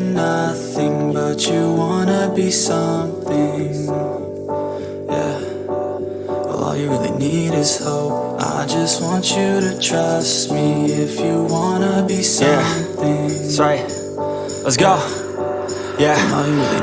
you're nothing, but you wanna be something. Yeah, well, all you really need is hope. I just want you to trust me if you wanna be something. That's right. Let's go. Yeah,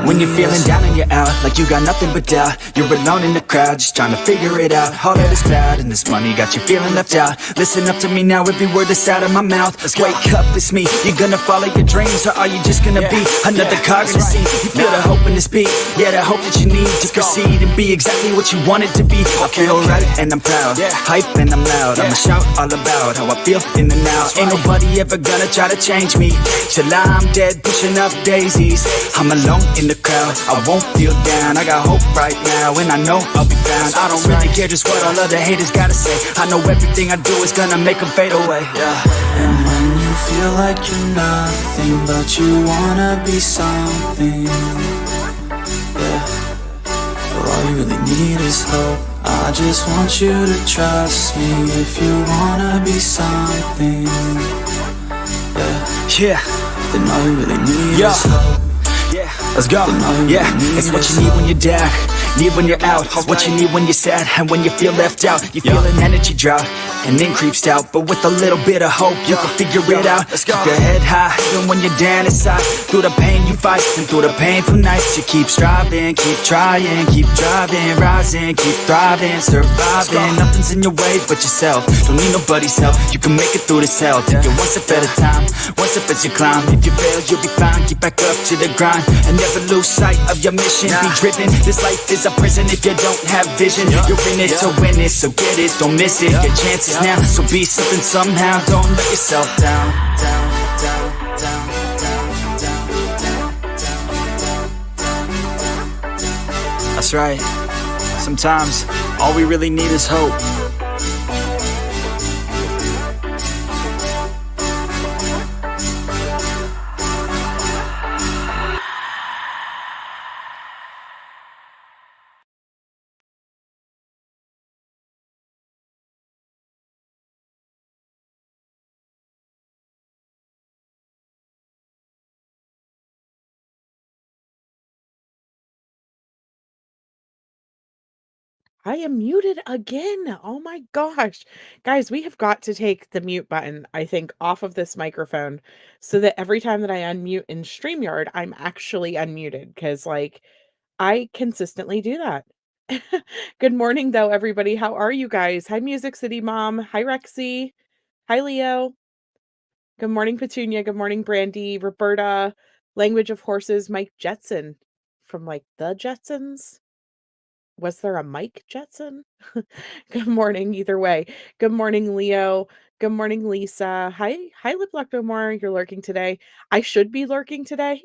when you're feeling down and you're out, like you got nothing but doubt, you're alone in the crowd, just trying to figure it out. All of this cloud and this money got you feeling left out. Listen up to me now, every word that's out of my mouth. Wake up, it's me. You gonna follow your dreams, or are you just gonna be another cog in the sea? You feel the hope in this beat, yeah, the hope that you need to proceed and be exactly what you want it to be. I feel right and I'm proud, hype and I'm loud. I'ma shout all about how I feel in the now. Ain't nobody ever gonna try to change me till I'm dead, pushing up daisies. I'm alone in the crowd, I won't feel down. I got hope right now, and I know I'll be found. I don't really care just what all other haters gotta say. I know everything I do is gonna make them fade away. And when you feel like you're nothing, but you wanna be something. Yeah, well, all you really need is hope. I just want you to trust me if you wanna be something. Yeah, then all you really need is hope. Let's go, it's what you need when you're down, need when you're out. It's what you need when you're sad and when you feel left out. You feel an energy drop and then creeps out, but with a little bit of hope you can figure it out. Keep your head high even when you're down inside. Through the pain you fight and through the painful nights you keep striving, keep trying, keep driving, rising, keep thriving, surviving. Nothing's in your way but yourself, don't need nobody's help. You can make it through this hell, take it one step at a time, one step as you climb. If you fail you'll be fine, get back up to the grind and never lose sight of your mission. Be driven, this life is a prison if you don't have vision. You're in it to win it, so get it, don't miss it. Your chances now, so be something somehow. Don't let yourself down. That's right. Sometimes all we really need is hope. I am muted again. Oh my gosh. Guys, we have got to take the mute button, I think, off of this microphone so that every time that I unmute in StreamYard, I'm actually unmuted because, like, I consistently do that. Good morning, though, everybody. How are you guys? Hi, Music City Mom. Hi, Rexy. Hi, Leo. Good morning, Petunia. Good morning, Brandy, Roberta. Language of Horses, Mike Jetson from, like, the Jetsons. Was there a Mike Jetson? Good morning, either way. Good morning, Leo. Good morning, Lisa. Hi, Liplectomore. You're lurking today. I should be lurking today.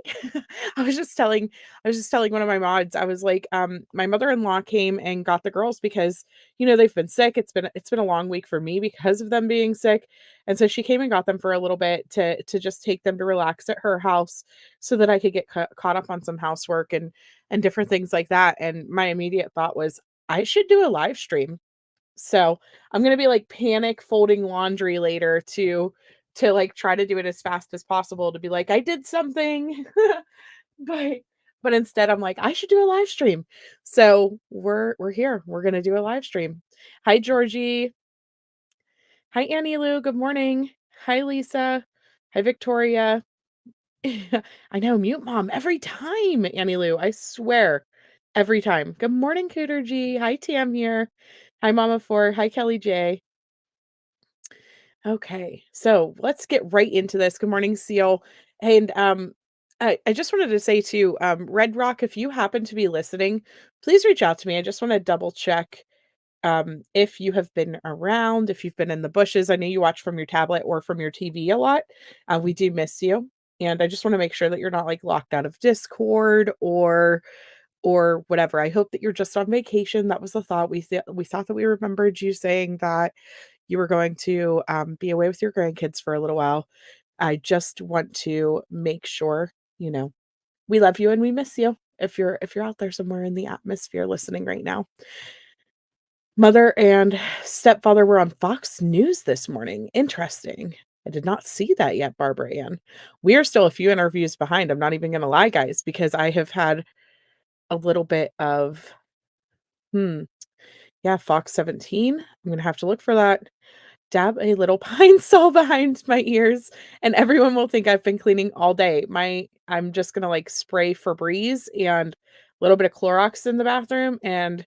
I was just telling one of my mods. I was like, my mother-in-law came and got the girls because, they've been sick. It's been a long week for me because of them being sick. And so she came and got them for a little bit to just take them to relax at her house so that I could get caught up on some housework and different things like that. And my immediate thought was, I should do a live stream. So I'm gonna be like panic folding laundry later to like try to do it as fast as possible to be like, I did something. but but instead I'm like, I should do a live stream. So we're here. We're gonna do a live stream. Hi, Georgie. Hi, Annie Lou. Good morning. Hi, Lisa. Hi, Victoria. I know, mute mom every time, Annie Lou. I swear. Every time. Good morning, Cooter G. Hi, Tam here. Hi, Mama Four. Hi, Kelly J. Okay, so let's get right into this. Good morning, Seal. And I just wanted to say too, Red Rock, if you happen to be listening, please reach out to me. I just want to double check if you have been around, if you've been in the bushes. I know you watch from your tablet or from your TV a lot. We do miss you. And I just want to make sure that you're not like locked out of Discord or whatever. I hope that you're just on vacation. That was the thought. We thought that we remembered you saying that you were going to be away with your grandkids for a little while. I just want to make sure, we love you and we miss you if you're out there somewhere in the atmosphere listening right now. Mother and stepfather were on Fox News this morning. Interesting. I did not see that yet, Barbara Ann. We are still a few interviews behind. I'm not even going to lie, guys, because I have had a little bit of, yeah, Fox 17. I'm going to have to look for that. Dab a little pine saw behind my ears, and everyone will think I've been cleaning all day. I'm just gonna like spray Febreze and a little bit of Clorox in the bathroom, and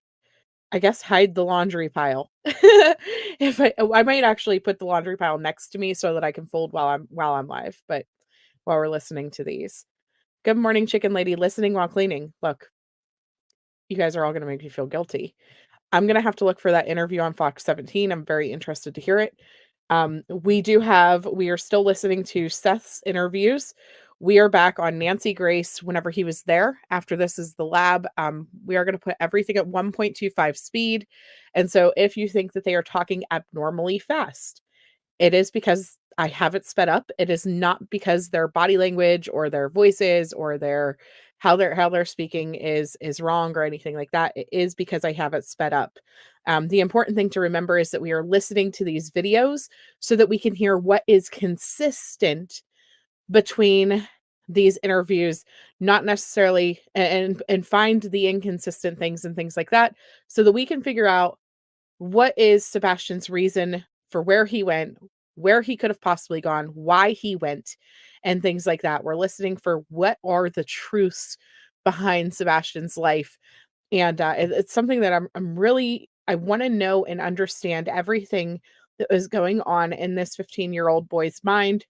I guess hide the laundry pile. If I might actually put the laundry pile next to me so that I can fold while I'm live, but while we're listening to these. Good morning, chicken lady, listening while cleaning. Look, you guys are all gonna make me feel guilty. I'm gonna have to look for that interview on Fox 17. I'm very interested to hear it. We are still listening to Seth's interviews. We are back on Nancy Grace whenever he was there. After this is the lab. We are going to put everything at 1.25 speed. And so if you think that they are talking abnormally fast, it is because I have it sped up. It is not because their body language or their voices or their how they're speaking is wrong or anything like that. It is because I have it sped up. The important thing to remember is that we are listening to these videos so that we can hear what is consistent between these interviews, not necessarily and find the inconsistent things and things like that, so that we can figure out what is Sebastian's reason for where he went, where he could have possibly gone, why he went, and things like that. We're listening for what are the truths behind Sebastian's life. And it's something that I'm really, I want to know and understand everything that was going on in this 15-year-old boy's mind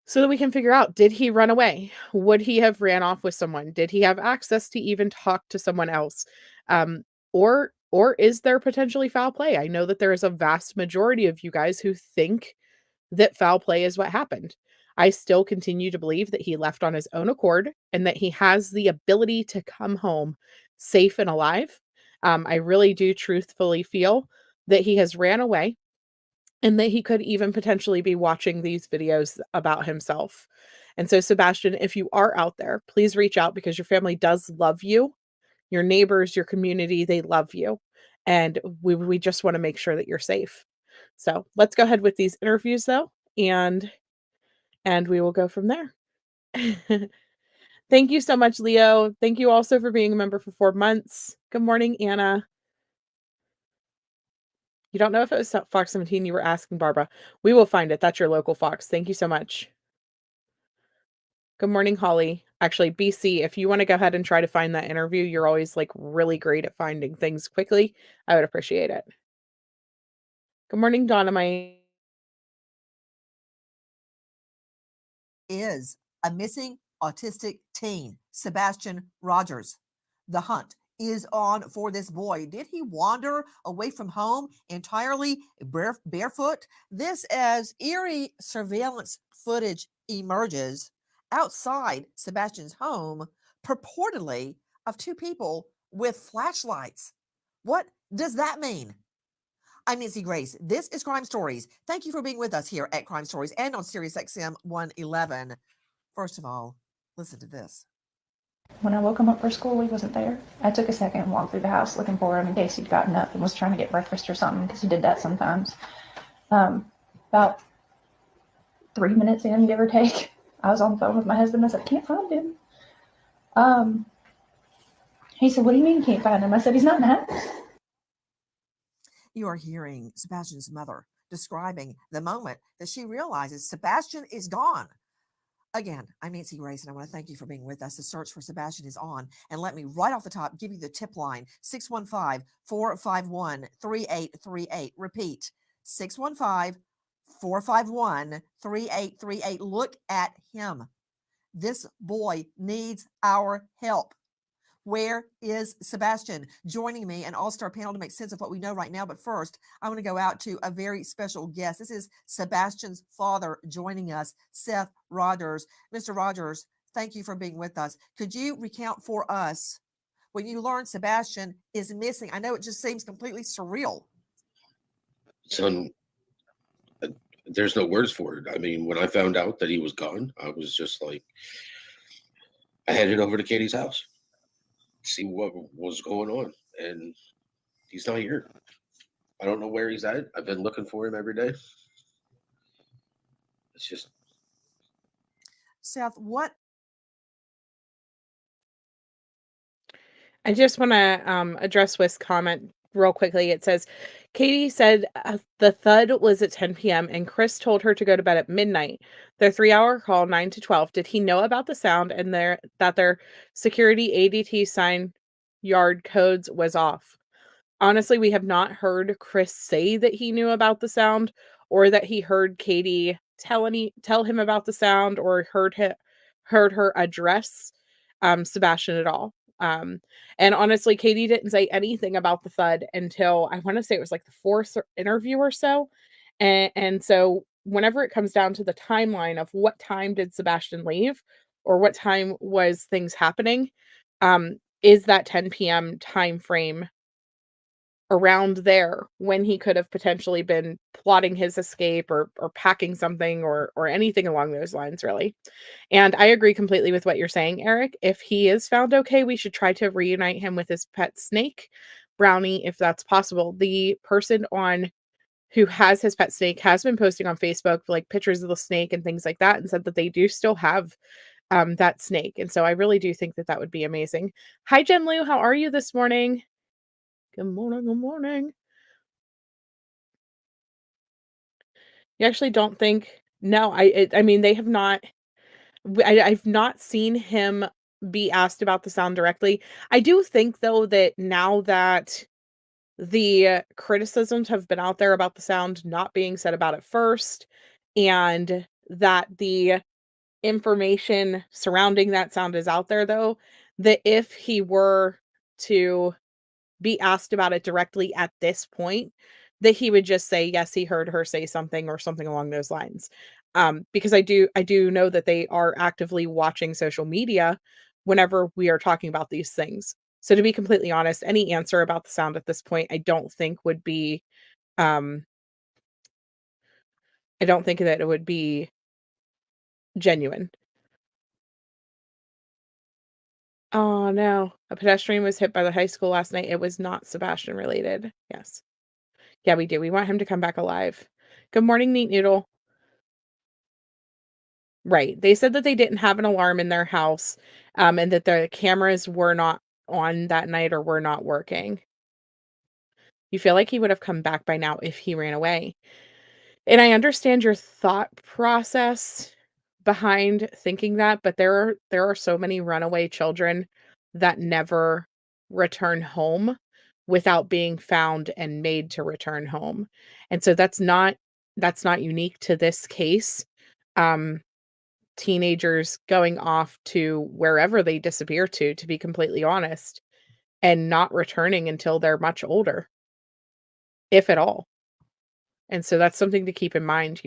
so that we can figure out, did he run away? Would he have ran off with someone? Did he have access to even talk to someone else? Um, or is there potentially foul play? I know that there is a vast majority of you guys who think that foul play is what happened. I still continue to believe that he left on his own accord and that he has the ability to come home safe and alive. I really do truthfully feel that he has ran away and that he could even potentially be watching these videos about himself. And so, Sebastian, if you are out there, please reach out because your family does love you. Your neighbors, your community, they love you. And we just want to make sure that you're safe. So let's go ahead with these interviews though, and we will go from there. Thank you so much, Leo. Thank you also for being a member for 4 months. Good morning, Anna. You don't know if it was Fox 17 you were asking, Barbara. We will find it. That's your local Fox. Thank you so much. Good morning, Holly. Actually, BC, if you want to go ahead and try to find that interview, you're always like really great at finding things quickly. I would appreciate it. Good morning, Dynamite. Is a missing autistic teen, Sebastian Rogers. The hunt is on for this boy. Did he wander away from home entirely barefoot? This as eerie surveillance footage emerges outside Sebastian's home, purportedly of two people with flashlights. What does that mean? I'm Nancy Grace. This is Crime Stories. Thank you for being with us here at Crime Stories and on SiriusXM 111. First of all, listen to this. When I woke him up for school, he wasn't there. I took a second and walked through the house looking for him in case he'd gotten up and was trying to get breakfast or something, because he did that sometimes. About 3 minutes in, give or take, I was on the phone with my husband. I said, I can't find him. He said, what do you mean you can't find him? I said, he's not in the house. You are hearing Sebastian's mother describing the moment that she realizes Sebastian is gone. Again, I'm Nancy Grace, and I want to thank you for being with us. The search for Sebastian is on. And let me, right off the top, give you the tip line, 615-451-3838. Repeat, 615-451-3838. Look at him. This boy needs our help. Where is Sebastian? Joining me, an all-star panel to make sense of what we know right now. But first, I want to go out to a very special guest. This is Sebastian's father joining us, Seth Rogers. Mr. Rogers, thank you for being with us. Could you recount for us when you learned Sebastian is missing? I know it just seems completely surreal. Son, there's no words for it. I mean, when I found out that he was gone, I was just like, I headed over to Katie's house. See what was going on, and he's not here. I don't know where he's at. I've been looking for him every day. It's just Seth, what I just want to address Swiss comment real quickly. It says, Katie said the thud was at 10 p.m. and Chris told her to go to bed at midnight. Their 3-hour call, 9 to 12. Did he know about the sound and their security ADT sign yard codes was off? Honestly, we have not heard Chris say that he knew about the sound or that he heard Katie tell him about the sound or heard her address Sebastian at all. And honestly, Katie didn't say anything about the thud until I want to say it was like the fourth interview or so. And so whenever it comes down to the timeline of what time did Sebastian leave or what time was things happening, is that 10 p.m. time frame around there when he could have potentially been plotting his escape or packing something or anything along those lines, really. And I agree completely with what you're saying, Eric. If he is found okay, we should try to reunite him with his pet snake, Brownie, if that's possible. The person on who has his pet snake has been posting on Facebook like pictures of the snake and things like that and said that they do still have that snake. And so I really do think that that would be amazing. Hi, Jen Lou. How are you this morning? Good morning. Good morning. You actually don't think no, I mean, they have not I've not seen him be asked about the sound directly. I do think, though, that now that the criticisms have been out there about the sound not being said about it first, and that the information surrounding that sound is out there, though, that if he were to be asked about it directly at this point, that he would just say, yes, he heard her say something or something along those lines. Because I do know that they are actively watching social media whenever we are talking about these things. So to be completely honest, any answer about the sound at this point, um, I don't think that it would be genuine. Oh no, a pedestrian was hit by the high school last night. It was not Sebastian related. Yes. Yeah, we do. We want him to come back alive. Good morning, Neat Noodle. Right. They said that they didn't have an alarm in their house, and that the cameras were not on that night or were not working. You feel like he would have come back by now if he ran away. And I understand your thought process behind thinking that, but there are so many runaway children that never return home without being found and made to return home. And so that's not unique to this case. Um, Teenagers going off to wherever they disappear to be completely honest, and not returning until they're much older, if at all. And so that's something to keep in mind,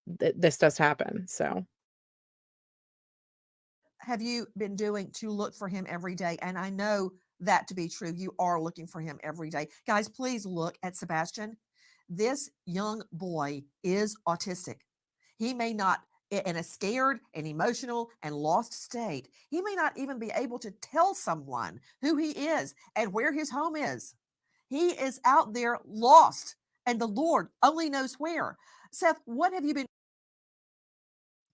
this does happen, so. have you been doing to look for him every day? And I know that to be true. You are looking for him every day. Guys, please look at Sebastian. This young boy is autistic. He may not, in a scared and emotional and lost state, he may not even be able to tell someone who he is and where his home is. He is out there lost, and the Lord only knows where. Seth, what have you been?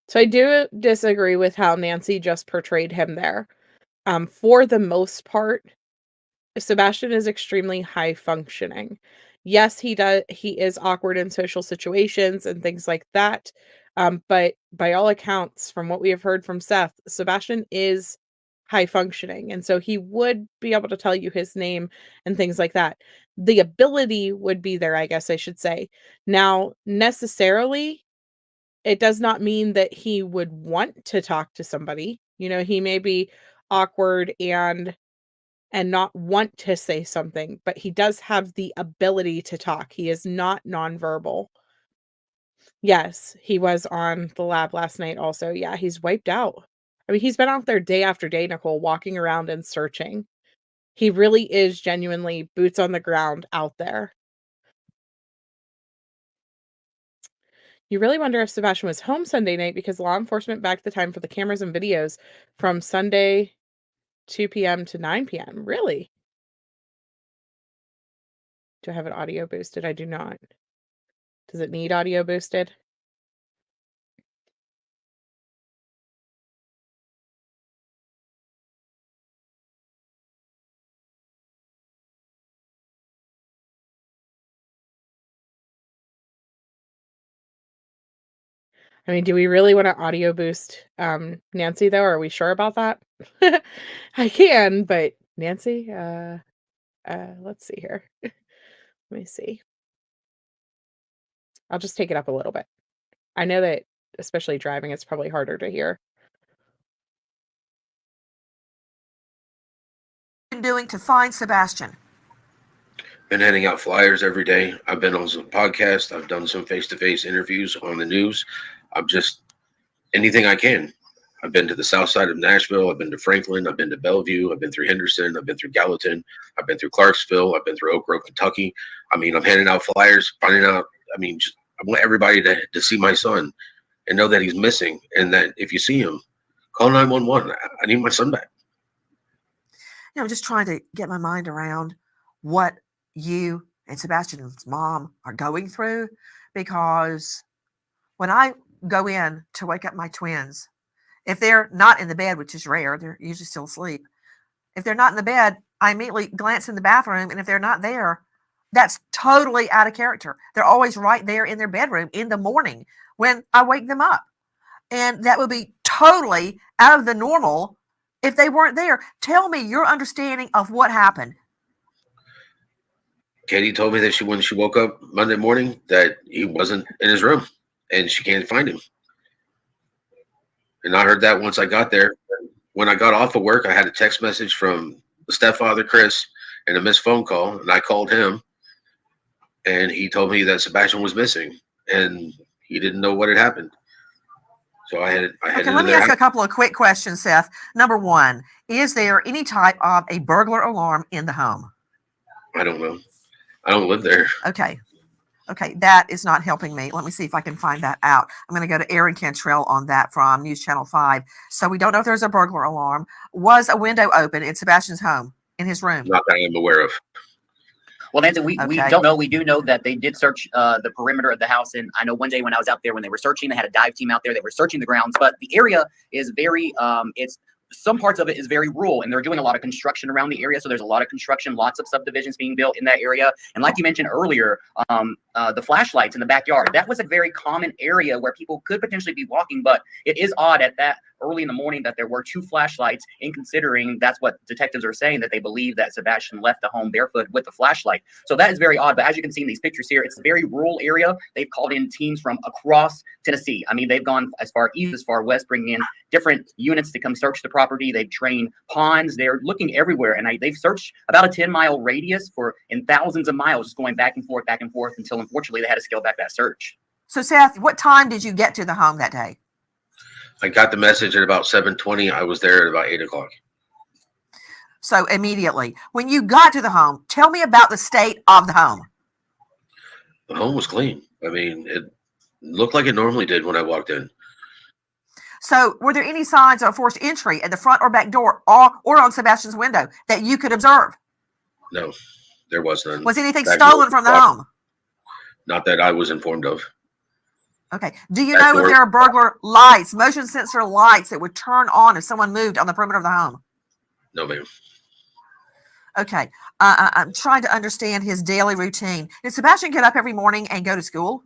So I do disagree with how Nancy just portrayed him there. For the most part, Sebastian is extremely high functioning. Yes, he is awkward in social situations and things like that. But by all accounts, from what we have heard from Seth, Sebastian is high functioning. And so he would be able to tell you his name and things like that. The ability would be there, I guess I should say. Now, necessarily, it does not mean that he would want to talk to somebody. He may be awkward and not want to say something, but he does have the ability to talk. He is not nonverbal. Yes, he was on the lab last night also. Yeah, he's wiped out. I mean, he's been out there day after day, Nicole, walking around and searching. He really is genuinely boots on the ground out there. You really wonder if Sebastian was home Sunday night because law enforcement backed the time for the cameras and videos from Sunday 2 p.m. to 9 p.m. Really? Do I have it audio boosted? I do not. Does it need audio boosted? I mean, do we really want to audio boost Nancy though? Are we sure about that? I can, but Nancy, let's see here. Let me see. I'll just take it up a little bit. I know that especially driving, it's probably harder to hear. Been doing to find Sebastian? Been handing out flyers every day. I've been on some podcasts. I've done some face-to-face interviews on the news. I'm just anything I can. I've been to the south side of Nashville. I've been to Franklin. I've been to Bellevue. I've been through Henderson. I've been through Gallatin. I've been through Clarksville. I've been through Oak Grove, Kentucky. I mean, I'm handing out flyers, finding out. I mean, I want everybody to see my son and know that he's missing, and that if you see him, call 911. I need my son back. I'm just trying to get my mind around what you and Sebastian's mom are going through, because when I go in to wake up my twins, if they're not in the bed, which is rare, they're usually still asleep. If they're not in the bed, I immediately glance in the bathroom, and if they're not there, that's totally out of character. They're always right there in their bedroom in the morning when I wake them up. And that would be totally out of the normal if they weren't there. Tell me your understanding of what happened. Katie told me that when she woke up Monday morning that he wasn't in his room and she can't find him. And I heard that once I got there. When I got off of work, I had a text message from the stepfather, Chris, and a missed phone call. And I called him, and he told me that Sebastian was missing, and he didn't know what had happened. So I had Okay, let me ask a couple of quick questions, Seth. Number one, is there any type of a burglar alarm in the home? I don't know. I don't live there. Okay. Okay, that is not helping me. Let me see if I can find that out. I'm going to go to Aaron Cantrell on that from News Channel 5. So we don't know if there's a burglar alarm. Was a window open in Sebastian's home, in his room? Not that I'm aware of. Well, Nancy, we don't know. We do know that they did search the perimeter of the house. And I know one day when I was out there, when they were searching, they had a dive team out there. They were searching the grounds. But the area is very, some parts of it is very rural, and they're doing a lot of construction around the area. So there's a lot of construction, lots of subdivisions being built in that area. And like you mentioned earlier, the flashlights in the backyard, that was a very common area where people could potentially be walking. But it is odd at that early in the morning that there were 2 flashlights, in considering that's what detectives are saying, that they believe that Sebastian left the home barefoot with a flashlight. So that is very odd. But as you can see in these pictures here, it's a very rural area. They've called in teams from across Tennessee. I mean, they've gone as far east, as far west, bringing in different units to come search the property. They've trained ponds. They're looking everywhere. And they've searched about a 10-mile radius in thousands of miles, just going back and forth, until unfortunately they had to scale back that search. So Seth, what time did you get to the home that day? I got the message at about 7:20. I was there at about 8 o'clock. So immediately. When you got to the home, tell me about the state of the home. The home was clean. I mean, it looked like it normally did when I walked in. So were there any signs of forced entry at the front or back door or on Sebastian's window that you could observe? No, there was none. Was anything stolen from the home? Not that I was informed of. Okay. Do you know if there are burglar lights, motion sensor lights that would turn on if someone moved on the perimeter of the home? No, ma'am. Okay. I'm trying to understand his daily routine. Did Sebastian get up every morning and go to school?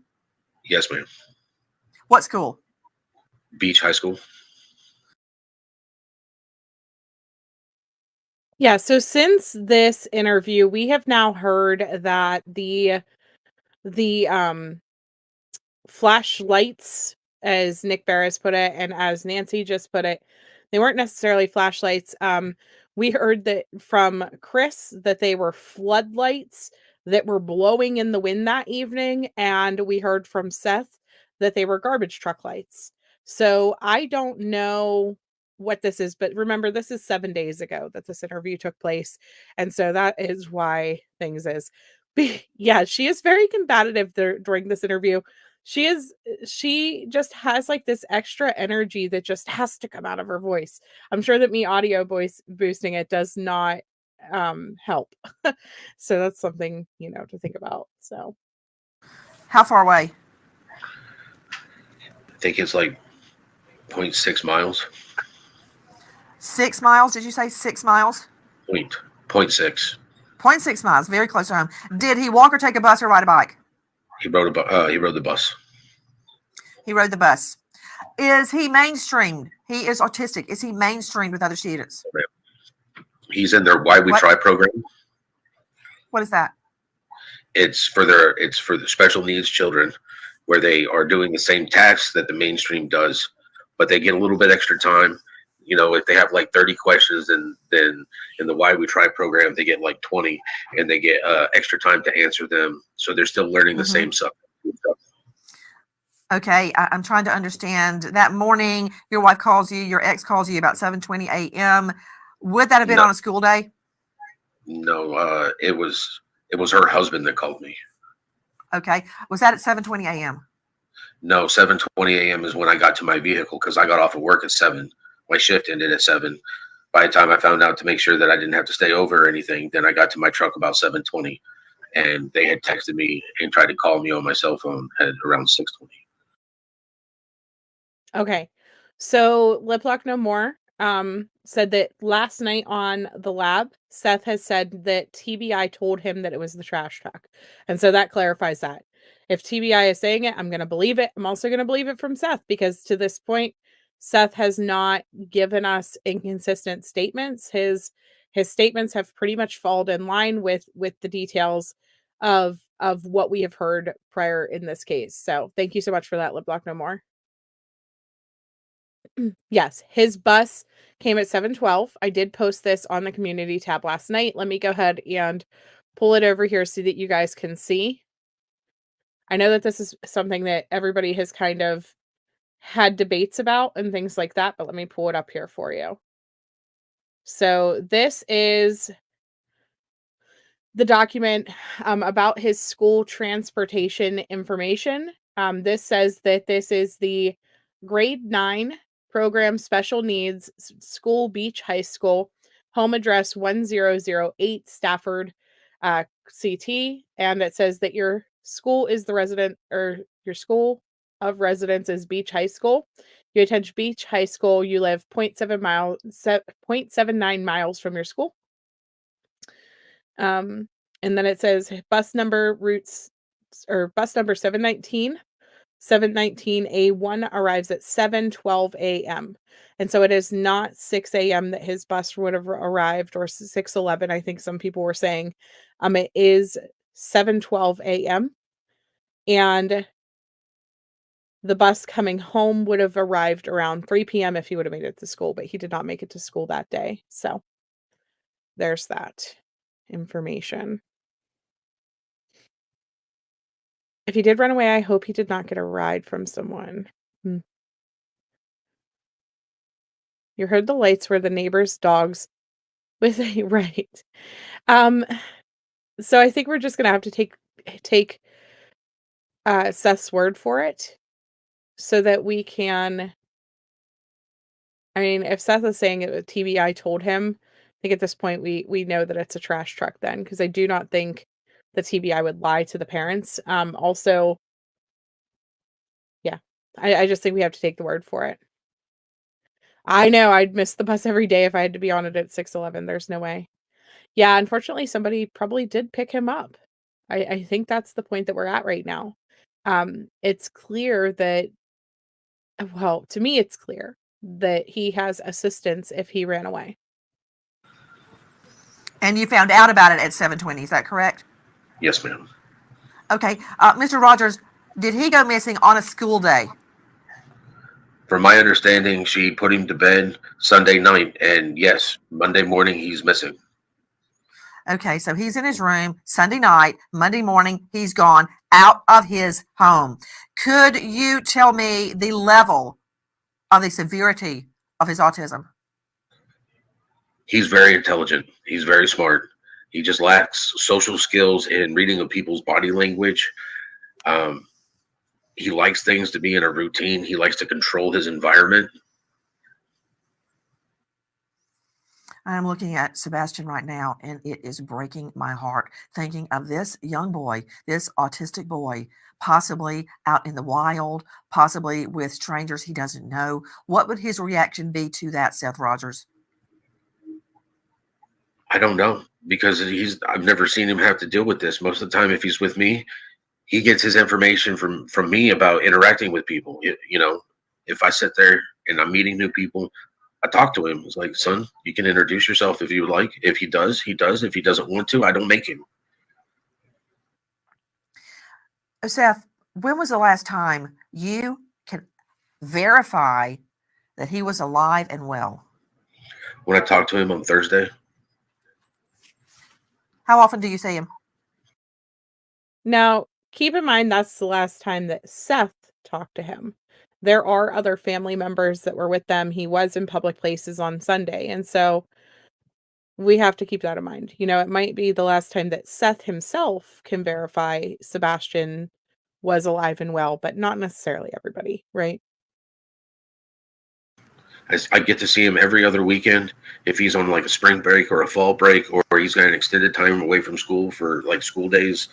Yes, ma'am. What school? Beach High School. Yeah, so since this interview, we have now heard that the flashlights, as Nick Barris put it, and as Nancy just put it, they weren't necessarily flashlights. We heard that from Chris that they were floodlights that were blowing in the wind that evening, and we heard from Seth that they were garbage truck lights. So I don't know what this is, but remember, this is 7 days ago that this interview took place, and so that is why things is. Yeah, she is very combative during this interview. She just has like this extra energy that just has to come out of her voice. I'm sure that me audio voice boosting it does not help. So that's something, to think about. So how far away? I think it's like 0.6 miles. 6 miles? Did you say 6 miles? 0.6. 0.6 miles, very close to home. Did he walk or take a bus or ride a bike? He rode the bus. He rode the bus. Is he mainstreamed? He is autistic. Is he mainstreamed with other students? He's in their Why We Try program. What is that? It's for the special needs children, where they are doing the same tasks that the mainstream does, but they get a little bit extra time. You know, if they have like 30 questions, and then in the Why We Try program, they get like 20, and they get extra time to answer them. So they're still learning the same stuff. Okay, I'm trying to understand. That morning, your wife calls you, your ex calls you about 7:20 a.m. Would that have been on a school day? No, it was her husband that called me. Okay, was that at 7:20 a.m.? No, 7:20 a.m. is when I got to my vehicle, because I got off of work at 7. My shift ended at 7. By the time I found out to make sure that I didn't have to stay over or anything, then I got to my truck about 7:20, and they had texted me and tried to call me on my cell phone at around 6:20. Okay. So Lip Lock No More said that last night on the lab, Seth has said that TBI told him that it was the trash truck. And so that clarifies that. If TBI is saying it, I'm going to believe it. I'm also going to believe it from Seth, because to this point, Seth has not given us inconsistent statements. His statements have pretty much fallen in line with the details of what we have heard prior in this case. So thank you so much for that, Lip Lock No More. Yes, his bus came at 7:12. I did post this on the community tab last night. Let me go ahead and pull it over here so that you guys can see. I know that this is something that everybody has kind of had debates about and things like that, but let me pull it up here for you. So this is the document about his school transportation information. This says that this is the grade 9 program special needs school, Beach High School, home address 1008 Stafford, CT. And it says that your school is the resident, or your school of residence is Beach High School. You attend Beach High School. You live 0.79 miles from your school. And then it says bus number 719. 719A1 arrives at 7:12 a.m. And so it is not 6 a.m. that his bus would have arrived, or 6:11, I think some people were saying. It is 7:12 a.m. And the bus coming home would have arrived around 3 p.m. if he would have made it to school, but he did not make it to school that day. So there's that information. If he did run away, I hope he did not get a ride from someone. You heard the lights were the neighbor's dogs with a right. So I think we're just gonna have to take Seth's word for it, so that we can. I mean, if Seth is saying it, TBI told him, I think at this point we know that it's a trash truck then, because I do not think the TBI would lie to the parents. Also, yeah, I just think we have to take the word for it. I know I'd miss the bus every day if I had to be on it at 6:11. There's no way. Yeah, unfortunately, somebody probably did pick him up. I think that's the point that we're at right now. It's clear that, well, to me, it's clear that he has assistance if he ran away. And you found out about it at 7:20, is that correct? Yes, ma'am. Okay. Mr. Rogers, did he go missing on a school day? From my understanding, she put him to bed Sunday night, and yes, Monday morning he's missing. Okay, so he's in his room Sunday night, Monday morning he's gone out of his home. Could you tell me the level of the severity of his autism? He's very intelligent. He's very smart. He just lacks social skills and reading of people's body language. He likes things to be in a routine. He likes to control his environment. I'm looking at Sebastian right now, and it is breaking my heart thinking of this young boy, this autistic boy, possibly out in the wild, possibly with strangers he doesn't know. What would his reaction be to that, Seth Rogers? I don't know, because I've never seen him have to deal with this. Most of the time, if he's with me, he gets his information from me about interacting with people, you know. if I sit there and I'm meeting new people, I talk to him. It's like, son, you can introduce yourself if you would like. If he does, he does. If he doesn't want to, I don't make him. Seth, when was the last time you can verify that he was alive and well? When I talked to him on Thursday. How often do you see him? Now, keep in mind that's the last time that Seth talked to him. There are other family members that were with them. He was in public places on Sunday. And so we have to keep that in mind. You know, it might be the last time that Seth himself can verify Sebastian was alive and well, but not necessarily everybody, right? I get to see him every other weekend if he's on like a spring break or a fall break, or he's got an extended time away from school for like school days.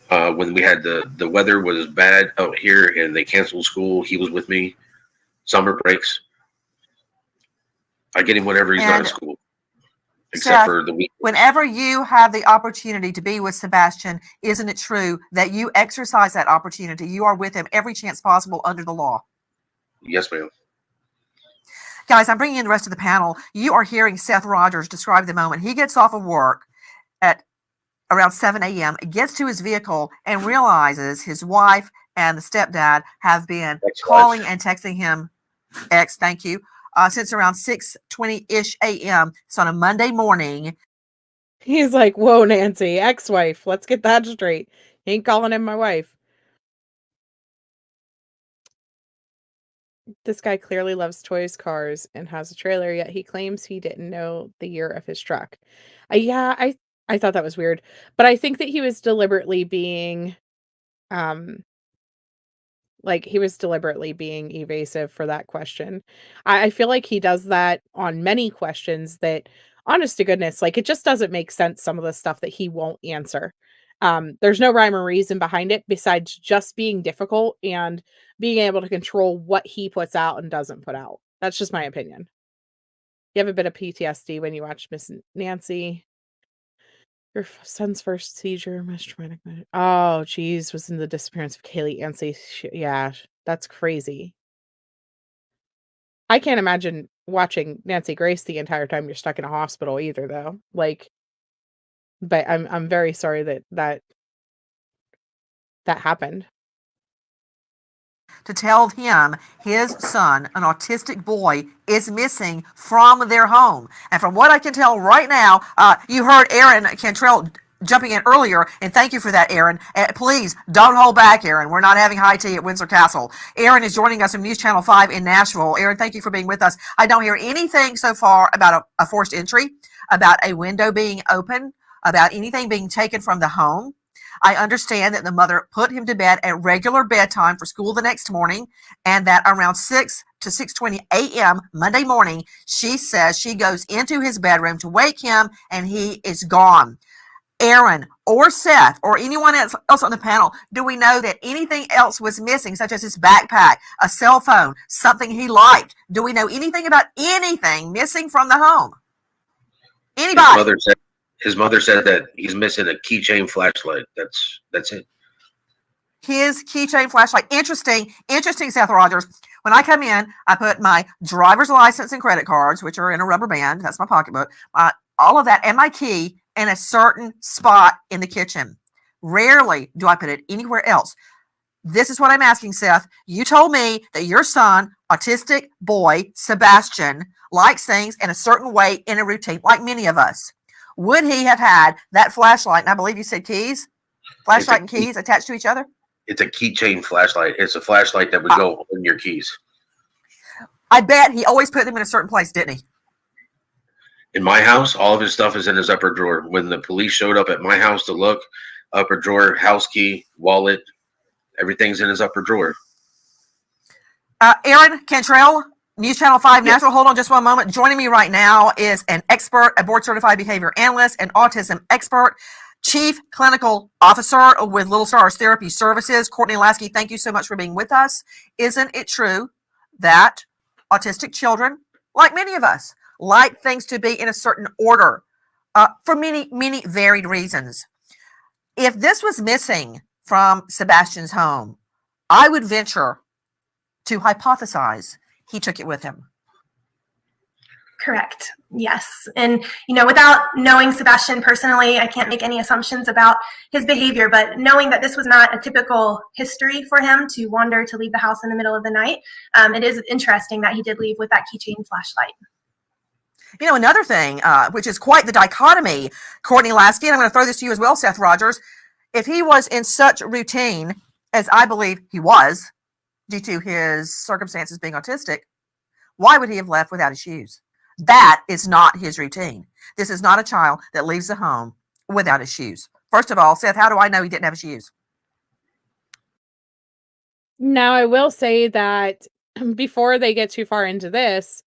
When we had the weather was bad out here and they canceled school, he was with me. Summer breaks, I get him whenever he's not at school, except Seth, for the week. Whenever you have the opportunity to be with Sebastian, isn't it true that you exercise that opportunity? You are with him every chance possible under the law. Yes, ma'am. Guys, I'm bringing in the rest of the panel. You are hearing Seth Rogers describe the moment he gets off of work at around 7 a.m., gets to his vehicle, and realizes his wife and the stepdad have been calling and texting him, thank you, since around 6:20-ish a.m. It's on a Monday morning. He's like, whoa, Nancy, ex-wife, let's get that straight. He ain't calling him my wife. This guy clearly loves toys, cars, and has a trailer, yet he claims he didn't know the year of his truck. Yeah, I thought that was weird, but I think that he was deliberately being, he was deliberately being evasive for that question. I feel like he does that on many questions that, honest to goodness, like, it just doesn't make sense, some of the stuff that he won't answer. There's no rhyme or reason behind it besides just being difficult and being able to control what he puts out and doesn't put out. That's just my opinion. You have a bit of PTSD when you watch Miss Nancy. Your son's first seizure, most traumatic. Oh, geez, was in the disappearance of Kaylee Yancey. Yeah, that's crazy. I can't imagine watching Nancy Grace the entire time you're stuck in a hospital either, though. Like, but I'm very sorry that happened. To tell him his son, an autistic boy, is missing from their home. And from what I can tell right now, you heard Aaron Cantrell jumping in earlier, and thank you for that, Aaron. Please don't hold back, Aaron. We're not having high tea at Windsor Castle. Aaron is joining us from News Channel 5 in Nashville. Aaron, thank you for being with us. I don't hear anything so far about a forced entry, about a window being open, about anything being taken from the home. I understand that the mother put him to bed at regular bedtime for school the next morning, and that around 6 to 6:20 a.m. Monday morning, she says she goes into his bedroom to wake him, and he is gone. Aaron or Seth or anyone else on the panel, do we know that anything else was missing, such as his backpack, a cell phone, something he liked? Do we know anything about anything missing from the home? Anybody? His mother said that he's missing a keychain flashlight. That's it. His keychain flashlight. Interesting, Seth Rogers. When I come in, I put my driver's license and credit cards, which are in a rubber band. That's my pocketbook. All of that and my key in a certain spot in the kitchen. Rarely do I put it anywhere else. This is what I'm asking, Seth. You told me that your son, autistic boy, Sebastian, likes things in a certain way, in a routine, like many of us. Would he have had that flashlight? And I believe you said keys, flashlight and keys attached to each other? It's a keychain flashlight. It's a flashlight that would go on your keys. I bet he always put them in a certain place, didn't he? In my house, all of his stuff is in his upper drawer. When the police showed up at my house to look, upper drawer, house key, wallet, everything's in his upper drawer. Aaron Cantrell, News Channel 5 Nashville. Hold on just one moment. Joining me right now is an expert, a board-certified behavior analyst, an autism expert, chief clinical officer with Little Stars Therapy Services, Courtney Lasky. Thank you so much for being with us. Isn't it true that autistic children, like many of us, like things to be in a certain order for many, many varied reasons? If this was missing from Sebastian's home, I would venture to hypothesize he took it with him. Correct. Yes. And, without knowing Sebastian personally, I can't make any assumptions about his behavior, but knowing that this was not a typical history for him to wander, to leave the house in the middle of the night, it is interesting that he did leave with that keychain flashlight. Another thing, which is quite the dichotomy, Courtney Lasky, and I'm going to throw this to you as well, Seth Rogers. If he was in such routine, as I believe he was, due to his circumstances being autistic, why would he have left without his shoes? That is not his routine. This is not a child that leaves the home without his shoes. First of all, Seth, how do I know he didn't have his shoes? Now, I will say that before they get too far into this,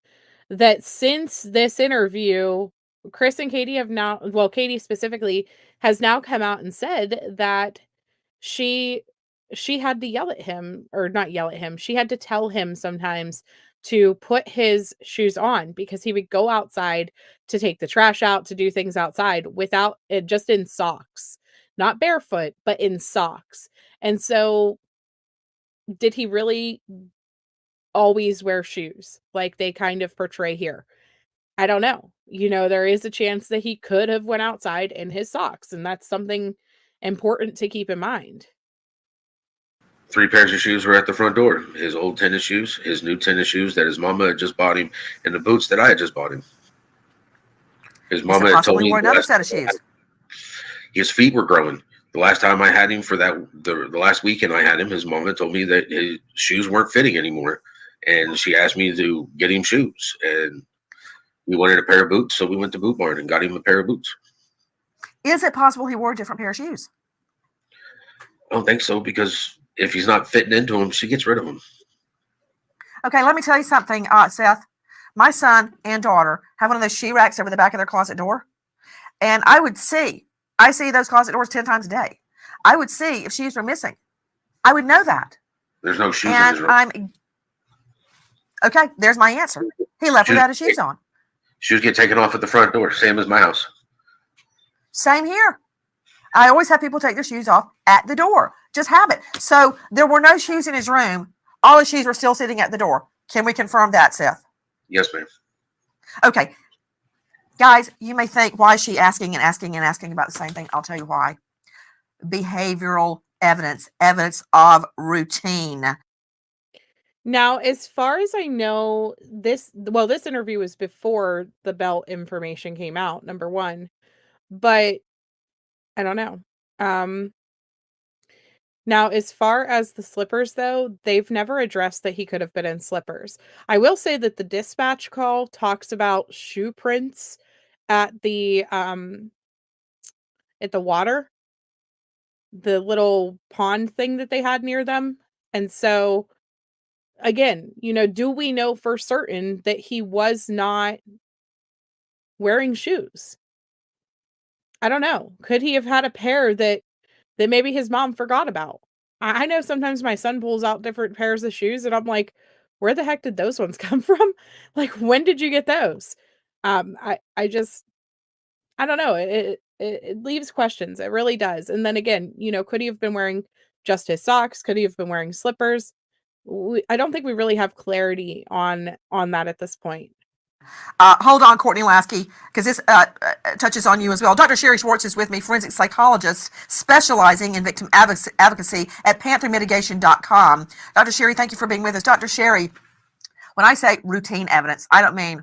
that since this interview, Chris and Katie have now, well, Katie specifically has now come out and said that she had to yell at him, or not yell at him. She had to tell him sometimes to put his shoes on because he would go outside to take the trash out, to do things outside without it, just in socks, not barefoot, but in socks. And so did he really always wear shoes like they kind of portray here? I don't know. There is a chance that he could have went outside in his socks, and that's something important to keep in mind. 3 pairs of shoes were at the front door. His old tennis shoes, his new tennis shoes that his mama had just bought him, and the boots that I had just bought him. His mama had told me another set of shoes. His feet were growing. The last time I had him for the last weekend I had him, his mama told me that his shoes weren't fitting anymore. And she asked me to get him shoes. And we wanted a pair of boots, so we went to Boot Barn and got him a pair of boots. Is it possible he wore a different pair of shoes? I don't think so, because if he's not fitting into them, she gets rid of them. Okay, let me tell you something, Seth. My son and daughter have one of those shoe racks over the back of their closet door. And I see those closet doors 10 times a day. I would see if shoes were missing. I would know that. There's no shoes in his room. Okay, there's my answer. He left without his shoes on. Shoes get taken off at the front door, same as my house. Same here. I always have people take their shoes off at the door. Just habit. So there were no shoes in his room. All his shoes were still sitting at the door. Can we confirm that, Seth? Yes, ma'am. Okay. Guys, you may think, why is she asking and asking and asking about the same thing? I'll tell you why. Behavioral evidence of routine. Now, as far as I know, this interview was before the belt information came out, number one, but I don't know. Now, as far as the slippers, though, they've never addressed that he could have been in slippers. I will say that the dispatch call talks about shoe prints at the water, the little pond thing that they had near them. And so, again, do we know for certain that he was not wearing shoes? I don't know. Could he have had a pair that maybe his mom forgot about? I know sometimes my son pulls out different pairs of shoes and I'm like, where the heck did those ones come from? Like, when did you get those? I don't know. It leaves questions. It really does. And then again, could he have been wearing just his socks? Could he have been wearing slippers? I don't think we really have clarity on that at this point. Hold on, Courtney Lasky, because this touches on you as well. Dr. Sherry Schwartz is with me, forensic psychologist specializing in victim advocacy at panthermitigation.com. Dr. Sherry, thank you for being with us. Dr. Sherry, when I say routine evidence, I don't mean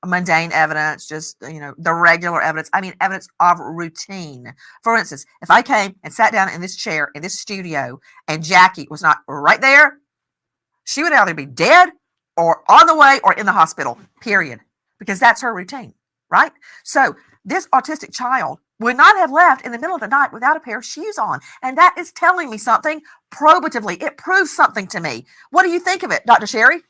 mundane evidence, just, the regular evidence. I mean evidence of routine. For instance, if I came and sat down in this chair in this studio and Jackie was not right there, she would either be dead or on the way or in the hospital, period, because that's her routine, right? So this autistic child would not have left in the middle of the night without a pair of shoes on. And that is telling me something probatively. It proves something to me. What do you think of it, Dr. Sherry?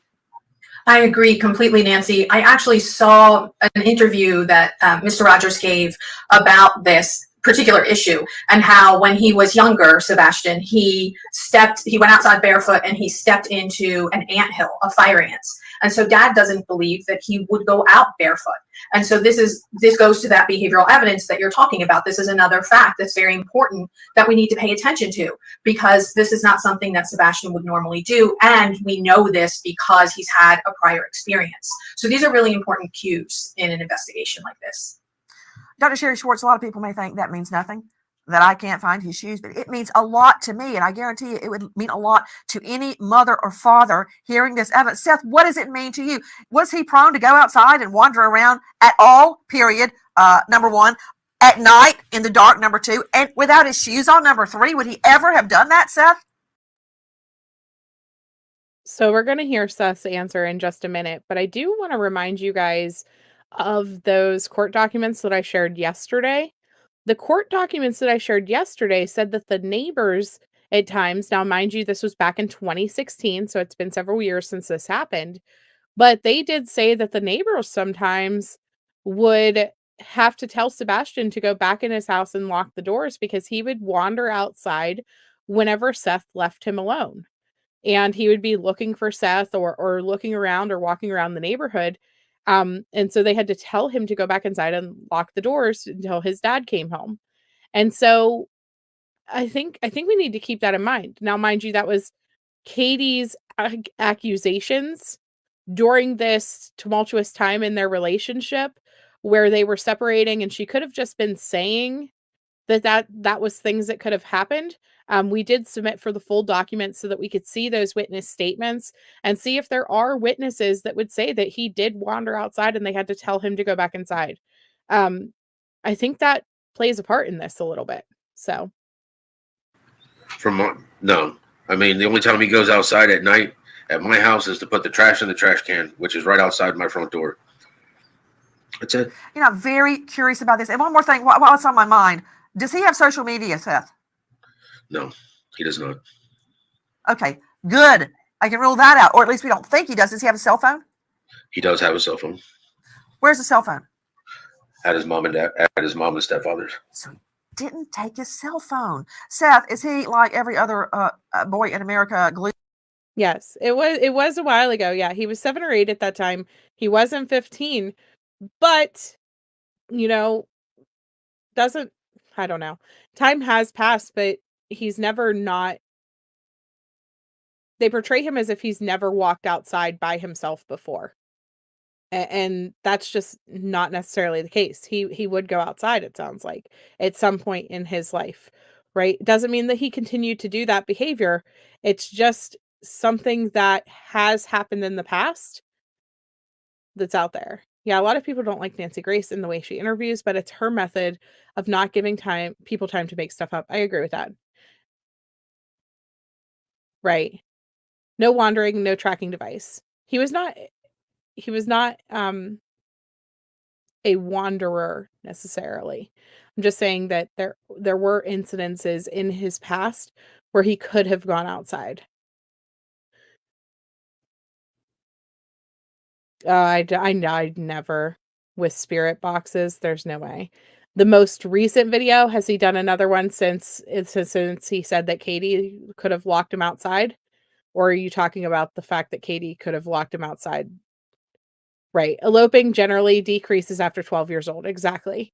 I agree completely, Nancy. I actually saw an interview that Mr. Rogers gave about this particular issue, and how when he was younger, Sebastian, he went outside barefoot and he stepped into an anthill of fire ants. And so dad doesn't believe that he would go out barefoot. And so this goes to that behavioral evidence that you're talking about. This is another fact that's very important that we need to pay attention to, because this is not something that Sebastian would normally do. And we know this because he's had a prior experience. So these are really important cues in an investigation like this. Dr. Sherry Schwartz, a lot of people may think that means nothing, that I can't find his shoes, but it means a lot to me. And I guarantee you it would mean a lot to any mother or father hearing this evidence. Seth, what does it mean to you? Was he prone to go outside and wander around at all, period, number one, at night in the dark, number two, and without his shoes on, number three? Would he ever have done that, Seth? So we're going to hear Seth's answer in just a minute, but I do want to remind you guys of those court documents that I shared yesterday. The court documents that I shared yesterday said that the neighbors at times, now mind you, this was back in 2016, so it's been several years since this happened, but they did say that the neighbors sometimes would have to tell Sebastian to go back in his house and lock the doors because he would wander outside whenever Seth left him alone. And he would be looking for Seth or looking around or walking around the neighborhood. And so they had to tell him to go back inside and lock the doors until his dad came home. And so I think we need to keep that in mind. Now, mind you, that was Katie's accusations during this tumultuous time in their relationship where they were separating, and she could have just been saying that was things that could have happened. We did submit for the full document so that we could see those witness statements and see if there are witnesses that would say that he did wander outside and they had to tell him to go back inside. I think that plays a part in this a little bit. So, no, I mean, the only time he goes outside at night at my house is to put the trash in the trash can, which is right outside my front door. That's it. You know, I'm very curious about this. And one more thing, while it's on my mind, does he have social media, Seth? No, he does not. Okay, good. I can rule that out, or at least we don't think he does. Does he have a cell phone? He does have a cell phone. Where's the cell phone? At his mom and dad, at his mom and stepfather's. So he didn't take his cell phone. Seth, is he like every other boy in America glued? Yes, it was a while ago. Yeah, he was 7 or 8 at that time. He wasn't 15, but you know, I don't know. Time has passed, but he's never not. They portray him as if he's never walked outside by himself before. And that's just not necessarily the case. He would go outside, it sounds like, at some point in his life, right? It doesn't mean that he continued to do that behavior. It's just something that has happened in the past that's out there. Yeah, a lot of people don't like Nancy Grace in the way she interviews, but it's her method of not giving people time to make stuff up. I agree with that. Right. No wandering, no tracking device. He was not a wanderer necessarily. I'm just saying that there were incidences in his past where he could have gone outside. I'd never with spirit boxes. There's no way. The most recent video, has he done another one since he said that Katie could have locked him outside? Or are you talking about the fact that Katie could have locked him outside? Right. Eloping generally decreases after 12 years old. Exactly.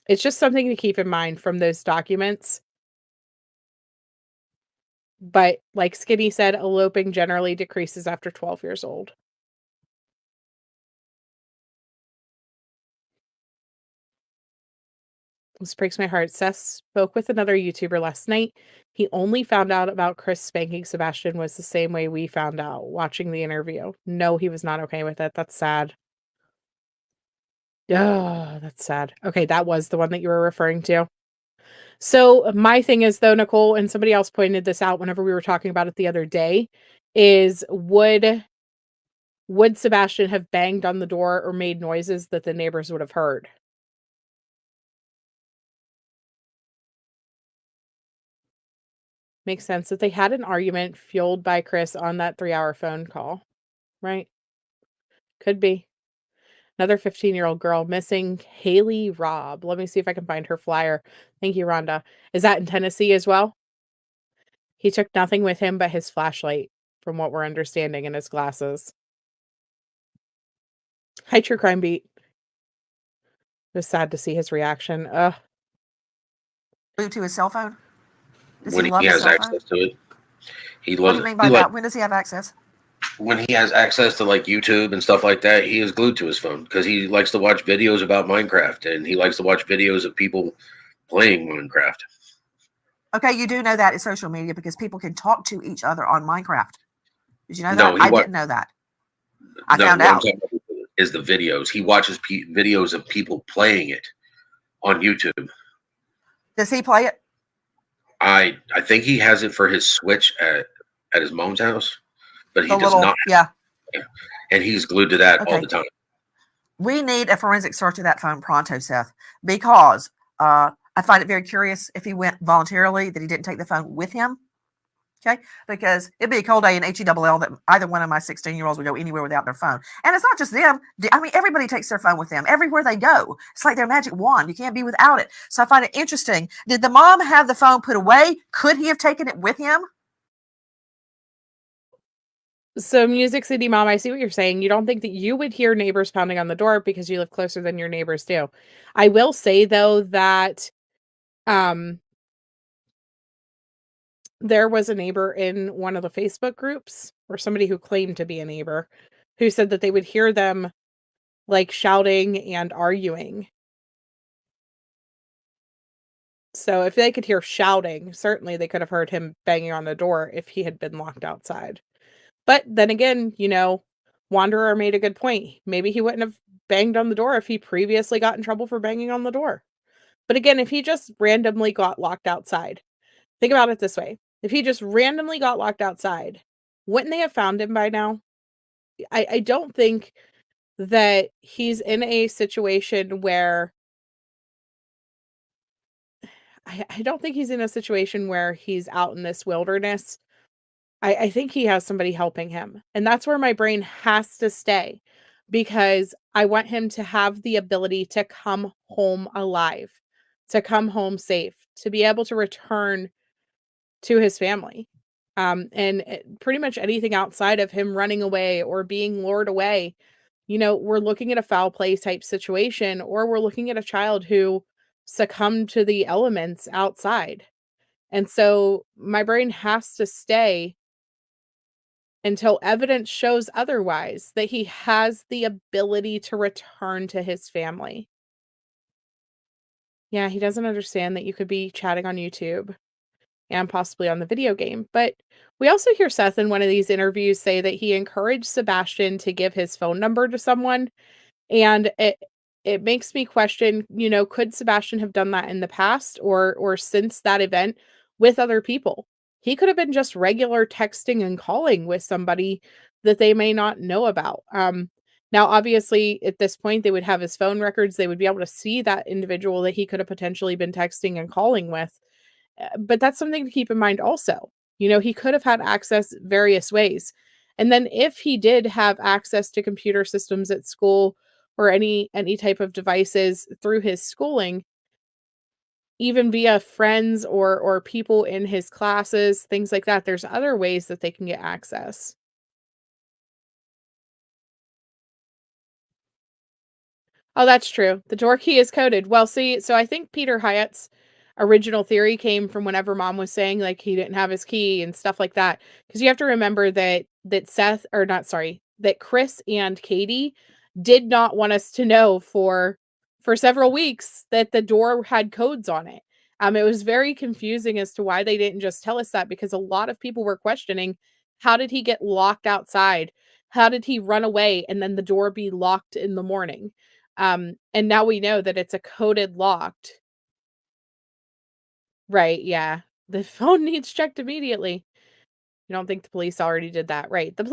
It's just something to keep in mind from those documents. But like Skinny said, eloping generally decreases after 12 years old. This breaks my heart. Seth spoke with another YouTuber last night. He only found out about Chris spanking Sebastian was the same way we found out watching the interview. No, he was not okay with it. That's sad. Oh, that's sad. Okay, that was the one that you were referring to. So my thing is, though, Nicole, and somebody else pointed this out whenever we were talking about it the other day, is would Sebastian have banged on the door or made noises that the neighbors would have heard? Makes sense that they had an argument fueled by Chris on that 3-hour phone call, right? Could be. Another 15-year-old girl missing, Haley Robb. Let me see if I can find her flyer. Thank you, Rhonda. Is that in Tennessee as well? He took nothing with him but his flashlight, from what we're understanding, and his glasses. Hi, True Crime Beat. It was sad to see his reaction. Ugh. Glued to his cell phone? Does When he love he his has cell access phone? to it, he What do loves you it. mean by that? When does he have access? When he has access to like YouTube and stuff like that, he is glued to his phone because he likes to watch videos about Minecraft and he likes to watch videos of people playing Minecraft. Okay, you do know that is social media because people can talk to each other on Minecraft. Did you know No, that? I didn't know that. I found what I'm out. talking about is the videos. He watches videos of people playing it on YouTube. Does he play it? I think he has it for his Switch at his mom's house, but he does not. Yeah. And he's glued to that all Okay. the time. We need a forensic search of that phone pronto, Seth, because I find it very curious if he went voluntarily that he didn't take the phone with him. Okay, because it'd be a cold day in HELL that either one of my 16-year-olds would go anywhere without their phone. And it's not just them. I mean, everybody takes their phone with them everywhere they go. It's like their magic wand. You can't be without it. So I find it interesting. Did the mom have the phone put away? Could he have taken it with him? So, Music City Mom, I see what you're saying. You don't think that you would hear neighbors pounding on the door because you live closer than your neighbors do. I will say, though, that there was a neighbor in one of the Facebook groups, or somebody who claimed to be a neighbor, who said that they would hear them like shouting and arguing. So if they could hear shouting, certainly they could have heard him banging on the door if he had been locked outside. But then again, Wanderer made a good point. Maybe he wouldn't have banged on the door if he previously got in trouble for banging on the door. But again, if he just randomly got locked outside, think about it this way. If he just randomly got locked outside, wouldn't they have found him by now? I don't think that he's in a situation where I don't think he's in a situation where he's out in this wilderness. I think he has somebody helping him. And that's where my brain has to stay, because I want him to have the ability to come home alive, to come home safe, to be able to return to his family. And pretty much anything outside of him running away or being lured away, we're looking at a foul play type situation, or we're looking at a child who succumbed to the elements outside. And so my brain has to stay until evidence shows otherwise, that he has the ability to return to his family. Yeah, he doesn't understand that you could be chatting on YouTube and possibly on the video game. But we also hear Seth in one of these interviews say that he encouraged Sebastian to give his phone number to someone. And it makes me question, could Sebastian have done that in the past or since that event with other people? He could have been just regular texting and calling with somebody that they may not know about. Now, obviously, at this point, they would have his phone records. They would be able to see that individual that he could have potentially been texting and calling with. But that's something to keep in mind also. He could have had access various ways. And then if he did have access to computer systems at school or any type of devices through his schooling, even via friends or people in his classes, things like that, there's other ways that they can get access. Oh, that's true. The door key is coded. Well, see, so I think Peter Hyatt's original theory came from whenever Mom was saying like he didn't have his key and stuff like that. Because you have to remember that that Chris and Katie did not want us to know for several weeks that the door had codes on it. It was very confusing as to why they didn't just tell us that, because a lot of people were questioning, how did he get locked outside? How did he run away and then the door be locked in the morning? And now we know that it's a coded locked. Right, yeah. The phone needs checked immediately. You don't think the police already did that? Right. The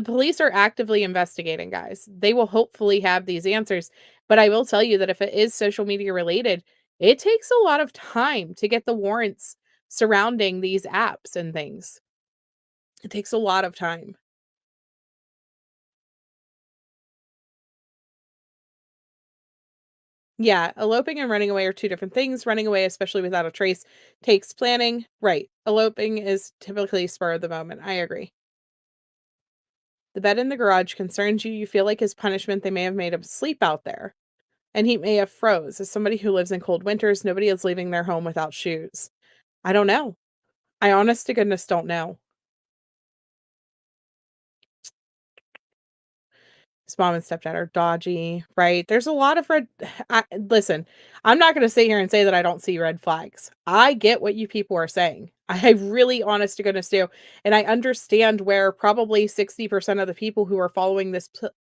police are actively investigating, guys. They will hopefully have these answers. But I will tell you that if it is social media related, it takes a lot of time to get the warrants surrounding these apps and things. It takes a lot of time. Yeah, eloping and running away are two different things. Running away, especially without a trace, takes planning. Right. Eloping is typically spur of the moment. I agree. The bed in the garage concerns you. You feel like his punishment, they may have made him sleep out there. And he may have froze. As somebody who lives in cold winters, nobody is leaving their home without shoes. I don't know. I honest to goodness don't know. His mom and stepdad are dodgy, right? There's a lot of listen, I'm not going to sit here and say that I don't see red flags. I get what you people are saying. I really, honest to goodness, do. And I understand where probably 60% of the people who are following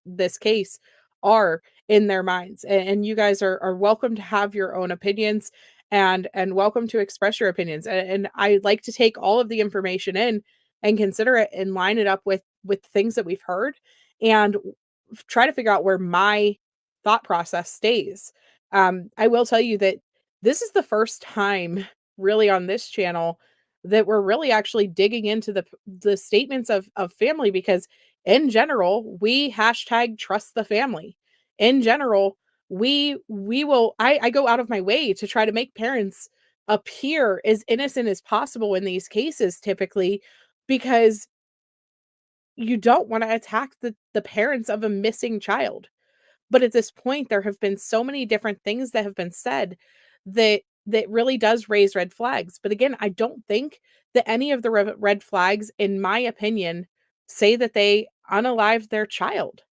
this case are in their minds. And you guys are welcome to have your own opinions and welcome to express your opinions. And I like to take all of the information in and consider it and line it up with things that we've heard and try to figure out where my thought process stays. I will tell you that this is the first time really on this channel that we're really actually digging into the statements of family, because in general, we hashtag trust the family. In general, we will, I go out of my way to try to make parents appear as innocent as possible in these cases, typically, because you don't want to attack the parents of a missing child. But at this point, there have been so many different things that have been said that really does raise red flags. But again, I don't think that any of the red flags, in my opinion, say that they unalived their child.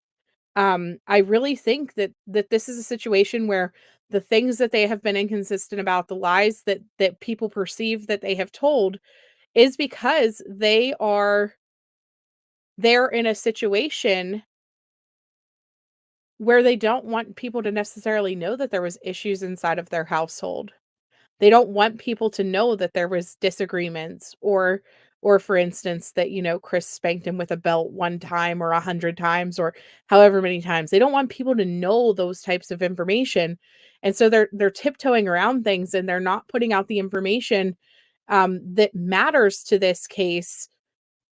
I really think that this is a situation where the things that they have been inconsistent about, the lies that people perceive that they have told, is because they're in a situation where they don't want people to necessarily know that there was issues inside of their household. They don't want people to know that there was disagreements or for instance, that, Chris spanked him with a belt one time or 100 times or however many times. They don't want people to know those types of information. And so they're tiptoeing around things, and they're not putting out the information that matters to this case,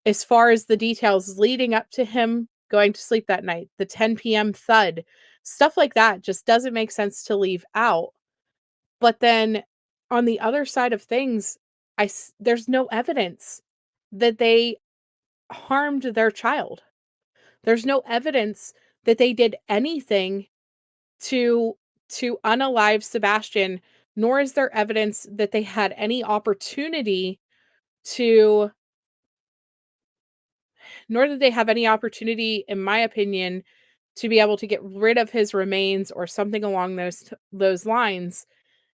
as far as the details leading up to him going to sleep that night, the 10 p.m. thud, stuff like that just doesn't make sense to leave out. But then on the other side of things, there's no evidence that they harmed their child. There's no evidence that they did anything to unalive Sebastian, nor is there evidence that they had any opportunity to nor did they have any opportunity, in my opinion, to be able to get rid of his remains or something along those lines,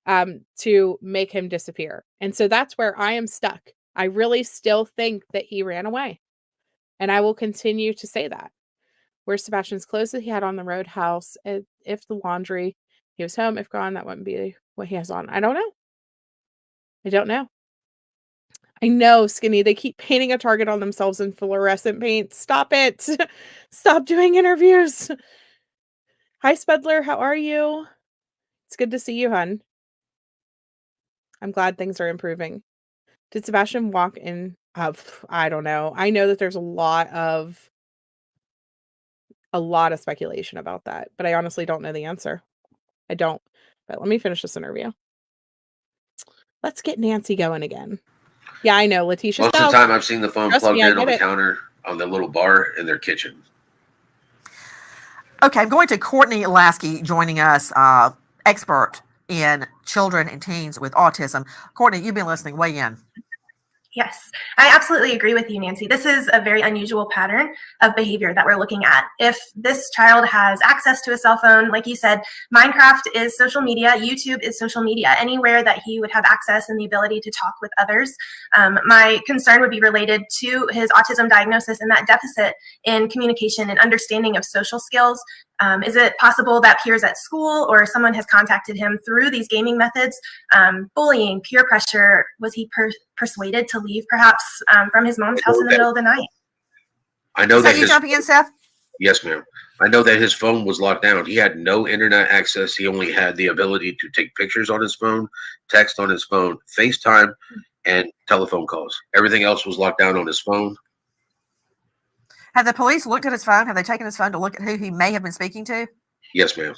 to make him disappear. And so that's where I am stuck. I really still think that he ran away. And I will continue to say that. Where's Sebastian's clothes that he had on the roadhouse? If the laundry, he was home, if gone, that wouldn't be what he has on. I don't know. I know, Skinny. They keep painting a target on themselves in fluorescent paint. Stop it. Stop doing interviews. Hi, Spedler. How are you? It's good to see you, hun. I'm glad things are improving. Did Sebastian walk in? I don't know. I know that there's a lot of speculation about that, but I honestly don't know the answer. I don't. But let me finish this interview. Let's get Nancy going again. Yeah, I know. Letitia. Most of the time I've seen the phone plugged in on the counter on the little bar in their kitchen. Okay, I'm going to Courtney Lasky joining us, expert in children and teens with autism. Courtney, you've been listening. Weigh in. Yes, I absolutely agree with you, Nancy. This is a very unusual pattern of behavior that we're looking at. If this child has access to a cell phone, like you said, Minecraft is social media, YouTube is social media, anywhere that he would have access and the ability to talk with others. My concern would be related to his autism diagnosis and that deficit in communication and understanding of social skills. Is it possible that peers at school or someone has contacted him through these gaming methods? Bullying, peer pressure, was he persuaded to leave perhaps from his mom's house in the middle of the night? I know that you jumping in, Seth? Yes, ma'am. I know that his phone was locked down. He had no internet access. He only had the ability to take pictures on his phone, text on his phone, FaceTime, and telephone calls. Everything else was locked down on his phone. Have the police looked at his phone? Have they taken his phone to look at who he may have been speaking to? Yes, ma'am.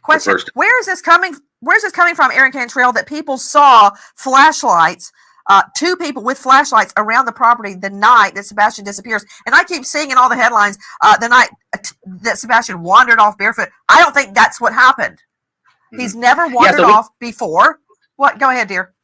Question: Where is this coming? Where's this coming from, Aaron Cantrell? That people saw flashlights, 2 people with flashlights around the property the night that Sebastian disappears. And I keep seeing in all the headlines the night that Sebastian wandered off barefoot. I don't think that's what happened. He's never wandered off before. What? Go ahead, dear.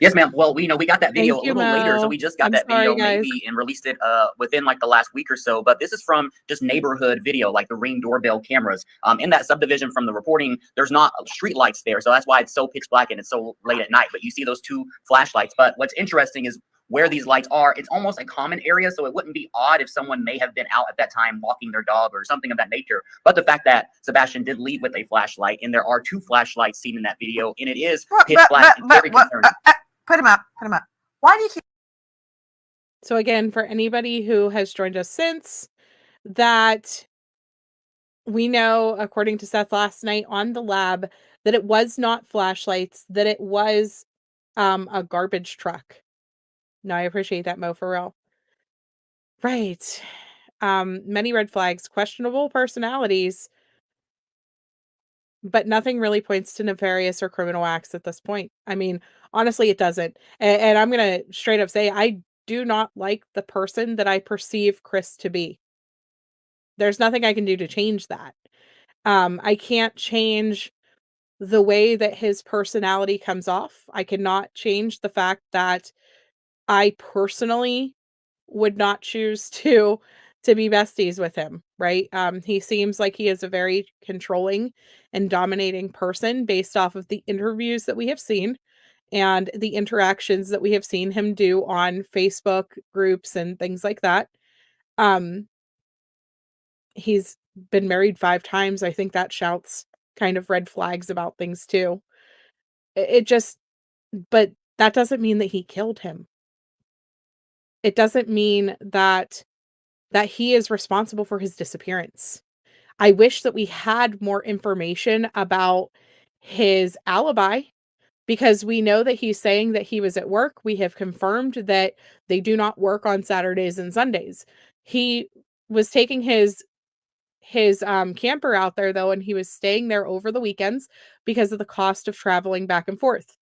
Yes, ma'am. Well, we got that video a little later, so we just got that video maybe and released it within like the last week or so. But this is from just neighborhood video, like the Ring doorbell cameras. In that subdivision, from the reporting, there's not street lights there, so that's why it's so pitch black and it's so late at night. But you see those 2 flashlights. But what's interesting is where these lights are. It's almost a common area, so it wouldn't be odd if someone may have been out at that time walking their dog or something of that nature. But the fact that Sebastian did leave with a flashlight, and there are 2 flashlights seen in that video, and it is pitch black, very concerning. Put him up. Put him up. Why do you keep? So again, for anybody who has joined us since, that we know, according to Seth last night on the lab, that it was not flashlights, that it was a garbage truck. No, I appreciate that, Mo, for real. Right. Many red flags, questionable personalities, but nothing really points to nefarious or criminal acts at this point. I mean, honestly, it doesn't. And I'm going to straight up say, I do not like the person that I perceive Chris to be. There's nothing I can do to change that. I can't change the way that his personality comes off. I cannot change the fact that I personally would not choose to be besties with him, right? He seems like he is a very controlling and dominating person based off of the interviews that we have seen and the interactions that we have seen him do on Facebook groups and things like that. He's been married 5 times. I think that shouts kind of red flags about things too. But that doesn't mean that he killed him. It doesn't mean that he is responsible for his disappearance. I wish that we had more information about his alibi, because we know that he's saying that he was at work. We have confirmed that they do not work on Saturdays and Sundays. He was taking his camper out there though, and he was staying there over the weekends because of the cost of traveling back and forth.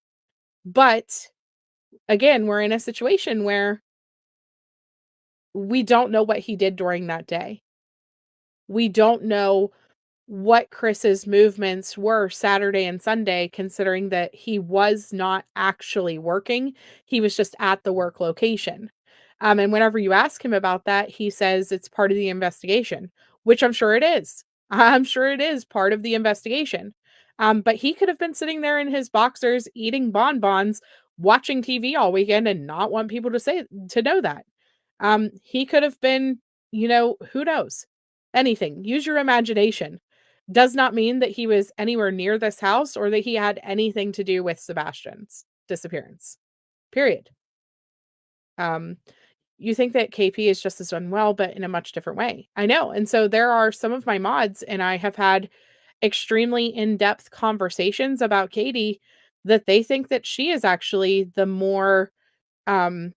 But again, we're in a situation where we don't know what he did during that day. We don't know what Chris's movements were Saturday and Sunday, considering that he was not actually working. He was just at the work location. And whenever you ask him about that, he says it's part of the investigation, which I'm sure it is. I'm sure it is part of the investigation. But he could have been sitting there in his boxers, eating bonbons, watching TV all weekend and not want people to know that. He could have been, who knows? Anything. Use your imagination. Does not mean that he was anywhere near this house or that he had anything to do with Sebastian's disappearance. Period. You think that KP is just as unwell, but in a much different way. I know. And so there are some of my mods, and I have had extremely in-depth conversations about Katie, that they think that she is actually the more, they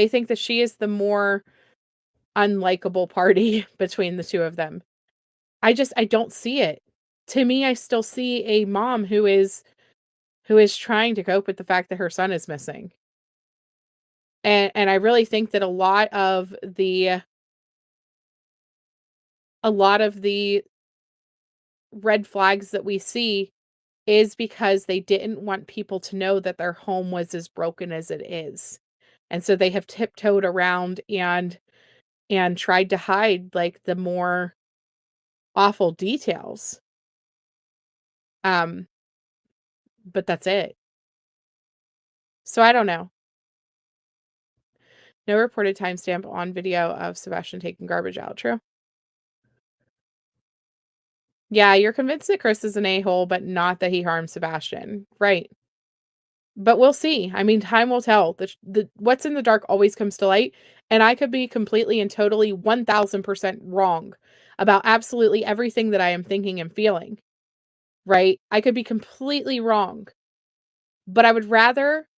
think that she is the more unlikable party between the 2 of them. I don't see it. To me, I still see a mom who is trying to cope with the fact that her son is missing. And I really think that a lot of the red flags that we see is because they didn't want people to know that their home was as broken as it is. And so they have tiptoed around and tried to hide like the more awful details. But that's it. So I don't know. No reported timestamp on video of Sebastian taking garbage out. True. Yeah, you're convinced that Chris is an a-hole, but not that he harmed Sebastian. Right. But we'll see. I mean, time will tell. The what's in the dark always comes to light. And I could be completely and totally 1000% wrong about absolutely everything that I am thinking and feeling. Right? I could be completely wrong. But I would rather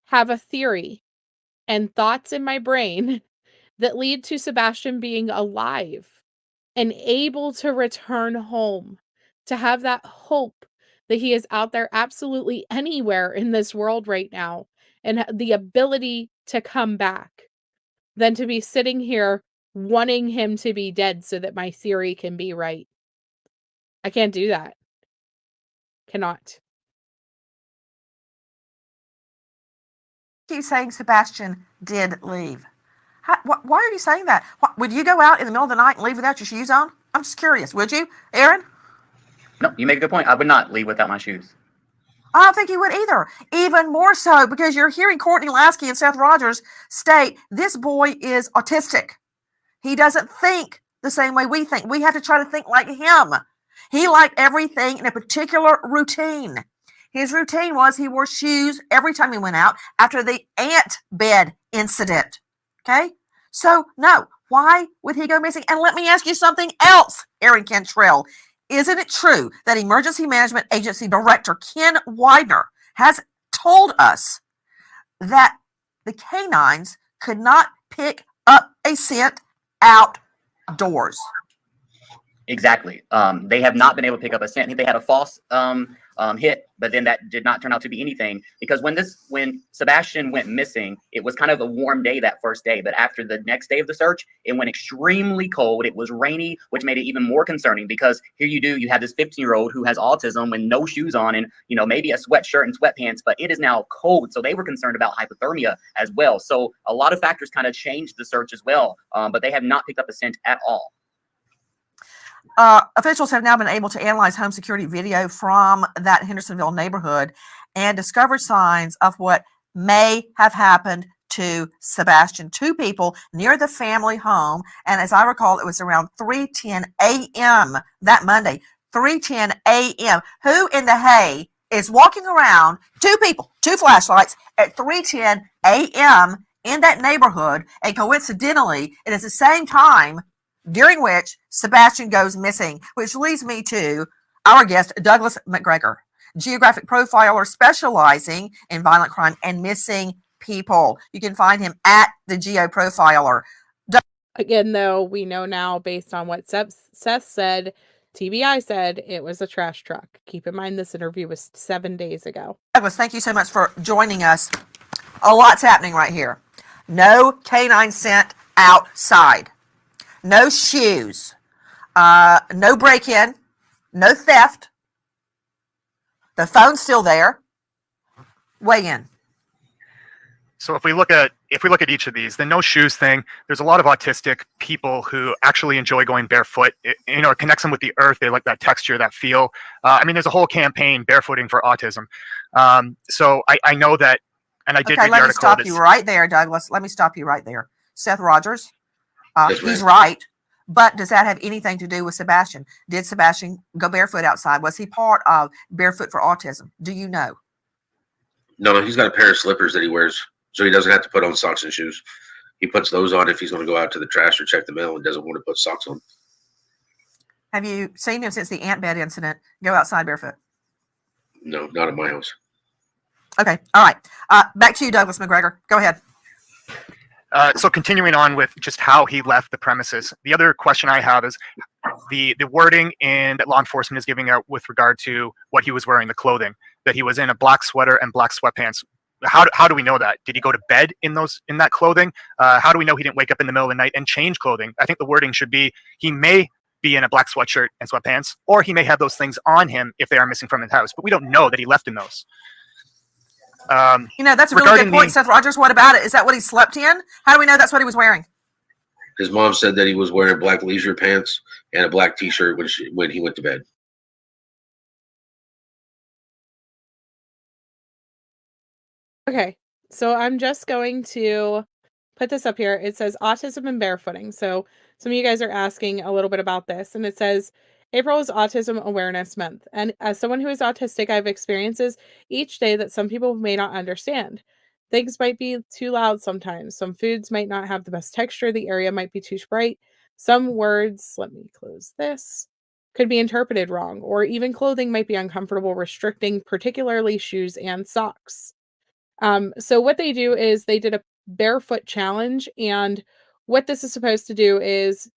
have a theory and thoughts in my brain that lead to Sebastian being alive and able to return home, to have that hope that he is out there absolutely anywhere in this world right now and the ability to come back, than to be sitting here wanting him to be dead so that my theory can be right. I can't do that. Cannot. Keep saying Sebastian did leave. Why are you saying that? Would you go out in the middle of the night and leave without your shoes on? I'm just curious. Would you, Aaron? No, you make a good point. I would not leave without my shoes. I don't think you would either. Even more so because you're hearing Courtney Lasky and Seth Rogers state this boy is autistic. He doesn't think the same way we think. We have to try to think like him. He liked everything in a particular routine. His routine was he wore shoes every time he went out after the ant bed incident. Okay? So, no. Why would he go missing? And let me ask you something else, Aaron Cantrell. Isn't it true that Emergency Management Agency Director Ken Widener has told us that the canines could not pick up a scent outdoors? Exactly. They have not been able to pick up a scent. They had a false hit, but then that did not turn out to be anything, because when Sebastian went missing, it was kind of a warm day that first day, but after the next day of the search, it went extremely cold. It was rainy, which made it even more concerning, because here you have this 15-year-old who has autism with no shoes on and, maybe a sweatshirt and sweatpants, but it is now cold. So they were concerned about hypothermia as well. So a lot of factors kind of changed the search as well, but they have not picked up a scent at all. Officials have now been able to analyze home security video from that Hendersonville neighborhood and discovered signs of what may have happened to Sebastian. 2 people near the family home, and as I recall, it was around 3:10 a.m. that Monday. 3:10 a.m. Who in the hay is walking around? 2 people, 2 flashlights at 3:10 a.m. in that neighborhood, and coincidentally, it is the same time during which Sebastian goes missing, which leads me to our guest, Douglas McGregor, geographic profiler specializing in violent crime and missing people. You can find him at the Geo Profiler. Again, though, we know now, based on what Seth said, TBI said it was a trash truck. Keep in mind, this interview was 7 days ago. Douglas, thank you so much for joining us. A lot's happening right here. No canine scent outside. No shoes, no break-in, no theft. The phone's still there. Weigh in. So if we look at each of these, the no shoes thing, there's a lot of autistic people who actually enjoy going barefoot. It connects them with the earth. They like that texture, that feel. There's a whole campaign, barefooting for autism. So I know that, and I did read the article. Let me stop you right there, Douglas. Let me stop you right there. Seth Rogers. He's right, but does that have anything to do with Sebastian? Did Sebastian go barefoot outside? Was he part of Barefoot for Autism? Do you know? No, he's got a pair of slippers that he wears, so he doesn't have to put on socks and shoes. He puts those on if he's going to go out to the trash or check the mail and doesn't want to put socks on. Have you seen him since the ant bed incident go outside barefoot? No, not at my house. Okay, all right. Back to you, Douglas McGregor. Go ahead. So continuing on with just how he left the premises, the other question I have is the wording that law enforcement is giving out with regard to what he was wearing, the clothing, that he was in a black sweater and black sweatpants. How do we know that? Did he go to bed in that clothing? How do we know he didn't wake up in the middle of the night and change clothing? I think the wording should be he may be in a black sweatshirt and sweatpants, or he may have those things on him if they are missing from his house, but we don't know that he left in those. That's a really good point, Seth Rogers. What about it? Is that what he slept in? How do we know that's what he was wearing? His mom said that he was wearing black leisure pants and a black T-shirt when he went to bed. Okay, so I'm just going to put this up here. It says autism and barefooting. So some of you guys are asking a little bit about this, and it says April is Autism Awareness Month. And as someone who is autistic, I have experiences each day that some people may not understand. Things might be too loud sometimes. Some foods might not have the best texture. The area might be too bright. Some words, let me close this, could be interpreted wrong, or even clothing might be uncomfortable, restricting particularly shoes and socks. So what they do is they did a barefoot challenge, and what this is supposed to do is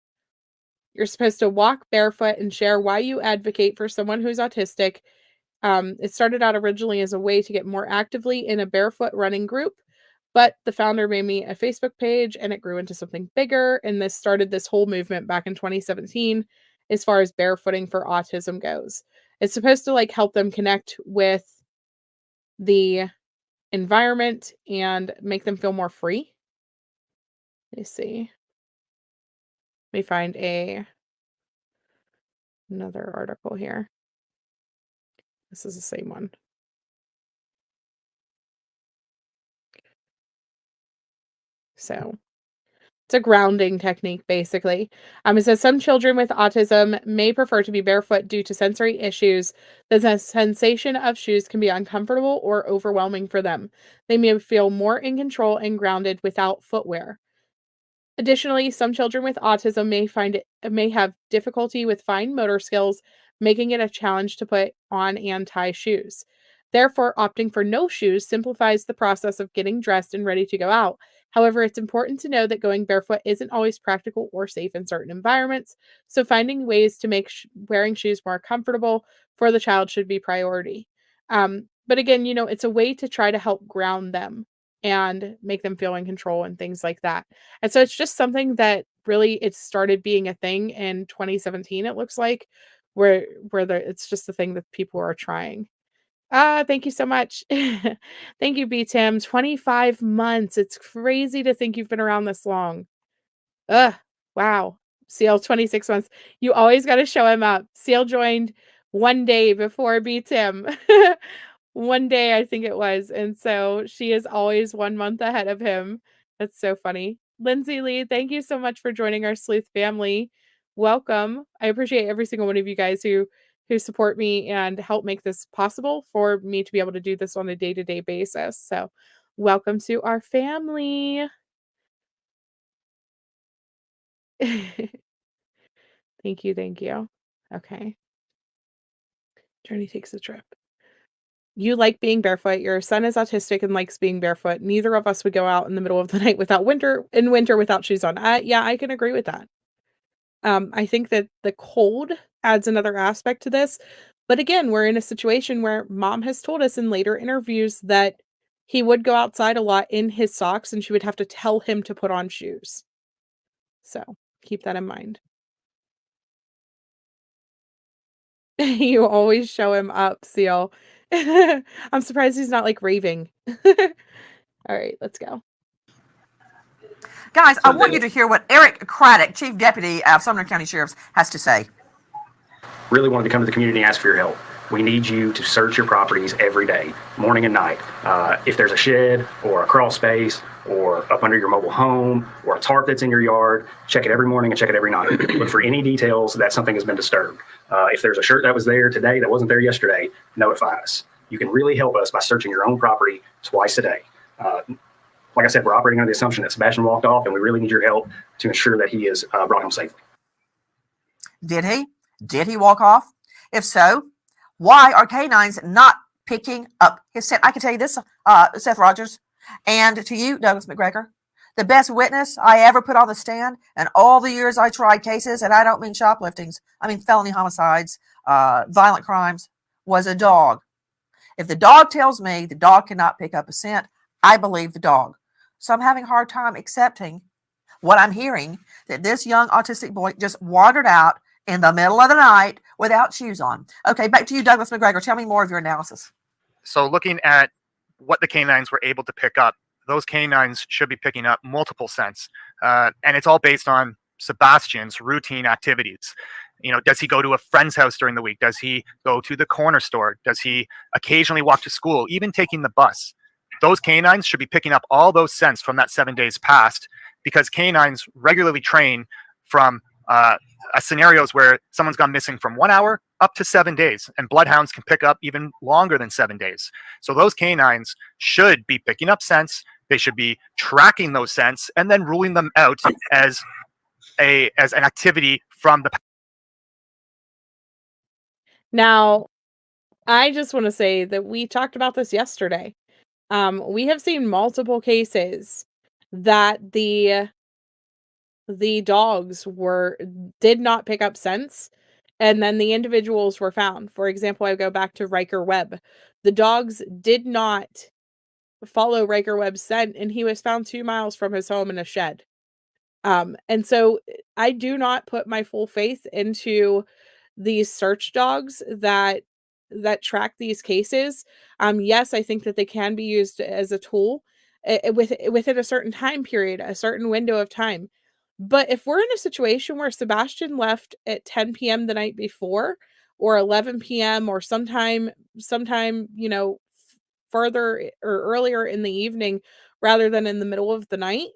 You're supposed to walk barefoot and share why you advocate for someone who's autistic. It started out originally as a way to get more actively in a barefoot running group, but the founder made me a Facebook page and it grew into something bigger. And this started this whole movement back in 2017 as far as barefooting for autism goes. It's supposed to like help them connect with the environment and make them feel more free. Let me see. Let me find another article here. This is the same one. So it's a grounding technique, basically. It says some children with autism may prefer to be barefoot due to sensory issues. The sensation of shoes can be uncomfortable or overwhelming for them. They may feel more in control and grounded without footwear. Additionally, some children with autism may have difficulty with fine motor skills, making it a challenge to put on and tie shoes. Therefore, opting for no shoes simplifies the process of getting dressed and ready to go out. However, it's important to know that going barefoot isn't always practical or safe in certain environments, so finding ways to make wearing shoes more comfortable for the child should be priority. But again, it's a way to try to help ground them and make them feel in control and things like that. And so it's just something that really it started being a thing in 2017, it looks like, where it's just the thing that people are trying. Thank you so much. Thank you, B Tim. 25 months. It's crazy to think you've been around this long. Wow. Seal 26 months. You always got to show him up. Seal joined one day before B Tim. One day, I think it was. And so she is always 1 month ahead of him. That's so funny. Lindsay Lee, thank you so much for joining our sleuth family. Welcome. I appreciate every single one of you guys who support me and help make this possible for me to be able to do this on a day-to-day basis. So welcome to our family. Thank you. Thank you. Okay. Journey takes a trip. You like being barefoot. Your son is autistic and likes being barefoot. Neither of us would go out in the middle of the night without winter without shoes on. Yeah, I can agree with that. I think that the cold adds another aspect to this. But again, we're in a situation where mom has told us in later interviews that he would go outside a lot in his socks and she would have to tell him to put on shoes. So keep that in mind. You always show him up, Seal. I'm surprised he's not like raving. All right, let's go. Guys, I want you to hear what Eric Craddock, Chief Deputy of Sumner County Sheriff's, has to say. Really wanted to come to the community and ask for your help. We need you to search your properties every day, morning and night. If there's a shed or a crawl space or up under your mobile home or a tarp that's in your yard, check it every morning and check it every night. Look for any details that something has been disturbed. If there's a shirt that was there today that wasn't there yesterday, notify us. You can really help us by searching your own property twice a day. Like I said, we're operating under the assumption that Sebastian walked off, and we really need your help to ensure that he is brought home safely. Did he? Did he walk off? If so, why are canines not picking up his scent? I can tell you this, Seth Rogers, and to you, Douglas McGregor, the best witness I ever put on the stand in all the years I tried cases, and I don't mean shopliftings, I mean felony homicides, violent crimes, was a dog. If the dog tells me the dog cannot pick up a scent, I believe the dog. So I'm having a hard time accepting what I'm hearing, that this young autistic boy just wandered out in the middle of the night without shoes on. Okay, back to you, Douglas McGregor. Tell me more of your analysis. So looking at what the canines were able to pick up, those canines should be picking up multiple scents. And it's all based on Sebastian's routine activities. Does he go to a friend's house during the week? Does he go to the corner store? Does he occasionally walk to school, even taking the bus? Those canines should be picking up all those scents from that 7 days past, because canines regularly train from scenarios where someone's gone missing from 1 hour up to 7 days, and bloodhounds can pick up even longer than 7 days. So those canines should be picking up scents. They should be tracking those scents and then ruling them out as an activity from the past. Now, I just want to say that we talked about this yesterday. We have seen multiple cases that the the dogs did not pick up scents, and then the individuals were found. For example, I go back to Riker Webb. The dogs did not follow Riker Webb's scent, and he was found 2 miles from his home in a shed. And so I do not put my full faith into these search dogs that track these cases. Yes, I think that they can be used as a tool within a certain time period, a certain window of time. But if we're in a situation where Sebastian left at 10 p.m. the night before, or 11 p.m., or sometime, further or earlier in the evening rather than in the middle of the night,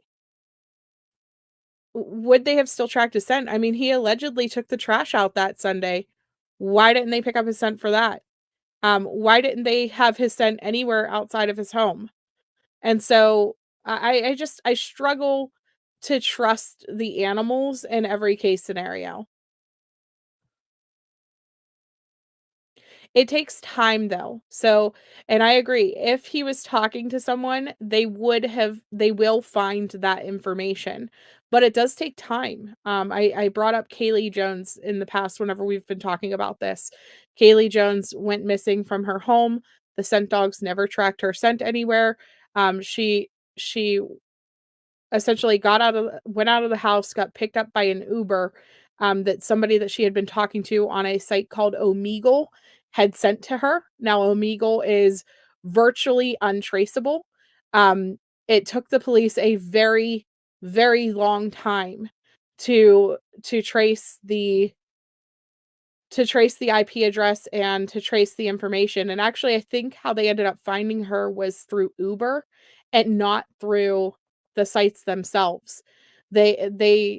would they have still tracked his scent? I mean, he allegedly took the trash out that Sunday. Why didn't they pick up his scent for that? Why didn't they have his scent anywhere outside of his home? And so I struggle to trust the animals in every case scenario. It takes time though. So, and I agree, if he was talking to someone, they will find that information, but it does take time. I brought up Kaylee Jones in the past whenever we've been talking about this. Kaylee Jones went missing from her home. The scent dogs never tracked her scent anywhere. She essentially went out of the house, got picked up by an Uber, that somebody that she had been talking to on a site called Omegle had sent to her. Now, Omegle is virtually untraceable. It took the police a very, very long time to trace the IP address and to trace the information. And actually, I think how they ended up finding her was through Uber and not through the sites themselves. I'm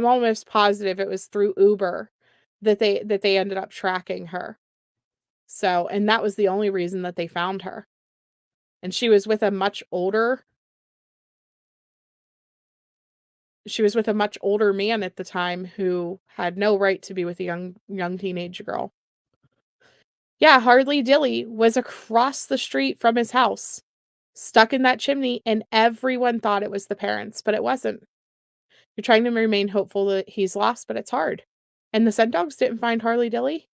almost positive it was through Uber that they ended up tracking her. So, and that was the only reason that they found her. And she was with a much older man at the time who had no right to be with a young teenage girl. Yeah, Hardly Dilly was across the street from his house, stuck in that chimney, and everyone thought it was the parents, but it wasn't. You're trying to remain hopeful that he's lost, but it's hard. And the scent dogs didn't find Harley Dilly?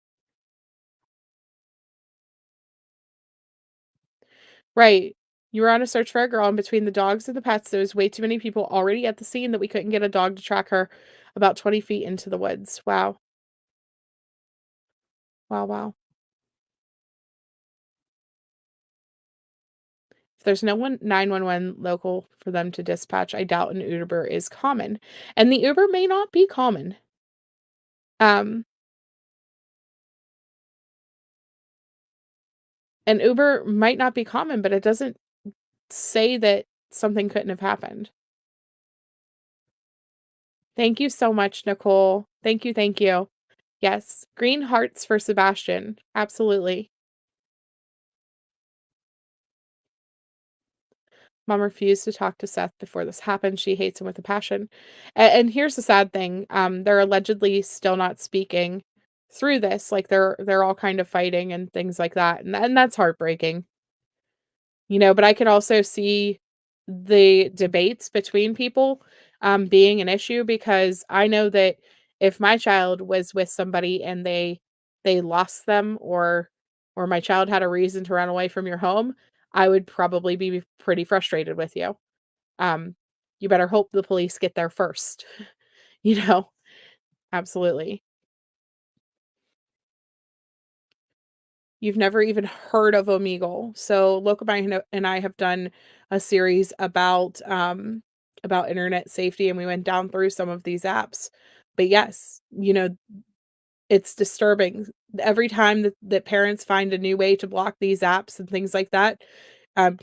Right. You were on a search for a girl, and between the dogs and the pets, there was way too many people already at the scene that we couldn't get a dog to track her about 20 feet into the woods. Wow. Wow, wow. If there's no 911 local for them to dispatch, I doubt an Uber is common. And the Uber may not be common. An Uber might not be common, but it doesn't say that something couldn't have happened. Thank you so much, Nicole. Thank you, thank you. Yes, green hearts for Sebastian. Absolutely. Mom refused to talk to Seth before this happened. She hates him with a passion. And here's the sad thing. They're allegedly still not speaking through this. Like they're all kind of fighting and things like that. And that's heartbreaking. But I could also see the debates between people being an issue, because I know that if my child was with somebody and they lost them, or my child had a reason to run away from your home, I would probably be pretty frustrated with you. Um, you better hope the police get there first. you know, Absolutely. You've never even heard of Omegle. So Locomine and I have done a series about internet safety, and we went down through some of these apps. But yes, it's disturbing. Every time that parents find a new way to block these apps and things like that,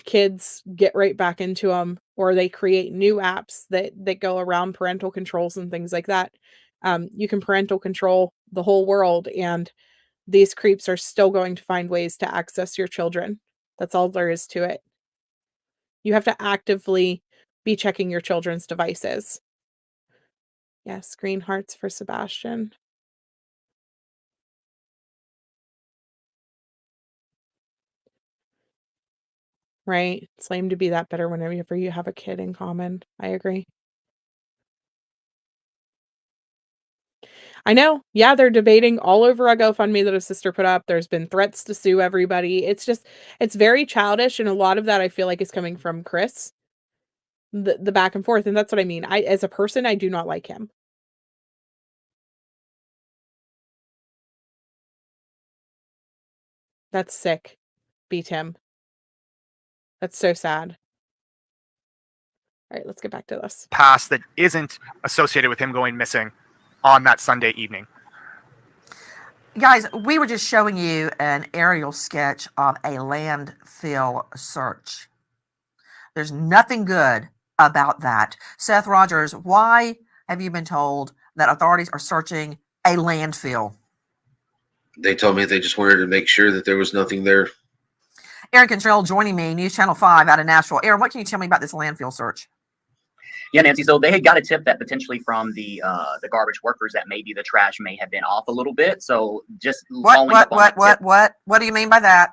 kids get right back into them, or they create new apps that go around parental controls and things like that. You can parental control the whole world, and these creeps are still going to find ways to access your children. That's all there is to it. You have to actively be checking your children's devices. Yes, green hearts for Sebastian. Right? It's lame to be that bitter whenever you have a kid in common. I agree. I know. Yeah, they're debating all over a GoFundMe that his sister put up. There's been threats to sue everybody. It's very childish, and a lot of that I feel like is coming from Chris. The back and forth, and that's what I mean. As a person, I do not like him. That's sick. Beat him. That's so sad. All right, let's get back to this. Past that isn't associated with him going missing on that Sunday evening. Guys, we were just showing you an aerial sketch of a landfill search. There's nothing good about that. Seth Rogers, why have you been told that authorities are searching a landfill? They told me they just wanted to make sure that there was nothing there. Aaron Cantrell joining me, News Channel 5 out of Nashville. Aaron, what can you tell me about this landfill search? Yeah, Nancy. So they had got a tip that potentially from the garbage workers that maybe the trash may have been off a little bit. So just What do you mean by that?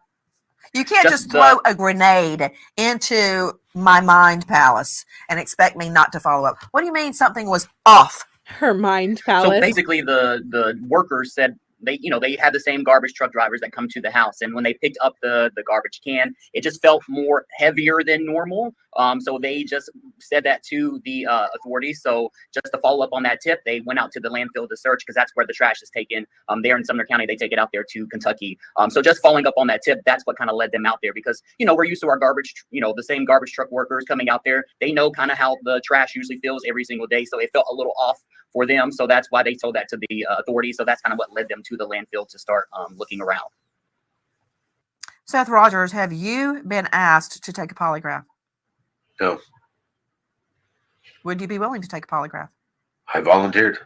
You can't just throw a grenade into my mind palace and expect me not to follow up. What do you mean something was off? Her mind palace. So basically, the workers said they had the same garbage truck drivers that come to the house, and when they picked up the garbage can, it just felt more heavier than normal. So they just said that to the authorities. So just to follow up on that tip, they went out to the landfill to search because that's where the trash is taken. There in Sumner County, they take it out there to Kentucky. So just following up on that tip, that's what kind of led them out there because we're used to our garbage, the same garbage truck workers coming out there. They know kind of how the trash usually feels every single day, so it felt a little off for them. So that's why they told that to the authorities. So that's kind of what led them to the landfill to start looking around. Seth Rogers, have you been asked to take a polygraph? No. Would you be willing to take a polygraph? I volunteered.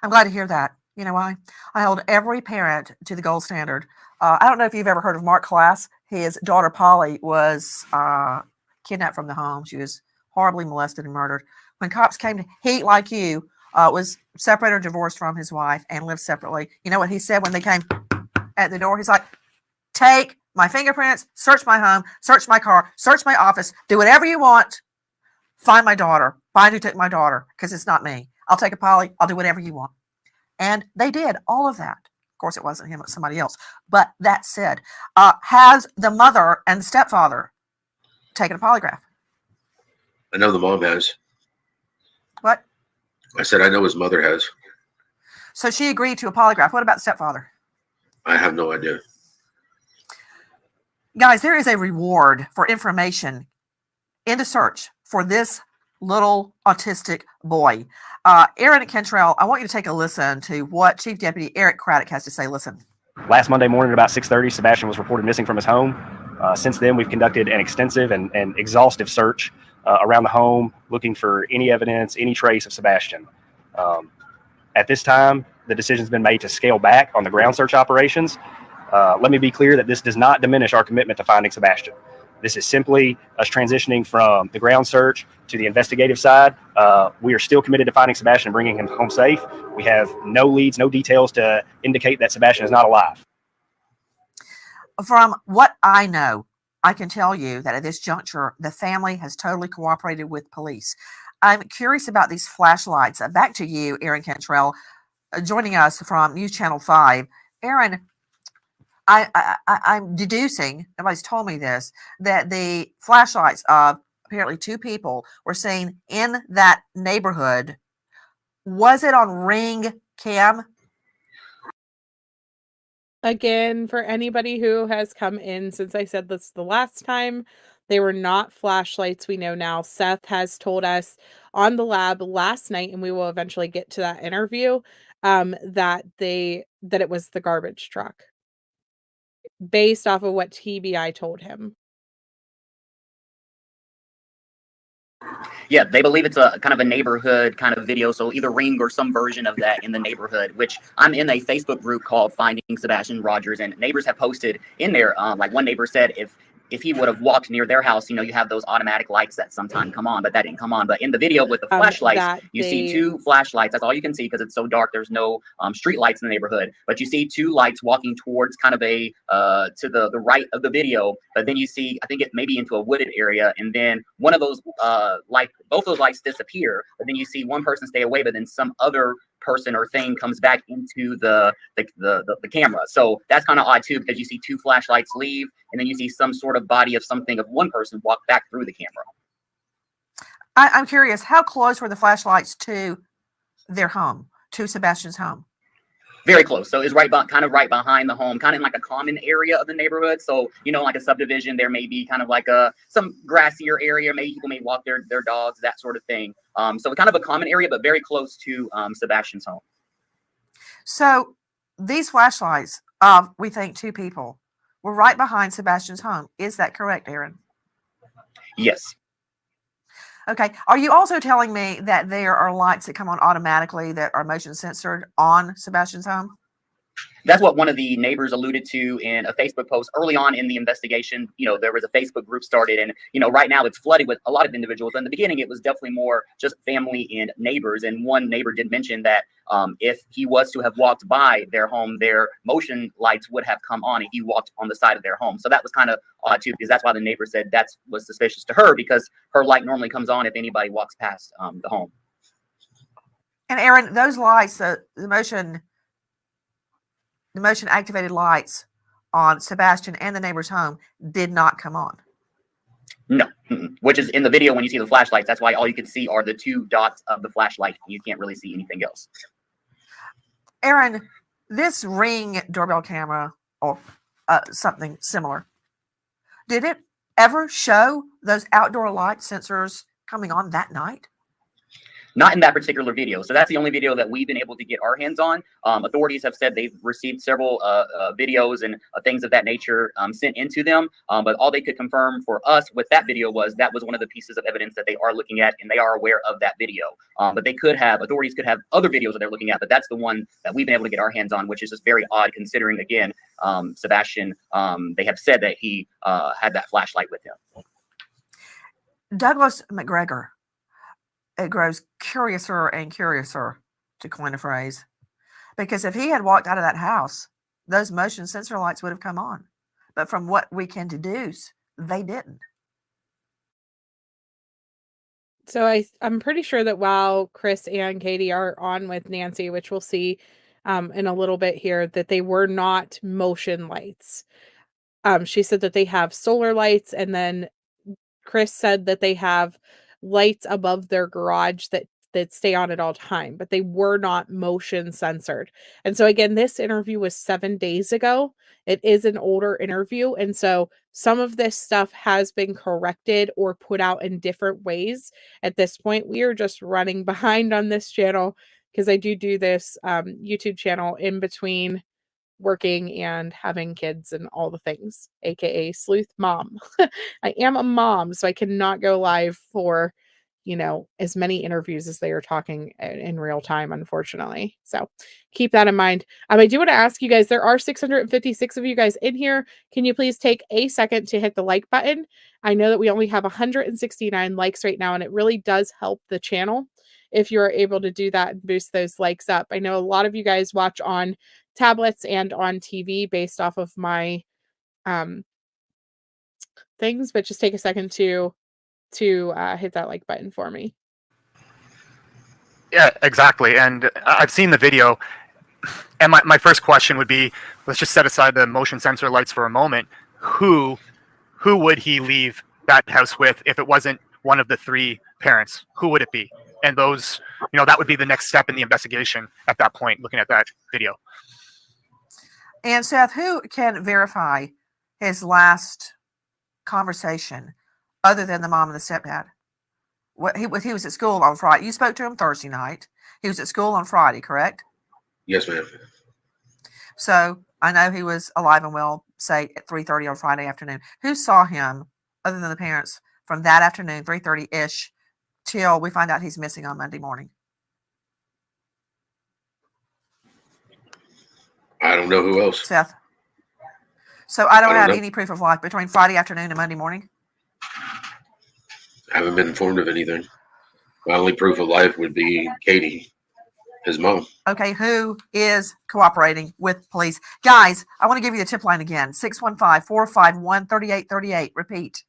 I'm glad to hear that. You know why? I hold every parent to the gold standard. I don't know if you've ever heard of Mark Class. His daughter Polly was kidnapped from the home. She was horribly molested and murdered. When cops came, he, like you, was separated or divorced from his wife and lived separately. You know what he said when they came at the door? He's like, take my fingerprints, search my home, search my car, search my office, do whatever you want. Find my daughter. Find who took my daughter, because it's not me. I'll take a poly. I'll do whatever you want. And they did all of that. Of course, it wasn't him, it was somebody else. But that said, has the mother and the stepfather taken a polygraph? I know the mom has. What? I said I know his mother has. So she agreed to a polygraph. What about the stepfather? I have no idea. Guys, there is a reward for information in the search for this little autistic boy. Aaron Cantrell, I want you to take a listen to what Chief Deputy Eric Craddock has to say. Listen. Last Monday morning at about 6:30, Sebastian was reported missing from his home. Since then, we've conducted an extensive and exhaustive search around the home, looking for any evidence, any trace of Sebastian. At this time, the decision's been made to scale back on the ground search operations. Let me be clear that this does not diminish our commitment to finding Sebastian. This is simply us transitioning from the ground search to the investigative side. We are still committed to finding Sebastian and bringing him home safe. We have no leads, no details to indicate that Sebastian is not alive. From what I know, I can tell you that at this juncture, the family has totally cooperated with police. I'm curious about these flashlights. Back to you, Aaron Cantrell, joining us from News Channel 5. Aaron, I'm deducing, nobody's told me this, that the flashlights of apparently two people were seen in that neighborhood. Was it on Ring Cam? Again, for anybody who has come in since I said this the last time, they were not flashlights. We know now. Seth has told us on the lab last night, and we will eventually get to that interview, that it was the garbage truck, based off of what TBI told him. Yeah, they believe it's a kind of a neighborhood kind of video, so either Ring or some version of that in the neighborhood, which I'm in a Facebook group called Finding Sebastian Rogers, and neighbors have posted in there. Like one neighbor said, if if he would have walked near their house, you have those automatic lights that sometimes come on, but that didn't come on. But in the video with the flashlights, you see 2 flashlights. That's all you can see because it's so dark. There's no street lights in the neighborhood, but you see 2 lights walking towards kind of a to the right of the video. But then you see, I think it may be into a wooded area, and then one of those both those lights disappear. But then you see one person stay away, but then some other person or thing comes back into the camera. So that's kind of odd too, because you see 2 flashlights leave, and then you see some sort of body of something of one person walk back through the camera. I'm curious, how close were the flashlights to their home, to Sebastian's home? Very close. So it's kind of right behind the home, kind of in like a common area of the neighborhood. So, like a subdivision, there may be kind of like some grassier area. Maybe people may walk their dogs, that sort of thing. So kind of a common area, but very close to Sebastian's home. So these flashlights, we think 2 people, were right behind Sebastian's home. Is that correct, Aaron? Yes. Okay. Are you also telling me that there are lights that come on automatically that are motion censored on Sebastian's home? That's what one of the neighbors alluded to in a Facebook post early on in the investigation. There was a Facebook group started, and right now it's flooded with a lot of individuals. In the beginning, it was definitely more just family and neighbors. And one neighbor did mention that if he was to have walked by their home, their motion lights would have come on if he walked on the side of their home. So that was kind of odd too, because that's why the neighbor said that was suspicious to her, because her light normally comes on if anybody walks past the home. And Aaron, those lights, the motion activated lights on Sebastian and the neighbor's home did not come on. No, which is in the video when you see the flashlights. That's why all you can see are the 2 dots of the flashlight. You can't really see anything else. Aaron, this Ring doorbell camera or something similar, did it ever show those outdoor light sensors coming on that night? Not in that particular video. So that's the only video that we've been able to get our hands on. Authorities have said they've received several videos and things of that nature sent into them. But all they could confirm for us with that video was that was one of the pieces of evidence that they are looking at, and they are aware of that video. But authorities could have other videos that they're looking at, but that's the one that we've been able to get our hands on, which is just very odd considering, again, Sebastian, they have said that he had that flashlight with him. Douglas McGregor. It grows curiouser and curiouser, to coin a phrase, because if he had walked out of that house, those motion sensor lights would have come on. But from what we can deduce, they didn't. So I'm pretty sure that while Chris and Katie are on with Nancy, which we'll see in a little bit here, that they were not motion lights. She said that they have solar lights, and then Chris said that they have lights above their garage that stay on at all time, but they were not motion censored. And so again, this interview was 7 days ago. It is an older interview, and so some of this stuff has been corrected or put out in different ways. At this point, we are just running behind on this channel because I do this YouTube channel in between working and having kids and all the things, aka sleuth mom. I am a mom, so I cannot go live for as many interviews as they are talking in real time, unfortunately. So keep that in mind. I do want to ask you guys, there are 656 of you guys in here. Can you please take a second to hit the like button? I know that we only have 169 likes right now, and it really does help the channel if you're able to do that and boost those likes up. I know a lot of you guys watch on tablets and on TV based off of my things, but just take a second to hit that like button for me. Yeah, exactly. And I've seen the video, and my first question would be, let's just set aside the motion sensor lights for a moment. Who would he leave that house with if it wasn't one of the 3 parents? Who would it be? And those, that would be the next step in the investigation at that point, looking at that video. And Seth, who can verify his last conversation other than the mom and the stepdad? He was at school on Friday. You spoke to him Thursday night. He was at school on Friday, correct? Yes, ma'am. So I know he was alive and well, say at 3:30 on Friday afternoon. Who saw him other than the parents from that afternoon, 3:30-ish, till we find out he's missing on Monday morning? I don't know who else. Seth. So I don't have know. any proof of life between Friday afternoon and Monday morning? I haven't been informed of anything. My only proof of life would be Katie, his mom. Okay, who is cooperating with police? Guys, I want to give you the tip line again. 615-451-3838. Repeat.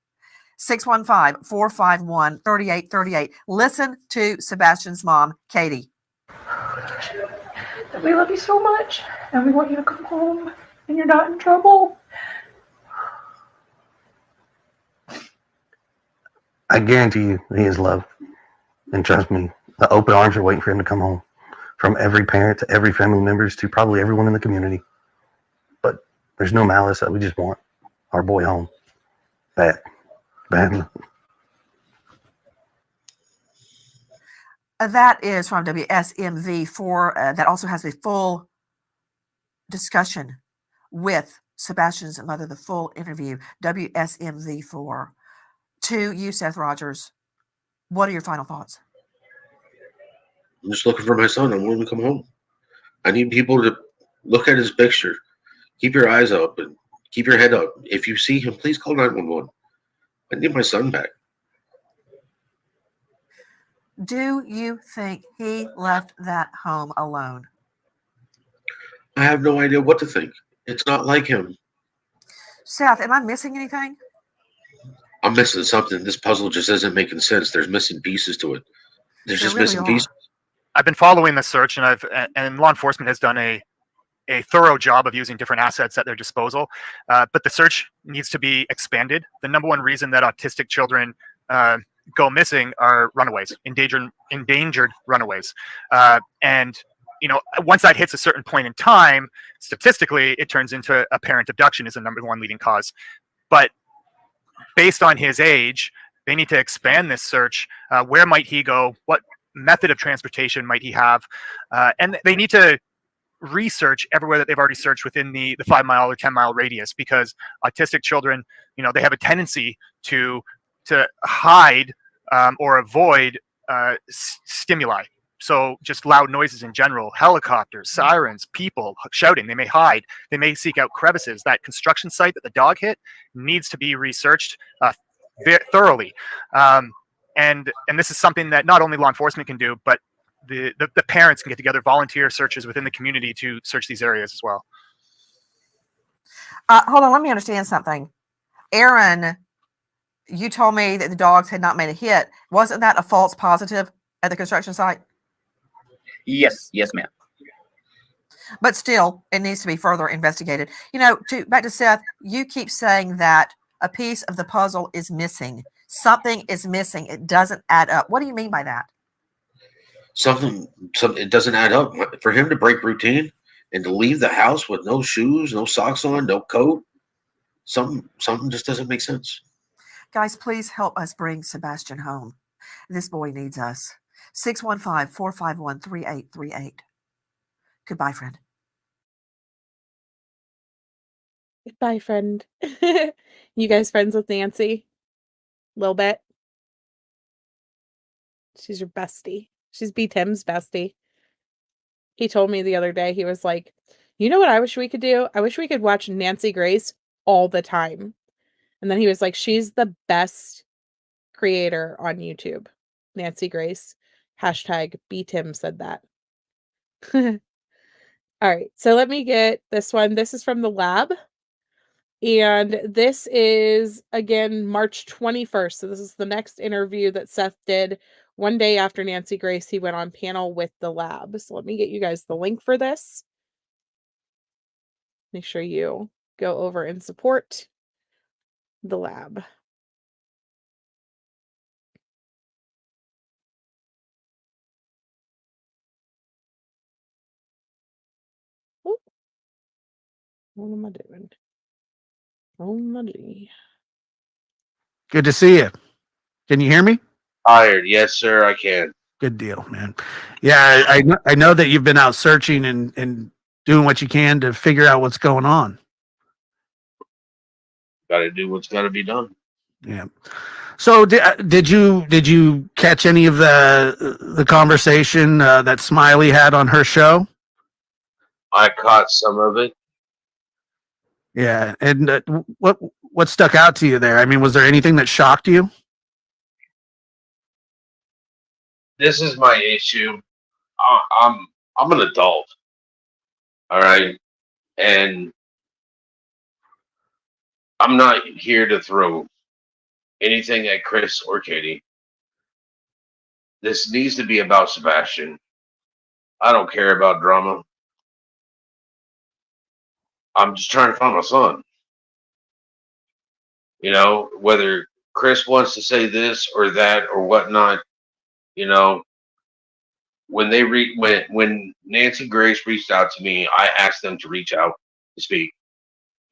615-451-3838. Listen to Sebastian's mom, Katie. We love you so much, and we want you to come home, and you're not in trouble. I guarantee you he is loved. And trust me, the open arms are waiting for him to come home. From every parent to every family members to probably everyone in the community. But there's no malice. We just want our boy home. Bad. That is from WSMV4. That also has a full discussion with Sebastian's mother, the full interview. WSMV4. To you, Seth Rogers, what are your final thoughts? I'm just looking for my son. I want him to come home. I need people to look at his picture. Keep your eyes up and keep your head up. If you see him, please call 911. I need my son back. Do you think he left that home alone? I have no idea what to think. It's not like him. Seth, am I missing anything? I'm missing something. This puzzle just isn't making sense. There's missing pieces to it. There's just really missing are. pieces. I've been following the search, and law enforcement has done a thorough job of using different assets at their disposal. But the search needs to be expanded. The number one reason that autistic children go missing are runaways, endangered runaways. And once that hits a certain point in time, statistically, it turns into a parent abduction is the number one leading cause. But based on his age, they need to expand this search. Where might he go? What method of transportation might he have? And they need to research everywhere that they've already searched within the 5 mile or 10 mile radius, because autistic children, they have a tendency to hide or avoid stimuli. So just loud noises in general, helicopters, sirens, people shouting, they may hide, they may seek out crevices. That construction site that the dog hit needs to be researched thoroughly. And this is something that not only law enforcement can do, but the parents can get together, volunteer searches within the community to search these areas as well. Hold on, let me understand something. Aaron, you told me that the dogs had not made a hit. Wasn't that a false positive at the construction site? Yes, ma'am. But still, it needs to be further investigated. Back to Seth, you keep saying that a piece of the puzzle is missing. Something is missing. It doesn't add up. What do you mean by that? Something it doesn't add up. For him to break routine and to leave the house with no shoes, no socks on, no coat, something just doesn't make sense. Guys, please help us bring Sebastian home. This boy needs us. 615-451-3838. Goodbye, friend. Goodbye, friend. You guys friends with Nancy? A little bit? She's your bestie. She's B. Tim's bestie. He told me the other day, he was like, you know what I wish we could do? I wish we could watch Nancy Grace all the time. And then he was like, she's the best creator on YouTube. Nancy Grace. Hashtag B. Tim said that. All right. So let me get this one. This is from the lab. And this is, again, March 21st. So this is the next interview that Seth did. One day after Nancy Grace, he went on panel with the lab. So let me get you guys the link for this. Make sure you go over and support the lab. Ooh. What am I doing? Oh my gee. Good to see you. Can you hear me? Tired. Yes, sir, I can. Good deal, man. Yeah, I know that you've been out searching and doing what you can to figure out what's going on. Got to do what's got to be done. Yeah. So did you catch any of the conversation that Smiley had on her show? I caught some of it. Yeah. And what stuck out to you there? I mean, was there anything that shocked you? This is my issue. I'm an adult, all right, and I'm not here to throw anything at Chris or Katie. This needs to be about Sebastian. I don't care about drama. I'm just trying to find my son. You know, whether Chris wants to say this or that or whatnot, you know, when Nancy Grace reached out to me, I asked them to reach out to speak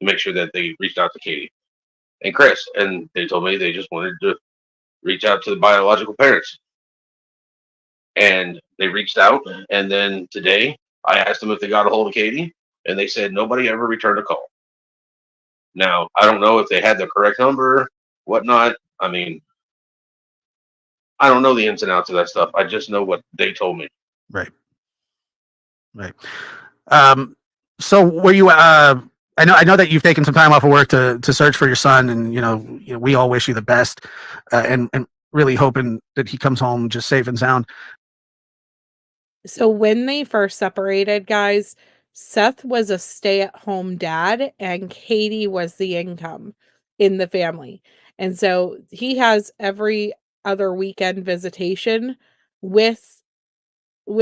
to make sure that they reached out to Katie and Chris, and they told me they just wanted to reach out to the biological parents, and they reached out. And then today, I asked them if they got a hold of Katie, and they said nobody ever returned a call. Now I don't know if they had the correct number, whatnot. I mean, I don't know the ins and outs of that stuff. I just know what they told me. Right. Right. So were you, I know that you've taken some time off of work to search for your son, and, you know, we all wish you the best, and really hoping that he comes home just safe and sound. So when they first separated, guys, Seth was a stay-at-home dad and Katie was the income in the family. And so he has every other weekend visitation with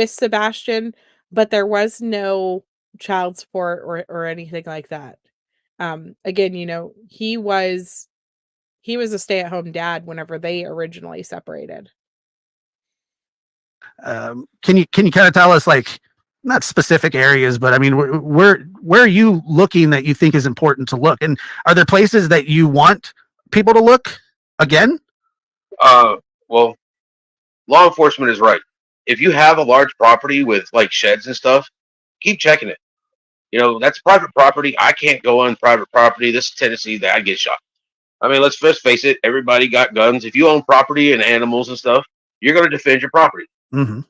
Sebastian, but there was no child support or anything like that. Again, you know, he was a stay-at-home dad whenever they originally separated. Can you kind of tell us, like, not specific areas, but I mean, where are you looking that you think is important to look? And are there places that you want people to look again? Well, law enforcement is right. If you have a large property with like sheds and stuff, keep checking it. You know, that's private property. I can't go on private property. This is Tennessee, that I'd get shot. I mean, let's just face it. Everybody got guns. If you own property and animals and stuff, you're going to defend your property. Mm-hmm.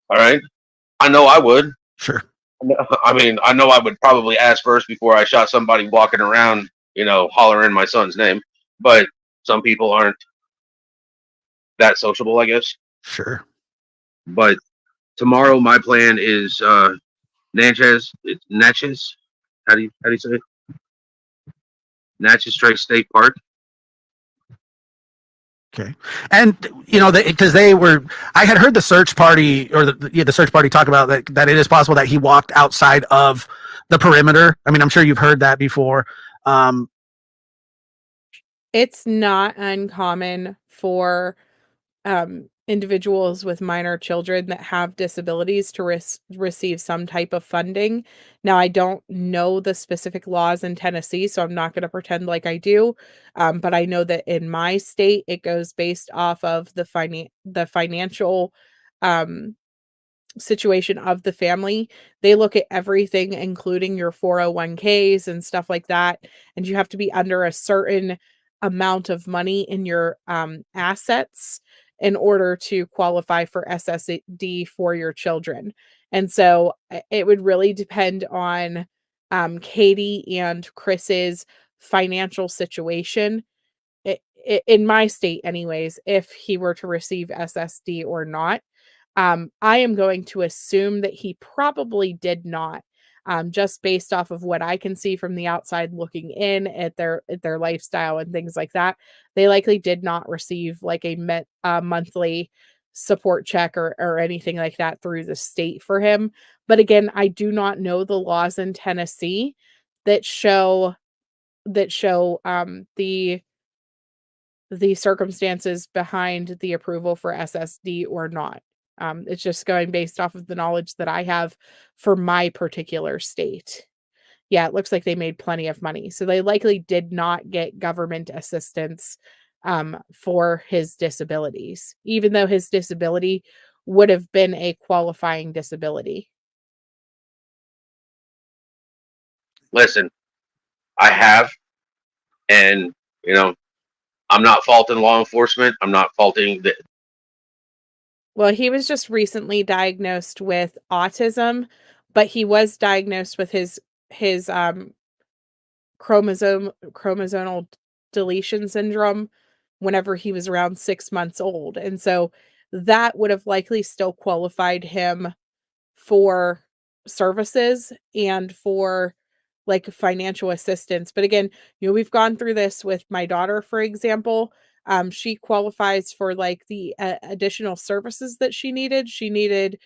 All right. I know I would. Sure. I mean, I know I would probably ask first before I shot somebody walking around, you know, hollering my son's name. But some people aren't that sociable, I guess. Sure. But tomorrow, my plan is Natchez. It's Natchez. How do you say it? Natchez Trace State Park. Okay. And, you know, because I had heard the search party, or the search party talk about that it is possible that he walked outside of the perimeter. I mean, I'm sure you've heard that before. It's not uncommon for individuals with minor children that have disabilities to receive some type of funding. Now, I don't know the specific laws in Tennessee, so I'm not going to pretend like I do. But I know that in my state, it goes based off of the financial situation of the family. They look at everything, including your 401ks and stuff like that. And you have to be under a certain amount of money in your assets in order to qualify for SSD for your children. And so it would really depend on Katie and Chris's financial situation. In my state anyways, if he were to receive SSD or not. I am going to assume that he probably did not, just based off of what I can see from the outside looking in at their lifestyle and things like that. They likely did not receive like a monthly support check or anything like that through the state for him. But again, I do not know the laws in Tennessee that show the circumstances behind the approval for SSD or not. It's just going based off of the knowledge that I have for my particular state. Yeah, it looks like they made plenty of money. So they likely did not get government assistance for his disabilities, even though his disability would have been a qualifying disability. Listen, I have, and, you know, I'm not faulting law enforcement. I'm not faulting the. Well, he was just recently diagnosed with autism, but he was diagnosed with his chromosomal deletion syndrome whenever he was around 6 months old. And so that would have likely still qualified him for services and for like financial assistance. But again, we've gone through this with my daughter, for example. She qualifies for like the additional services that she needed. She needed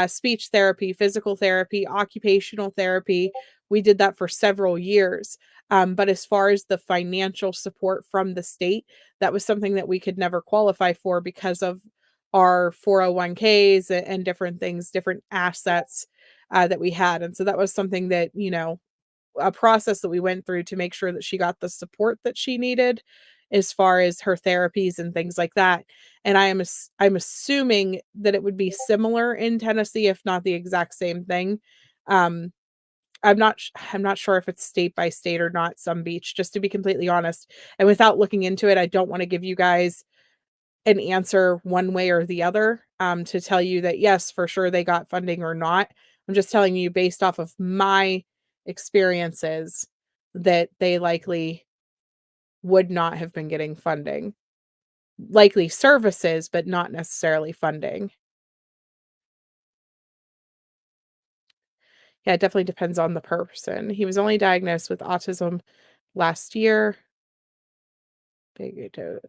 speech therapy, physical therapy, occupational therapy. We did that for several years. But as far as the financial support from the state, that was something that we could never qualify for because of our 401ks and different things, different assets that we had. And so that was something that, a process that we went through to make sure that she got the support that she needed as far as her therapies and things like that. And I'm assuming that it would be similar in Tennessee, if not the exact same thing. I'm not sure if it's state by state or not, some beach, just to be completely honest. And without looking into it, I don't want to give you guys an answer one way or the other to tell you that yes, for sure they got funding or not. I'm just telling you based off of my experiences that they likely would not have been getting funding. Likely services, but not necessarily funding. Yeah, it definitely depends on the person. He was only diagnosed with autism last year.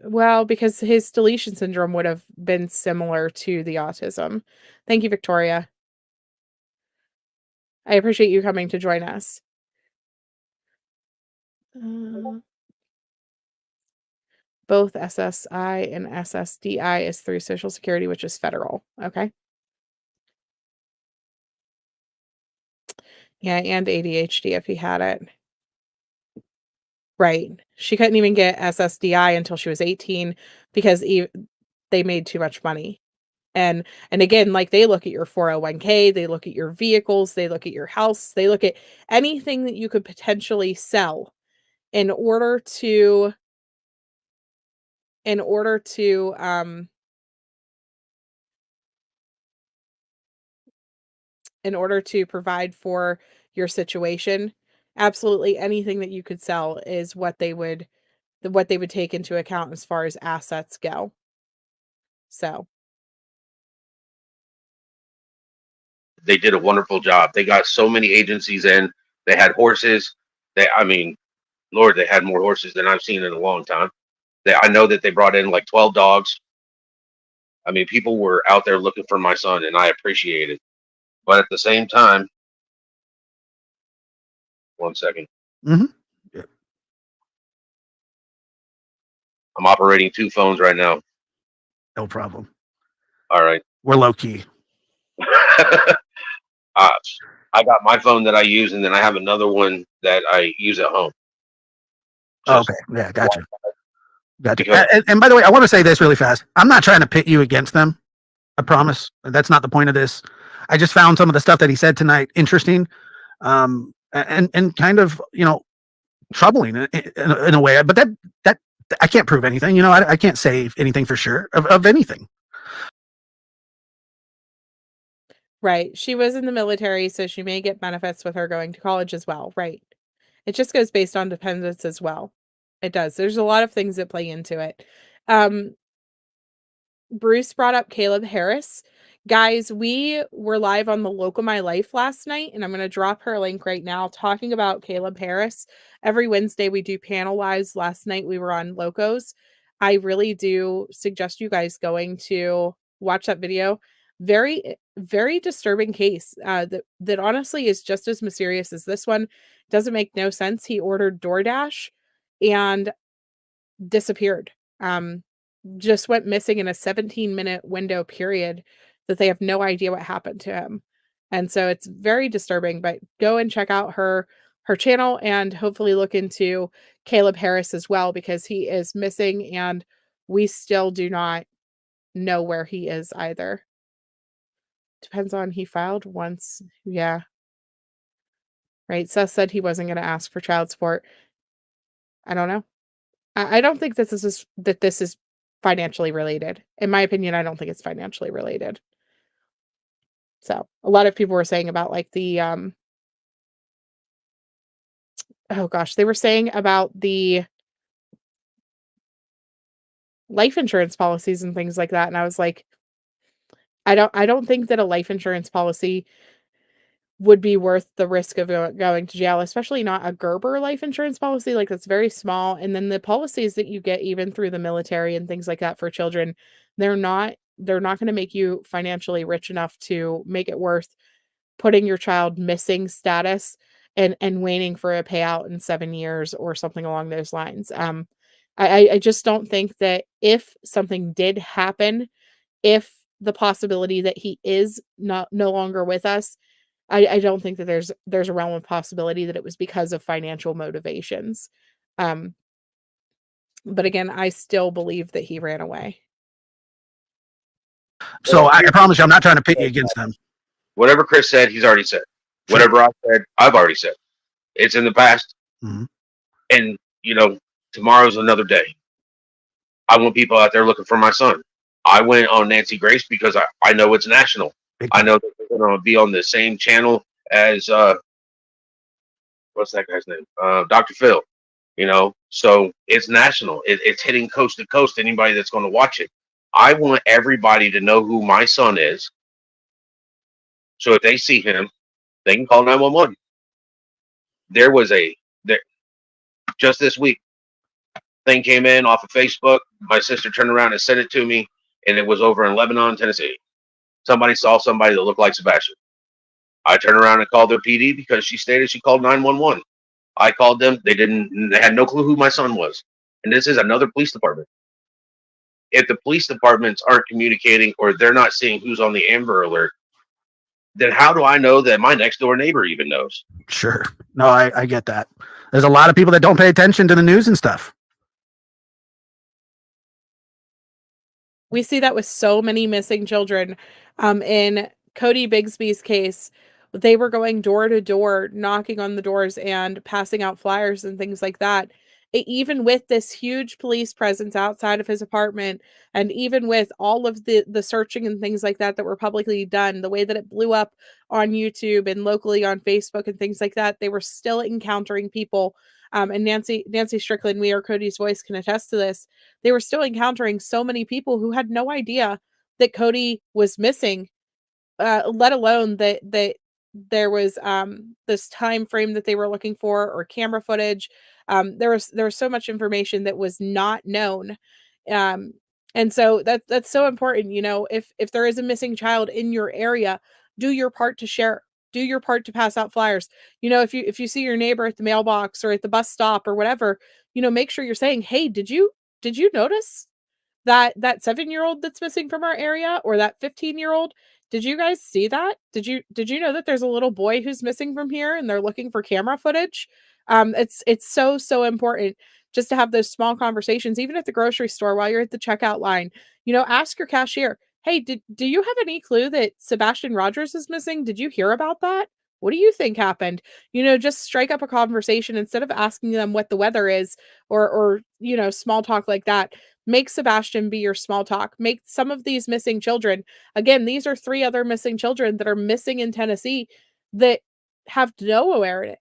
Well, because his deletion syndrome would have been similar to the autism. Thank you, Victoria. I appreciate you coming to join us. Both SSI and SSDI is through Social Security, which is federal. Okay. Yeah, and ADHD if he had it. Right. She couldn't even get SSDI until she was 18 because they made too much money. And again, like they look at your 401k, they look at your vehicles, they look at your house, they look at anything that you could potentially sell in order to provide for your situation. Absolutely anything that you could sell is what they would take into account as far as assets go. So they did a wonderful job. They got so many agencies in. They had horses. Lord, they had more horses than I've seen in a long time. I know that they brought in like 12 dogs. I mean, people were out there looking for my son, and I appreciate it. But at the same time, one second. Mm-hmm. Yeah. I'm operating 2 phones right now. No problem. All right. We're low key. I got my phone that I use, and then I have another one that I use at home. Okay. Yeah, gotcha. And by the way, I want to say this really fast. I'm not trying to pit you against them. I promise. That's not the point of this. I just found some of the stuff that he said tonight interesting, and kind of troubling in a way. But that I can't prove anything. I can't say anything for sure of anything. Right. She was in the military, so she may get benefits with her going to college as well. Right. It just goes based on dependence as well. It does. There's a lot of things that play into it. Bruce brought up Caleb Harris. Guys, we were live on the Local My Life last night, and I'm going to drop her link right now talking about Caleb Harris. Every Wednesday we do panel lives. Last night we were on Locos. I really do suggest you guys going to watch that video. Very, very disturbing case that honestly is just as mysterious as this one. Doesn't make no sense. He ordered DoorDash and disappeared. Just went missing in a 17-minute window period that they have no idea what happened to him. And so it's very disturbing, but go and check out her channel and hopefully look into Caleb Harris as well, because he is missing and we still do not know where he is either. Depends on he filed once. Yeah. Right. Seth said he wasn't going to ask for child support. I don't know. I don't think this is financially related. In my opinion, I don't think it's financially related. So a lot of people were saying about like the oh gosh, they were saying about the life insurance policies and things like that, and I was like, I don't think that a life insurance policy would be worth the risk of going to jail, especially not a Gerber life insurance policy, like, that's very small, and then the policies that you get even through the military and things like that for children, they're not gonna make you financially rich enough to make it worth putting your child missing status and waiting for a payout in 7 years or something along those lines. I just don't think that if something did happen, if the possibility that he is no longer with us, I don't think that there's a realm of possibility that it was because of financial motivations. Um, but again, I still believe that he ran away. So I promise you, I'm not trying to pit you against them. Whatever Chris said, he's already said. Sure. Whatever I said, I've already said. It's in the past. Mhm. And, you know, tomorrow's another day. I want people out there looking for my son. I went on Nancy Grace because I know it's national. I know that they're going to be on the same channel as, what's that guy's name? Dr. Phil. You know, so it's national. It's hitting coast to coast, anybody that's going to watch it. I want everybody to know who my son is. So if they see him, they can call 911. There was just this week, thing came in off of Facebook. My sister turned around and sent it to me, and it was over in Lebanon, Tennessee. Somebody saw somebody that looked like Sebastian. I turned around and called their PD because she stated she called 911. I called them. They had no clue who my son was. And this is another police department. If the police departments aren't communicating or they're not seeing who's on the Amber Alert, then how do I know that my next door neighbor even knows? Sure. No, I get that. There's a lot of people that don't pay attention to the news and stuff. We see that with so many missing children. In Cody Bigsby's case, they were going door to door, knocking on the doors and passing out flyers and things like that. Even with this huge police presence outside of his apartment, and even with all of the searching and things like that that were publicly done, the way that it blew up on YouTube and locally on Facebook and things like that, they were still encountering people. And Nancy Strickland, We Are Cody's Voice, can attest to this. They were still encountering so many people who had no idea that Cody was missing, let alone that there was this time frame that they were looking for, or camera footage. There was so much information that was not known. And so that's so important. You know, if there is a missing child in your area, do your part to share. Do your part to pass out flyers. You know, if you see your neighbor at the mailbox or at the bus stop or whatever, you know, make sure you're saying, "Hey, did you notice that 7-year-old that's missing from our area, or that 15-year-old? Did you guys see that? Did you know that there's a little boy who's missing from here and they're looking for camera footage?" It's so important just to have those small conversations, even at the grocery store while you're at the checkout line. You know, ask your cashier, "Hey, do you have any clue that Sebastian Rogers is missing? Did you hear about that? What do you think happened?" You know, just strike up a conversation instead of asking them what the weather is, or you know, small talk like that. Make Sebastian be your small talk. Make some of these missing children. Again, these are 3 other missing children that are missing in Tennessee that have no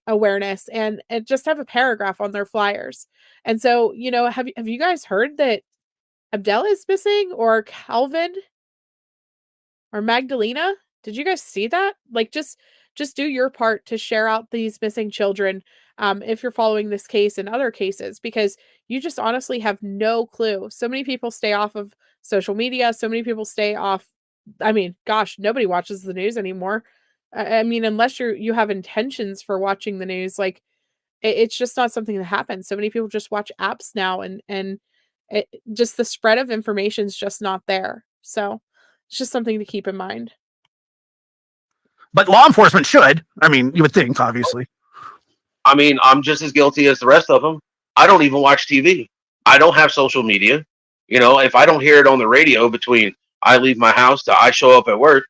awareness and just have a paragraph on their flyers. And so, you know, have you guys heard that Abdella is missing, or Calvin, or Magdalena? Did you guys see that? Like, just do your part to share out these missing children, if you're following this case and other cases, because you just honestly have no clue. So many people stay off of social media. So many people stay off. I mean, gosh, nobody watches the news anymore. I mean, unless you have intentions for watching the news, like, it's just not something that happens. So many people just watch apps now, and just the spread of information is just not there. So it's just something to keep in mind. But law enforcement should. I mean, you would think, obviously. I mean, I'm just as guilty as the rest of them. I don't even watch TV. I don't have social media. You know, if I don't hear it on the radio between I leave my house to I show up at work,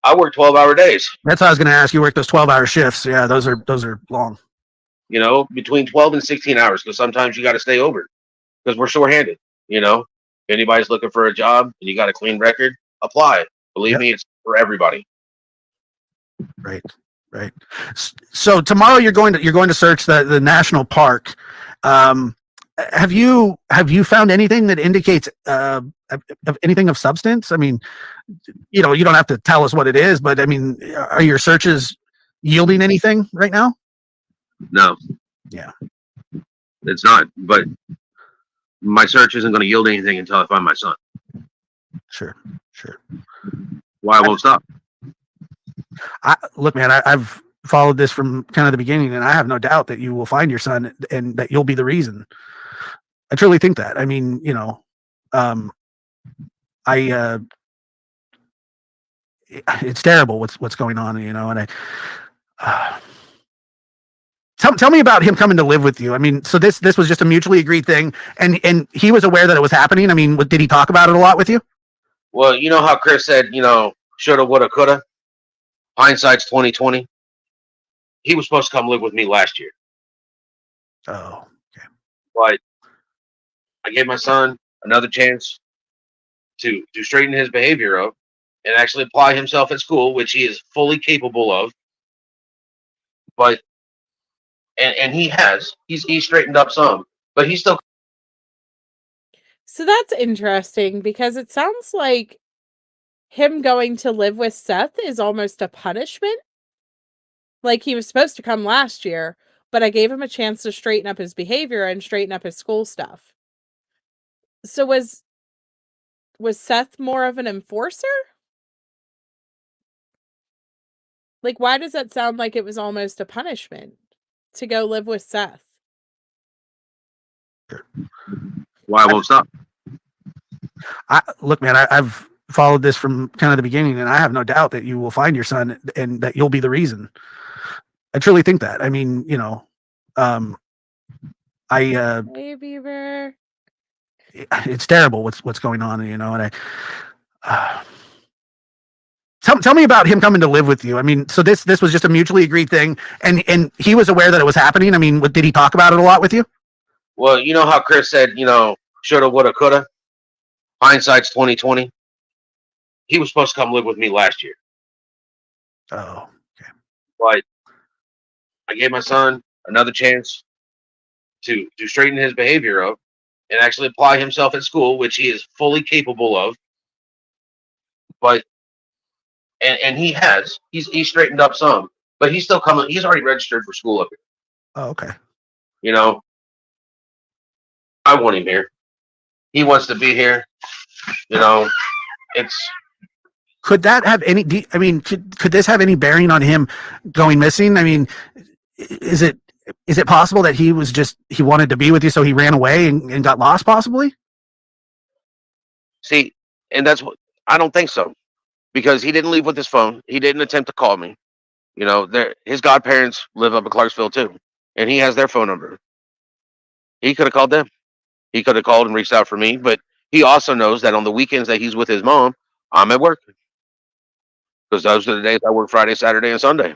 I work 12-hour days. That's what I was going to ask. You work those 12-hour shifts. Yeah, those are long. You know, between 12 and 16 hours, because sometimes you got to stay over because we're short-handed. You know, if anybody's looking for a job and you got a clean record, apply. Believe me, it's for everybody. Right. Right. So tomorrow you're going to search the national park. Have you found anything that indicates of anything of substance? I mean, you don't have to tell us what it is, but I mean, are your searches yielding anything right now? No. Yeah. It's not. But my search isn't going to yield anything until I find my son. Sure. Why I won't stop. Look, man, I've followed this from kind of the beginning, and I have no doubt that you will find your son and that you'll be the reason. I truly think that. I mean, it's terrible what's going on, and tell me about him coming to live with you. I mean, so this was just a mutually agreed thing, and he was aware that it was happening. I mean, did he talk about it a lot with you? Well, you know how Chris said, shoulda, woulda, coulda. Hindsight's 2020. He was supposed to come live with me last year. Oh, okay. But I gave my son another chance to straighten his behavior up and actually apply himself at school, which he is fully capable of. But and he has. He's straightened up some, but he's still. So that's interesting because it sounds like him going to live with Seth is almost a punishment. Like he was supposed to come last year, but I gave him a chance to straighten up his behavior and straighten up his school stuff. So was Seth more of an enforcer? Like, why does that sound like it was almost a punishment to go live with Seth? Why I won't stop. Look, man, I've followed this from kind of the beginning, and I have no doubt that you will find your son and that you'll be the reason. I truly think that. I mean, Hey, Beaver. It's terrible what's going on, and tell me about him coming to live with you. I mean, so this was just a mutually agreed thing, and he was aware that it was happening. I mean, did he talk about it a lot with you? Well, you know how Chris said, shoulda, woulda, coulda. Hindsight's 2020. He was supposed to come live with me last year. Oh, okay. But I gave my son another chance to straighten his behavior up and actually apply himself at school, which he is fully capable of. But and he has. He's straightened up some, but he's still coming. He's already registered for school up here. Oh, okay. I want him here. He wants to be here. It's. Could that have any? I mean, could this have any bearing on him going missing? I mean, is it possible that he wanted to be with you, so he ran away and got lost, possibly? See, and that's what I don't think so, because he didn't leave with his phone. He didn't attempt to call me. His godparents live up in Clarksville too, and he has their phone number. He could have called them. He could have called and reached out for me, but he also knows that on the weekends that he's with his mom, I'm at work. Because those are the days I work Friday, Saturday, and Sunday.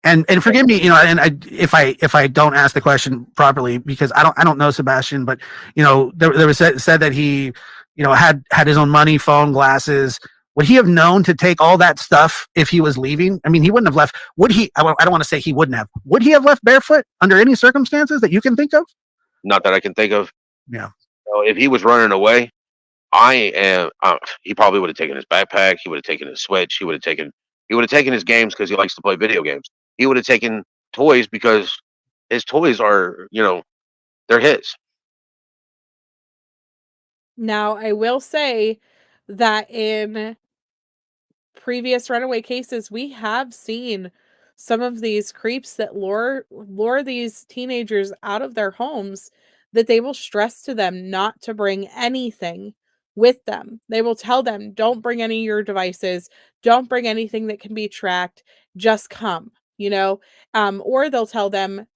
And forgive me, if I don't ask the question properly, because I don't know Sebastian, but there was said that he had his own money, phone, glasses. Would he have known to take all that stuff if he was leaving? I mean, he wouldn't have left. Would he? I don't want to say he wouldn't have. Would he have left barefoot under any circumstances that you can think of? Not that I can think of. Yeah. If he was running away, he probably would have taken his backpack. He would have taken his Switch. He would have taken his games because he likes to play video games. He would have taken toys because his toys are, they're his. Now, I will say that in previous runaway cases, we have seen some of these creeps that lure these teenagers out of their homes, that they will stress to them not to bring anything with them. They will tell them, don't bring any of your devices, don't bring anything that can be tracked, just come, or they'll tell them,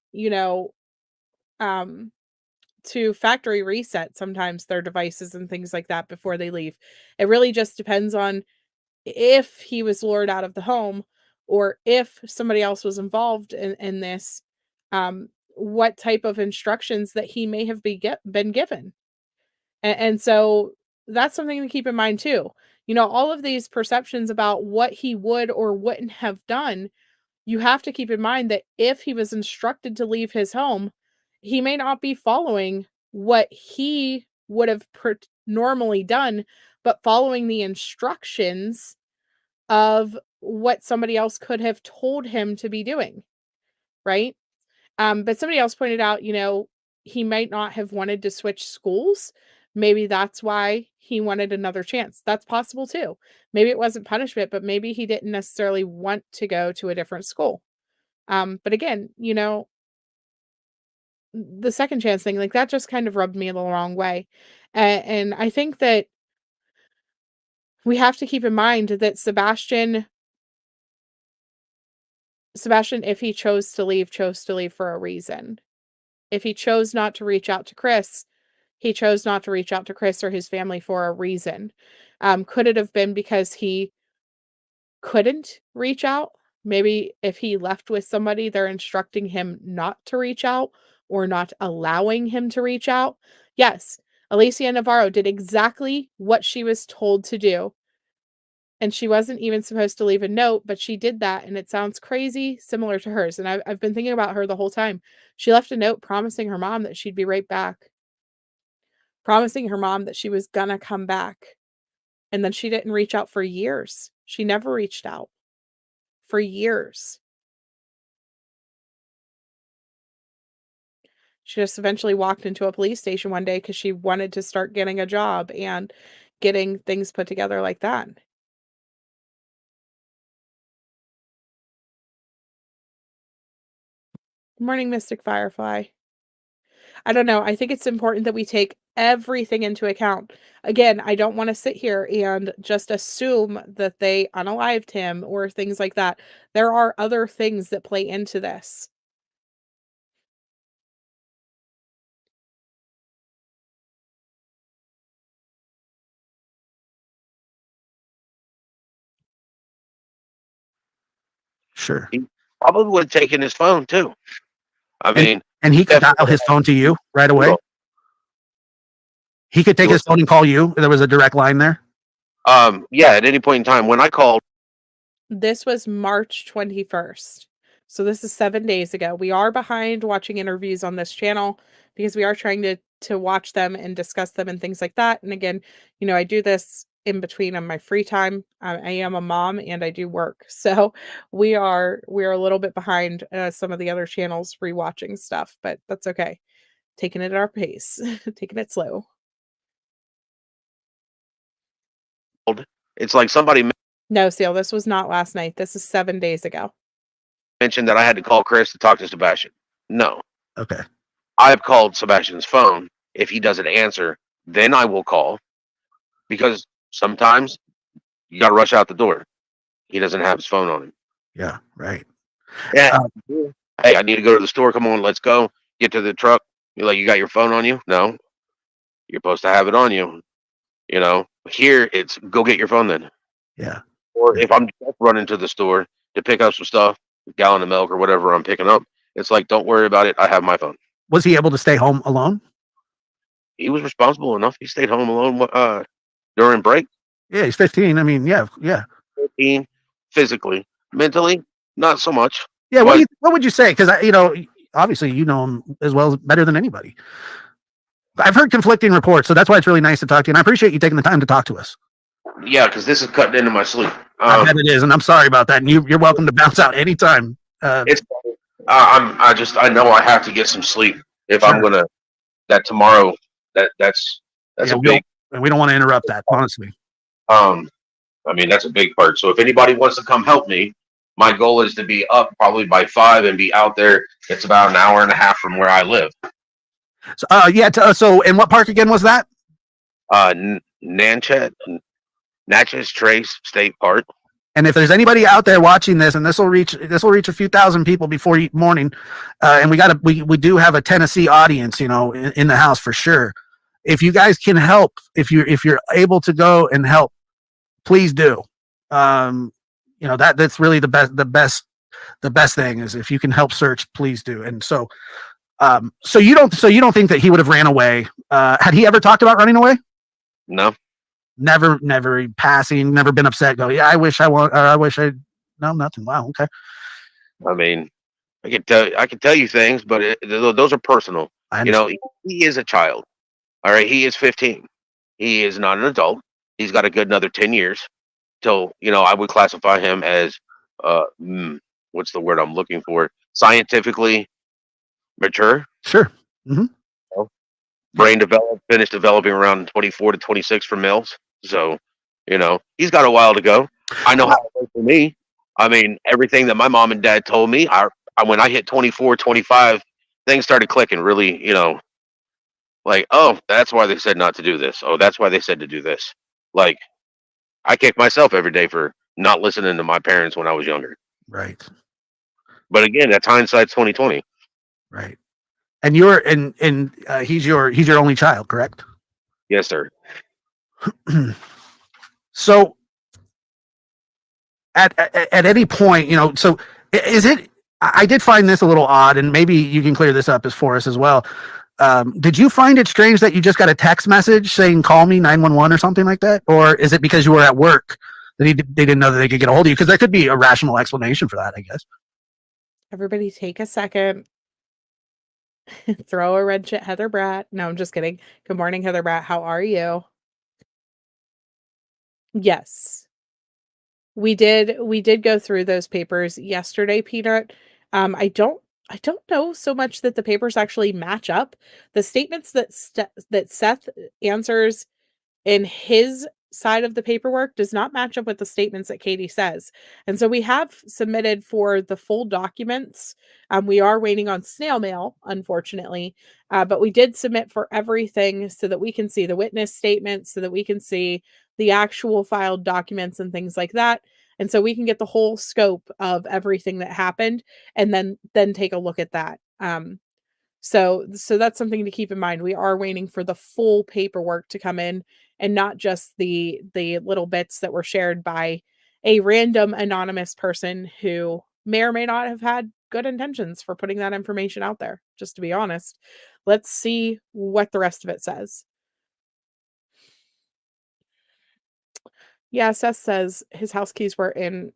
to factory reset sometimes their devices and things like that before they leave. It really just depends on if he was lured out of the home or if somebody else was involved in this, what type of instructions that he may have been given. And so that's something to keep in mind too. all of these perceptions about what he would or wouldn't have done, you have to keep in mind that if he was instructed to leave his home, he may not be following what he would have normally done, but following the instructions of what somebody else could have told him to be doing, right? But somebody else pointed out, he might not have wanted to switch schools. Maybe that's why he wanted another chance. That's possible too. Maybe it wasn't punishment, but maybe he didn't necessarily want to go to a different school. But again, the second chance thing, like that just kind of rubbed me the wrong way. And I think that we have to keep in mind that Sebastian, if he chose to leave for a reason. If he chose not to reach out to Chris, he chose not to reach out to Chris or his family for a reason. Could it have been because he couldn't reach out? Maybe if he left with somebody, they're instructing him not to reach out or not allowing him to reach out. Yes, Alicia Navarro did exactly what she was told to do. And she wasn't even supposed to leave a note, but she did that. And it sounds crazy, similar to hers. And I've been thinking about her the whole time. She left a note promising her mom that she'd be right back. Promising her mom that she was gonna come back. And then she didn't reach out for years. She never reached out. For years. She just eventually walked into a police station one day because she wanted to start getting a job and getting things put together like that. Good morning, Mystic Firefly. I don't know. I think it's important that we take everything into account. Again, I don't want to sit here and just assume that they unalived him or things like that. There are other things that play into this. Sure. He probably would have taken his phone too. And he could dial his phone to you right away. He could take his phone and call you. There was a direct line there. Yeah, at any point in time when I called. This was March 21st. So this is 7 days ago. We are behind watching interviews on this channel because we are trying to watch them and discuss them and things like that. And again, I do this in between on my free time. I am a mom and I do work. So we are a little bit behind some of the other channels rewatching stuff, but that's okay. Taking it at our pace, taking it slow. It's like somebody. No, Seal, this was not last night. This is 7 days ago. Mentioned that I had to call Chris to talk to Sebastian. No. Okay. I've called Sebastian's phone. If he doesn't answer, then I will call. Because sometimes you got to rush out the door. He doesn't have his phone on him. Yeah, right. Yeah. Hey, I need to go to the store. Come on, let's go. Get to the truck. You're like, you got your phone on you? No. You're supposed to have it on you. Here it's go get your phone then. Yeah. Or if I'm just running to the store to pick up some stuff, a gallon of milk or whatever I'm picking up, it's like, don't worry about it. I have my phone. Was he able to stay home alone? He was responsible enough. He stayed home alone during break. Yeah, he's 15. I mean, yeah. 15, physically, mentally, not so much. Yeah. What would you say? Because obviously you know him as well, better than anybody. I've heard conflicting reports, so that's why it's really nice to talk to you. And I appreciate you taking the time to talk to us. Yeah, because this is cutting into my sleep. I bet it is, and I'm sorry about that. And you're welcome to bounce out anytime. I know I have to get some sleep if I'm gonna. That tomorrow, that's a big. We don't want to interrupt that, honestly. That's a big part. So if anybody wants to come help me, my goal is to be up probably by 5 and be out there. It's about an hour and a half from where I live. So, so in what park again was that? Natchez Trace State Park. And if there's anybody out there watching this, and this will reach a few thousand people before morning, and we do have a Tennessee audience, in the house for sure. If you guys can help, if you're able to go and help, please do. That's really the best thing is if you can help search, please do. And so you don't think that he would have ran away? Had he ever talked about running away? No. Never passing, never been upset. Go, yeah, I wish I want, or I wish I, no, nothing. Wow. Okay. I mean, I can tell you things, but those are personal. I You know, understand. he is a child. All right, he is 15. He is not an adult. He's got a good another 10 years till, I would classify him as what's the word I'm looking for? Scientifically mature. Sure. Mm-hmm. Brain finished developing around 24 to 26 for males. So, he's got a while to go. I know how it was for me. I mean, everything that my mom and dad told me, when I hit 24, 25, things started clicking really, like, oh, that's why they said not to do this. Oh, that's why they said to do this. Like, I kick myself every day for not listening to my parents when I was younger. Right. But again, that's hindsight's 2020. Right. And he's your only child, correct? Yes, sir. So at any point, so is it, I did find this a little odd, and maybe you can clear this up for us as well. Did you find it strange that you just got a text message saying call me 911 or something like that? Or is it because you were at work that they didn't know that they could get a hold of you? Because there could be a rational explanation for that, I guess. Everybody take a second. Throw a wrench at Heather Bratt. No, I'm just kidding. Good morning, Heather Bratt. How are you? Yes. We did go through those papers yesterday, Peanut. I don't know so much that the papers actually match up. The statements that Seth answers in his side of the paperwork does not match up with the statements that Katie says. And so we have submitted for the full documents. We are waiting on snail mail, unfortunately, but we did submit for everything so that we can see the witness statements, so that we can see the actual filed documents and things like that. And so we can get the whole scope of everything that happened and then take a look at that. So that's something to keep in mind. We are waiting for the full paperwork to come in and not just the little bits that were shared by a random anonymous person who may or may not have had good intentions for putting that information out there, just to be honest. Let's see what the rest of it says. Yeah, Seth says his house keys were in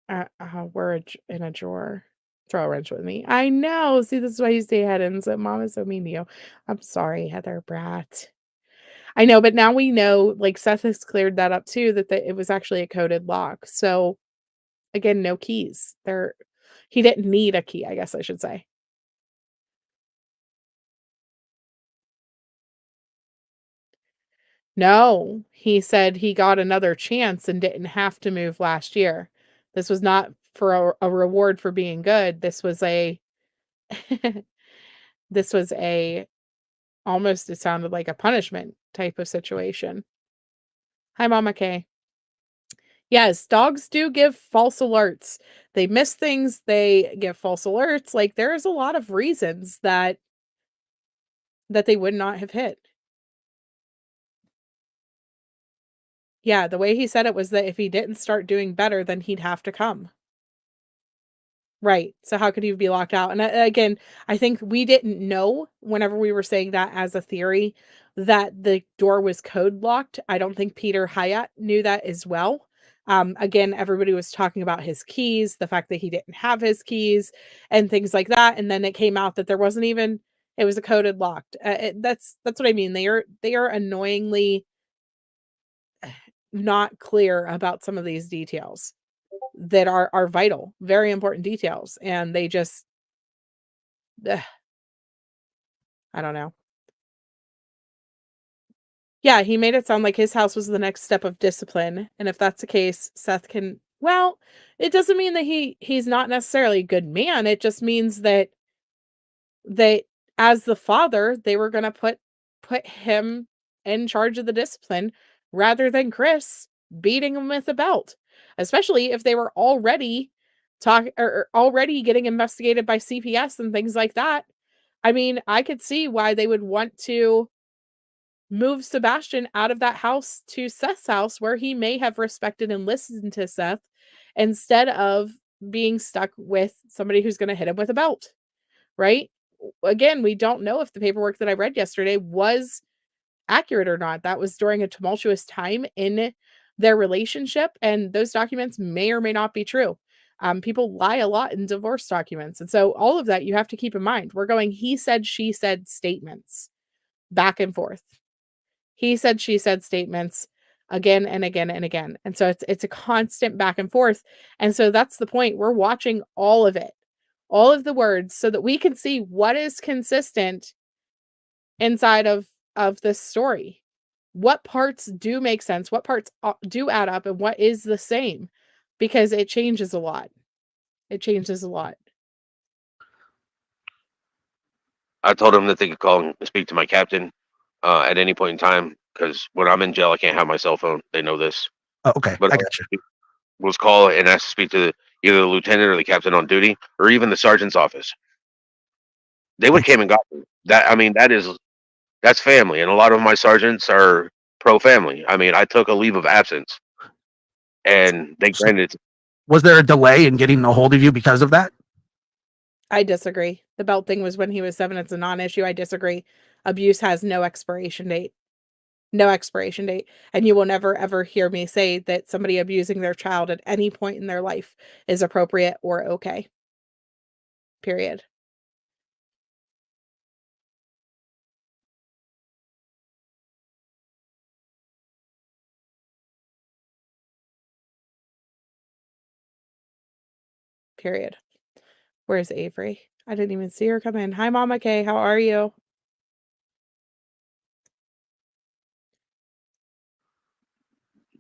a drawer. Throw a wrench with me. I know. See, this is why you stay ahead and so mom is so mean to you. I'm sorry, Heather Bratt. I know, but now we know, like Seth has cleared that up too, that it was actually a coded lock. So again, no keys. He didn't need a key, I guess I should say. No, he said he got another chance and didn't have to move last year. This was not for a reward for being good. This was a almost, it sounded like a punishment type of situation. Hi, Mama Kay. Yes, dogs do give false alerts. They miss things, they give false alerts. Like, there's a lot of reasons that they would not have hit. Yeah, the way he said it was that if he didn't start doing better, then he'd have to come. Right. So how could he be locked out? And again, I think we didn't know whenever we were saying that as a theory that the door was code locked. I don't think Peter Hyatt knew that as well. Again, everybody was talking about his keys, the fact that he didn't have his keys and things like that. And then it came out that there wasn't even, it was a coded locked. That's what I mean. They are annoyingly not clear about some of these details that are vital, very important details. And they just, I don't know. Yeah, he made it sound like his house was the next step of discipline. And if that's the case, Seth can, well, it doesn't mean that he's not necessarily a good man. It just means that as the father, they were going to put him in charge of the discipline rather than Chris beating him with a belt, especially if they were already already getting investigated by CPS and things like that. I mean, I could see why they would want to move Sebastian out of that house to Seth's house, where he may have respected and listened to Seth, instead of being stuck with somebody who's going to hit him with a belt. Right? Again, we don't know if the paperwork that I read yesterday was accurate or not. That was during a tumultuous time in their relationship, and those documents may or may not be true. People lie a lot in divorce documents. And so all of that you have to keep in mind. We're going he said, she said statements back and forth. He said, she said statements again and again and again. And so it's a constant back and forth. And so that's the point. We're watching all of it, all of the words, so that we can see what is consistent inside of this story. What parts do make sense, what parts do add up, and what is the same, because it changes a lot. It changes a lot. I told them that they could call and speak to my captain at any point in time, because when I'm in jail, I can't have my cell phone. They know this. Oh, okay. But I got you. Was call and ask to speak to either the lieutenant or the captain on duty, or even the sergeant's office. They would came and got me. That, I mean, that's family, and a lot of my sergeants are pro family. I mean, I took a leave of absence, and they granted. Was there a delay in getting a hold of you because of that? I disagree. The belt thing was when he was 7. It's a non-issue. I disagree. Abuse has no expiration date. No expiration date. And you will never, ever hear me say that somebody abusing their child at any point in their life is appropriate or okay. Period. Period. Where's Avery? I didn't even see her come in. Hi, Mama Kay. How are you?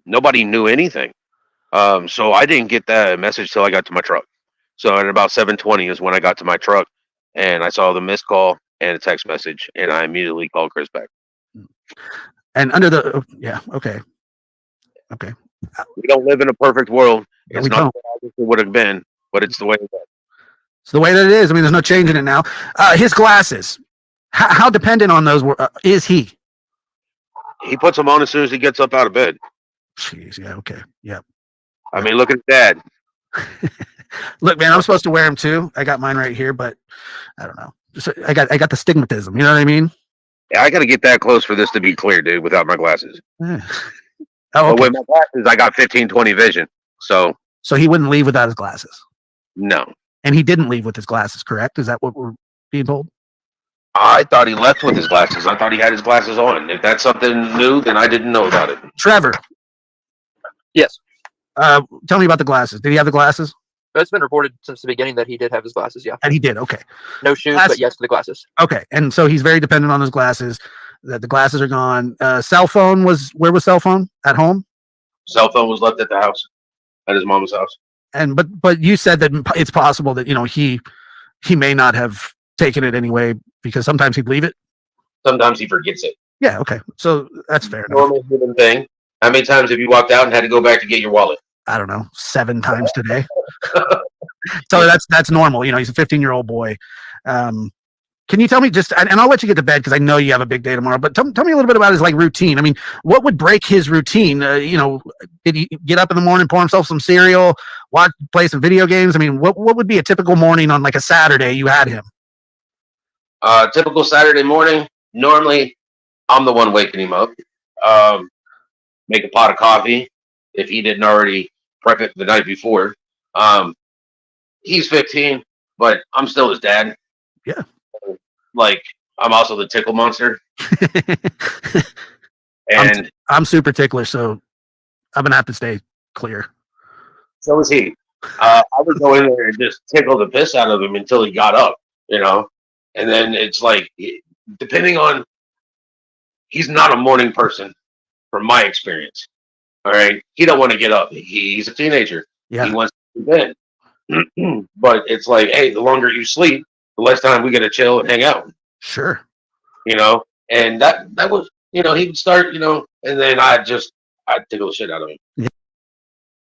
Nobody knew anything. So I didn't get that message till I got to my truck. So at about 7:20 is when I got to my truck, and I saw the missed call and a text message, and I immediately called Chris back. And under the okay. We don't live in a perfect world. No, It's we not don't. what it would have been, but it's the way it is. It's the way that it is. I mean, there's no changing it now. His glasses. How dependent on those is he? He puts them on as soon as he gets up out of bed. Jeez, yeah, okay, yeah. I mean, look at Dad. Look, man, I'm supposed to wear them too. I got mine right here, but I don't know. I got the stigmatism. You know what I mean? Yeah, I got to get that close for this to be clear, dude. Without my glasses. Oh, okay. But with my glasses, I got 15/20 vision. So he wouldn't leave without his glasses. No. And he didn't leave with his glasses, correct? Is that what we're being told? I thought he left with his glasses. I thought he had his glasses on. If that's something new, then I didn't know about it. Trevor. Yes. Tell me about the glasses. Did he have the glasses? It's been reported since the beginning that he did have his glasses, yeah. And he did, okay. No shoes, but yes to the glasses. Okay, and so he's very dependent on his glasses. That the glasses are gone. Cell phone where was cell phone? At home? Cell phone was left at the house, at his mom's house. And but you said that it's possible that he may not have taken it anyway because sometimes he'd leave it. Sometimes he forgets it. Yeah, okay, so that's fair enough. Normal human thing. How many times have you walked out and had to go back to get your wallet? I don't know, 7 times today. So that's normal. He's a 15-year-old boy. Can you tell me and I'll let you get to bed because I know you have a big day tomorrow, but tell me a little bit about his routine. I mean, what would break his routine? Did he get up in the morning, pour himself some cereal, play some video games? I mean, what would be a typical morning on a Saturday you had him? Typical Saturday morning, normally I'm the one waking him up. Make a pot of coffee if he didn't already prep it the night before. He's 15, but I'm still his dad. Yeah. I'm also the tickle monster. And I'm super ticklish, so I'm gonna have to stay clear. So is he. I would go in there and just tickle the piss out of him until he got up, and then it's depending on, he's not a morning person from my experience. All right. He don't want to get up. He's a teenager. Yeah. He wants to bed. But it's hey, the longer you sleep, the less time we get to chill and hang out. Sure. And that was, he would start, and then I'd tickle the shit out of him. Yeah.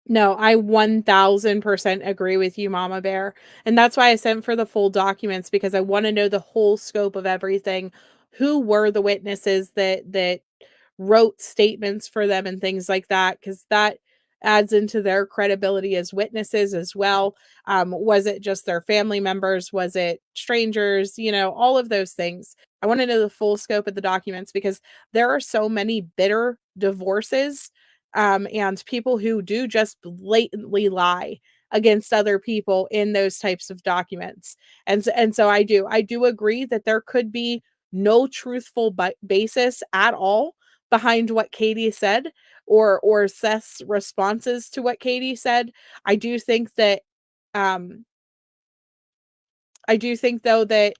No, I 1000% agree with you, Mama Bear. And that's why I sent for the full documents, because I want to know the whole scope of everything. Who were the witnesses that wrote statements for them and things like that? Because that adds into their credibility as witnesses as well. Was it just their family members? Was it strangers? All of those things. I want to know the full scope of the documents, because there are so many bitter divorces and people who do just blatantly lie against other people in those types of documents. And so I do agree that there could be no truthful basis at all behind what Katie said, or Seth's responses to what Katie said. I do think that I do think though that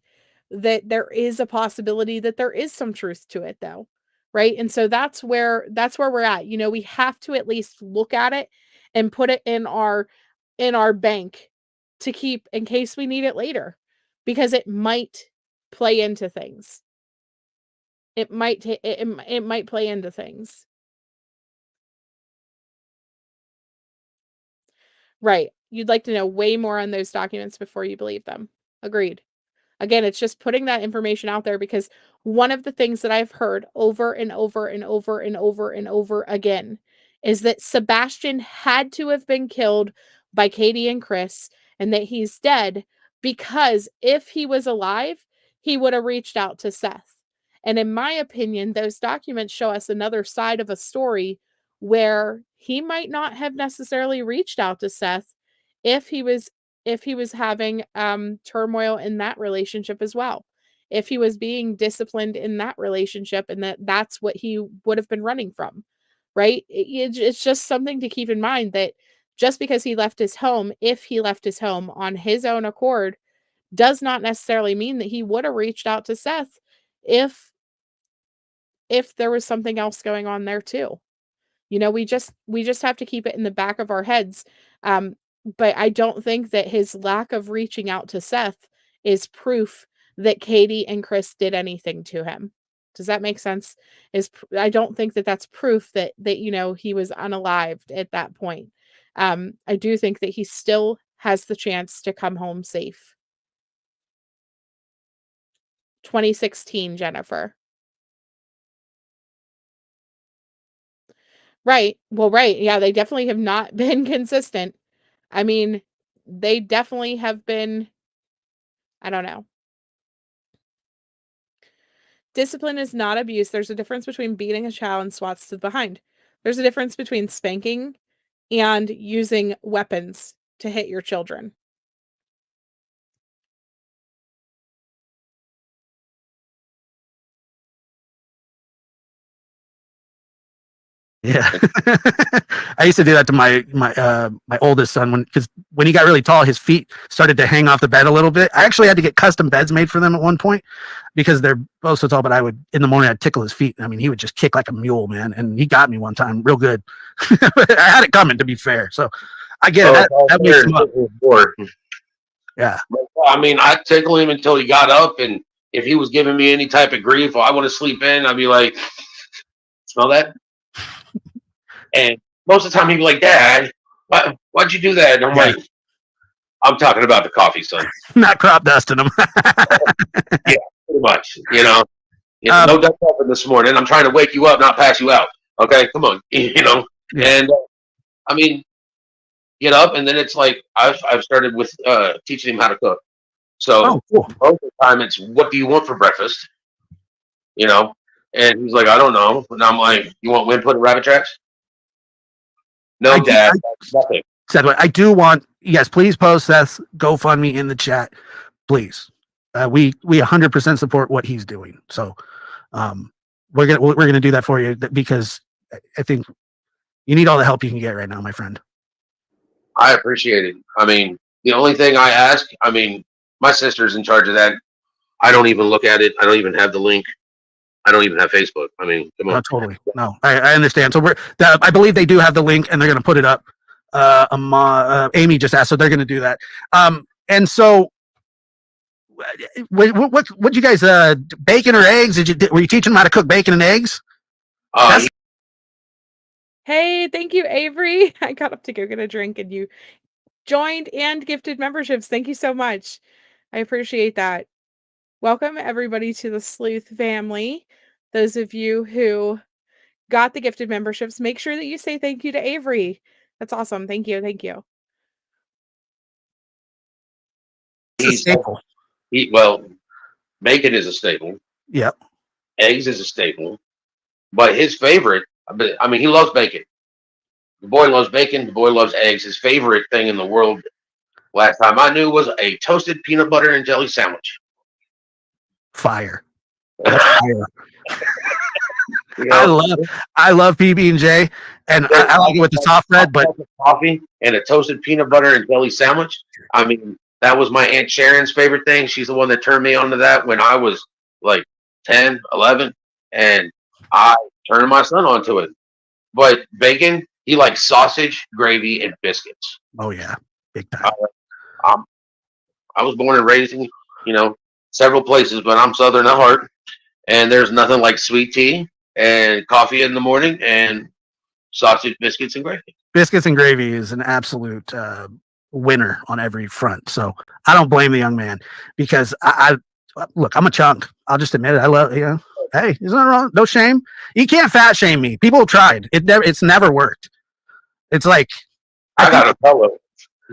there is a possibility that there is some truth to it though. Right? And so that's where we're at. You know, we have to at least look at it and put it in our bank to keep in case we need it later, because it might play into things. It might play into things. Right. You'd like to know way more on those documents before you believe them. Agreed. Again, it's just putting that information out there, because one of the things that I've heard over and over and over and over and over again is that Sebastian had to have been killed by Katie and Chris, and that he's dead because if he was alive, he would have reached out to Seth. And in my opinion, those documents show us another side of a story where he might not have necessarily reached out to Seth if he was having turmoil in that relationship as well, if he was being disciplined in that relationship, and that's what he would have been running from, right? It's just something to keep in mind, that just because he left his home, if he left his home on his own accord, does not necessarily mean that he would have reached out to Seth if there was something else going on there too. You know, we just have to keep it in the back of our heads. But I don't think that his lack of reaching out to Seth is proof that Katie and Chris did anything to him. Does that make sense? I don't think that that's proof that you know, he was unalived at that point. I do think that he still has the chance to come home safe. 2016, Jennifer. Right. Well, right. Yeah, they definitely have not been consistent. I mean, they definitely have been, I don't know. Discipline is not abuse. There's a difference between beating a child and swats to the behind. There's a difference between spanking and using weapons to hit your children. Yeah. I used to do that to my oldest son because when he got really tall, his feet started to hang off the bed a little bit. I actually had to get custom beds made for them at one point because they're both so tall, but in the morning I'd tickle his feet. I mean, he would just kick like a mule, man. And he got me one time real good. I had it coming, to be fair. So I get it. That makes him up. Yeah. I mean, I'd tickle him until he got up, and if he was giving me any type of grief or I want to sleep in, I'd be like, smell that? And most of the time he'd be like, Dad, why'd you do that? And I'm like, I'm talking about the coffee, son. Not crop dusting him. Yeah, pretty much. You know, no dust up this morning. I'm trying to wake you up, not pass you out. Okay, come on. You know, and I mean, get up, and then it's like I've started with teaching him how to cook. So most of the time it's, what do you want for breakfast? You know, and he's like, I don't know. And I'm like, you want wind put in rabbit tracks? No, Dad, nothing. I do want, yes, please post Seth's GoFundMe in the chat, please. We 100% support what he's doing. So we're gonna do that for you, because I think you need all the help you can get right now, my friend. I appreciate it. I mean, the only thing I ask, I mean, my sister's in charge of that. I don't even look at it. I don't even have the link. I don't even have Facebook. I mean, come on. No, totally. No, I understand. So I believe they do have the link, and they're going to put it up. Amy just asked, so they're going to do that. And so, what you guys, bacon or eggs? Were you teaching them how to cook bacon and eggs? Hey, thank you, Avery. I got up to go get a drink, and you joined and gifted memberships. Thank you so much. I appreciate that. Welcome everybody to the Sleuth family. Those of you who got the gifted memberships, make sure that you say thank you to Avery. That's awesome. Thank you. Thank you. He's a staple. Well, bacon is a staple. Yep. Eggs is a staple, but his favorite, I mean, he loves bacon. The boy loves bacon. The boy loves eggs. His favorite thing in the world, last time I knew, was a toasted peanut butter and jelly sandwich. Fire. That's fire. You know, I love PB&J, and I like it with the soft bread, but coffee and a toasted peanut butter and jelly sandwich. I mean, that was my Aunt Sharon's favorite thing. She's the one that turned me on to that when I was like 10, 11, and I turned my son onto it. But bacon, he likes sausage, gravy, and biscuits. Oh yeah, big time. I was born and raised in, several places, but I'm Southern at heart, and there's nothing like sweet tea and coffee in the morning and sausage, biscuits, and gravy. Biscuits and gravy is an absolute winner on every front. So I don't blame the young man, because I look, I'm a chunk. I'll just admit it. I love, hey, there's nothing wrong. No shame. You can't fat shame me. People have tried. It's never worked. It's like I got a pillow.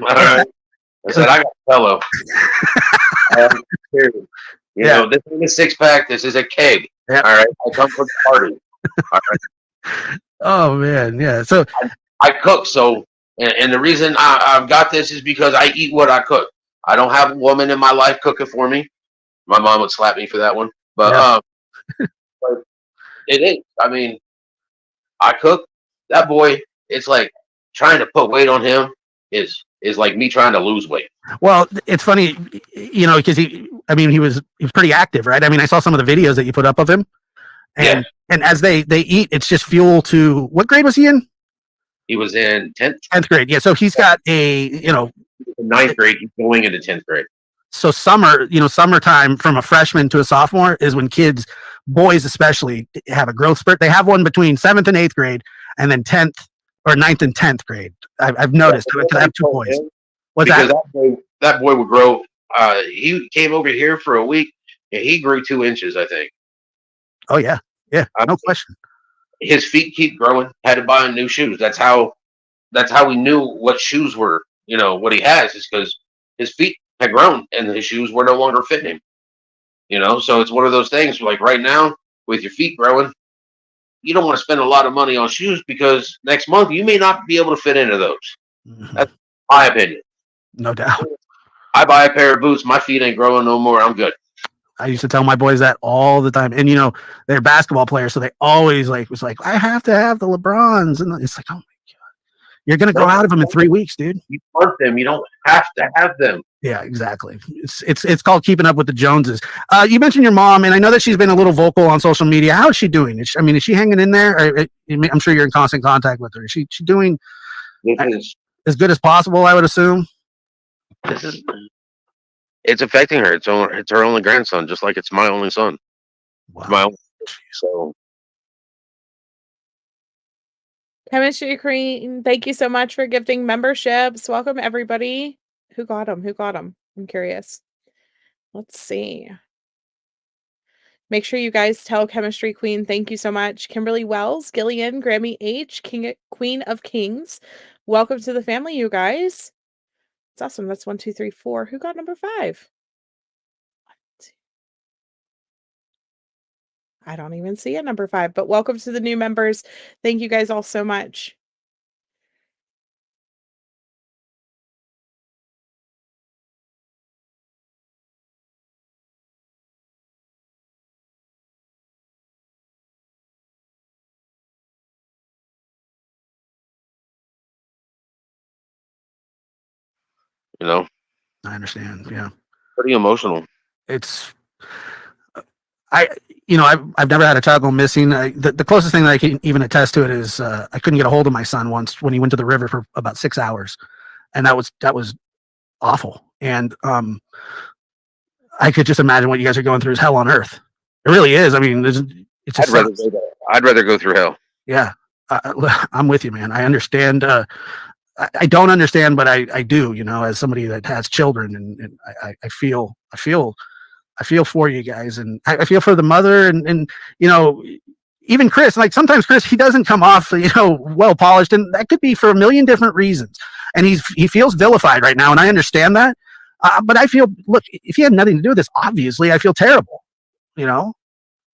All right. I said I got a pillow. This is a six pack. This is a keg. Yep. All right. I come for the party. All right. Oh man, yeah. So I cook. So, and the reason I've got this is because I eat what I cook. I don't have a woman in my life cooking for me. My mom would slap me for that one, but but it is. I mean, I cook. That boy, it's like trying to put weight on him is like me trying to lose weight. Well, it's funny, because he was pretty active, right? I mean, I saw some of the videos that you put up of him, and as they eat, it's just fuel to. What grade was he in? He was in 10th. 10th grade. Yeah, so he's got a ninth grade. He's going into 10th grade. So summertime from a freshman to a sophomore is when kids, boys especially, have a growth spurt. They have one between 7th and 8th grade, and then 10th or 9th and 10th grade. I've noticed because I have two boys. What's that? That boy would grow. He came over here for a week, and he grew 2 inches, I think. Oh yeah, no question. His feet keep growing. Had to buy him new shoes. That's how we knew what shoes were. What he has is because his feet had grown and his shoes were no longer fitting him. So it's one of those things. Like right now, with your feet growing, you don't want to spend a lot of money on shoes because next month you may not be able to fit into those. Mm-hmm. That's my opinion. No doubt. I buy a pair of boots, my feet ain't growing no more. I'm good. I used to tell my boys that all the time, and they're basketball players, so they always was like, I have to have the LeBrons, and it's like, oh my god, you're gonna grow out of them in 3 weeks, dude. You want them, you don't have to have them. Yeah, exactly. It's called keeping up with the Joneses. You mentioned your mom, and I know that she's been a little vocal on social media. How is she doing? Is she hanging in there? I'm sure you're in constant contact with her. Is she doing as good as possible? I would assume. It's affecting her. It's her only grandson, just like it's my only son. Wow. So. Chemistry Queen, thank you so much for gifting memberships. Welcome everybody. Who got them? I'm curious. Let's see. Make sure you guys tell Chemistry Queen thank you so much. Kimberly Wells, Gillian, Grammy H, Queen of Kings. Welcome to the family, you guys. It's awesome. That's 1, 2, 3, 4. Who got number 5? I don't even see a number 5, but welcome to the new members. Thank you guys all so much. I understand. Yeah. Pretty emotional. It's I've never had a child go missing. The closest thing that I can even attest to it is I couldn't get a hold of my son once when he went to the river for about 6 hours, and that was awful. And I could just imagine what you guys are going through is hell on earth. It really is. I mean, it's just I'd rather go through hell. Yeah, I'm with you, man. I understand. I don't understand, but I do. As somebody that has children, and I feel for you guys, and I feel for the mother, and even Chris. Like sometimes Chris, he doesn't come off well polished, and that could be for a million different reasons. And he feels vilified right now, and I understand that. But I feel, look, if he had nothing to do with this, obviously, I feel terrible.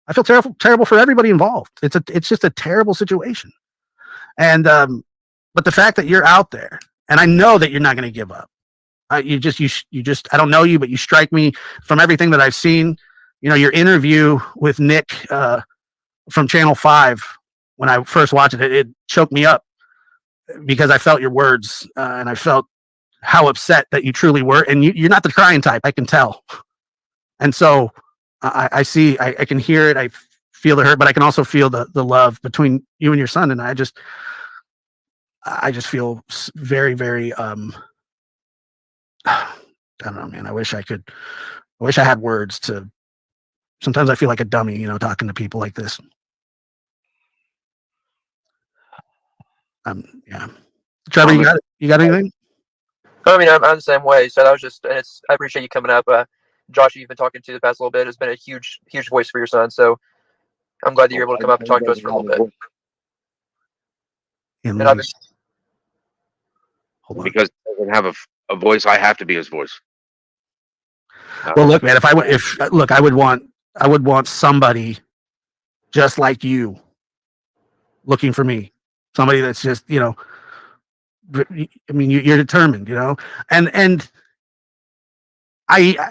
I feel terrible for everybody involved. It's just a terrible situation. And but the fact that you're out there, and I know that you're not going to give up. You just I don't know you, but you strike me from everything that I've seen. You know, your interview with Nick from Channel 5, when I first watched it, it choked me up because I felt your words and I felt how upset that you truly were. And you're not the crying type, I can tell. And so I see, I can hear it, I feel the hurt, but I can also feel the love between you and your son. And I just feel very, very, I don't know, man. I wish I had words to. Sometimes I feel like a dummy, you know, talking to people like this. Yeah. Trevor, you got anything? I mean, I'm the same way. So that was just, and I appreciate you coming up. Josh, you've been talking to the past little bit. It's been a huge voice for your son. So I'm glad that you're able to come up and talk to us for a little bit. And because he doesn't have a voice, I have to be his voice. Well, look, man, I would want somebody just like you looking for me. Somebody that's just, you know, I mean, you're determined, you know, and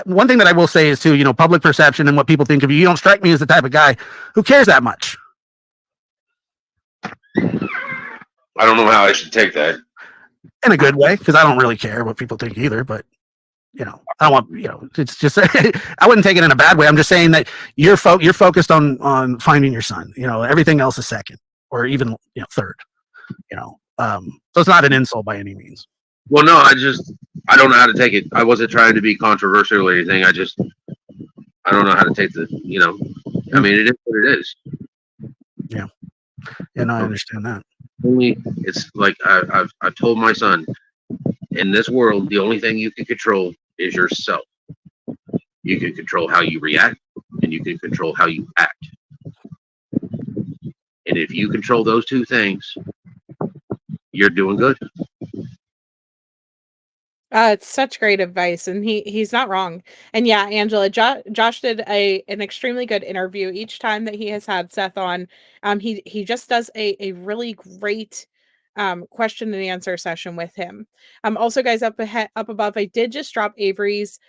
one thing that I will say is too, you know, public perception and what people think of you. You don't strike me as the type of guy who cares that much. I don't know how I should take that. In a good way, because I don't really care what people think either, but you know, I want, you know, it's just, I wouldn't take it in a bad way. I'm just saying that you're focused on finding your son, you know, everything else is second or even, you know, third, you know, so it's not an insult by any means. Well, no, I don't know how to take it. I wasn't trying to be controversial or anything. I don't know how to take the, you know, I mean, it is what it is. Yeah. Yeah, no, I understand that. It's like I've told my son, in this world, the only thing you can control is yourself. You can control how you react, and you can control how you act. And if you control those two things, you're doing good. It's such great advice, and he's not wrong. And yeah, Angela, Josh did an extremely good interview each time that he has had Seth on. He just does a really great question and answer session with him. Also, guys, up above, I did just drop Avery's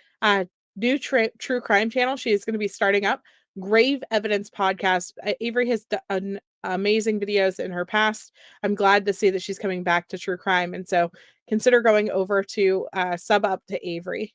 new true crime channel. She is going to be starting up Grave Evidence Podcast. Avery has done amazing videos in her past. I'm glad to see that she's coming back to true crime, and so consider going over to sub up to Avery.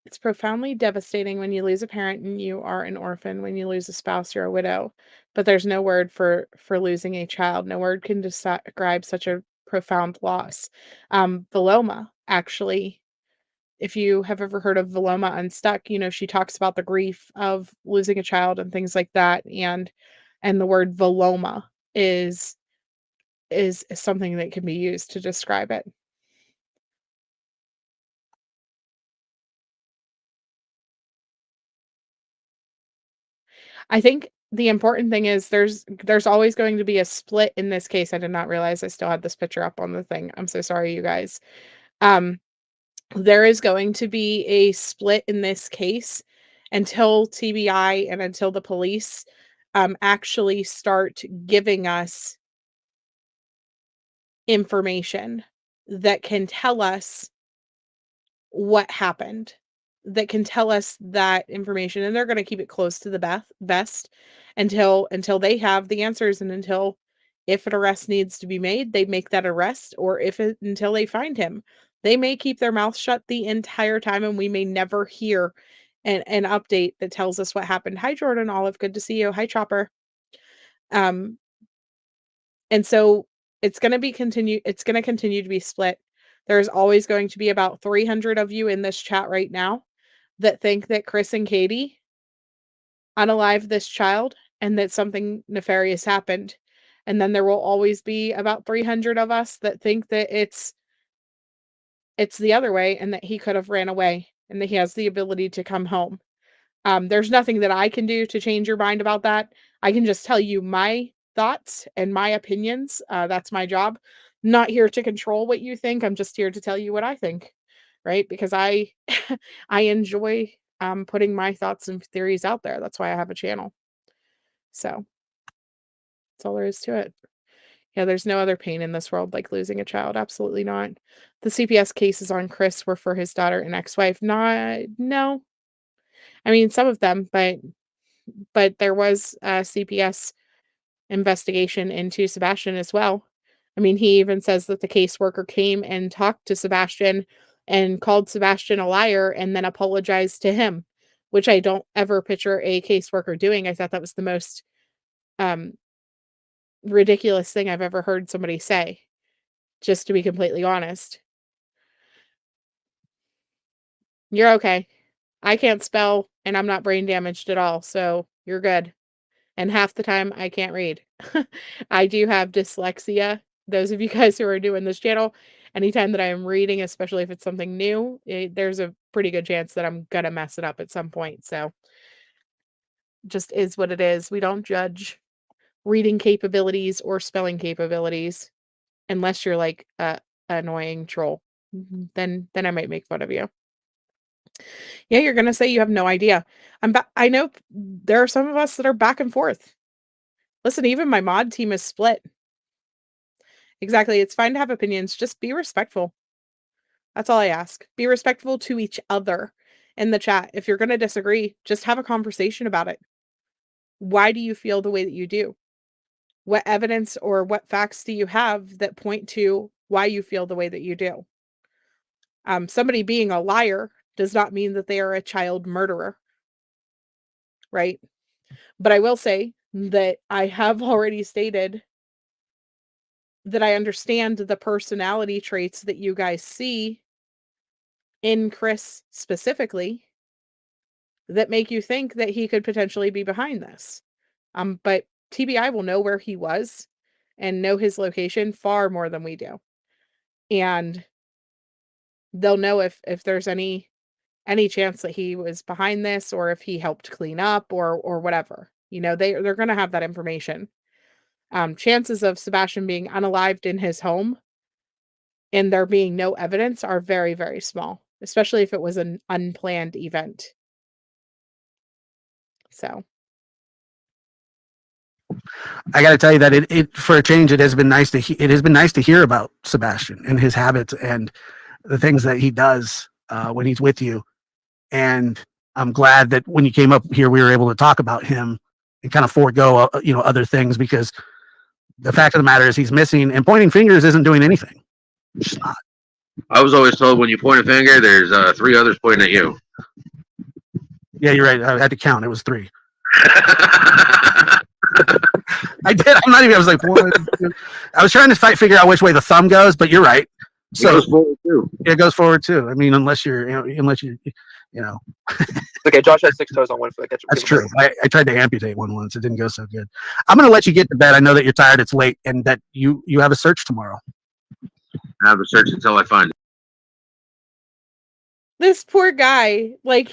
It's profoundly devastating when you lose a parent and you are an orphan. When you lose a spouse, you're a widow. But there's no word for losing a child. No word can describe such a profound loss. Veloma, actually, if you have ever heard of Veloma Unstuck, you know, she talks about the grief of losing a child and things like that. And the word Veloma is something that can be used to describe it. I think the important thing is there's always going to be a split in this case. I did not realize I still had this picture up on the thing. I'm so sorry, you guys. There is going to be a split in this case until TBI and until the police actually start giving us information that can tell us what happened, that can tell us that information, and they're going to keep it close to the vest until they have the answers, and until, if an arrest needs to be made, they make that arrest, or until they find him. They may keep their mouth shut the entire time, and we may never hear an update that tells us what happened. Hi, Jordan Olive. Good to see you. Hi, Chopper. And so it's going to continue to be split. There's always going to be about 300 of you in this chat right now that think that Chris and Katie unalived this child and that something nefarious happened. And then there will always be about 300 of us that think that it's the other way, and that he could have ran away, and that he has the ability to come home. There's nothing that I can do to change your mind about that. I can just tell you my thoughts and my opinions. That's my job. Not here to control what you think. I'm just here to tell you what I think, right? Because I I enjoy putting my thoughts and theories out there. That's why I have a channel. So that's all there is to it. Yeah, there's no other pain in this world like losing a child. Absolutely not. The CPS cases on Chris were for his daughter and ex-wife. No. I mean, some of them, but there was a CPS investigation into Sebastian as well. I mean, he even says that the caseworker came and talked to Sebastian and called Sebastian a liar and then apologized to him, which I don't ever picture a caseworker doing. I thought that was the most ridiculous thing I've ever heard somebody say, just to be completely honest. You're okay. I can't spell and I'm not brain damaged at all, so you're good. And half the time I can't read. I do have dyslexia. Those of you guys who are doing this channel, anytime that I am reading, especially if it's something new, there's a pretty good chance that I'm gonna mess it up at some point. So just is what it is. We don't judge reading capabilities or spelling capabilities unless you're like a annoying troll. Then I might make fun of you. Yeah, you're gonna say you have no idea. I know there are some of us that are back and forth. Listen, even my mod team is split. Exactly. It's fine to have opinions. Just be respectful. That's all I ask. Be respectful to each other in the chat. If you're going to disagree, just have a conversation about it. Why do you feel the way that you do? What evidence or what facts do you have that point to why you feel the way that you do? Somebody being a liar does not mean that they are a child murderer, right? But I will say that I have already stated that I understand the personality traits that you guys see in Chris specifically that make you think that he could potentially be behind this. But TBI will know where he was and know his location far more than we do. And they'll know if there's any chance that he was behind this or if he helped clean up or whatever. You know, they're going to have that information. Chances of Sebastian being unalived in his home and there being no evidence are very, very small, especially if it was an unplanned event. So I got to tell you that it for a change, it has been nice to hear about Sebastian and his habits and the things that he does when he's with you. And I'm glad that when you came up here, we were able to talk about him and kind of forego, other things, because the fact of the matter is he's missing, and pointing fingers isn't doing anything. It's just not. I was always told when you point a finger, there's 3 others pointing at you. Yeah, you're right. I had to count. It was 3. I did. I was like, what? I was trying to figure out which way the thumb goes, but you're right. So it goes forward too. It goes forward too. I mean, unless you're. Okay, Josh has 6 toes on one foot. That's true. I tried to amputate one once. It didn't go so good. I'm going to let you get to bed. I know that you're tired. It's late, and that you have a search tomorrow. I have a search until I find it. This poor guy, like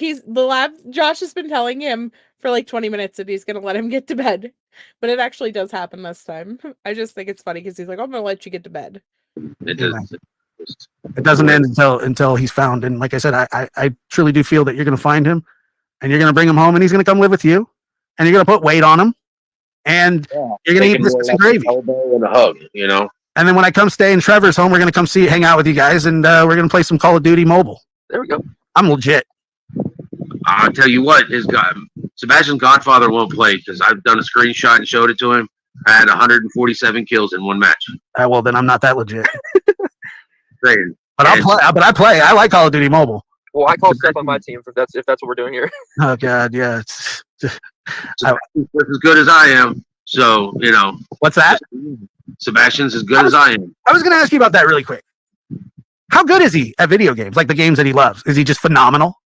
Josh has been telling him for like 20 minutes that he's going to let him get to bed, but it actually does happen this time. I just think it's funny because he's like, I'm going to let you get to bed. It does. It doesn't end until he's found. And like I said, I truly do feel that you're going to find him and you're going to bring him home and he's going to come live with you and you're going to put weight on him and you're going to eat biscuits and gravy. And a hug, And then when I come stay in Trevor's home, we're going to come hang out with you guys and we're going to play some Call of Duty mobile. There we go. I'm legit. I'll tell you what, Sebastian's godfather won't play because I've done a screenshot and showed it to him. I had 147 kills in one match. Well, then I'm not that legit. Saying. But I play. I like Call of Duty Mobile. Well, I call Seth on my team if that's what we're doing here. Oh God, yeah. Sebastian's as good as I am, so What's that? Sebastian's as good as I am. I was going to ask you about that really quick. How good is he at video games? Like the games that he loves? Is he just phenomenal?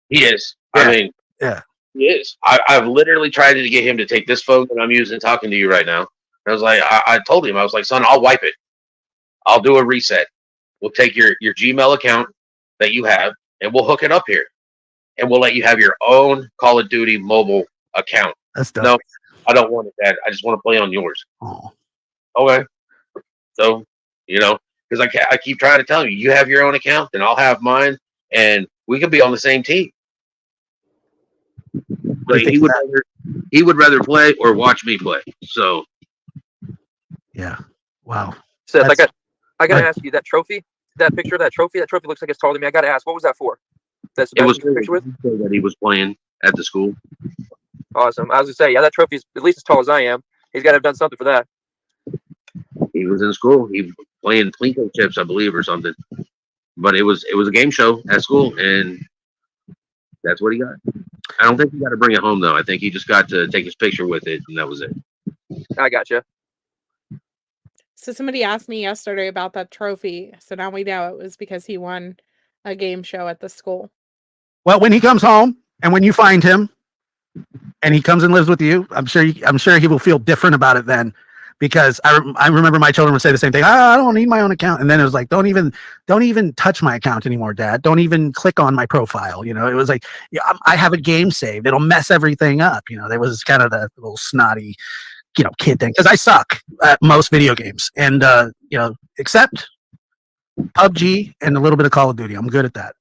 He is. Yeah. He is. I've literally tried to get him to take this phone that I'm using talking to you right now. I was like, I told him, I was like, son, I'll wipe it. I'll do a reset. We'll take your Gmail account that you have and we'll hook it up here. And we'll let you have your own Call of Duty mobile account. That's dope. I don't want it, Dad. I just want to play on yours. Oh. Okay. So, because I keep trying to tell you, you have your own account, then I'll have mine, and we could be on the same team. But he would rather play or watch me play. So. Yeah. Wow. Seth, I got to ask you that trophy, that picture of that trophy looks like it's taller than me. I got to ask, what was that for? That It was Sebastian picture with? that he was playing at the school. Awesome. I was gonna say, yeah, that trophy's at least as tall as I am. He's got to have done something for that. He was in school. He was playing Plinko chips, I believe, or something. But it was a game show at school, and that's what he got. I don't think he got to bring it home though. I think he just got to take his picture with it, and that was it. I gotcha. So somebody asked me yesterday about that trophy. So now we know it was because he won a game show at the school. Well, when he comes home and when you find him and he comes and lives with you, I'm sure he will feel different about it then, because I remember my children would say the same thing. I don't need my own account. And then it was like, don't even touch my account anymore, Dad. Don't even click on my profile. It was like, I have a game saved. It'll mess everything up. There was kind of the little snotty, kid thing, because I suck at most video games, and except PUBG and a little bit of Call of Duty. I'm good at that.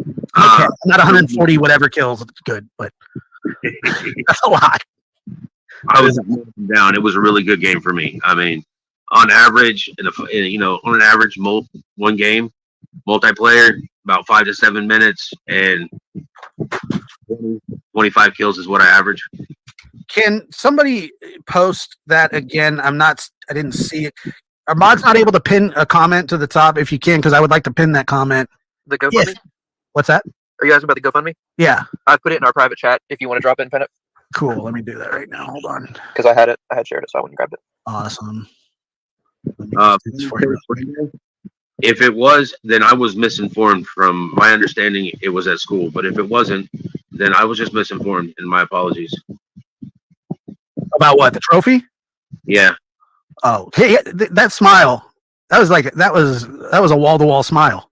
Okay, I'm not 140 whatever kills. It's good, but that's a lot. I was down. It was a really good game for me. I mean, on average, one game multiplayer about 5 to 7 minutes, and 25 kills is what I average. Can somebody post that again? I didn't see it. Are mods not able to pin a comment to the top if you can? Because I would like to pin that comment. The GoFundMe? Yes. What's that? Are you asking about the GoFundMe? Yeah. I put it in our private chat if you want to drop it and pin it. Cool. Let me do that right now. Hold on. Because I had shared it, so I went and grabbed it. Awesome. If it was, then I was misinformed. From my understanding, it was at school. But if it wasn't, then I was just misinformed, and my apologies. About what? The trophy? Yeah. Oh, hey, that smile. That was a wall-to-wall smile.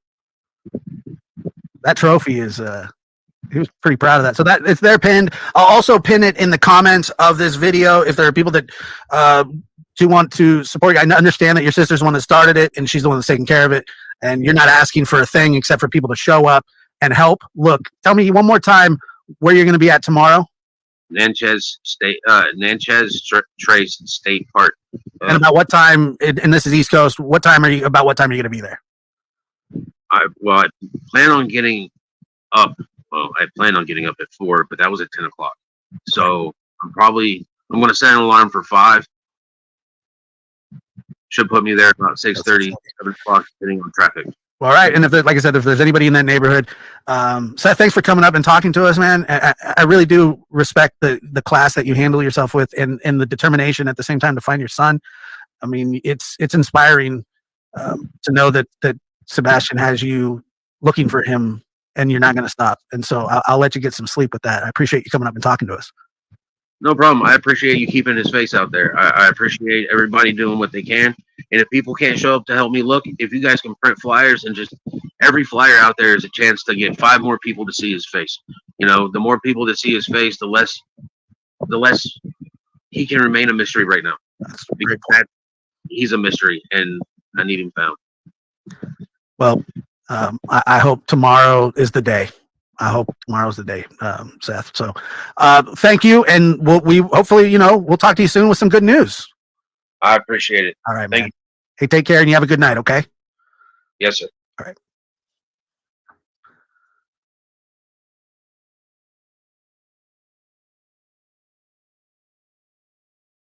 That trophy is he was pretty proud of that. So that it's there pinned. I'll also pin it in the comments of this video if there are people that do want to support you. I understand that your sister's the one that started it and she's the one that's taking care of it, and you're not asking for a thing except for people to show up and help. Look, tell me one more time where you're going to be at tomorrow. Natchez Trace State Park. And about what time? And this is East Coast. What time are you going to be there? I plan on getting up. Well, I plan on getting up at 4, but that was at 10 o'clock. So I'm going to set an alarm for 5. Should put me there about 6:30, 7 o'clock, depending on traffic. All right. And like I said, if there's anybody in that neighborhood, Seth, thanks for coming up and talking to us, man. I really do respect the class that you handle yourself with, and the determination at the same time to find your son. I mean, it's inspiring to know that Sebastian has you looking for him and you're not going to stop. And so I'll let you get some sleep with that. I appreciate you coming up and talking to us. No problem. I appreciate you keeping his face out there. I appreciate everybody doing what they can. And if people can't show up to help me look, if you guys can print flyers, and just every flyer out there is a chance to get 5 more people to see his face. The more people that see his face, the less he can remain a mystery right now. Because he's a mystery, and I need him found. Well, I hope tomorrow is the day. I hope tomorrow's the day, Seth. So thank you. And we hopefully, we'll talk to you soon with some good news. I appreciate it. All right, man. Hey, take care and you have a good night, okay? Yes, sir. All right.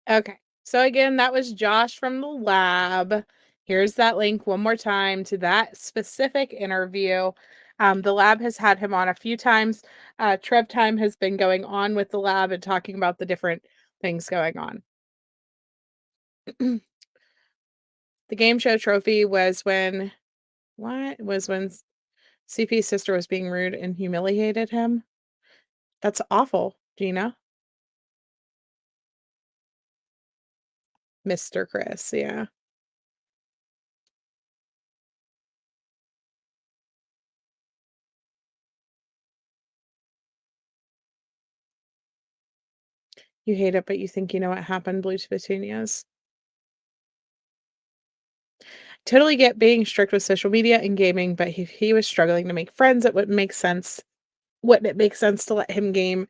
Okay. So again, that was Josh from the lab. Here's that link one more time to that specific interview. The lab has had him on a few times. Trev Time has been going on with the lab and talking about the different things going on. The game show trophy was when CP's sister was being rude and humiliated him. That's awful, Gina. Mr. Chris, yeah. You hate it, but you think you know what happened, Blue Petunias. Totally get being strict with social media and gaming, but he was struggling to make friends. It wouldn't make sense. Wouldn't it make sense to let him game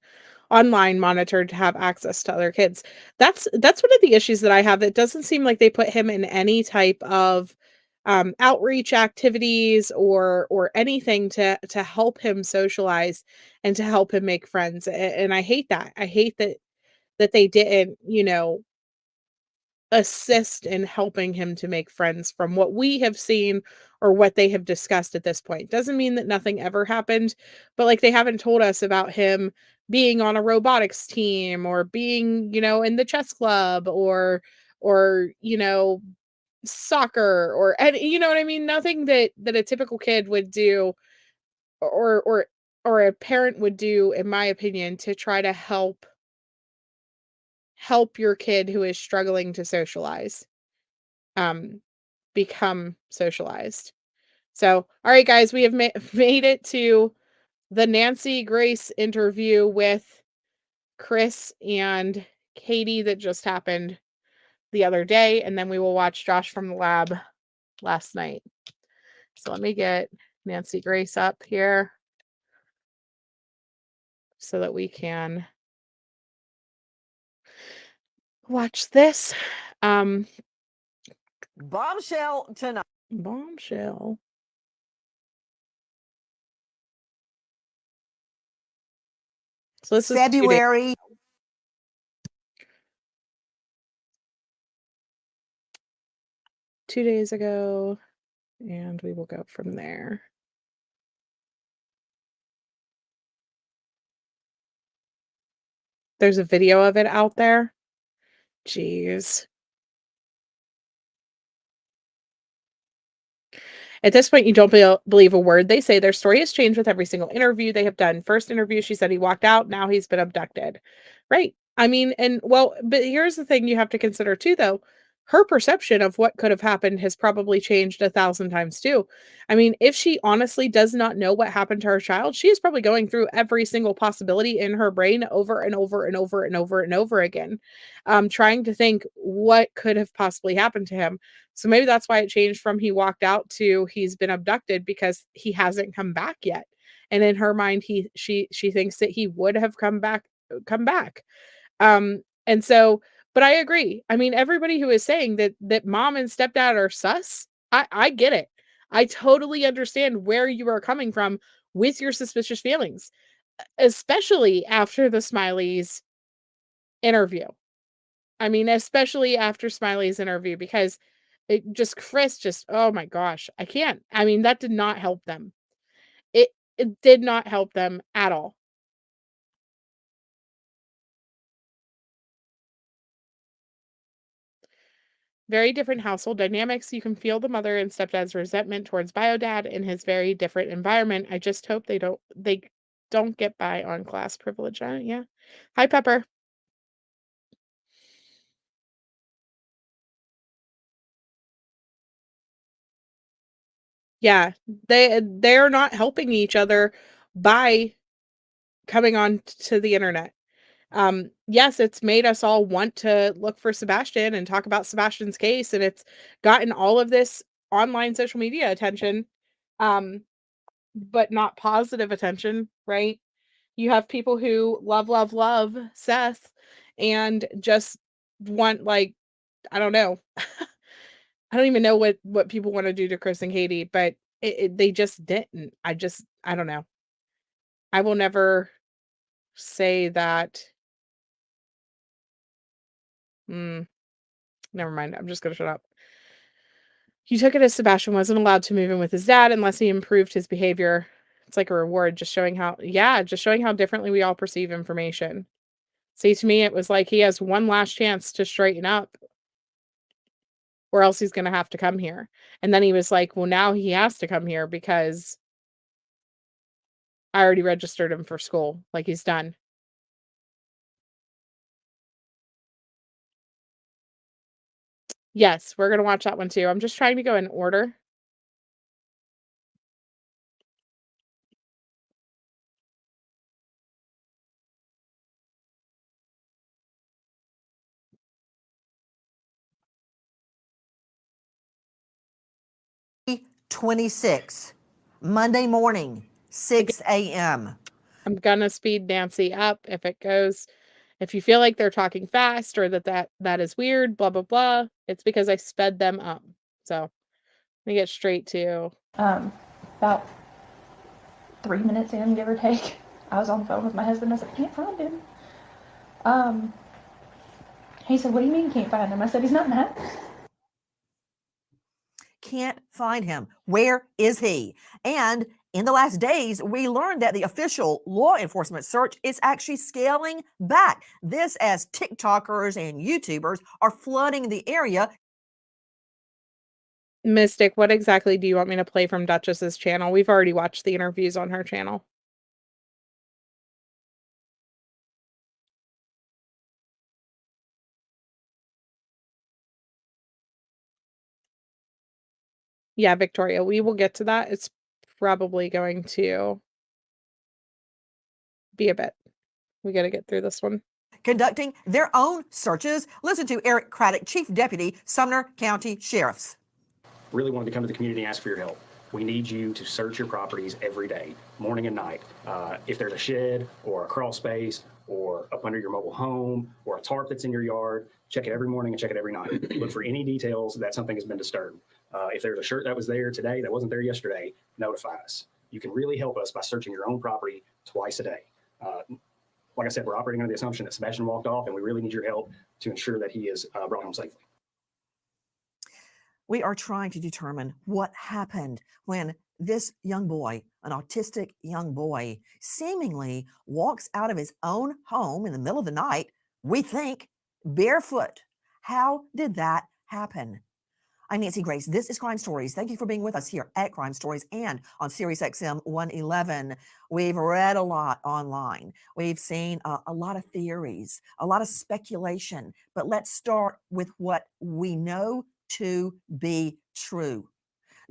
online monitored to have access to other kids? That's one of the issues that I have. It doesn't seem like they put him in any type of outreach activities or anything to help him socialize and to help him make friends. And I hate that. I hate that they didn't, assist in helping him to make friends from what we have seen or what they have discussed at this point. Doesn't mean that nothing ever happened, but like they haven't told us about him being on a robotics team or being, in the chess club or soccer or and you know what I mean? Nothing that a typical kid would do or or or a parent would do, in my opinion, to try to help your kid who is struggling to socialize. Um, become socialized. So, all right, guys, we have made it to the Nancy Grace interview with Chris and Katie that just happened the other day, and then we will watch Josh from the lab last night. So let me get Nancy Grace up here so that we can watch this. Bombshell tonight. Bombshell. So this is February. 2 days ago, and we will go from there. There's a video of it out there. Jeez. At this point, you don't believe a word they say. Their story has changed with every single interview they have done. First interview, she said he walked out. Now he's been abducted. Right. I mean, but here's the thing you have to consider too, though. Her perception of what could have happened has probably changed 1,000 times too. I mean, if she honestly does not know what happened to her child, she is probably going through every single possibility in her brain over and over and over and over and over again, trying to think what could have possibly happened to him. So maybe that's why it changed from he walked out to he's been abducted, because he hasn't come back yet. And in her mind, she thinks that he would have come back. And so, but I agree. I mean, everybody who is saying that mom and stepdad are sus, I get it. I totally understand where you are coming from with your suspicious feelings, especially after the Smiley's interview. I mean, especially after Smiley's interview, because Chris oh my gosh, I can't. I mean, that did not help them. It did not help them at all. Very different household dynamics. You can feel the mother and stepdad's resentment towards Biodad in his very different environment. I just hope they don't get by on class privilege. Yeah. Hi, Pepper. Yeah, they're not helping each other by coming on to the internet. Yes, it's made us all want to look for Sebastian and talk about Sebastian's case, and it's gotten all of this online social media attention, but not positive attention, right? You have people who love Seth and just want, like, I don't know. I don't even know what people want to do to Chris and Katie, but they just didn't. I don't know. I will never say that. Never mind. I'm just gonna shut up. You took it as Sebastian wasn't allowed to move in with his dad unless he improved his behavior. It's like a reward, just showing how differently we all perceive information. See, to me, it was like he has one last chance to straighten up, or else he's gonna have to come here. And then he was like, well, now he has to come here because I already registered him for school. Like, he's done. Yes, we're gonna watch that one too. I'm just trying to go in order. 26, Monday morning, 6 a.m. I'm gonna speed Nancy up if you feel like they're talking fast or that is weird, blah blah blah. It's because I sped them up. So let me get straight to about 3 minutes in, give or take. I was on the phone with my husband. I said, I can't find him. He said, what do you mean you can't find him? I said, he's not in the house. Can't find him. Where is he? And in the last days, we learned that the official law enforcement search is actually scaling back. This as TikTokers and YouTubers are flooding the area. Mystic, what exactly do you want me to play from Duchess's channel? We've already watched the interviews on her channel. Yeah, Victoria, we will get to that. It's probably going to be a bit. We got to get through this one. Conducting their own searches. Listen to Eric Craddock, Chief Deputy, Sumner County Sheriff's. Really wanted to come to the community and ask for your help. We need you to search your properties every day, morning and night. If there's a shed or a crawl space or up under your mobile home or a tarp that's in your yard, check it every morning and check it every night. Look for any details that something has been disturbed. If there's a shirt that was there today that wasn't there yesterday, notify us. You can really help us by searching your own property twice a day. Like I said, we're operating under the assumption that Sebastian walked off, and we really need your help to ensure that he is brought home safely. We are trying to determine what happened when this young boy, an autistic young boy, seemingly walks out of his own home in the middle of the night, we think, barefoot. How did that happen? I'm Nancy Grace. This is Crime Stories. Thank you for being with us here at Crime Stories and on Sirius XM 111. We've read a lot online. We've seen a lot of theories, a lot of speculation, but let's start with what we know to be true.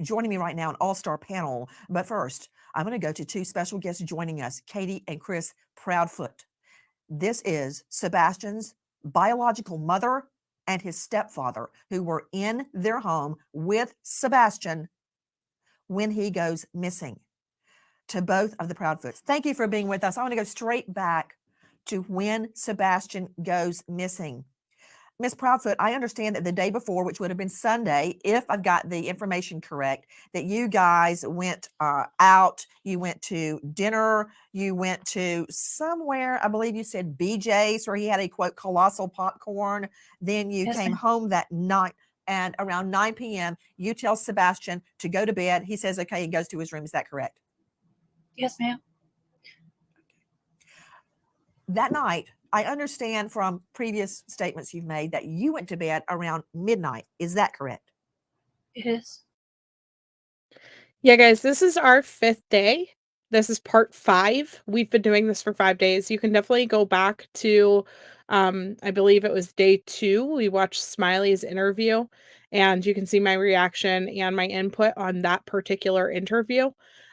Joining me right now, an all-star panel. But first, I'm going to go to two special guests joining us, Katie and Chris Proudfoot. This is Sebastian's biological mother and his stepfather, who were in their home with Sebastian when he goes missing. To both of the Proudfoots, thank you for being with us. I want to go straight back to when Sebastian goes missing. Ms. Proudfoot, I understand that the day before, which would have been Sunday, if I've got the information correct, that you guys went out, you went to dinner, you went to somewhere, I believe you said BJ's, where he had a, quote, colossal popcorn. Then you came home that night, and around 9 p.m., you tell Sebastian to go to bed. He says, okay, he goes to his room. Is that correct? Yes, ma'am. That night, I understand from previous statements you've made that you went to bed around midnight. Is that correct? It is. Yeah, guys, this is our 5th day. This is part 5. We've been doing this for 5 days. You can definitely go back to, I believe it was day 2. We watched Smiley's interview, and you can see my reaction and my input on that particular interview.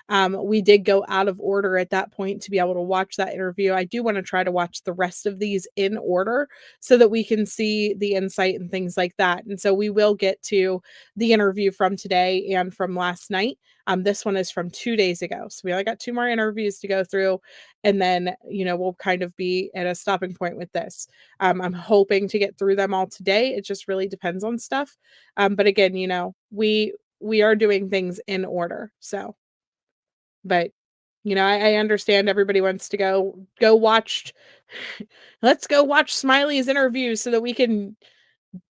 We did go out of order at that point to be able to watch that interview. I do want to try to watch the rest of these in order so that we can see the insight and things like that. And so we will get to the interview from today and from last night. This one is from 2 days ago. So we only got 2 more interviews to go through. And then, we'll kind of be at a stopping point with this. I'm hoping to get through them all today. It just really depends on stuff. But again, we are doing things in order. So. But, I understand everybody wants to go watch. Let's go watch Smiley's interview so that we can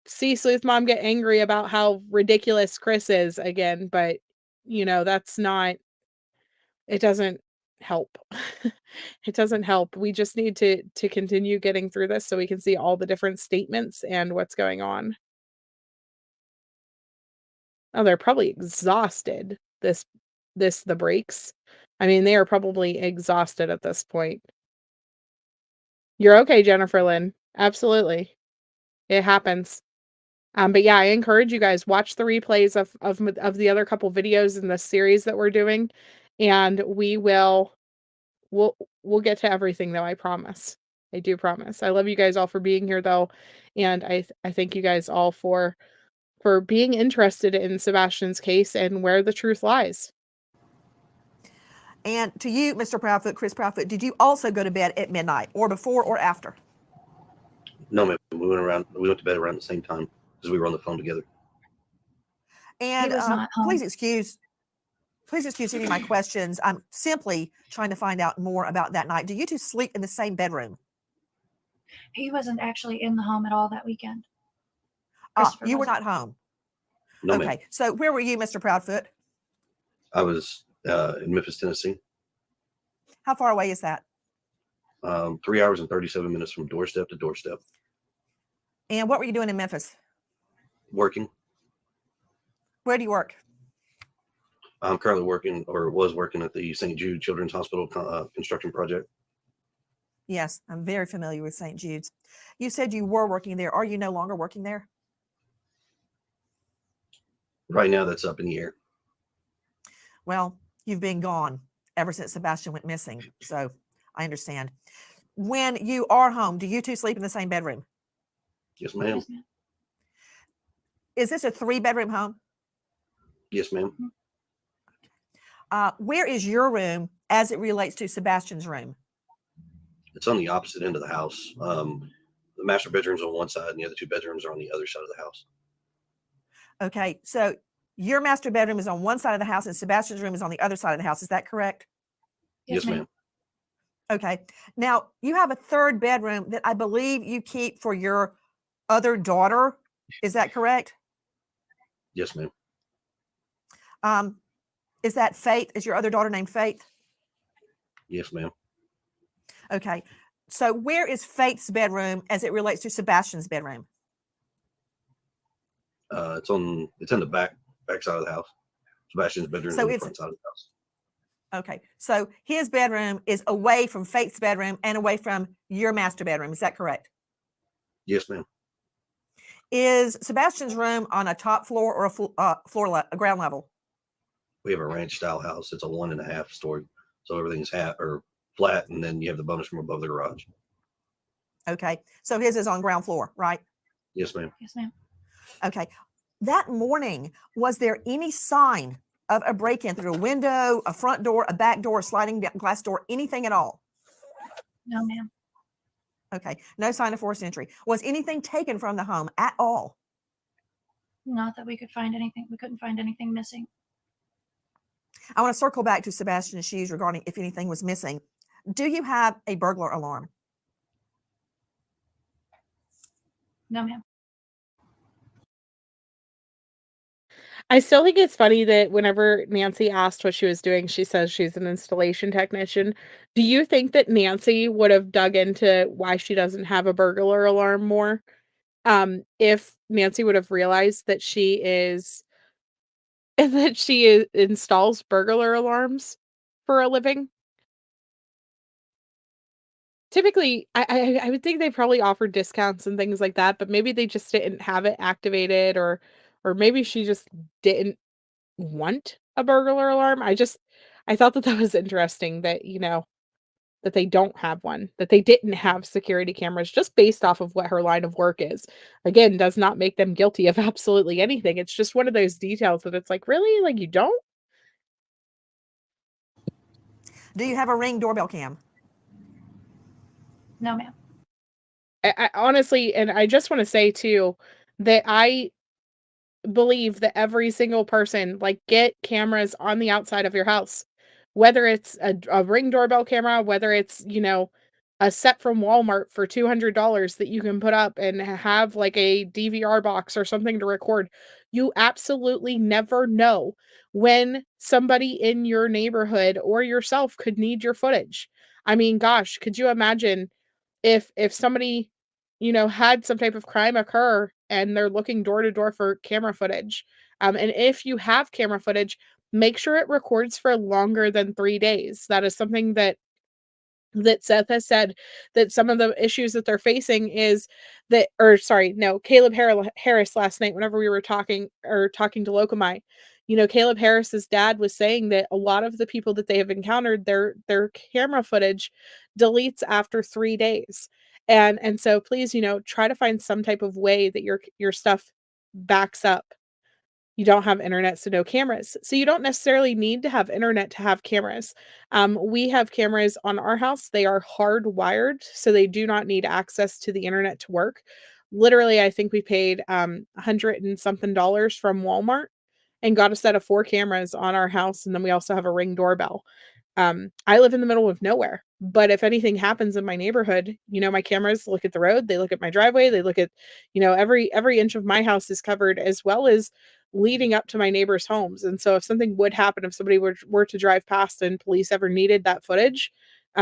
see Sleuth Mom get angry about how ridiculous Chris is again. But, that's not, it doesn't help. It doesn't help. We just need to continue getting through this so we can see all the different statements and what's going on. Oh, they're probably exhausted. The breaks. I mean, they are probably exhausted at this point. You're okay, Jennifer Lynn. Absolutely. It happens. But yeah, I encourage you guys, watch the replays of the other couple videos in the series that we're doing, and we'll get to everything, though, I promise. I do promise. I love you guys all for being here, though, and I thank you guys all for being interested in Sebastian's case and where the truth lies. And to you, Mr. Proudfoot, Chris Proudfoot, did you also go to bed at midnight or before or after? No, ma'am. We went to bed around the same time because we were on the phone together. And He was not home. please excuse any of my questions. I'm simply trying to find out more about that night. Do you two sleep in the same bedroom? He wasn't actually in the home at all that weekend. You were not home. No, Okay. ma'am. So where were you, Mr. Proudfoot? I was in Memphis, Tennessee. How far away is that? 3 hours and 37 minutes from doorstep to doorstep. And what were you doing in Memphis? Working. Where do you work? I'm currently working, or was working, at the St. Jude Children's Hospital construction project. Yes, I'm very familiar with St. Jude's. You said you were working there. Are you no longer working there? Right now, that's up in the air. Well, you've been gone ever since Sebastian went missing, so I understand. When you are home, do you two sleep in the same bedroom? Yes, ma'am. Yes, ma'am. Is this a 3-bedroom home? Yes, ma'am. Where is your room as it relates to Sebastian's room? It's on the opposite end of the house. The master bedroom's on one side, and the other 2 bedrooms are on the other side of the house. Okay, so your master bedroom is on one side of the house and Sebastian's room is on the other side of the house. Is that correct? Yes, ma'am. Okay. Now, you have a 3rd bedroom that I believe you keep for your other daughter. Is that correct? Yes, ma'am. Is that Faith? Is your other daughter named Faith? Yes, ma'am. Okay. So where is Faith's bedroom as it relates to Sebastian's bedroom? It's in the back side of the house. Sebastian's bedroom is on the front side of the house. Okay. So his bedroom is away from Faith's bedroom and away from your master bedroom. Is that correct? Yes, ma'am. Is Sebastian's room on a top floor or a ground level? We have a ranch style house. It's a 1.5 story. So everything's flat, and then you have the bonus room above the garage. Okay. So his is on ground floor, right? Yes, ma'am. Yes, ma'am. Okay. That morning, was there any sign of a break-in through a window, a front door, a back door, a sliding glass door, anything at all? No, ma'am. Okay. No sign of forced entry. Was anything taken from the home at all? Not that we could find anything. We couldn't find anything missing. I want to circle back to Sebastian's shoes regarding if anything was missing. Do you have a burglar alarm? No, ma'am. I still think it's funny that whenever Nancy asked what she was doing, she says she's an installation technician. Do you think that Nancy would have dug into why she doesn't have a burglar alarm more? If Nancy would have realized that she installs burglar alarms for a living? Typically, I would think they probably offered discounts and things like that, but maybe they just didn't have it activated, or maybe she just didn't want a burglar alarm. I thought that was interesting that, that they don't have one, that they didn't have security cameras, just based off of what her line of work is. Again, does not make them guilty of absolutely anything. It's just one of those details that it's like, really? Like, you don't? Do you have a Ring doorbell cam? No, ma'am. I honestly, and I just want to say too, that I believe that every single person, like, get cameras on the outside of your house, whether it's a Ring doorbell camera, whether it's, a set from Walmart for $200 that you can put up and have like a DVR box or something to record. You absolutely never know when somebody in your neighborhood or yourself could need your footage. I mean, gosh, could you imagine if somebody, had some type of crime occur and they're looking door to door for camera footage? And if you have camera footage, make sure it records for longer than 3 days. That is something that Seth has said, that some of the issues that they're facing is that, or sorry, no, Caleb Harris last night, whenever we were talking to Locomai, Caleb Harris's dad was saying that a lot of the people that they have encountered, their camera footage deletes after 3 days. And so please, try to find some type of way that your stuff backs up. You don't have internet, so no cameras. So you don't necessarily need to have internet to have cameras. We have cameras on our house. They are hardwired, so they do not need access to the internet to work. Literally, I think we paid $100 and something from Walmart and got a set of 4 cameras on our house, and then we also have a Ring doorbell. I live in the middle of nowhere, but if anything happens in my neighborhood, my cameras look at the road, they look at my driveway, they look at, every inch of my house is covered, as well as leading up to my neighbors' homes. And so if something would happen, if somebody were to drive past and police ever needed that footage,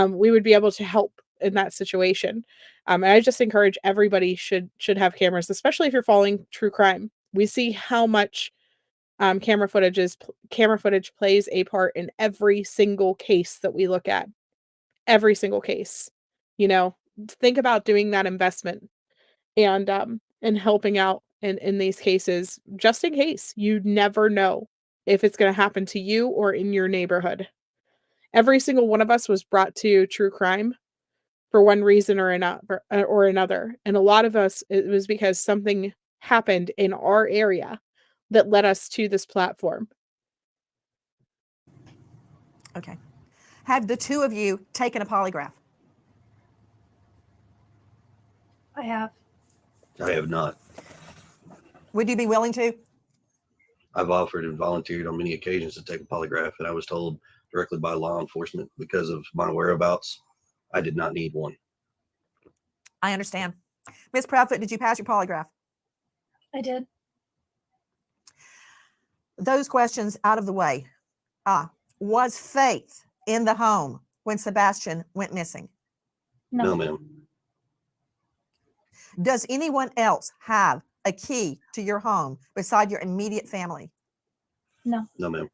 we would be able to help in that situation. And I just encourage everybody should have cameras, especially if you're following true crime. We see how much camera footage plays a part in every single case that we look at. Every single case. Think about doing that investment and helping out in these cases, just in case. You never know if it's going to happen to you or in your neighborhood. Every single one of us was brought to true crime for one reason or another. And a lot of us, it was because something happened in our area that led us to this platform. Okay. Have the two of you taken a polygraph? I have. I have not. Would you be willing to? I've offered and volunteered on many occasions to take a polygraph, and I was told directly by law enforcement, because of my whereabouts, I did not need one. I understand. Ms. Proudfoot, did you pass your polygraph? I did. Those questions out of the way. Was Faith in the home when Sebastian went missing? No. No, ma'am. Does anyone else have a key to your home beside your immediate family? No. No, ma'am.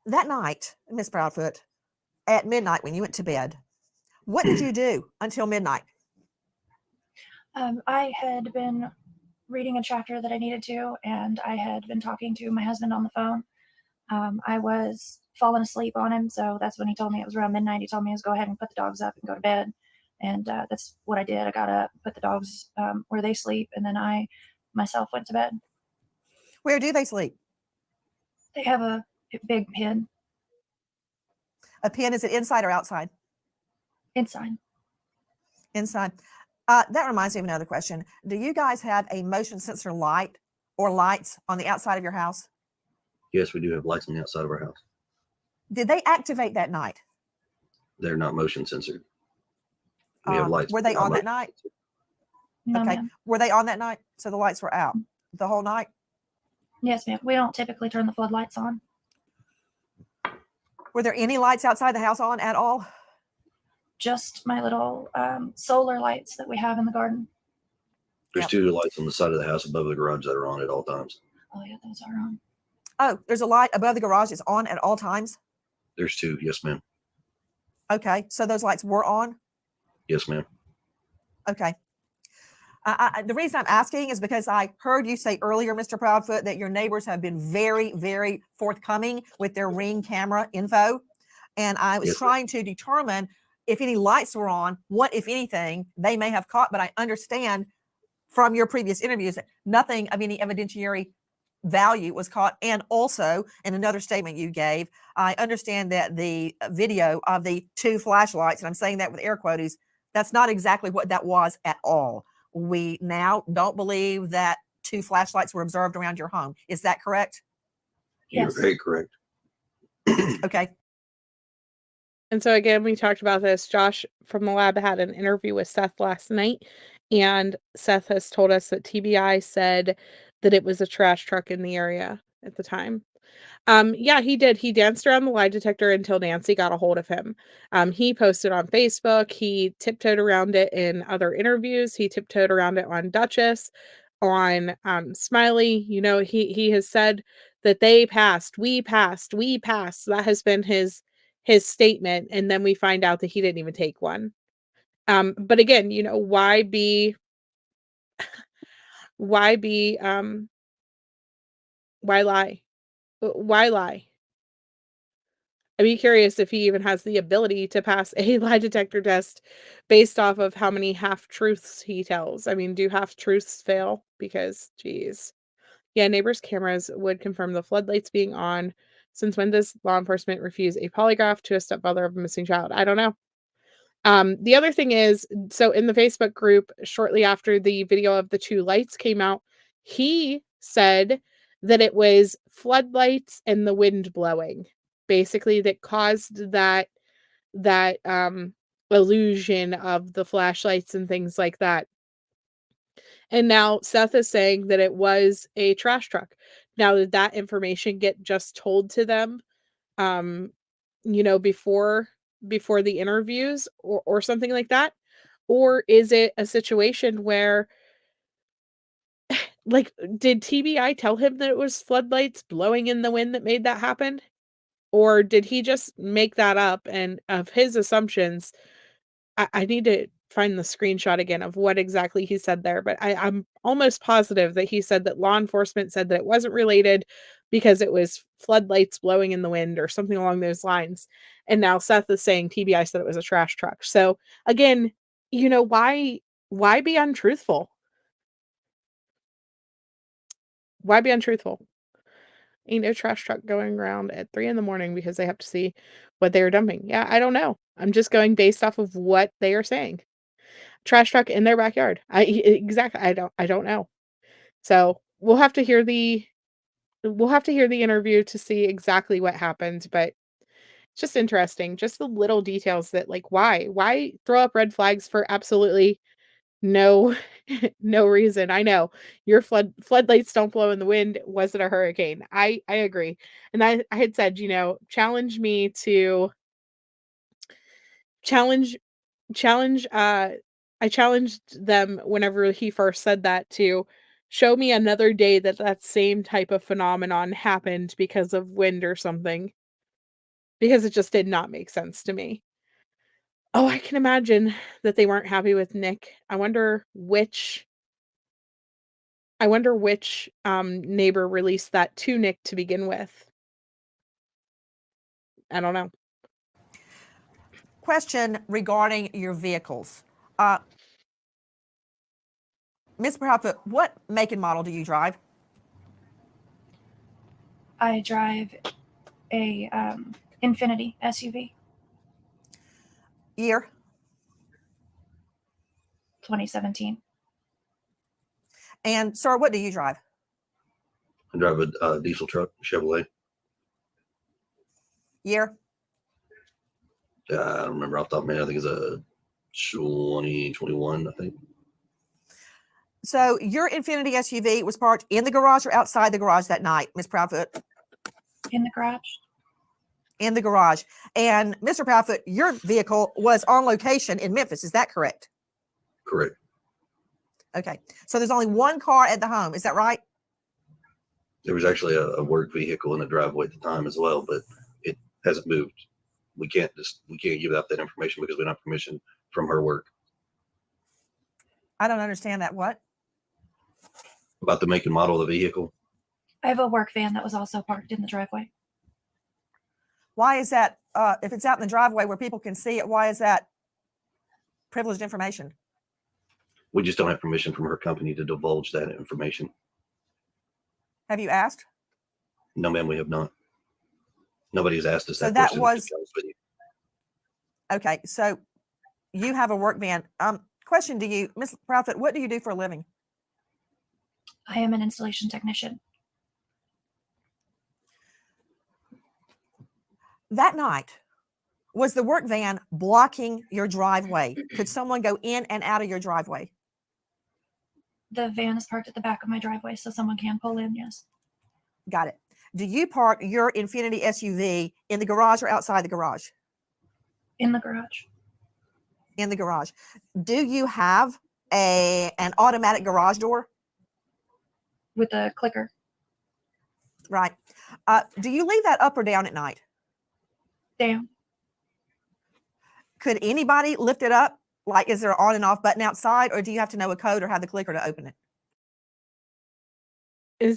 That night, Miss Proudfoot, at midnight when you went to bed, what did you do until midnight? I had been reading a chapter that I needed to, and I had been talking to my husband on the phone. I was falling asleep on him, so that's when he told me it was around midnight. He told me to go ahead and put the dogs up and go to bed, and that's what I did. I got up, put the dogs where they sleep, and then I myself went to bed. Where do they sleep? They have a big pen. A pen, is it inside or outside? Inside. Inside. That reminds me of another question. Do you guys have a motion sensor light or lights on the outside of your house? Yes, we do have lights on the outside of our house. Did they activate that night? They're not motion censored. We have lights. Were they on that night? No, Okay. ma'am. Were they on that night? So the lights were out the whole night? Yes, ma'am. We don't typically turn the floodlights on. Were there any lights outside the house on at all? Just my little solar lights that we have in the garden. There's two lights on the side of the house above the garage that are on at all times. Oh, yeah, those are on. Oh, there's a light above the garage that's on at all times? There's two. Yes, ma'am. Okay. So those lights were on? Yes, ma'am. Okay. The reason I'm asking is because I heard you say earlier, Mr. Proudfoot, that your neighbors have been very, very forthcoming with their Ring camera info. And I was trying to determine if any lights were on, what, if anything, they may have caught. But I understand from your previous interviews that nothing of any evidentiary value was caught. And also, in another statement you gave, I understand that the video of the 2 flashlights, and I'm saying that with air quotes, that's not exactly what that was at all. We now don't believe that 2 flashlights were observed around your home. Is that correct? Yes. You're very correct. Okay. And so again, we talked about this. Josh from the lab had an interview with Seth last night, and Seth has told us that TBI said that it was a trash truck in the area at the time. Yeah, he did. He danced around the lie detector until Nancy got a hold of him. He posted on Facebook. He tiptoed around it in other interviews. He tiptoed around it on Duchess, on Smiley. He has said that they passed, we passed, we passed. That has been his statement. And then we find out that he didn't even take one. But again, why lie? Why lie? I'd be curious if he even has the ability to pass a lie detector test based off of how many half-truths he tells. I mean, do half-truths fail? Because, geez. Yeah, neighbors' cameras would confirm the floodlights being on. Since when does law enforcement refuse a polygraph to a stepfather of a missing child? I don't know. The other thing is, so in the Facebook group, shortly after the video of the 2 lights came out, he said that it was floodlights and the wind blowing, basically, that caused that illusion of the flashlights and things like that. And now Seth is saying that it was a trash truck. Now, did that information get just told to them, before the interviews or something like that? Or is it a situation where, like, did TBI tell him that it was floodlights blowing in the wind that made that happen? Or did he just make that up, and of his assumptions, I need to find the screenshot again of what exactly he said there, but I'm almost positive that he said that law enforcement said that it wasn't related because it was floodlights blowing in the wind or something along those lines. And now Seth is saying TBI said it was a trash truck. So again, why be untruthful? Why be untruthful? Ain't no trash truck going around at 3 a.m. because they have to see what they are dumping. Yeah, I don't know. I'm just going based off of what they are saying. Trash truck in their backyard. Exactly. I don't know. So we'll have to hear the interview to see exactly what happened, but it's just interesting. Just the little details that, like, why throw up red flags for absolutely no no reason. I know your floodlights don't blow in the wind. Was it a hurricane? I agree. And I had said, challenge me to challenge challenge I challenged them whenever he first said that to show me another day that same type of phenomenon happened because of wind or something, because it just did not make sense to me. Oh, I can imagine that they weren't happy with Nick. I wonder which neighbor released that to Nick to begin with. I don't know. Question regarding your vehicles. Ms. Proudfoot, what make and model do you drive? I drive a Infinity SUV. Year? 2017. And sir, what do you drive? I drive a diesel truck, Chevrolet. Year? I don't remember off the top of my head. I think it's a 2021, I think. So your Infinity SUV was parked in the garage or outside the garage that night, Ms. Proudfoot? In the garage. In the garage. And Mr. Proudfoot, your vehicle was on location in Memphis. Is that correct? Correct. Okay. So there's only one car at the home. Is that right? There was actually a work vehicle in the driveway at the time as well, but it hasn't moved. We can't give out that information because we don't have permission from her work. I don't understand that. What? About the make and model of the vehicle. I have a work van that was also parked in the driveway. Why is that? If it's out in the driveway where people can see it, why is that privileged information? We just don't have permission from her company to divulge that information. Have you asked? No, ma'am, we have not. Nobody has asked us So that that question. was okay. So you have a work van. Question to you, Ms. Proudfoot, what do you do for a living? I am an installation technician. That night, was the work van blocking your driveway? Could someone go in and out of your driveway? The van is parked at the back of my driveway, so someone can pull in, yes. Got it. Do you park your Infinity SUV in the garage or outside the garage? In the garage. In the garage. Do you have an automatic garage door? With a clicker. Right. Do you leave that up or down at night? Down. Could anybody lift it up? Like, is there an on and off button outside, or do you have to know a code or have the clicker to open it?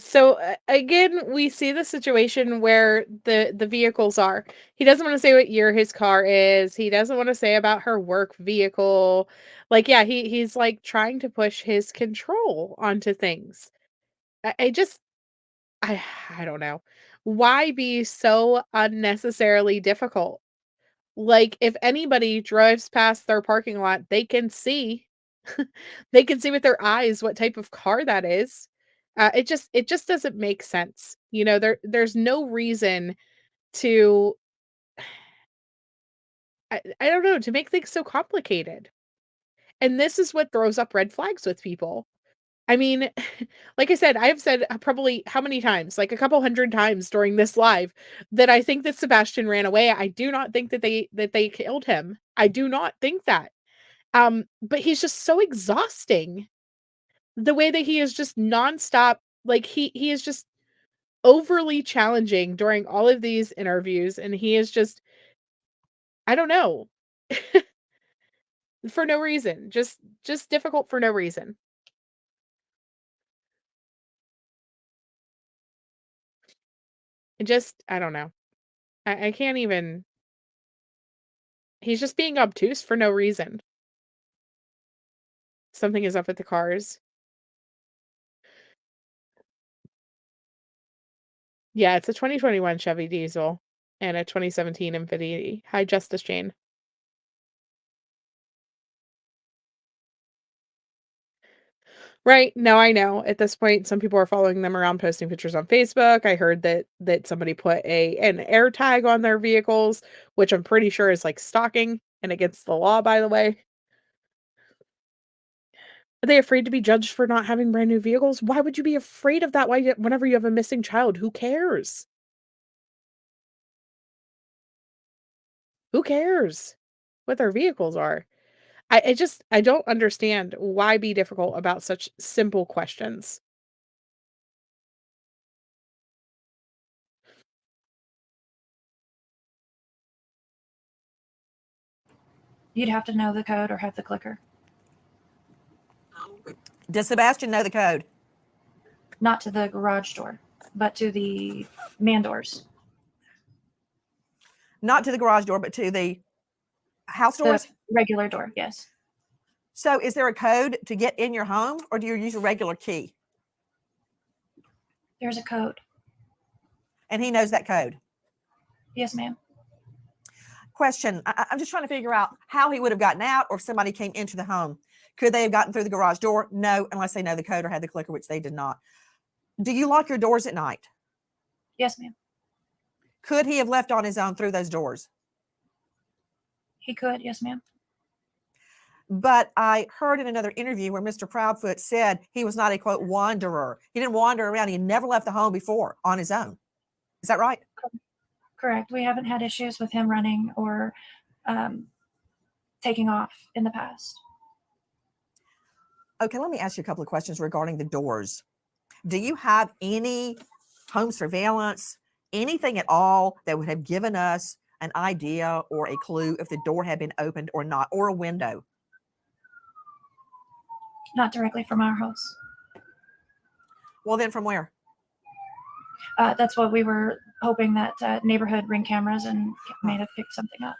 So again, we see the situation where the vehicles are. He doesn't want to say what year his car is. He doesn't want to say about her work vehicle. Like, yeah, he's like trying to push his control onto things. I just I I don't know. Why be so unnecessarily difficult? Like, if anybody drives past their parking lot, they can see they can see with their eyes what type of car that is. It just doesn't make sense. There's no reason to I don't know, to make things so complicated. And this is what throws up red flags with people. I mean, like I said, I've said probably how many times, like a couple hundred times during this live, that I think that Sebastian ran away. I do not think that they killed him. I do not think that. But he's just so exhausting. The way that he is just nonstop, like he is just overly challenging during all of these interviews, and he is just, I don't know, for no reason. Just difficult for no reason. I don't know. I can't even. He's just being obtuse for no reason. Something is up with the cars. Yeah, it's a 2021 Chevy Diesel and a 2017 Infiniti. Hi, Justice Jane. Right. No, I know. At this point, some people are following them around, posting pictures on Facebook. I heard that somebody put an air tag on their vehicles, which I'm pretty sure is like stalking and against the law, by the way. Are they afraid to be judged for not having brand new vehicles? Why would you be afraid of that? Whenever you have a missing child, who cares? Who cares what their vehicles are? I don't understand why be difficult about such simple questions. You'd have to know the code or have the clicker. Does Sebastian know the code? Not to the garage door, but to the man doors. Not to the garage door, but to the house doors? The regular door, yes. So is there a code to get in your home, or do you use a regular key? There's a code. And he knows that code? Yes, ma'am. Question. I'm just trying to figure out how he would have gotten out, or if somebody came into the home. Could they have gotten through the garage door? No, unless they know the code or had the clicker, which they did not. Do you lock your doors at night? Yes, ma'am. Could he have left on his own through those doors? He could, yes, ma'am. But I heard in another interview where Mr. Proudfoot said he was not a, quote, wanderer. He didn't wander around. He never left the home before on his own. Is that right? Correct. We haven't had issues with him running or taking off in the past. Okay, let me ask you a couple of questions regarding the doors. Do you have any home surveillance, anything at all that would have given us an idea or a clue if the door had been opened or not, or a window? Not directly from our house. Well, then from where? That's what we were hoping, that neighborhood Ring cameras and may have picked something up.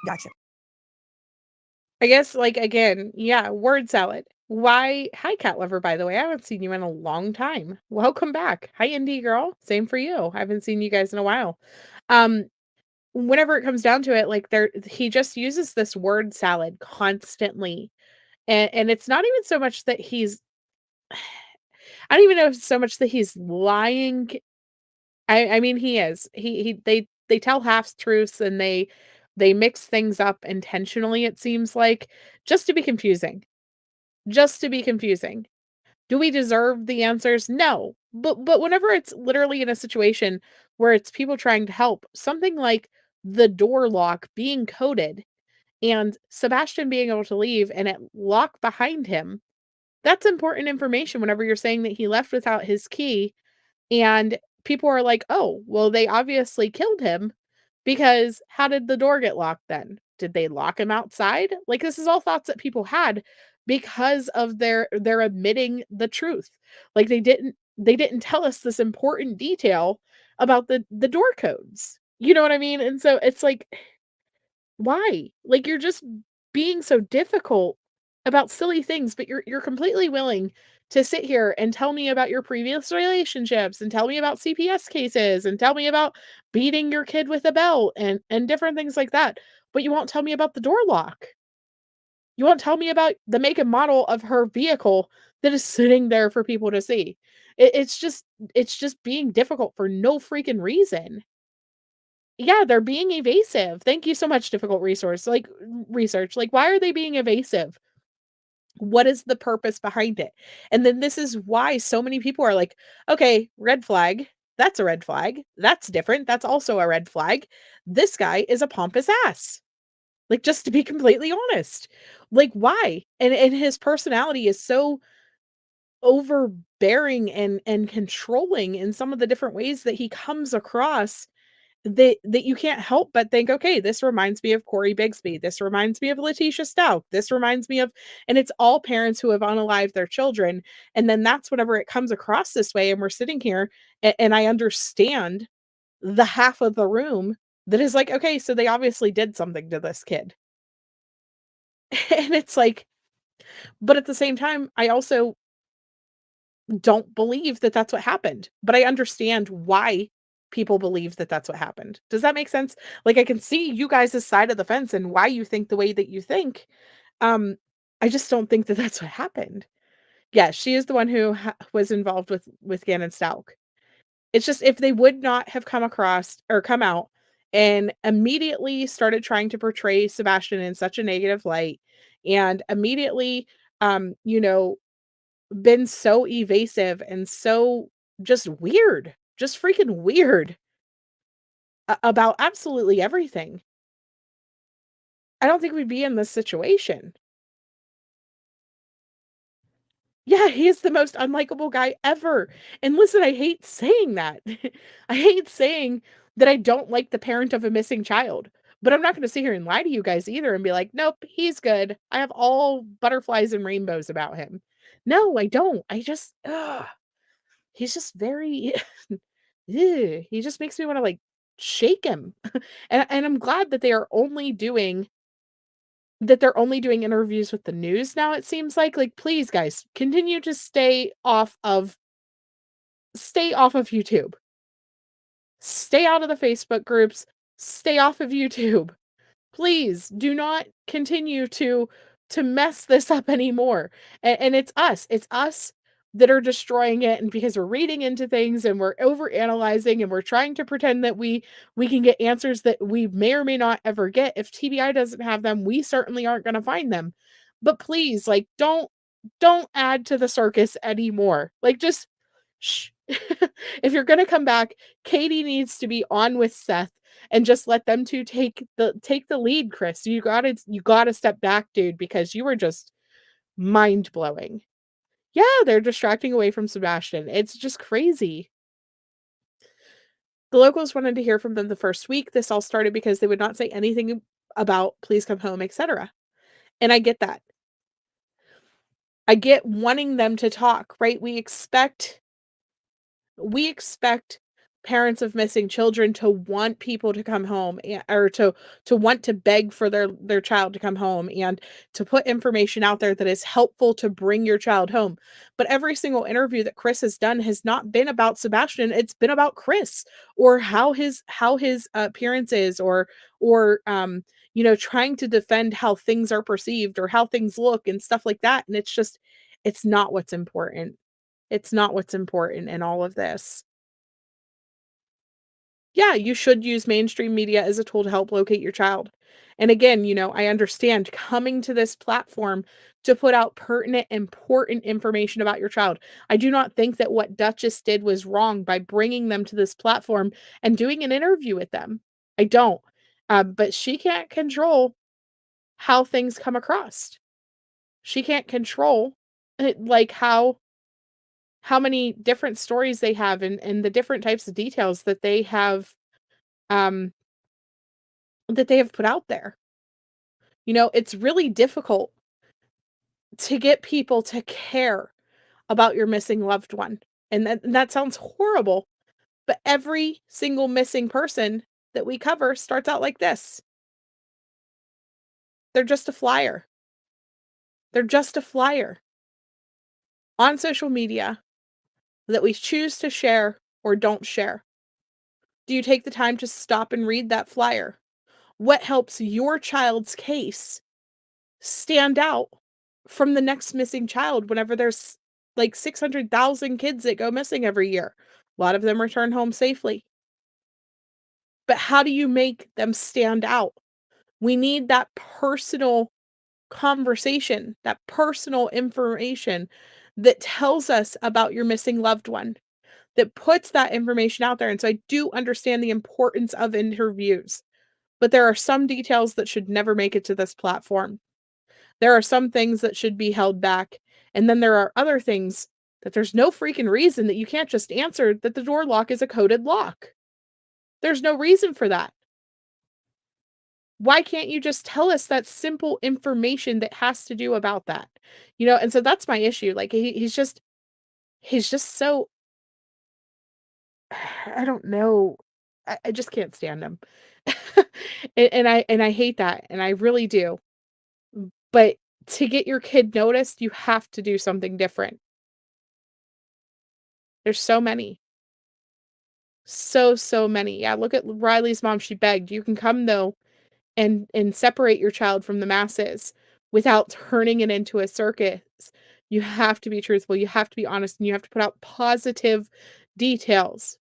Gotcha. I guess, like, again, yeah, word salad. Why? Hi, cat lover, by the way. I haven't seen you in a long time. Welcome back. Hi, indie girl. Same for you. I haven't seen you guys in a while. Whenever it comes down to it, like, he just uses this word salad constantly. And it's not even so much that he's I don't even know if it's so much that he's lying. I mean, he is. They tell half truths, and they mix things up intentionally, it seems like, just to be confusing. Just to be confusing. Do we deserve the answers? No. But whenever it's literally in a situation where it's people trying to help, something like the door lock being coded and Sebastian being able to leave and it lock behind him, that's important information whenever you're saying that he left without his key, and people are like, "Oh, well, they obviously killed him because how did the door get locked then? Did they lock him outside?" Like, this is all thoughts that people had because of their admitting the truth. Like, they didn't tell us this important detail about the door codes. You know what I mean? And so it's like, why? Like, you're just being so difficult about silly things, but you're completely willing to sit here and tell me about your previous relationships and tell me about CPS cases and tell me about beating your kid with a belt and different things like that. But you won't tell me about the door lock. You won't tell me about the make and model of her vehicle that is sitting there for people to see. It's just being difficult for no freaking reason. Yeah, they're being evasive. Thank you so much, difficult resource. Like, research. Like, why are they being evasive? What is the purpose behind it? And then this is why so many people are like, okay, red flag. That's a red flag. That's different. That's also a red flag. This guy is a pompous ass. Like, just to be completely honest. Like, why? And his personality is so overbearing and controlling in some of the different ways that he comes across that you can't help but think, okay, this reminds me of Corey Bigsby. This reminds me of Letitia Stout. This reminds me of, and it's all parents who have unalived their children. And then that's whenever it comes across this way, and we're sitting here and I understand the half of the room that is like, okay, so they obviously did something to this kid. And it's like, but at the same time, I also don't believe that that's what happened, but I understand why people believe that that's what happened. Does that make sense? Like, I can see you guys' side of the fence and why you think the way that you think. Um, I just don't think that that's what happened. Yeah, she is the one who was involved with Gannon Stalk. It's just, if they would not have come across or come out and immediately started trying to portray Sebastian in such a negative light and immediately, you know, been so evasive and so just weird, just freaking weird about absolutely everything, I don't think we'd be in this situation. Yeah, he is the most unlikable guy ever. And listen, I hate saying that. I hate saying that I don't like the parent of a missing child, but I'm not going to sit here and lie to you guys either and be like, nope, he's good. I have all butterflies and rainbows about him. No, I don't. He's just very he just makes me wanna, like, shake him. And I'm glad that they're only doing interviews with the news now, it seems like, please, guys, continue to stay off of YouTube. Stay out of the Facebook groups, stay off of YouTube. Please do not continue to mess this up anymore. And it's us that are destroying it, and because we're reading into things and we're over analyzing and we're trying to pretend that we can get answers that we may or may not ever get. If TBI doesn't have them, we certainly aren't going to find them. But please, like, don't add to the circus anymore. Like, just shh. If you're going to come back, Katie needs to be on with Seth and just let them two take the lead, Chris. You gotta step back, dude, because you were just mind-blowing. Yeah, they're distracting away from Sebastian. It's just crazy. The locals wanted to hear from them the first week. This all started because they would not say anything about please come home, etc. And I get that. I get wanting them to talk, right? We expect parents of missing children to want people to come home, or to want to beg for their child to come home and to put information out there that is helpful to bring your child home. But every single interview that Chris has done has not been about Sebastian. It's been about Chris, or how his appearance is, or trying to defend how things are perceived or how things look and stuff like that. And it's not what's important. It's not what's important in all of this. Yeah, you should use mainstream media as a tool to help locate your child. And again, I understand coming to this platform to put out pertinent, important information about your child. I do not think that what Duchess did was wrong by bringing them to this platform and doing an interview with them. I don't. But she can't control how things come across. She can't control like how many different stories they have, and the different types of details um that they have put out there. It's really difficult to get people to care about your missing loved one. And that sounds horrible, but every single missing person that we cover starts out like this. They're just a flyer. They're just a flyer on social media that we choose to share or don't share. Do you take the time to stop and read that flyer? What helps your child's case stand out from the next missing child whenever there's like 600,000 kids that go missing every year? A lot of them return home safely. But how do you make them stand out? We need that personal conversation, that personal information that tells us about your missing loved one, that puts that information out there. And so I do understand the importance of interviews, but there are some details that should never make it to this platform. There are some things that should be held back. And then there are other things that there's no freaking reason that you can't just answer that the door lock is a coded lock. There's no reason for that. Why can't you just tell us that simple information that has to do about that? And so that's my issue. Like he's just so, I don't know. I just can't stand him. and I hate that. And I really do. But to get your kid noticed, you have to do something different. There's so many. So many. Yeah, look at Riley's mom. She begged. You can come though and separate your child from the masses without turning it into a circus. You have to be truthful. You have to be honest, and you have to put out positive details.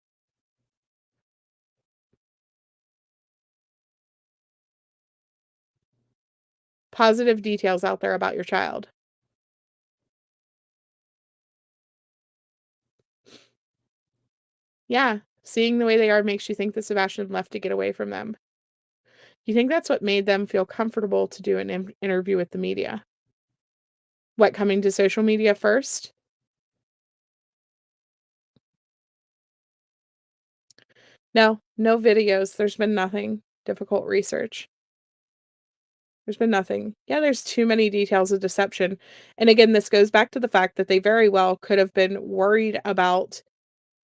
Positive details out there about your child. Yeah, seeing the way they are makes you think that Sebastian left to get away from them. You think that's what made them feel comfortable to do an interview with the media? What, coming to social media first? No videos. There's been nothing. Difficult research. There's been nothing. Yeah, there's too many details of deception. And again, this goes back to the fact that they very well could have been worried about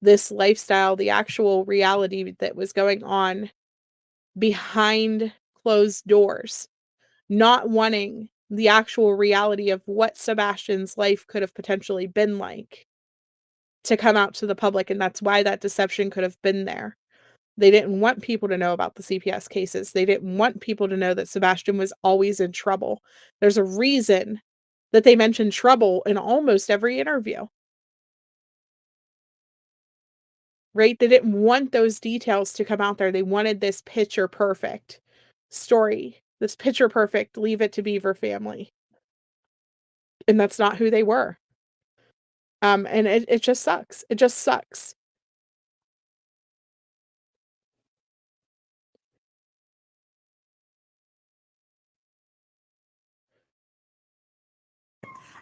this lifestyle, the actual reality that was going on behind closed doors, not wanting the actual reality of what Sebastian's life could have potentially been like to come out to the public. And that's why that deception could have been there. They didn't want people to know about the CPS cases. They didn't want people to know that Sebastian was always in trouble. There's a reason that they mention trouble in almost every interview. Right? They didn't want those details to come out there. They wanted this picture perfect story, this picture perfect, Leave It to Beaver family. And that's not who they were. And it just sucks. It just sucks.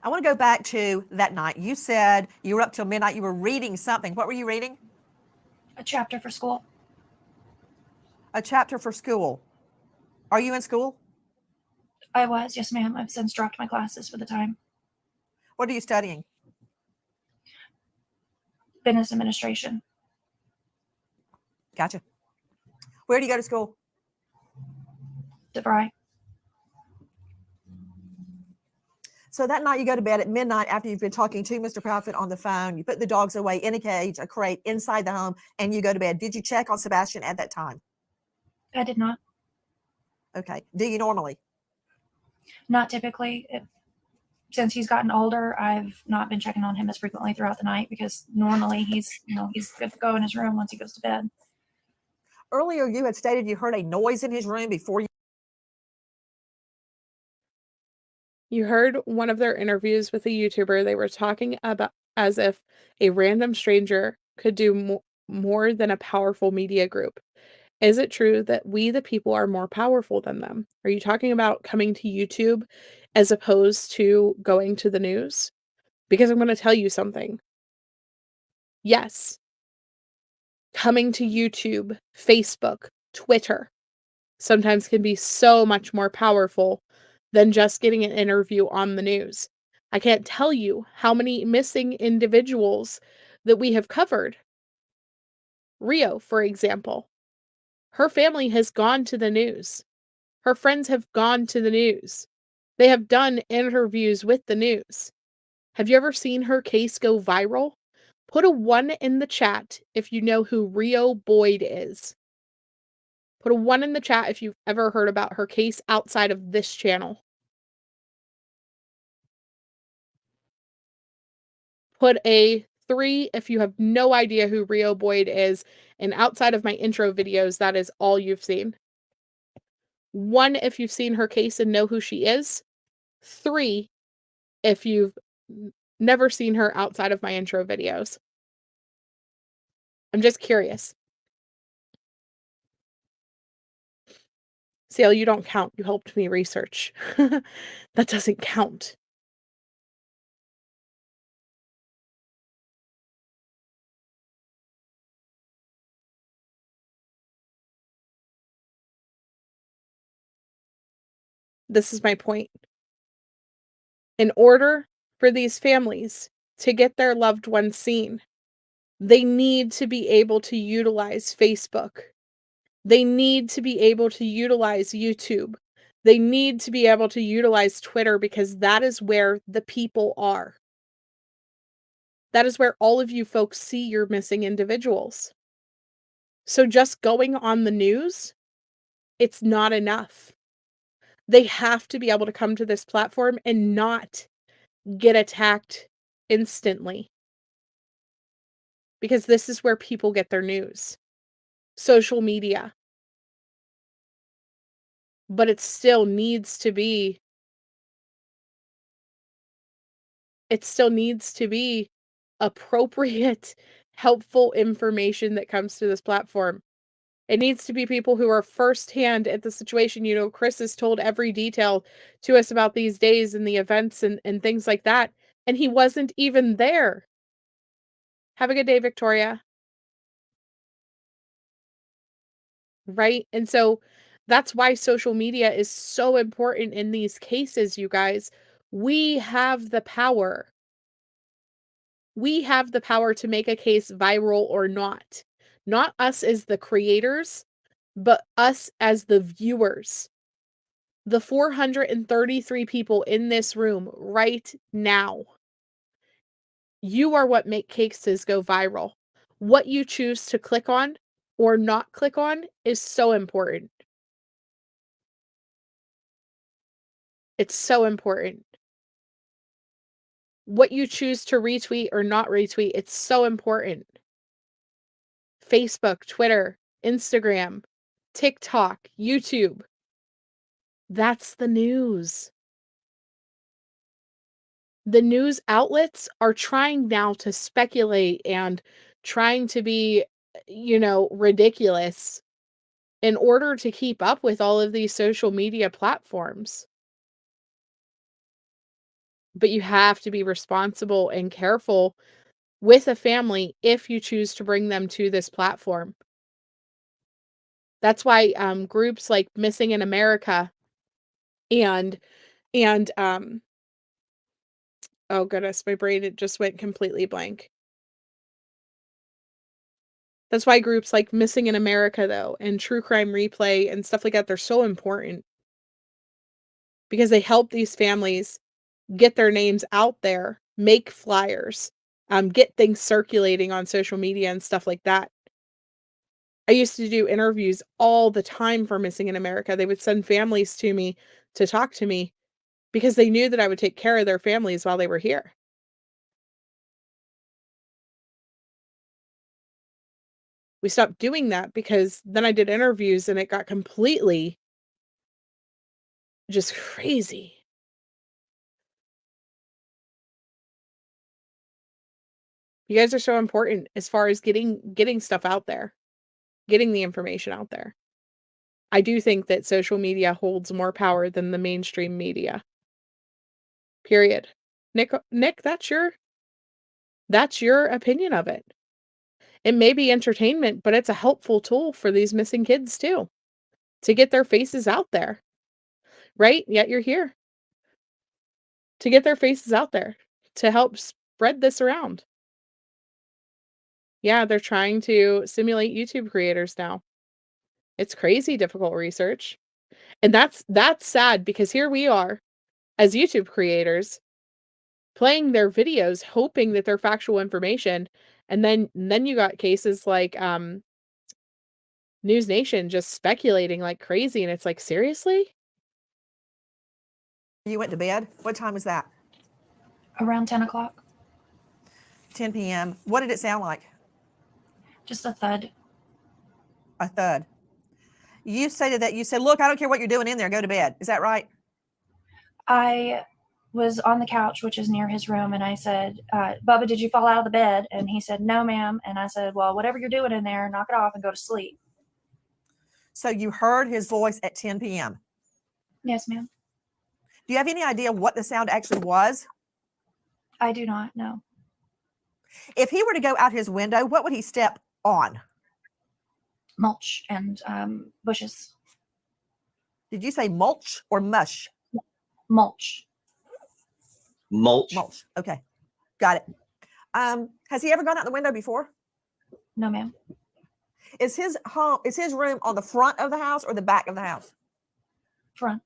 I want to go back to that night. You said you were up till midnight. You were reading something. What were you reading? A chapter for school. A chapter for school. Are you in school? I was, yes, ma'am. I've since dropped my classes for the time. What are you studying? Business administration. Gotcha. Where do you go to school? DeVry. So that night you go to bed at midnight after you've been talking to Mr. Proudfoot on the phone. You put the dogs away in a cage, a crate inside the home, and you go to bed. Did you check on Sebastian at that time? I did not. Okay. Do you normally? Not typically. Since he's gotten older, I've not been checking on him as frequently throughout the night because normally he's good to go in his room once he goes to bed. Earlier you had stated you heard a noise in his room before you. You heard one of their interviews with a YouTuber. They were talking about as if a random stranger could do more than a powerful media group. Is it true that we, the people, are more powerful than them? Are you talking about coming to YouTube as opposed to going to the news? Because I'm going to tell you something. Yes. Coming to YouTube, Facebook, Twitter sometimes can be so much more powerful than just getting an interview on the news. I can't tell you how many missing individuals that we have covered. Rio, for example, her family has gone to the news. Her friends have gone to the news. They have done interviews with the news. Have you ever seen her case go viral? Put a 1 in the chat if you know who Rio Boyd is. Put a 1 in the chat if you've ever heard about her case outside of this channel. Put a 3 if you have no idea who Rio Boyd is, and outside of my intro videos, that is all you've seen. 1 if you've seen her case and know who she is. 3 if you've never seen her outside of my intro videos. I'm just curious. Sale, you don't count. You helped me research. That doesn't count. This is my point. In order for these families to get their loved ones seen, they need to be able to utilize Facebook. They need to be able to utilize YouTube. They need to be able to utilize Twitter because that is where the people are. That is where all of you folks see your missing individuals. So just going on the news, it's not enough. They have to be able to come to this platform and not get attacked instantly. Because this is where people get their news. Social media. But it still needs to be appropriate, helpful information that comes to this platform. It needs to be people who are firsthand at the situation. You know, Chris has told every detail to us about these days and the events and things like that. And he wasn't even there. Have a good day, Victoria. Right? And so that's why social media is so important in these cases, you guys. We have the power. We have the power to make a case viral or not. Not us as the creators, but us as the viewers. The 433 people in this room right now. You are what make cases go viral. What you choose to click on or not click on is so important. It's so important. What you choose to retweet or not retweet, it's so important. Facebook, Twitter, Instagram, TikTok, YouTube. That's the news. The news outlets are trying now to speculate and trying to be, ridiculous in order to keep up with all of these social media platforms. But you have to be responsible and careful with a family if you choose to bring them to this platform. That's why groups like Missing in America and oh goodness, my brain, it just went completely blank. That's why groups like Missing in America, though, and True Crime Replay and stuff like that, they're so important. Because they help these families get their names out there, make flyers, get things circulating on social media and stuff like that. I used to do interviews all the time for Missing in America. They would send families to me to talk to me because they knew that I would take care of their families while they were here. We stopped doing that because then I did interviews and it got completely just crazy. You guys are so important as far as getting stuff out there, getting the information out there. I do think that social media holds more power than the mainstream media. Period. Nick, that's your opinion of it. It may be entertainment, but it's a helpful tool for these missing kids too, to get their faces out there. Right? Yet you're here. To get their faces out there, to help spread this around. Yeah, they're trying to simulate YouTube creators now. It's crazy difficult research. And that's sad because here we are as YouTube creators playing their videos hoping that they're factual information, and then you got cases like News Nation just speculating like crazy, and it's like, seriously? You went to bed? What time was that? Around 10 o'clock. 10 p.m. What did it sound like? Just a thud. A thud. You stated that you said, look, I don't care what you're doing in there, go to bed. Is that right? I was on the couch, which is near his room, and I said, Bubba, did you fall out of the bed? And he said, no, ma'am. And I said, well, whatever you're doing in there, knock it off and go to sleep. So you heard his voice at 10 p.m.? Yes, ma'am. Do you have any idea what the sound actually was? I do not know. If he were to go out his window, what would he step on? Mulch and bushes. Did you say mulch or mush? Mulch. Mulch. Mulch. Okay. Got it. Has he ever gone out the window before? No, ma'am. Is his room on the front of the house or the back of the house? Front.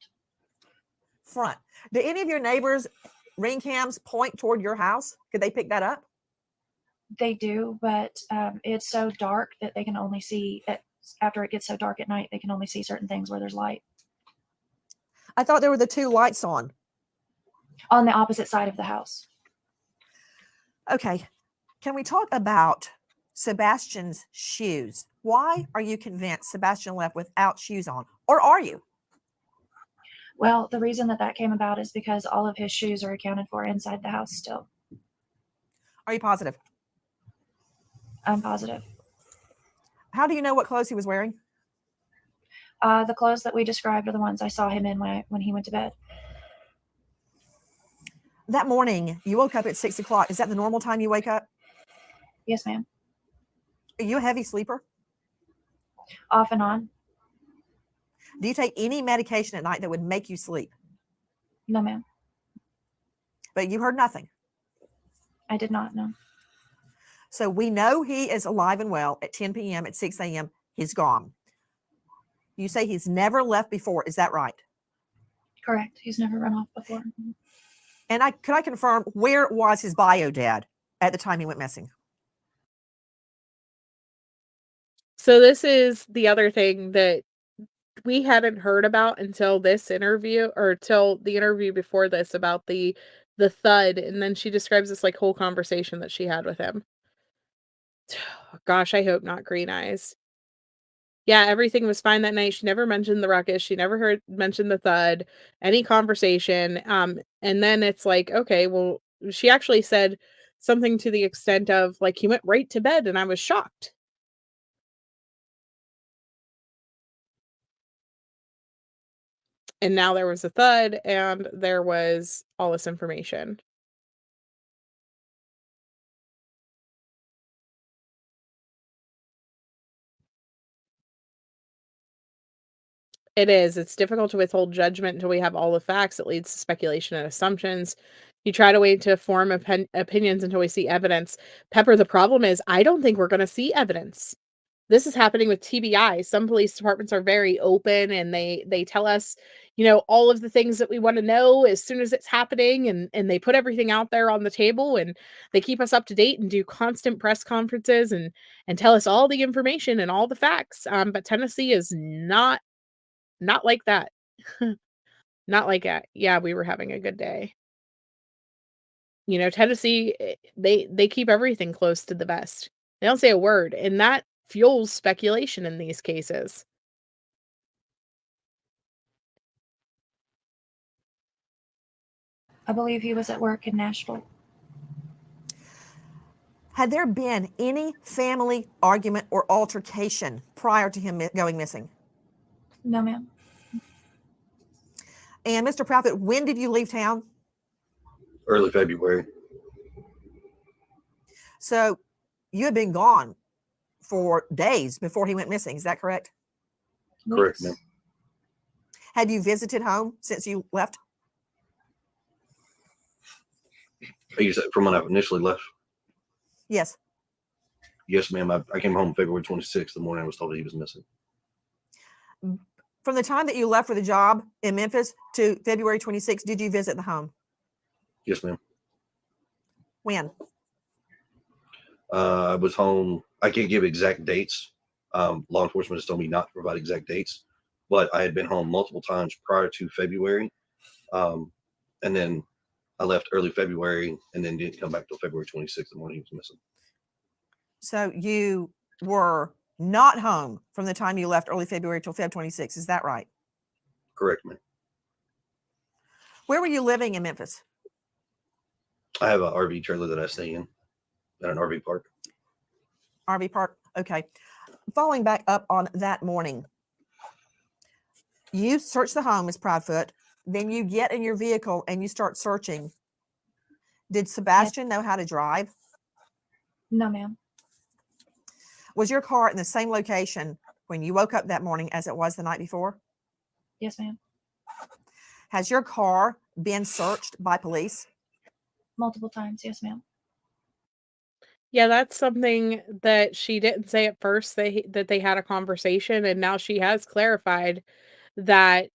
Front. Do any of your neighbors' ring cams point toward your house? Could they pick that up? They do, but it's so dark that they can only see after it gets so dark at night, they can only see certain things where there's light. I thought there were the two lights on the opposite side of the house. Okay. Can we talk about Sebastian's shoes? Why are you convinced Sebastian left without shoes on? Or are you? Well, the reason that came about is because all of his shoes are accounted for inside the house still. Are you positive? I'm positive. How do you know what clothes he was wearing? The clothes that we described are the ones I saw him in when he went to bed. That morning, you woke up at 6 o'clock. Is that the normal time you wake up? Yes, ma'am. Are you a heavy sleeper? Off and on. Do you take any medication at night that would make you sleep? No, ma'am. But you heard nothing? I did not know. So we know he is alive and well at 10 p.m. At 6 a.m. He's gone. You say he's never left before. Is that right? Correct. He's never run off before. And could I confirm, where was his bio dad at the time he went missing? So this is the other thing that we hadn't heard about until this interview, or till the interview before this, about the thud. And then she describes this like whole conversation that she had with him. Gosh, I hope not green eyes. Yeah, everything was fine that night. She never mentioned the ruckus. She never mentioned the thud, any conversation. And then it's like, okay, well, she actually said something to the extent of like, he went right to bed and I was shocked. And now there was a thud and there was all this information. It is. It's difficult to withhold judgment until we have all the facts. It leads to speculation and assumptions. You try to wait to form opinions until we see evidence. Pepper, the problem is I don't think we're going to see evidence. This is happening with TBI. Some police departments are very open and they tell us, you know, all of the things that we want to know as soon as it's happening, and they put everything out there on the table and they keep us up to date and do constant press conferences and tell us all the information and all the facts. But Tennessee is not like that. Not like that. Yeah, we were having a good day. You know, Tennessee, they keep everything close to the vest. They don't say a word, and that fuels speculation in these cases. I believe he was at work in Nashville. Had there been any family argument or altercation prior to him going missing? No, ma'am. And Mr. Prophet, when did you leave town? Early February. So you had been gone for days before he went missing. Is that correct? Correct, ma'am. Had you visited home since you left? You said from when I initially left? Yes. Yes, ma'am. I came home February 26th. The morning I was told that he was missing. From the time that you left for the job in Memphis to February 26th, did you visit the home? Yes, ma'am. When? I was home. I can't give exact dates. Law enforcement has told me not to provide exact dates, but I had been home multiple times prior to February. And then I left early February and then didn't come back till February 26th, the morning he was missing. So you were not home from the time you left early February till Feb 26. Is that right? Correct, ma'am. Where were you living in Memphis? I have an RV trailer that I stay in at an RV park. RV park. Okay. Following back up on that morning, you search the home as Proudfoot. Then you get in your vehicle and you start searching. Did Sebastian know how to drive? No, ma'am. Was your car in the same location when you woke up that morning as it was the night before? Yes, ma'am. Has your car been searched by police? Multiple times. Yes, ma'am. Yeah, that's something that she didn't say at first, that they had a conversation, and now she has clarified that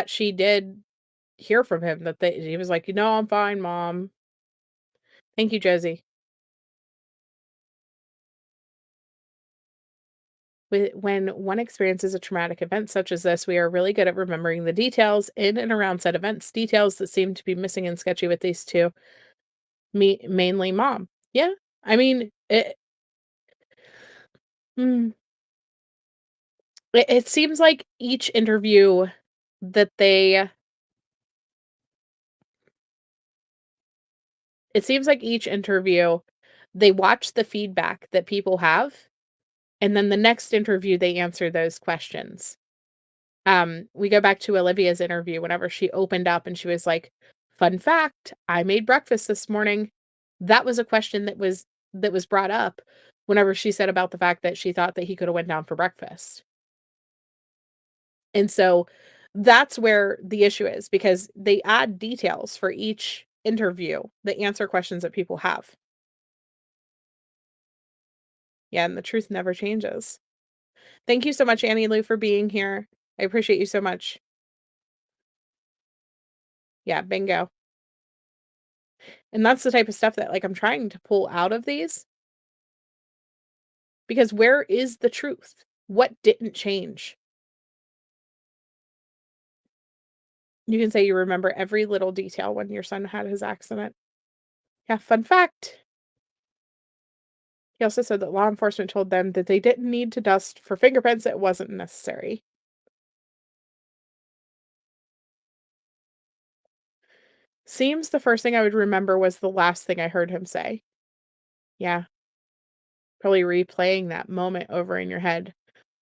she did hear from him, that he was like, I'm fine, Mom. Thank you, Josie. When one experiences a traumatic event such as this, we are really good at remembering the details in and around said events, details that seem to be missing and sketchy with these two, mainly Mom. Yeah, I mean, it seems like each interview that they watch the feedback that people have, and then the next interview they answer those questions. We go back to Olivia's interview whenever she opened up and she was like, "Fun fact, I made breakfast this morning." That was a question that was brought up whenever she said about the fact that she thought that he could have went down for breakfast. And so that's where the issue is, because they add details for each interview that answer questions that people have. Yeah, and the truth never changes. Thank you so much, Annie Lou, for being here. I appreciate you so much. Yeah, bingo. And that's the type of stuff that, like, I'm trying to pull out of these. Because where is the truth? What didn't change? You can say you remember every little detail when your son had his accident. Yeah, fun fact. He also said that law enforcement told them that they didn't need to dust for fingerprints. It wasn't necessary. Seems the first thing I would remember was the last thing I heard him say. Yeah. Probably replaying that moment over in your head.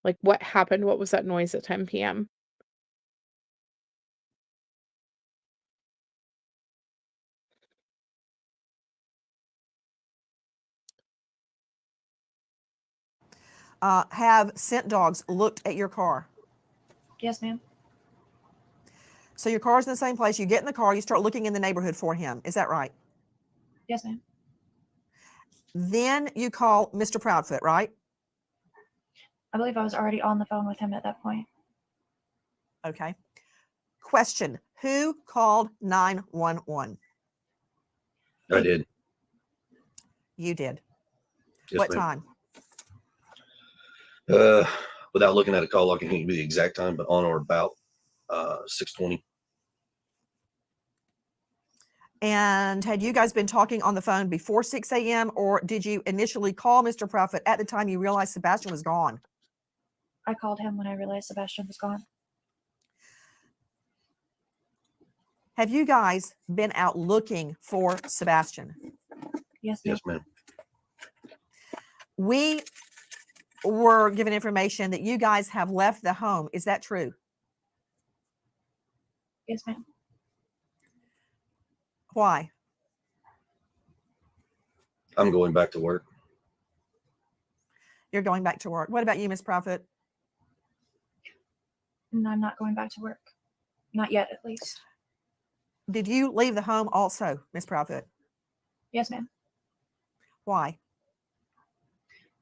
Like, what happened? What was that noise at 10 p.m.? Have scent dogs looked at your car? Yes, ma'am. So your car's in the same place. You get in the car, you start looking in the neighborhood for him. Is that right? Yes, ma'am. Then you call Mr. Proudfoot, right? I believe I was already on the phone with him at that point. Okay. Question: who called 911? I did. You did. Yes, What ma'am. time? Without looking at a call, I can give you the exact time, but on or about 6:20. And had you guys been talking on the phone before 6 a.m. or did you initially call Mr. Proudfoot at the time you realized Sebastian was gone? I called him when I realized Sebastian was gone. Have you guys been out looking for Sebastian? Yes, ma'am. Yes, ma'am. We were given information that you guys have left the home. Is that true? Yes, ma'am. Why? I'm going back to work. You're going back to work. What about you, Ms. Proudfoot? And I'm not going back to work. Not yet, at least. Did you leave the home also, Ms. Proudfoot? Yes, ma'am. Why?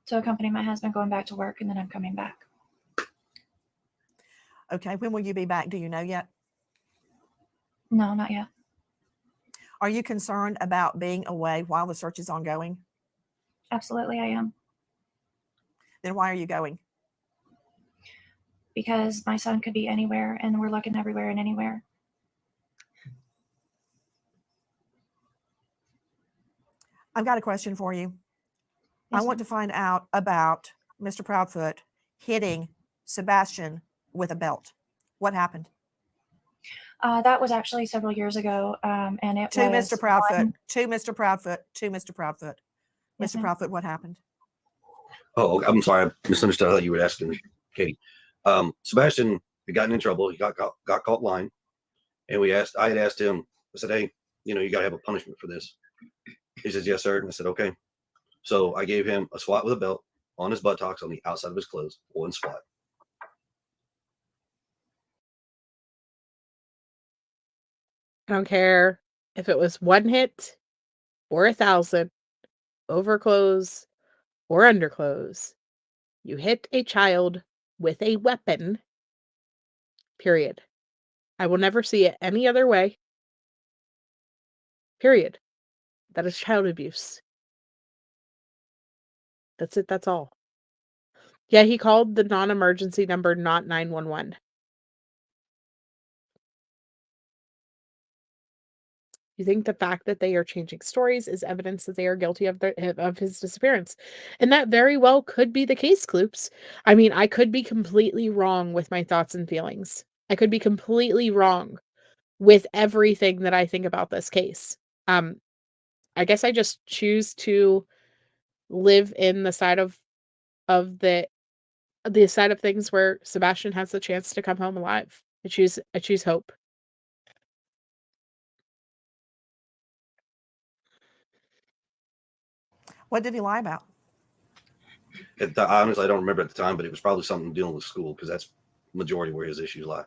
to accompany my husband going back to work, and then I'm coming back. Okay. When will you be back? Do you know yet? No, not yet. Are you concerned about being away while the search is ongoing? Absolutely, I am. Then why are you going? Because my son could be anywhere, and we're looking everywhere and anywhere. I've got a question for you. Yes, I want to find out about Mr. Proudfoot hitting Sebastian with a belt. What happened? That was actually several years ago, and it To was Mr. Proudfoot. one- To Mr. Proudfoot. To Mr. Proudfoot. Yes, Mr. ma'am. Proudfoot, what happened? Oh, I'm sorry. I misunderstood. I thought you were asking Katie. Sebastian had gotten in trouble. He got caught lying. And I had asked him, I said, hey, you got to have a punishment for this. He says, yes, sir. And I said, okay. So I gave him a swat with a belt on his buttocks on the outside of his clothes, one swat. I don't care if it was one hit or 1,000, over clothes or underclothes. You hit a child with a weapon, period. I will never see it any other way. Period. That is child abuse. That's it. That's all. Yeah, he called the non-emergency number, not 911. You think the fact that they are changing stories is evidence that they are guilty of his disappearance. And that very well could be the case, Kloops. I mean, I could be completely wrong with my thoughts and feelings. I could be completely wrong with everything that I think about this case. I guess I just choose to live in the side of the side of things where Sebastian has the chance to come home alive. I choose hope. What did he lie about? Honestly, I don't remember at the time, but it was probably something dealing with school because that's majority where his issues lie.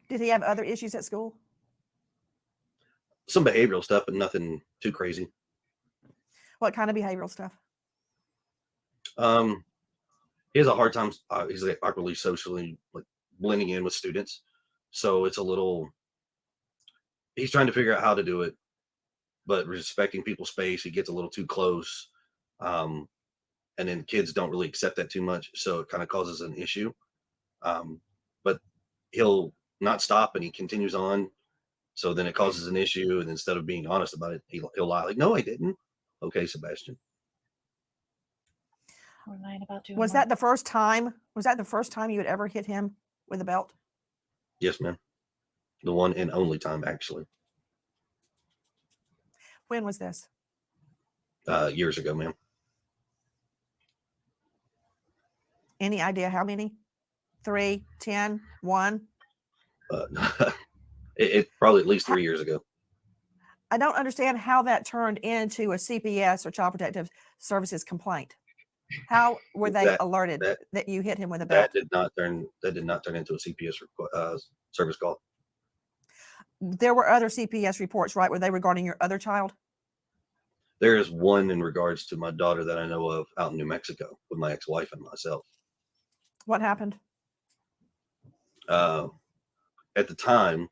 Did he have other issues at school? Some behavioral stuff, but nothing too crazy. What kind of behavioral stuff? He has a hard time. He's like awkwardly socially like blending in with students, so it's a little. He's trying to figure out how to do it, but respecting people's space. He gets a little too close, and then kids don't really accept that too much, so it kind of causes an issue. But he'll not stop, and he continues on. So then it causes an issue, and instead of being honest about it, he'll lie like, "No, I didn't." Okay, Sebastian. We're lying about doing Was what? that the first time? Was that the first time you had ever hit him with a belt? Yes, ma'am. The one and only time, actually. When was this? Years ago, ma'am. Any idea how many? 3, 10, 1? It probably at least 3 years ago. I don't understand how that turned into a CPS or Child Protective Services complaint. How were they alerted that you hit him with a belt? That did not turn into a CPS service call. There were other CPS reports, right? Were they regarding your other child? There is one in regards to my daughter that I know of out in New Mexico with my ex-wife and myself. What happened? At the time,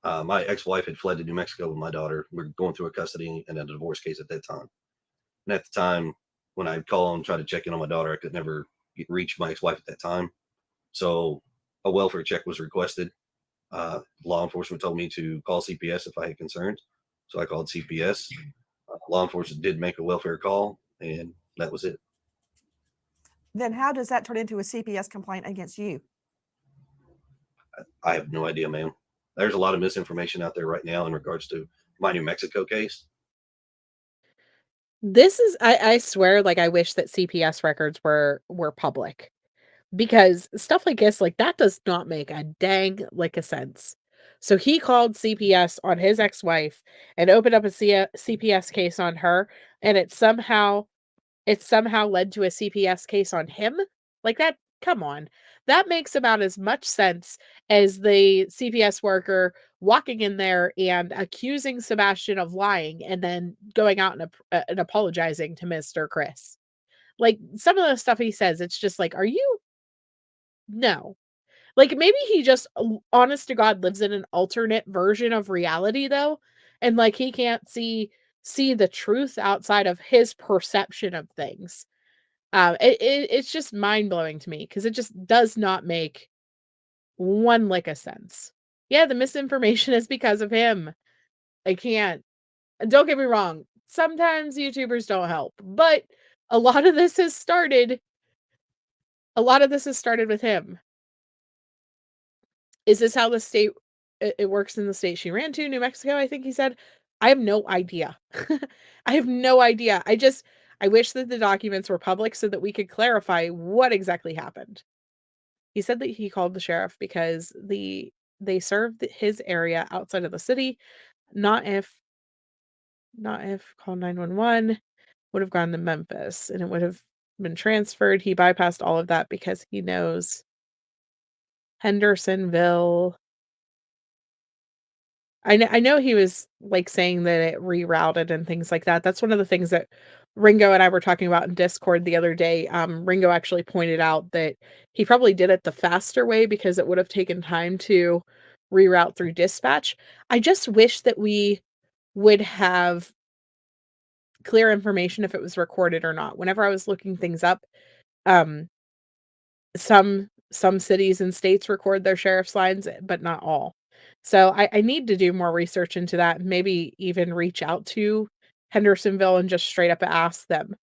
my ex-wife had fled to New Mexico with my daughter. We were going through a custody and a divorce case at that time. And at the time, when I'd call and try to check in on my daughter, I could never reach my ex-wife at that time. So a welfare check was requested. Law enforcement told me to call CPS if I had concerns. So I called CPS. Law enforcement did make a welfare call, and that was it. Then how does that turn into a CPS complaint against you? I have no idea, ma'am. There's a lot of misinformation out there right now in regards to my New Mexico case. This is I swear, like, I wish that CPS records were public, because stuff like this, like, that does not make a dang lick of sense. So he called CPS on his ex-wife and opened up a CPS case on her, and it somehow led to a CPS case on him? Like, that, come on. That makes about as much sense as the CPS worker walking in there and accusing Sebastian of lying and then going out and apologizing to Mr. Chris. Like some of the stuff he says, it's just like, are you? No. Like maybe he just honest to God lives in an alternate version of reality though. And like he can't see the truth outside of his perception of things. It's just mind blowing to me because it just does not make one lick of sense. Yeah, the misinformation is because of him. I can't. Don't get me wrong. Sometimes YouTubers don't help, but a lot of this has started. A lot of this has started with him. Is this how the state it works in the state she ran to, New Mexico? I think he said. I have no idea. I have no idea. I wish that the documents were public so that we could clarify what exactly happened. He said that he called the sheriff because they served his area outside of the city. Not if call 911 would have gone to Memphis and it would have been transferred. He bypassed all of that because he knows Hendersonville. I know he was like saying that it rerouted and things like that. That's one of the things that Ringo and I were talking about in Discord the other day. Ringo actually pointed out that he probably did it the faster way because it would have taken time to reroute through dispatch. I just wish that we would have clear information if it was recorded or not. Whenever I was looking things up, some cities and states record their sheriff's lines, but not all. So I need to do more research into that, maybe even reach out to Hendersonville and just straight up ask them,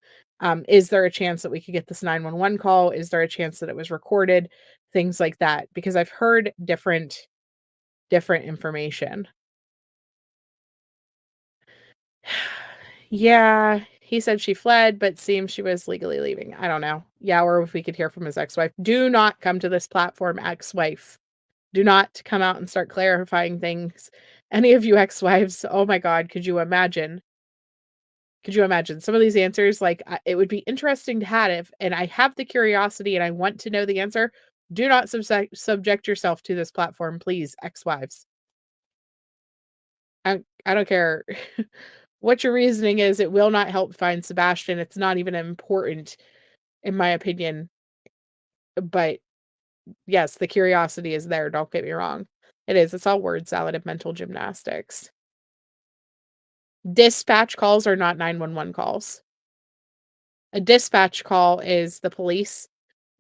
is there a chance that we could get this 911 call? Is there a chance that it was recorded? Things like that, because I've heard different information. Yeah, he said she fled, but seems she was legally leaving. I don't know. Yeah, or if we could hear from his ex-wife. Do not come to this platform, ex-wife. Do not come out and start clarifying things. Any of you ex-wives, oh my God, could you imagine? Could you imagine some of these answers? Like, it would be interesting to have, and I have the curiosity and I want to know the answer. Do not subject yourself to this platform, please, ex-wives. I don't care what your reasoning is. It will not help find Sebastian. It's not even important, in my opinion. But yes, the curiosity is there. Don't get me wrong. It is. It's all word salad and mental gymnastics. Dispatch calls are not 911 calls. A dispatch call is the police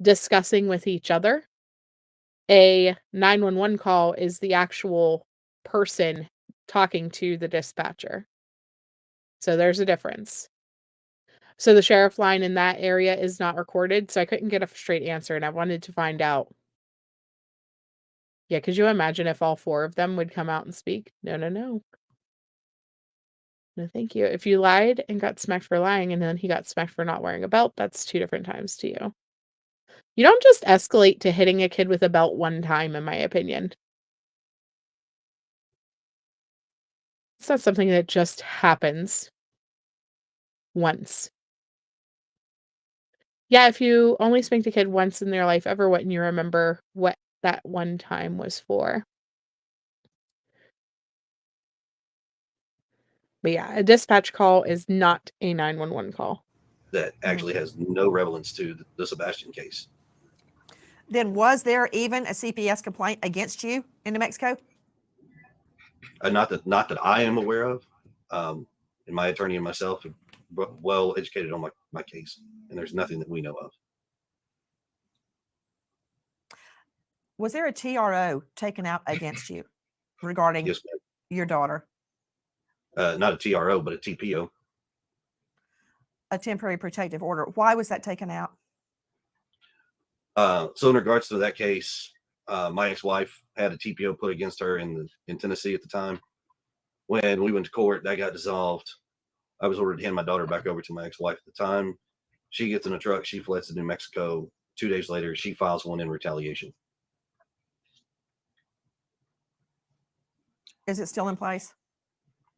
discussing with each other. A 911 call is the actual person talking to the dispatcher. So there's a difference. So the sheriff line in that area is not recorded, so I couldn't get a straight answer, and I wanted to find out. Yeah, could you imagine if all 4 of them would come out and speak? No, no, no. No, thank you. If you lied and got smacked for lying, and then he got smacked for not wearing a belt, that's 2 different times to you. You don't just escalate to hitting a kid with a belt one time, in my opinion. It's not something that just happens once. Yeah, if you only spanked a kid once in their life ever, wouldn't you remember what that one time was for? But yeah, a dispatch call is not a 911 call. That actually has no relevance to the Sebastian case. Then was there even a CPS complaint against you in New Mexico? Not that I am aware of. And my attorney and myself are well educated on my case, and there's nothing that we know of. Was there a TRO taken out against you regarding Yes, your daughter? Not a TRO, but a TPO. A temporary protective order. Why was that taken out? So in regards to that case, my ex-wife had a TPO put against her in Tennessee at the time. When we went to court, that got dissolved. I was ordered to hand my daughter back over to my ex-wife at the time. She gets in a truck. She fleds to New Mexico. 2 days later, she files one in retaliation. Is it still in place?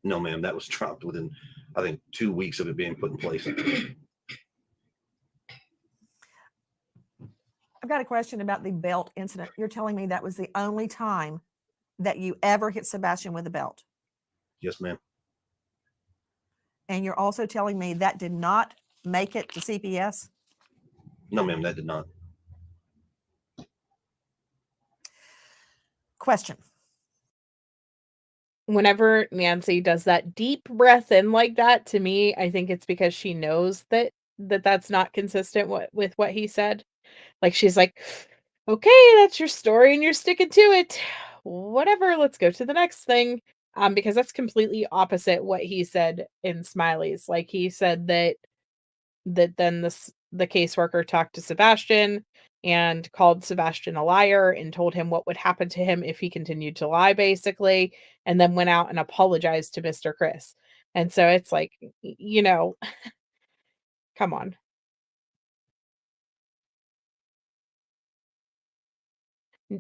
No, ma'am. That was dropped within, I think, 2 weeks of it being put in place. I've got a question about the belt incident. You're telling me that was the only time that you ever hit Sebastian with a belt? Yes, ma'am. And you're also telling me that did not make it to CPS? No, ma'am, that did not. Question. Whenever Nancy does that deep breath in like that, to me, I think it's because she knows that's not consistent with what he said. Like, she's like, okay, that's your story and you're sticking to it. Whatever, let's go to the next thing. Because that's completely opposite what he said in Smiley's. Like, he said that then the caseworker talked to Sebastian and called Sebastian a liar and told him what would happen to him if he continued to lie, basically, and then went out and apologized to Mr. Chris. And so it's like, come on.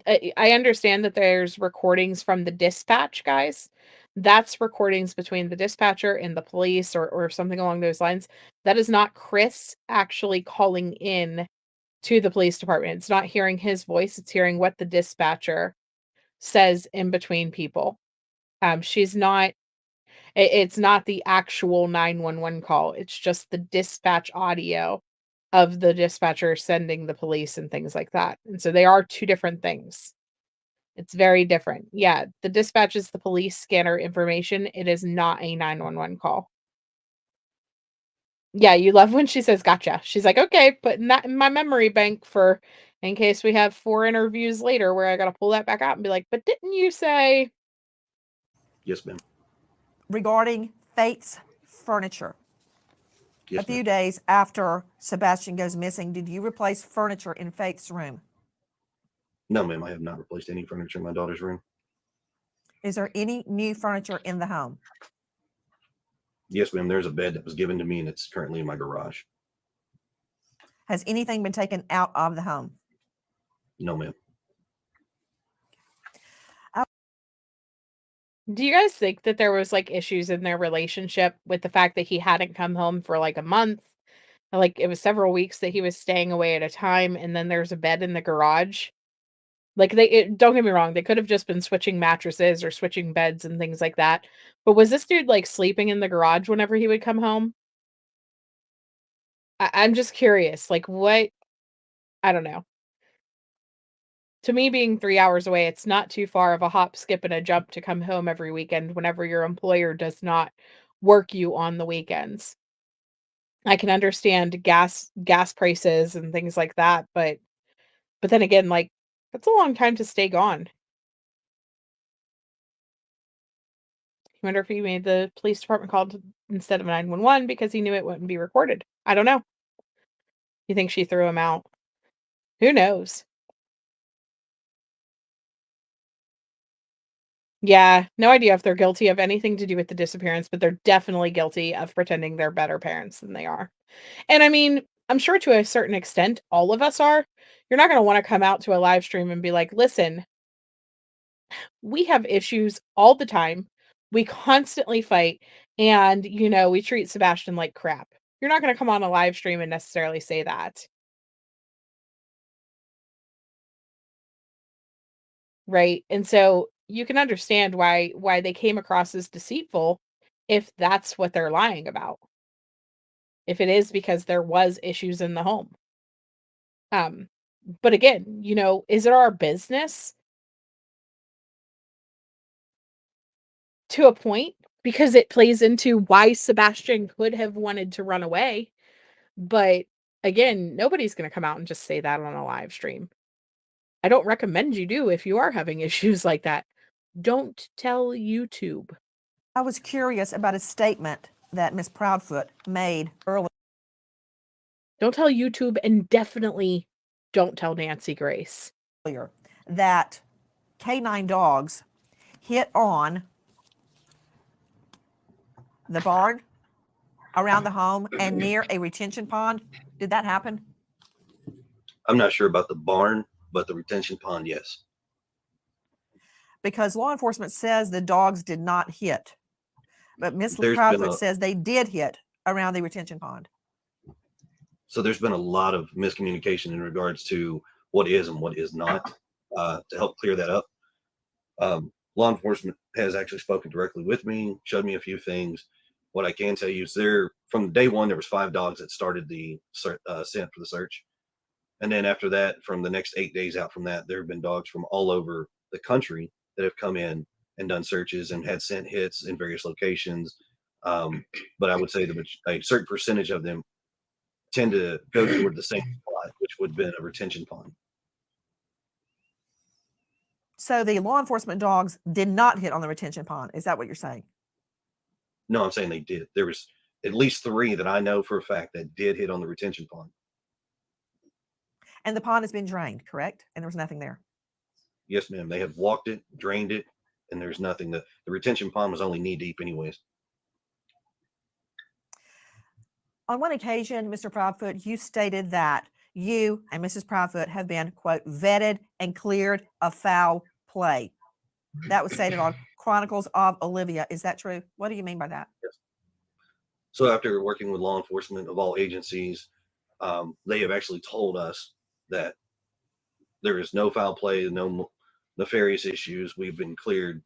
I understand that there's recordings from the dispatch guys. That's recordings between the dispatcher and the police or something along those lines. That is not Chris actually calling in to the police department. It's not hearing his voice, it's hearing what the dispatcher says in between people. She's not it's not the actual 911 call. It's just the dispatch audio of the dispatcher sending the police and things like that. And so they are two different things. It's very different. Yeah, the dispatch is the police scanner information. It is not a 911 call. Yeah, you love when she says, "Gotcha." She's like, "Okay, putting that in my memory bank for in case we have 4 interviews later where I gotta pull that back out and be like, 'But didn't you say?'" Yes, ma'am. Regarding Faith's furniture. Yes, a few ma'am. days after Sebastian goes missing, did you replace furniture in Faith's room? No, ma'am, I have not replaced any furniture in my daughter's room. Is there any new furniture in the home? Yes, ma'am. There's a bed that was given to me and it's currently in my garage. Has anything been taken out of the home? No, ma'am. Do you guys think that there was, like, issues in their relationship with the fact that he hadn't come home for, like, a month? Like, it was several weeks that he was staying away at a time, and then there's a bed in the garage? Like, don't get me wrong, they could have just been switching mattresses or switching beds and things like that, but was this dude, like, sleeping in the garage whenever he would come home? I'm just curious, like, what I don't know. To me, being 3 hours away, it's not too far of a hop, skip, and a jump to come home every weekend whenever your employer does not work you on the weekends. I can understand gas prices and things like that, but then again, like, that's a long time to stay gone. I wonder if he made the police department call instead of 911 because he knew it wouldn't be recorded. I don't know. You think she threw him out? Who knows? Yeah, no idea if they're guilty of anything to do with the disappearance, but they're definitely guilty of pretending they're better parents than they are. And I mean, I'm sure to a certain extent, all of us are. You're not going to want to come out to a live stream and be like, listen, we have issues all the time. We constantly fight. And, we treat Sebastian like crap. You're not going to come on a live stream and necessarily say that. Right? And so you can understand why they came across as deceitful if that's what they're lying about. If it is because there was issues in the home. But again, is it our business? To a point, because it plays into why Sebastian could have wanted to run away. But again, nobody's going to come out and just say that on a live stream. I don't recommend you do if you are having issues like that. Don't tell YouTube. I was curious about a statement that Miss Proudfoot made earlier. Don't tell YouTube, and definitely don't tell Nancy Grace. That canine dogs hit on the barn around the home and near a retention pond. Did that happen? I'm not sure about the barn, but the retention pond, yes. Because law enforcement says the dogs did not hit. But Miss Proudfoot says they did hit around the retention pond. So there's been a lot of miscommunication in regards to what is and what is not. To help clear that up, law enforcement has actually spoken directly with me, showed me a few things. What I can tell you is from day one, there was 5 dogs that started the scent for the search. And then after that, from the next 8 days out from that, there have been dogs from all over the country that have come in and done searches and had scent hits in various locations. But I would say a certain percentage of them tend to go toward the same spot, which would have been a retention pond. So the law enforcement dogs did not hit on the retention pond. Is that what you're saying? No, I'm saying they did. There was at least 3 that I know for a fact that did hit on the retention pond. And the pond has been drained, correct? And there was nothing there. Yes, ma'am. They have walked it, drained it, and there's nothing. The retention pond was only knee deep anyways. On one occasion, Mr. Proudfoot, you stated that you and Mrs. Proudfoot have been, quote, vetted and cleared of foul play. That was stated on Chronicles of Olivia. Is that true? What do you mean by that? Yes. So after working with law enforcement of all agencies, they have actually told us that there is no foul play, no nefarious issues. We've been cleared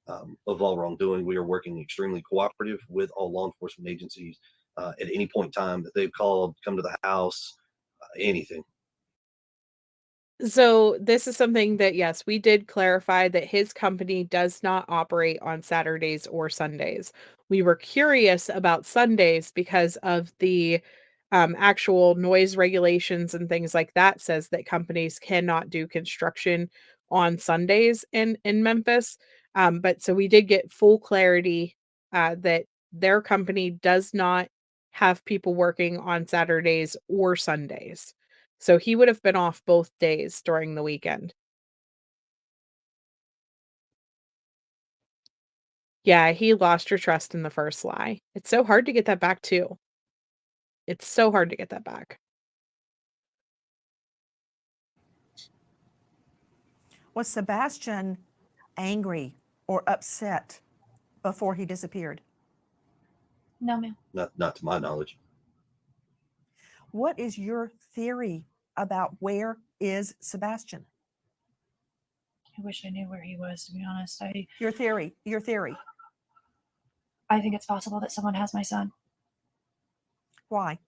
of all wrongdoing. We are working extremely cooperative with all law enforcement agencies at any point in time that they've called, come to the house, anything. So this is something that, yes, we did clarify that his company does not operate on Saturdays or Sundays. We were curious about Sundays because of the actual noise regulations and things like that says that companies cannot do construction on Sundays in Memphis. But so we did get full clarity that their company does not have people working on Saturdays or Sundays. So he would have been off both days during the weekend. Yeah, he lost your trust in the first lie. It's so hard to get that back too. It's so hard to get that back. Was Sebastian angry or upset before he disappeared? No, ma'am. Not to my knowledge. What is your theory about where is Sebastian? I wish I knew where he was, to be honest. Your theory. I think it's possible that someone has my son. Why?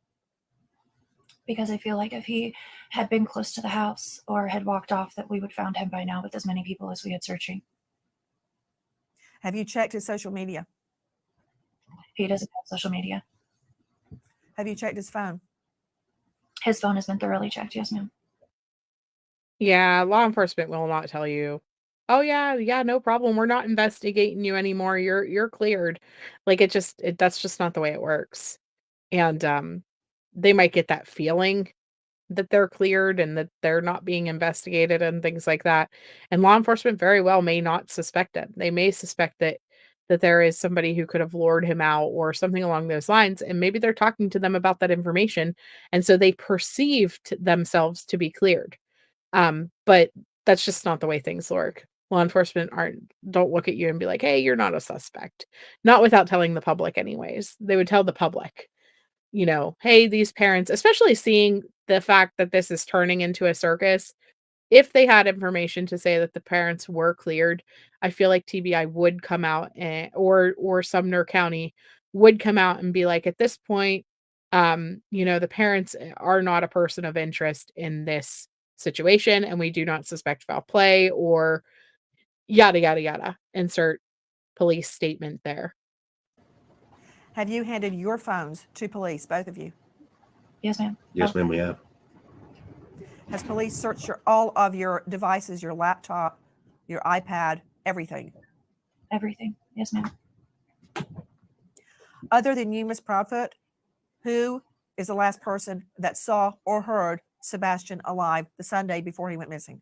Because I feel like if he had been close to the house or had walked off, that we would found him by now with as many people as we had searching. Have you checked his social media? He doesn't have social media. Have you checked his phone? His phone has been thoroughly checked, yes, ma'am. Yeah, law enforcement will not tell you, "Oh yeah, no problem. We're not investigating you anymore. You're cleared." Like that's just not the way it works. And they might get that feeling that they're cleared and that they're not being investigated and things like that. And law enforcement very well may not suspect it. They may suspect that there is somebody who could have lured him out or something along those lines, and maybe they're talking to them about that information, and so they perceived themselves to be cleared. But that's just not the way things work. Law enforcement don't look at you and be like, "Hey, you're not a suspect." Not without telling the public anyways. They would tell the public, "Hey, these parents," especially seeing the fact that this is turning into a circus. If they had information to say that the parents were cleared, I feel like TBI would come out or Sumner County would come out and be like, "At this point, the parents are not a person of interest in this situation, and we do not suspect foul play," or yada yada yada. Insert police statement there. Have you handed your phones to police, both of you? Yes, ma'am. Yes, ma'am, we have. Has police searched all of your devices, your laptop, your iPad, everything? Everything. Yes, ma'am. Other than you, Ms. Proudfoot, who is the last person that saw or heard Sebastian alive the Sunday before he went missing?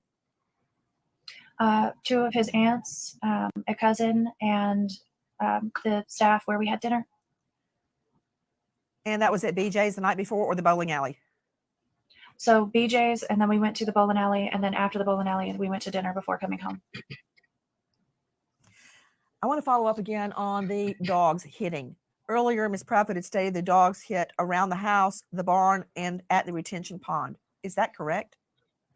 2 of his aunts, a cousin, and the staff where we had dinner. And that was at BJ's the night before or the bowling alley? So BJ's, and then we went to the bowling alley, and then after the bowling alley, we went to dinner before coming home. I want to follow up again on the dogs hitting. Earlier, Ms. Proudfoot had stated the dogs hit around the house, the barn, and at the retention pond. Is that correct?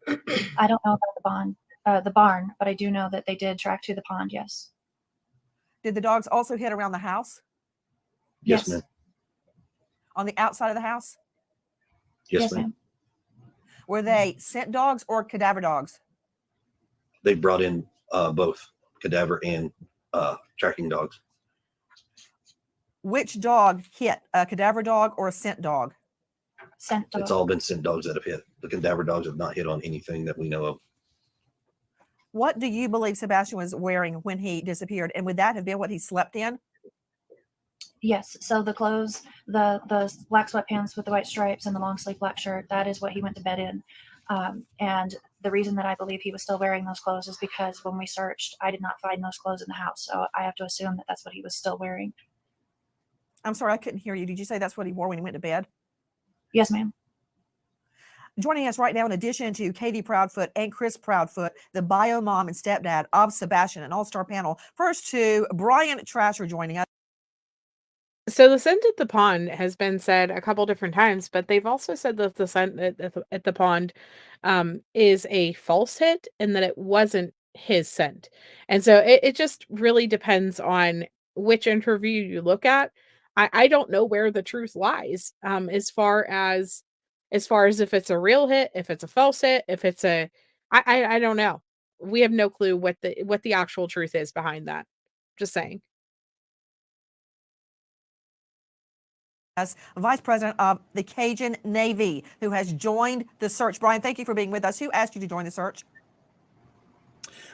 I don't know about the barn, but I do know that they did track to the pond, yes. Did the dogs also hit around the house? Yes, ma'am. On the outside of the house? Yes, ma'am. Were they scent dogs or cadaver dogs? They brought in both cadaver and tracking dogs. Which dog hit, a cadaver dog or a scent dog? Scent dog. It's all been scent dogs that have hit. The cadaver dogs have not hit on anything that we know of. What do you believe Sebastian was wearing when he disappeared? And would that have been what he slept in? Yes. So the clothes, the black sweatpants with the white stripes and the long sleeve black shirt, that is what he went to bed in. And the reason that I believe he was still wearing those clothes is because when we searched, I did not find those clothes in the house. So I have to assume that that's what he was still wearing. I'm sorry, I couldn't hear you. Did you say that's what he wore when he went to bed? Yes, ma'am. Joining us right now, in addition to Katie Proudfoot and Chris Proudfoot, the bio mom and stepdad of Sebastian, an all-star panel. First to Brian Trasher joining us. So the scent at the pond has been said a couple different times, but they've also said that the scent at the pond is a false hit and that it wasn't his scent. And so it just really depends on which interview you look at. I don't know where the truth lies as far as if it's a real hit, if it's a false hit, if it's I don't know. We have no clue what the actual truth is behind that. Just saying. As Vice President of the Cajun Navy, who has joined the search. Brian, thank you for being with us. Who asked you to join the search?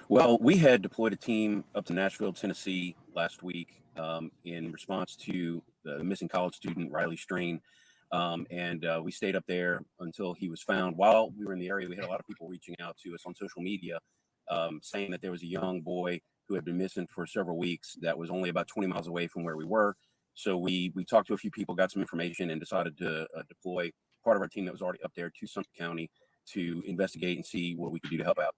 Well, we had deployed a team up to Nashville, Tennessee last week in response to the missing college student, Riley Strain. And we stayed up there until he was found. While we were in the area, we had a lot of people reaching out to us on social media saying that there was a young boy who had been missing for several weeks that was only about 20 miles away from where we were. So we talked to a few people, got some information, and decided to deploy part of our team that was already up there to Sumter County to investigate and see what we could do to help out.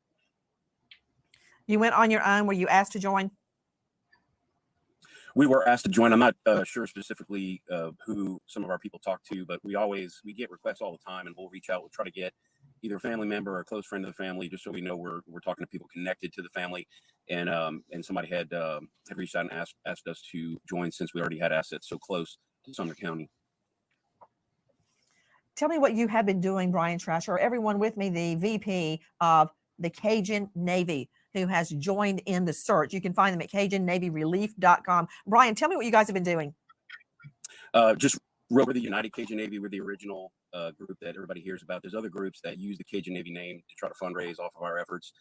You went on your own. Were you asked to join? We were asked to join. I'm not sure specifically who some of our people talk to, but we get requests all the time, and we'll reach out. We'll try to get either a family member or a close friend of the family, just so we know we're talking to people connected to the family. And somebody had reached out and asked us to join since we already had assets so close to Sumter County. Tell me what you have been doing, Brian Trasher. Everyone with me, the VP of the Cajun Navy, who has joined in the search. You can find them at CajunNavyRelief.com. Brian, tell me what you guys have been doing. Just we're the United Cajun Navy. We're the original group that everybody hears about. There's other groups that use the Cajun Navy name to try to fundraise off of our efforts.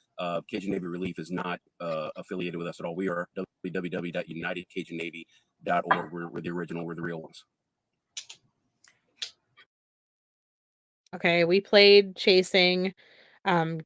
Cajun Navy Relief is not affiliated with us at all. We are www.unitedcajunnavy.org. We're the original. We're the real ones. Okay, we played Chasing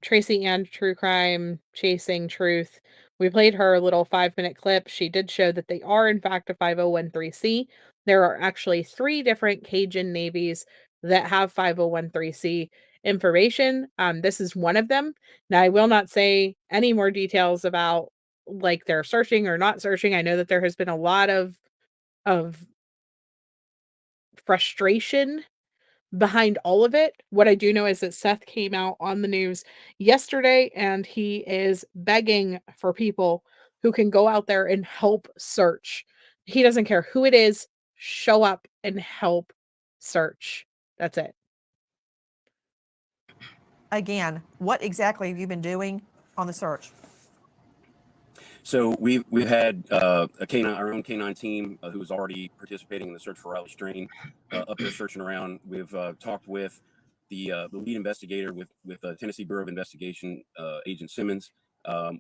Tracy and True Crime, Chasing Truth. We played her little 5-minute clip. She did show that they are, in fact, a 5013C. There are actually 3 different Cajun navies that have 5013C information. This is one of them. Now, I will not say any more details about like they're searching or not searching. I know that there has been a lot of frustration behind all of it. What I do know is that Seth came out on the news yesterday and he is begging for people who can go out there and help search. He doesn't care who it is, show up and help search. That's it. Again, what exactly have you been doing on the search? So we've had our own canine team who was already participating in the search for Riley Strain up there searching around. We've talked with the lead investigator with Tennessee Bureau of Investigation, Agent Simmons.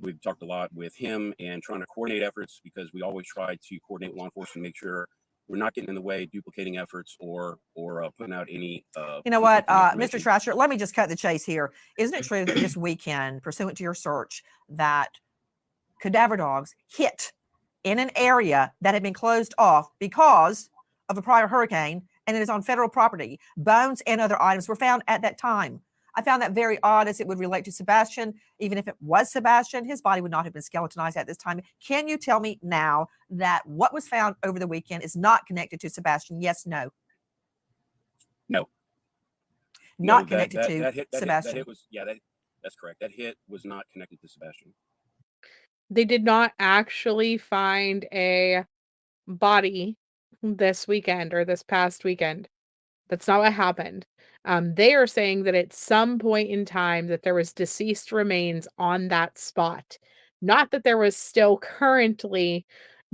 We've talked a lot with him and trying to coordinate efforts because we always try to coordinate law enforcement, make sure we're not getting in the way, duplicating efforts or putting out any. You know what, Mr. Trasher, let me just cut the chase here. Isn't it true that this weekend, pursuant to your search, that cadaver dogs hit in an area that had been closed off because of a prior hurricane, and it is on federal property? Bones and other items were found at that time. I found that very odd as it would relate to Sebastian. Even if it was Sebastian, his body would not have been skeletonized at this time. Can you tell me now that what was found over the weekend is not connected to Sebastian? Yes, no? No. Not connected to Sebastian. That's correct. That hit was not connected to Sebastian. They did not actually find a body this weekend or this past weekend That's not what happened. They are saying that at some point in time that there was deceased remains on that spot. Not that there was still currently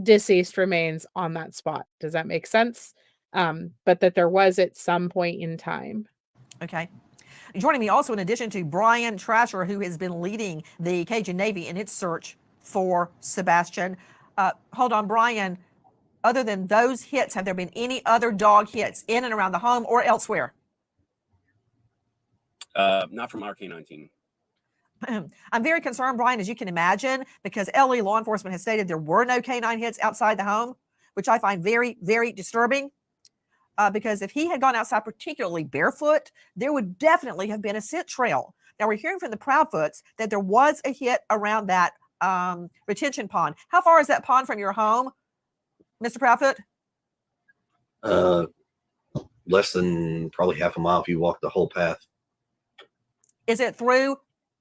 deceased remains on that spot. Does that make sense? But that there was at some point in time. Okay. Joining me also, in addition to Brian Trasher, who has been leading the Cajun Navy in its search for Sebastian. Hold on, Brian. Other than those hits, have there been any other dog hits in and around the home or elsewhere? Not from our K-9 team. I'm very concerned, Brian, as you can imagine, because LA law enforcement has stated there were no canine hits outside the home, which I find very, very disturbing. Because if he had gone outside, particularly barefoot, there would definitely have been a scent trail. Now, we're hearing from the Proudfoots that there was a hit around that retention pond. How far is that pond from your home, Mr. Proudfoot? Less than probably half a mile if you walk the whole path. Is it through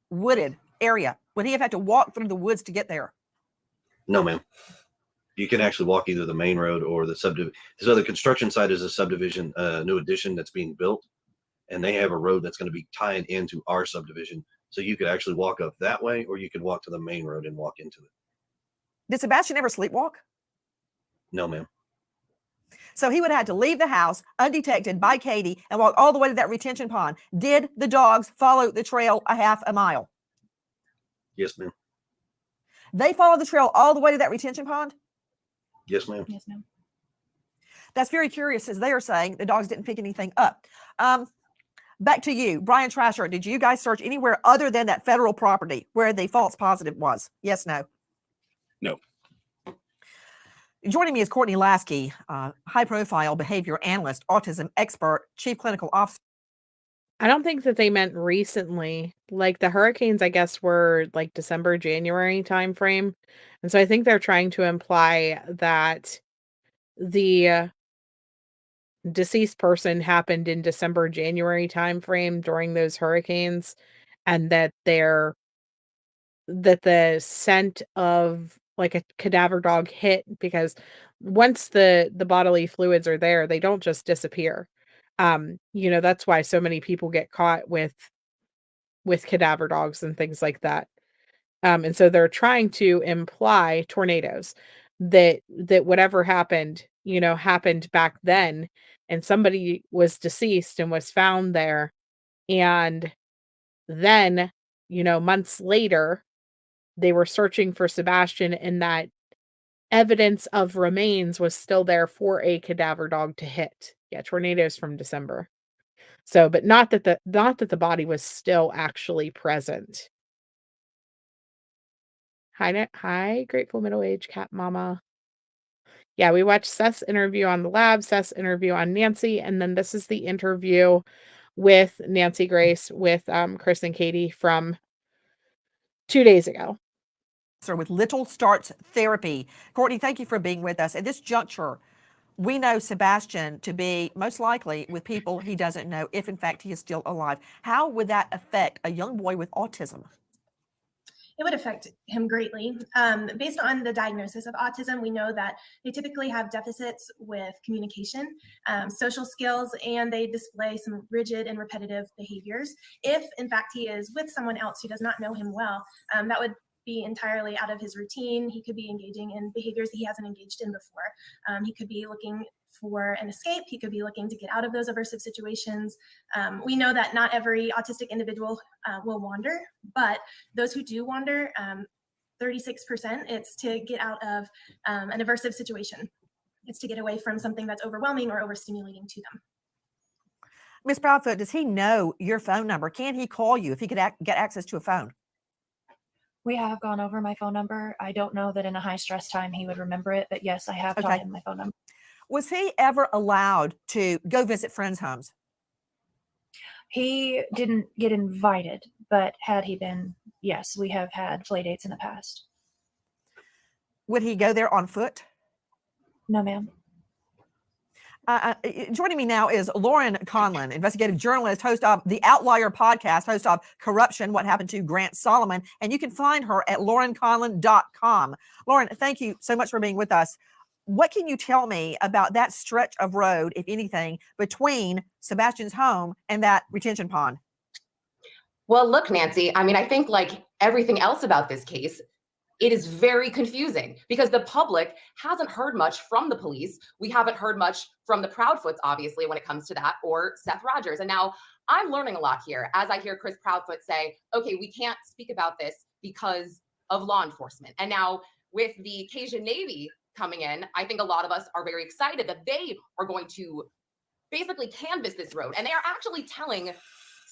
wooded area? Would he have had to walk through the woods to get there? No, ma'am. You can actually walk either the main road or the subdivision. So the construction site is a subdivision, new addition that's being built, and they have a road that's going to be tied into our subdivision. So you could actually walk up that way, or you could walk to the main road and walk into it. Did Sebastian ever sleepwalk? No, ma'am. So he would have had to leave the house undetected by Katie and walk all the way to that retention pond. Did the dogs follow the trail a half a mile? Yes, ma'am. They followed the trail all the way to that retention pond? Yes, ma'am. Yes, ma'am. That's very curious, as they are saying the dogs didn't pick anything up. Back to you, Brian Trasher. Did you guys search anywhere other than that federal property where the false positive was? Yes, no? No. Joining me is Courtney Lasky, high-profile behavior analyst, autism expert, chief clinical officer. I don't think that they meant recently. Like the hurricanes, I guess, were like December, January timeframe. And so I think they're trying to imply that the deceased person happened in December, January timeframe during those hurricanes, and that the scent of like a cadaver dog hit, because once the bodily fluids are there, they don't just disappear. That's why so many people get caught with cadaver dogs and things like that. And so they're trying to imply tornadoes, that whatever happened, happened back then, and somebody was deceased and was found there. And then, months later, they were searching for Sebastian, and that evidence of remains was still there for a cadaver dog to hit. Yeah, tornadoes from December. So, but not that the body was still actually present. Hi, grateful middle-aged cat mama. Yeah, we watched Seth's interview on the lab, Seth's interview on Nancy, and then this is the interview with Nancy Grace with Chris and Katie from 2 days ago. With Little Starts Therapy. Courtney, thank you for being with us. At this juncture, we know Sebastian to be most likely with people he doesn't know, if in fact he is still alive. How would that affect a young boy with autism? It would affect him greatly. Based on the diagnosis of autism, we know that they typically have deficits with communication, social skills, and they display some rigid and repetitive behaviors. If, in fact, he is with someone else who does not know him well, that would be entirely out of his routine. He could be engaging in behaviors that he hasn't engaged in before. He could be looking for an escape. He could be looking to get out of those aversive situations. We know that not every autistic individual will wander, but those who do wander, 36%, it's to get out of an aversive situation. It's to get away from something that's overwhelming or overstimulating to them. Ms. Proudfoot, does he know your phone number? Can he call you if he could get access to a phone? We have gone over my phone number. I don't know that in a high stress time he would remember it, but yes, I have taught him my phone number. Was he ever allowed to go visit friends' homes? He didn't get invited, but had he been, yes, we have had play dates in the past. Would he go there on foot? No, ma'am. Joining me now is Lauren Conlon, investigative journalist, host of the Outlier podcast, host of Corruption, What Happened to Grant Solomon. And you can find her at laurenconlon.com. Lauren, thank you so much for being with us. what can you tell me about that stretch of road, if anything, between Sebastian's home and that retention pond? Well, look, Nancy, I mean, I think like everything else about this case, it is very confusing because the public hasn't heard much from the police. We haven't heard much from the Proudfoots, obviously, when it comes to that, or Seth Rogers. And now I'm learning a lot here as I hear Chris Proudfoot say, okay, we can't speak about this because of law enforcement. And now with the Cajun Navy coming in, I think a lot of us are very excited that they are going to basically canvass this road. And they are actually telling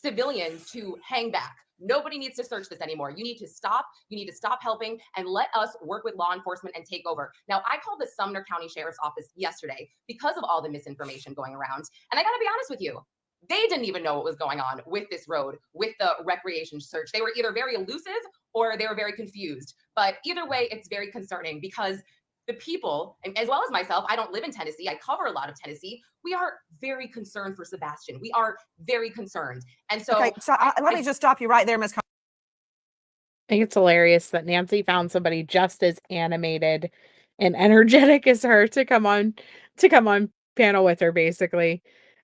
civilians to hang back. Nobody needs to search this anymore. You need to stop. You need to stop helping and let us work with law enforcement and take over. Now, I called the Sumner County Sheriff's Office yesterday because of all the misinformation going around. And I got to be honest with you, they didn't even know what was going on with this road, with the recreation search. They were either very elusive or they were very confused. But either way, it's very concerning because the people, and as well as myself, I don't live in Tennessee. I cover a lot of Tennessee. We are very concerned for Sebastian. We are very concerned. And so, okay, so let me just stop you right there, Ms. I think it's hilarious that Nancy found somebody just as animated and energetic as her to come on panel with her, basically.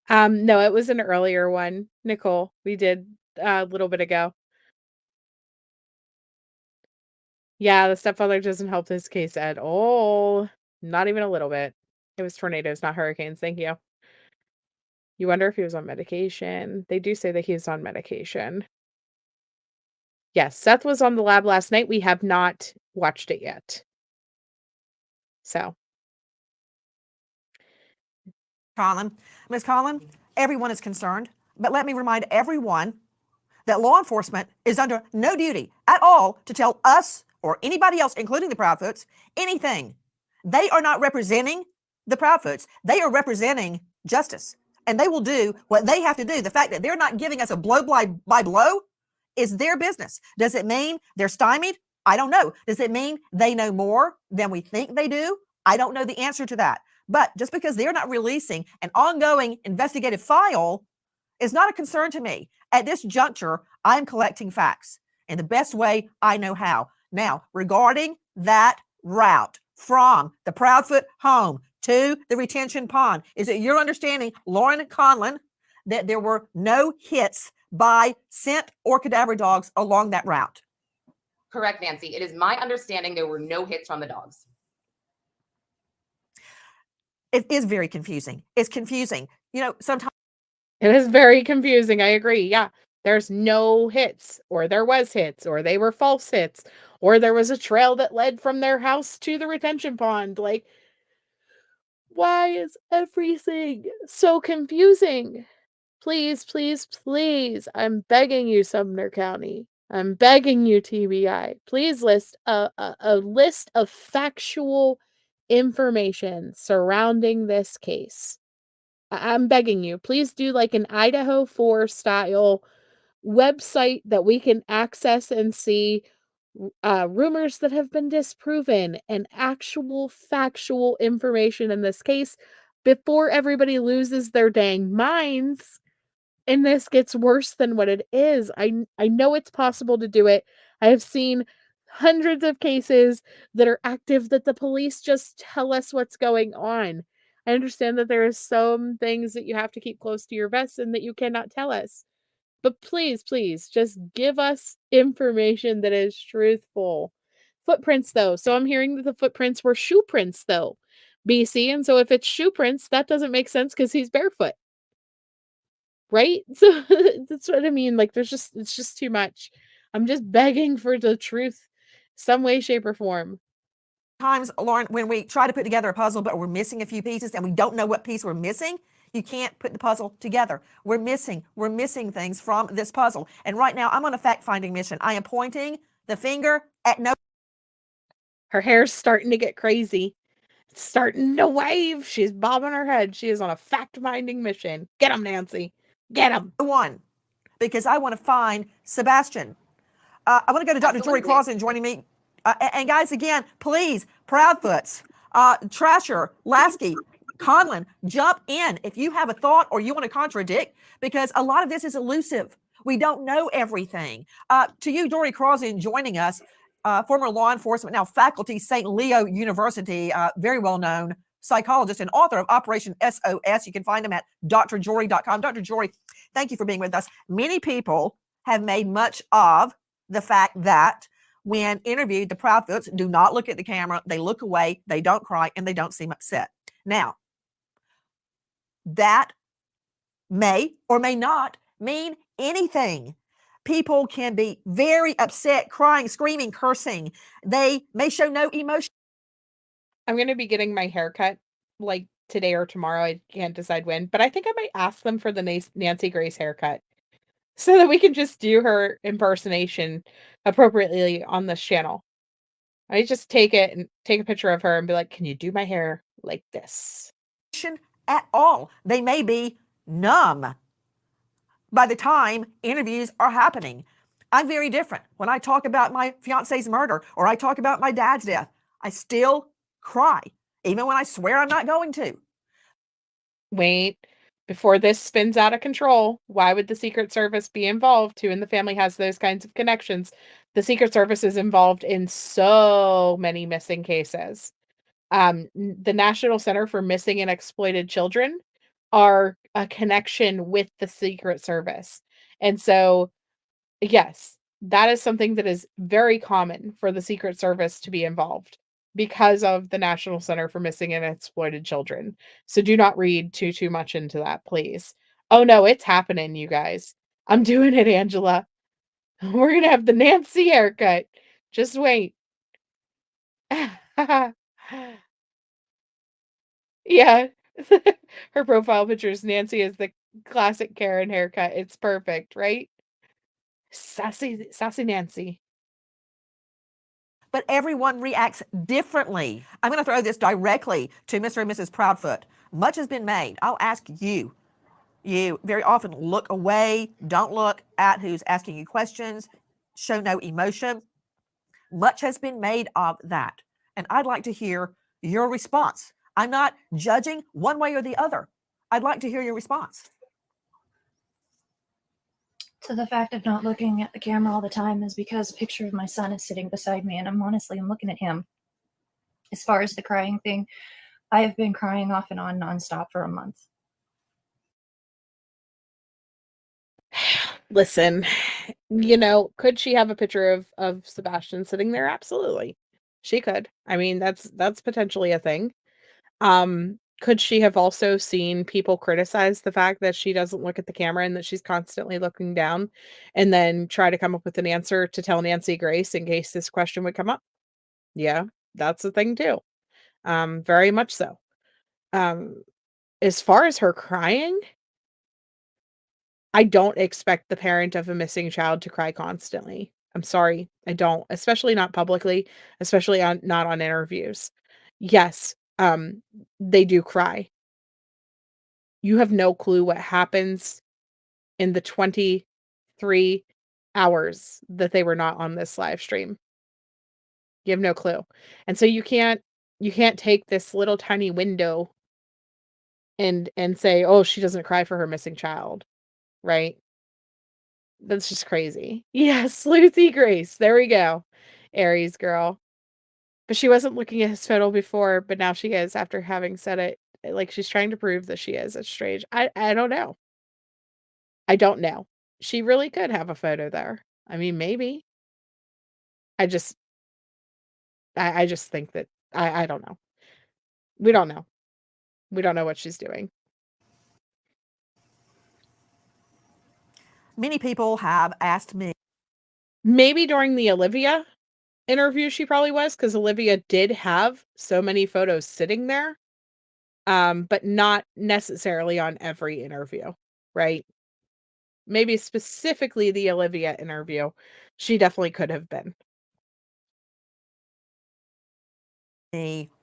No, it was an earlier one, Nicole. We did a little bit ago. Yeah, the stepfather doesn't help this case at all. Not even a little bit. It was tornadoes, not hurricanes. Thank you. You wonder if he was on medication. They do say that he's on medication. Yes, Seth was on the lab last night. We have not watched it yet. So. Ms. Collin, everyone is concerned, but let me remind everyone that law enforcement is under no duty at all to tell us or anybody else, including the Proudfoots, anything. They are not representing the Proudfoots. They are representing justice, and they will do what they have to do. The fact that they're not giving us a blow by blow is their business. Does it mean they're stymied? I don't know. Does it mean they know more than we think they do? I don't know the answer to that. But just because they're not releasing an ongoing investigative file is not a concern to me. At this juncture, I'm collecting facts in the best way I know how. Now, regarding that route from the Proudfoot home to the retention pond, is it your understanding, Lauren Conlon, that there were no hits by scent or cadaver dogs along that route? Correct, Nancy. It is my understanding there were no hits from the dogs. It is very confusing. It's confusing. You know, sometimes it is very confusing. I agree. Yeah. There's no hits, or there was hits, or they were false hits, or there was a trail that led from their house to the retention pond. Like, why is everything so confusing? Please, please, please. I'm begging you, Sumner County. I'm begging you, TBI. Please list a list of factual information surrounding this case. I'm begging you. Please do like an Idaho 4 style website that we can access and see rumors that have been disproven and actual factual information in this case before everybody loses their dang minds and this gets worse than what it is. I know it's possible to do it. I have seen hundreds of cases that are active that the police just tell us what's going on. I understand that there are some things that you have to keep close to your vest and that you cannot tell us. But please, please, just give us information that is truthful. Footprints, though. So I'm hearing that the footprints were shoe prints, though, BC. And so if it's shoe prints, that doesn't make sense because he's barefoot. Right? So that's what I mean. Like, it's just too much. I'm just begging for the truth, some way, shape, or form. Times, Lauren, when we try to put together a puzzle, but we're missing a few pieces and we don't know what piece we're missing, you can't put the puzzle together. We're missing things from this puzzle. And right now, I'm on a fact-finding mission. I am pointing the finger at no. Her hair's starting to get crazy. It's starting to wave. She's bobbing her head. She is on a fact-finding mission. Get him, Nancy. Get him. One, because I want to find Sebastian. I want to go to Dr. Jory Clausen joining me. And guys, again, please, Proudfoots, Trasher, Lasky, Conlon, jump in if you have a thought or you want to contradict, because a lot of this is elusive. We don't know everything. To you, Dory Crossan, joining us, former law enforcement, now faculty, St. Leo University, very well known psychologist and author of Operation SOS. You can find him at drjory.com. Dr. Jory, thank you for being with us. Many people have made much of the fact that when interviewed, the Proudfoots do not look at the camera, they look away, they don't cry, and they don't seem upset. Now, that may or may not mean anything. People can be very upset, crying, screaming, cursing. They may show no emotion. I'm going to be getting my hair cut like today or tomorrow. I can't decide when, but I think I might ask them for the Nancy Grace haircut so that we can just do her impersonation appropriately on this channel. I just take it and take a picture of her and be like, can you do my hair like this? At all. They may be numb by the time interviews are happening. I'm very different. When I talk about my fiance's murder or I talk about my dad's death, I still cry, even when I swear I'm not going to. Wait, before this spins out of control, why would the Secret Service be involved? Who in the family has those kinds of connections? The Secret Service is involved in so many missing cases. The National Center for Missing and Exploited Children are a connection with the Secret Service. And so, yes, that is something that is very common for the Secret Service to be involved because of the National Center for Missing and Exploited Children. So do not read too much into that, please. Oh no, it's happening, you guys. I'm doing it, Angela. We're going to have the Nancy haircut. Just wait. Yeah. Her profile picture is Nancy is the classic Karen haircut. It's perfect, right? Sassy Nancy. But everyone reacts differently. I'm going to throw this directly to Mr. and Mrs. Proudfoot. Much has been made. I'll ask you. You very often look away, don't look at who's asking you questions, show no emotion. Much has been made of that. And I'd like to hear your response. I'm not judging one way or the other. I'd like to hear your response. So the fact of not looking at the camera all the time is because a picture of my son is sitting beside me, and I'm looking at him. As far as the crying thing, I have been crying off and on nonstop for a month. Listen, could she have a picture of Sebastian sitting there? Absolutely. She could. I mean, that's potentially a thing. Could she have also seen people criticize the fact that she doesn't look at the camera and that she's constantly looking down and then try to come up with an answer to tell Nancy Grace in case this question would come up? Yeah, that's a thing too. Very much so. As far as her crying, I don't expect the parent of a missing child to cry constantly. I'm sorry. I don't, especially not publicly, especially not on interviews. Yes, they do cry. You have no clue what happens in the 23 hours that they were not on this live stream. You have no clue. And so you can't take this little tiny window and say, "Oh, she doesn't cry for her missing child." Right? That's just crazy. Yes, Lucy Grace. There we go. Aries girl. But she wasn't looking at his photo before, but now she is after having said it. Like she's trying to prove that she is. It's strange. I don't know. I don't know. She really could have a photo there. I mean, maybe. I just think that I don't know. We don't know. We don't know what she's doing. Many people have asked me. Maybe during the Olivia interview she probably was, because Olivia did have so many photos sitting there. But not necessarily on every interview, right? Maybe specifically the Olivia interview. She definitely could have been.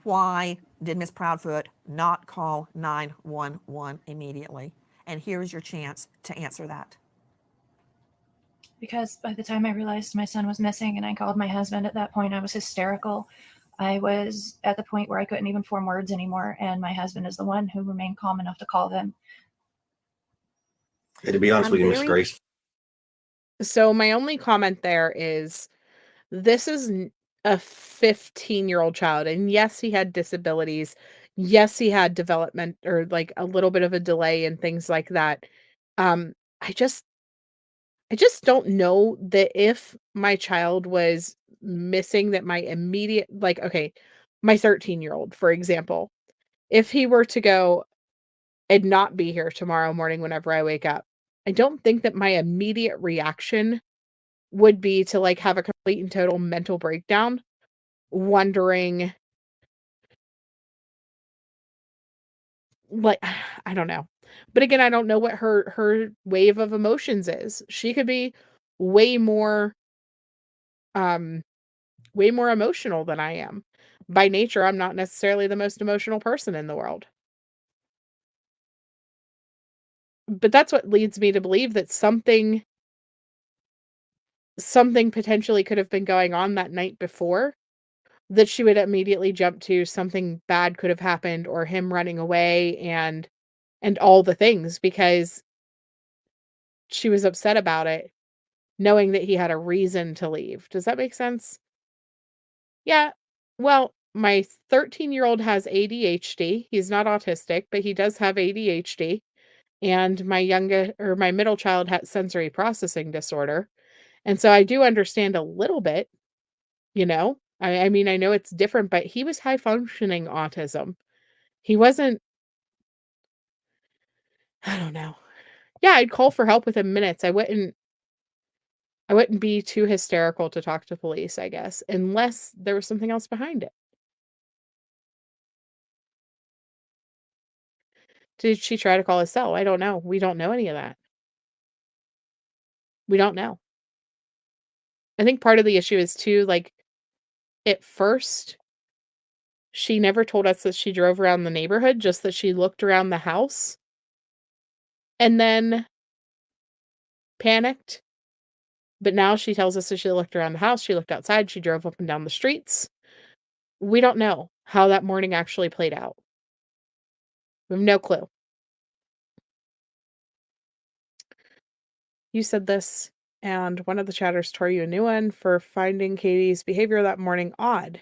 Why did Miss Proudfoot not call 911 immediately? And here's your chance to answer that. Because by the time I realized my son was missing and I called my husband, at that point I was hysterical. I was at the point where I couldn't even form words anymore, and my husband is the one who remained calm enough to call them. Hey, to be honest with you, Miss Grace. So my only comment there is, This is a 15-year-old child, and yes, he had disabilities. Yes, he had development or like a little bit of a delay and things like that. Um, I just I just don't know that if my child was missing that my immediate like, okay, my 13-year-old, for example, if he were to go and not be here tomorrow morning whenever I wake up, I don't think that my immediate reaction would be to, like, have a complete and total mental breakdown, wondering like, I don't know. But again, I don't know what her wave of emotions is. She could be way more, um way more emotional than I am. By nature, I'm not necessarily the most emotional person in the world. But that's what leads me to believe that something potentially could have been going on that night before that she would immediately jump to something bad could have happened or him running away and all the things because she was upset about it, knowing that he had a reason to leave. Does that make sense? Yeah. Well, my 13-year-old has ADHD. He's not autistic, but he does have ADHD. And my middle child has sensory processing disorder. And so I do understand a little bit, you know. I mean, I know it's different, but he was high functioning autism. He wasn't, I don't know. Yeah, I'd call for help within minutes. I wouldn't be too hysterical to talk to police, I guess, unless there was something else behind it. Did she try to call his cell? I don't know. We don't know any of that. We don't know. I think part of the issue is too, like, at first, she never told us that she drove around the neighborhood, just that she looked around the house and then panicked. But now she tells us that she looked around the house, she looked outside, she drove up and down the streets. We don't know how that morning actually played out. We have no clue. You said this, and one of the chatters tore you a new one for finding Katie's behavior that morning odd,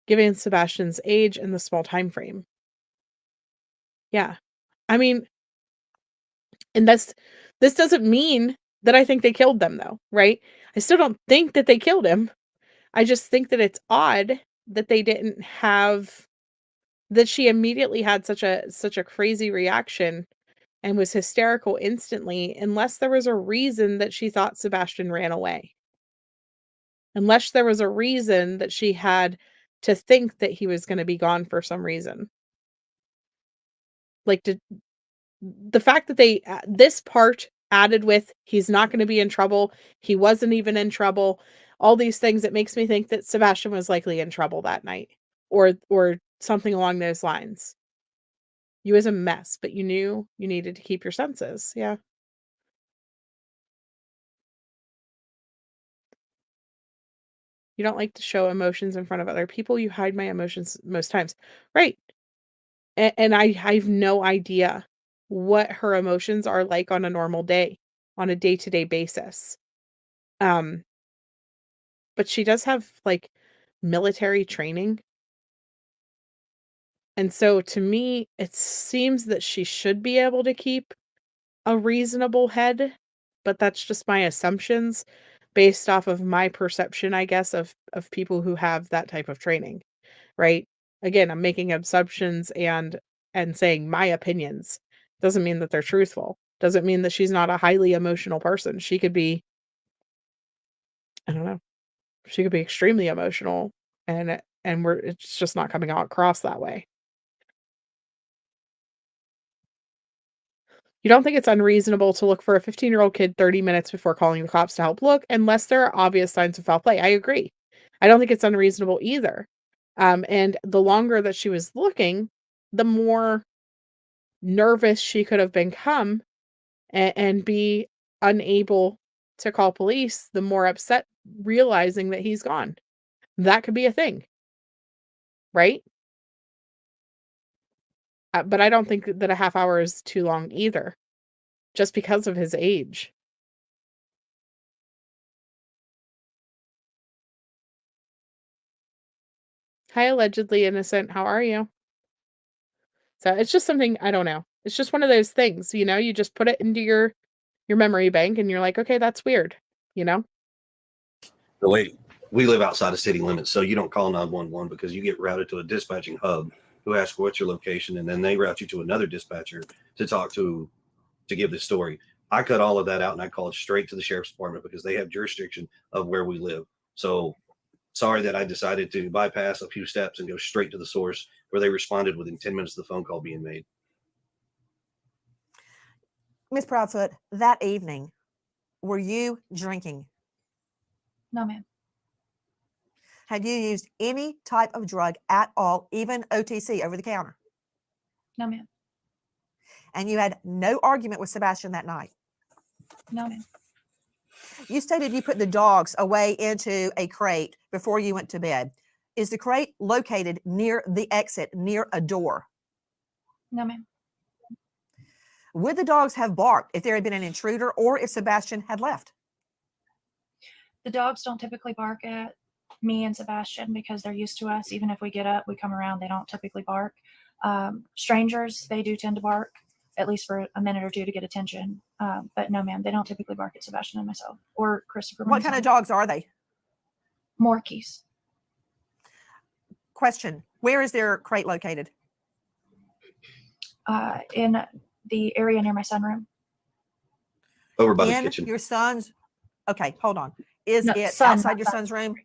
given Sebastian's age and the small time frame. Yeah. I mean, and this doesn't mean that I think they killed them though, right? I still don't think that they killed him. I just think that it's odd that they didn't have that she immediately had such a crazy reaction and was hysterical instantly unless there was a reason that she thought Sebastian ran away. Unless there was a reason that she had to think that he was gonna be gone for some reason. Like, the fact that they this part added with, "He's not gonna be in trouble, he wasn't even in trouble," all these things, it makes me think that Sebastian was likely in trouble that night, or something along those lines. You was a mess, but you knew you needed to keep your senses, yeah. You don't like to show emotions in front of other people, you hide my emotions most times. Right. And I've no idea what her emotions are like on a normal day, on a day-to-day basis. Um, but she does have, like, military training. And so to me, it seems that she should be able to keep a reasonable head, but that's just my assumptions based off of my perception, I guess, of people who have that type of training, right? Again, I'm making assumptions and saying my opinions. Doesn't mean that they're truthful. Doesn't mean that she's not a highly emotional person. She could be, I don't know, she could be extremely emotional and it's just not coming out across that way. You don't think it's unreasonable to look for a 15-year-old kid 30 minutes before calling the cops to help look, unless there are obvious signs of foul play. I agree. I don't think it's unreasonable either. And the longer that she was looking, the more nervous she could have become and be unable to call police, the more upset realizing that he's gone. That could be a thing, right? But I don't think that a half hour is too long either, just because of his age. Hi, allegedly innocent. How are you? So it's just something, I don't know. It's just one of those things, you just put it into your memory bank and you're like, okay, that's weird, The way we live outside of city limits, so you don't call 911 because you get routed to a dispatching hub who asks what's your location, and then they route you to another dispatcher to talk to give the story. I cut all of that out and I called straight to the sheriff's department because they have jurisdiction of where we live. So sorry that I decided to bypass a few steps and go straight to the source, where they responded within 10 minutes of the phone call being made. Miss Proudfoot, that evening, were you drinking? No, ma'am. Had you used any type of drug at all, even OTC, over the counter? No, ma'am. And you had no argument with Sebastian that night? No, ma'am. You stated you put the dogs away into a crate before you went to bed. Is the crate located near the exit, near a door? No, ma'am. Would the dogs have barked if there had been an intruder or if Sebastian had left? The dogs don't typically bark at me and Sebastian because they're used to us. Even if we get up, we come around, they don't typically bark. Strangers, they do tend to bark, at least for a minute or two to get attention. But no, ma'am, they don't typically bark at Sebastian and myself or Christopher. What kind of dogs are they? Morkies. Question, where is their crate located? In the area near my sunroom. Over by the In kitchen. your son's, okay, hold on. Is No, it son, outside not your son. son's room?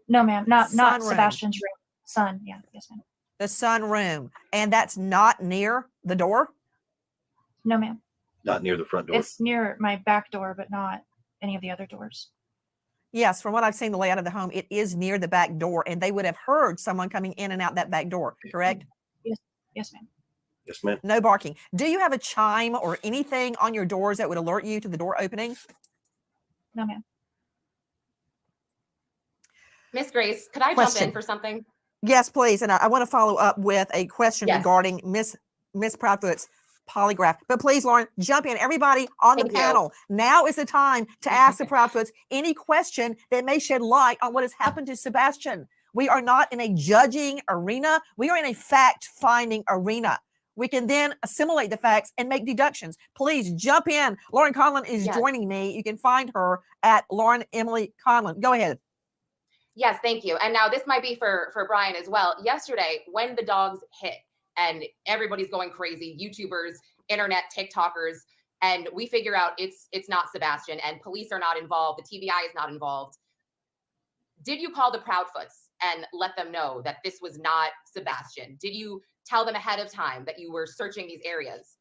No, ma'am, not Sunroom. Sebastian's room. Son, yeah, yes, ma'am. The sunroom. And that's not near the door? No, ma'am. Not near the front door. It's near my back door, but not any of the other doors. Yes, from what I've seen the layout of the home, it is near the back door, and they would have heard someone coming in and out that back door, correct? Yes, ma'am. Yes, ma'am. No barking. Do you have a chime or anything on your doors that would alert you to the door opening? No, ma'am. Miss Grace, could I jump in for something? Yes, please. And I want to follow up with a question Yes. regarding Miss Proudfoot's polygraph. But please, Lauren, jump in. Everybody on the Thank you. panel. Now is the time to ask the Proudfoots any question that may shed light on what has happened to Sebastian. We are not in a judging arena. We are in a fact-finding arena. We can then assimilate the facts and make deductions. Please jump in. Lauren Conlon is joining me. You can find her at Lauren Emily Conlon. Go ahead. Yes, thank you. And now this might be for Brian as well. Yesterday, when the dogs hit and everybody's going crazy, YouTubers, internet, TikTokers, and we figure out it's not Sebastian and police are not involved, the TBI is not involved. Did you call the Proudfoots and let them know that this was not Sebastian? Did you tell them ahead of time that you were searching these areas?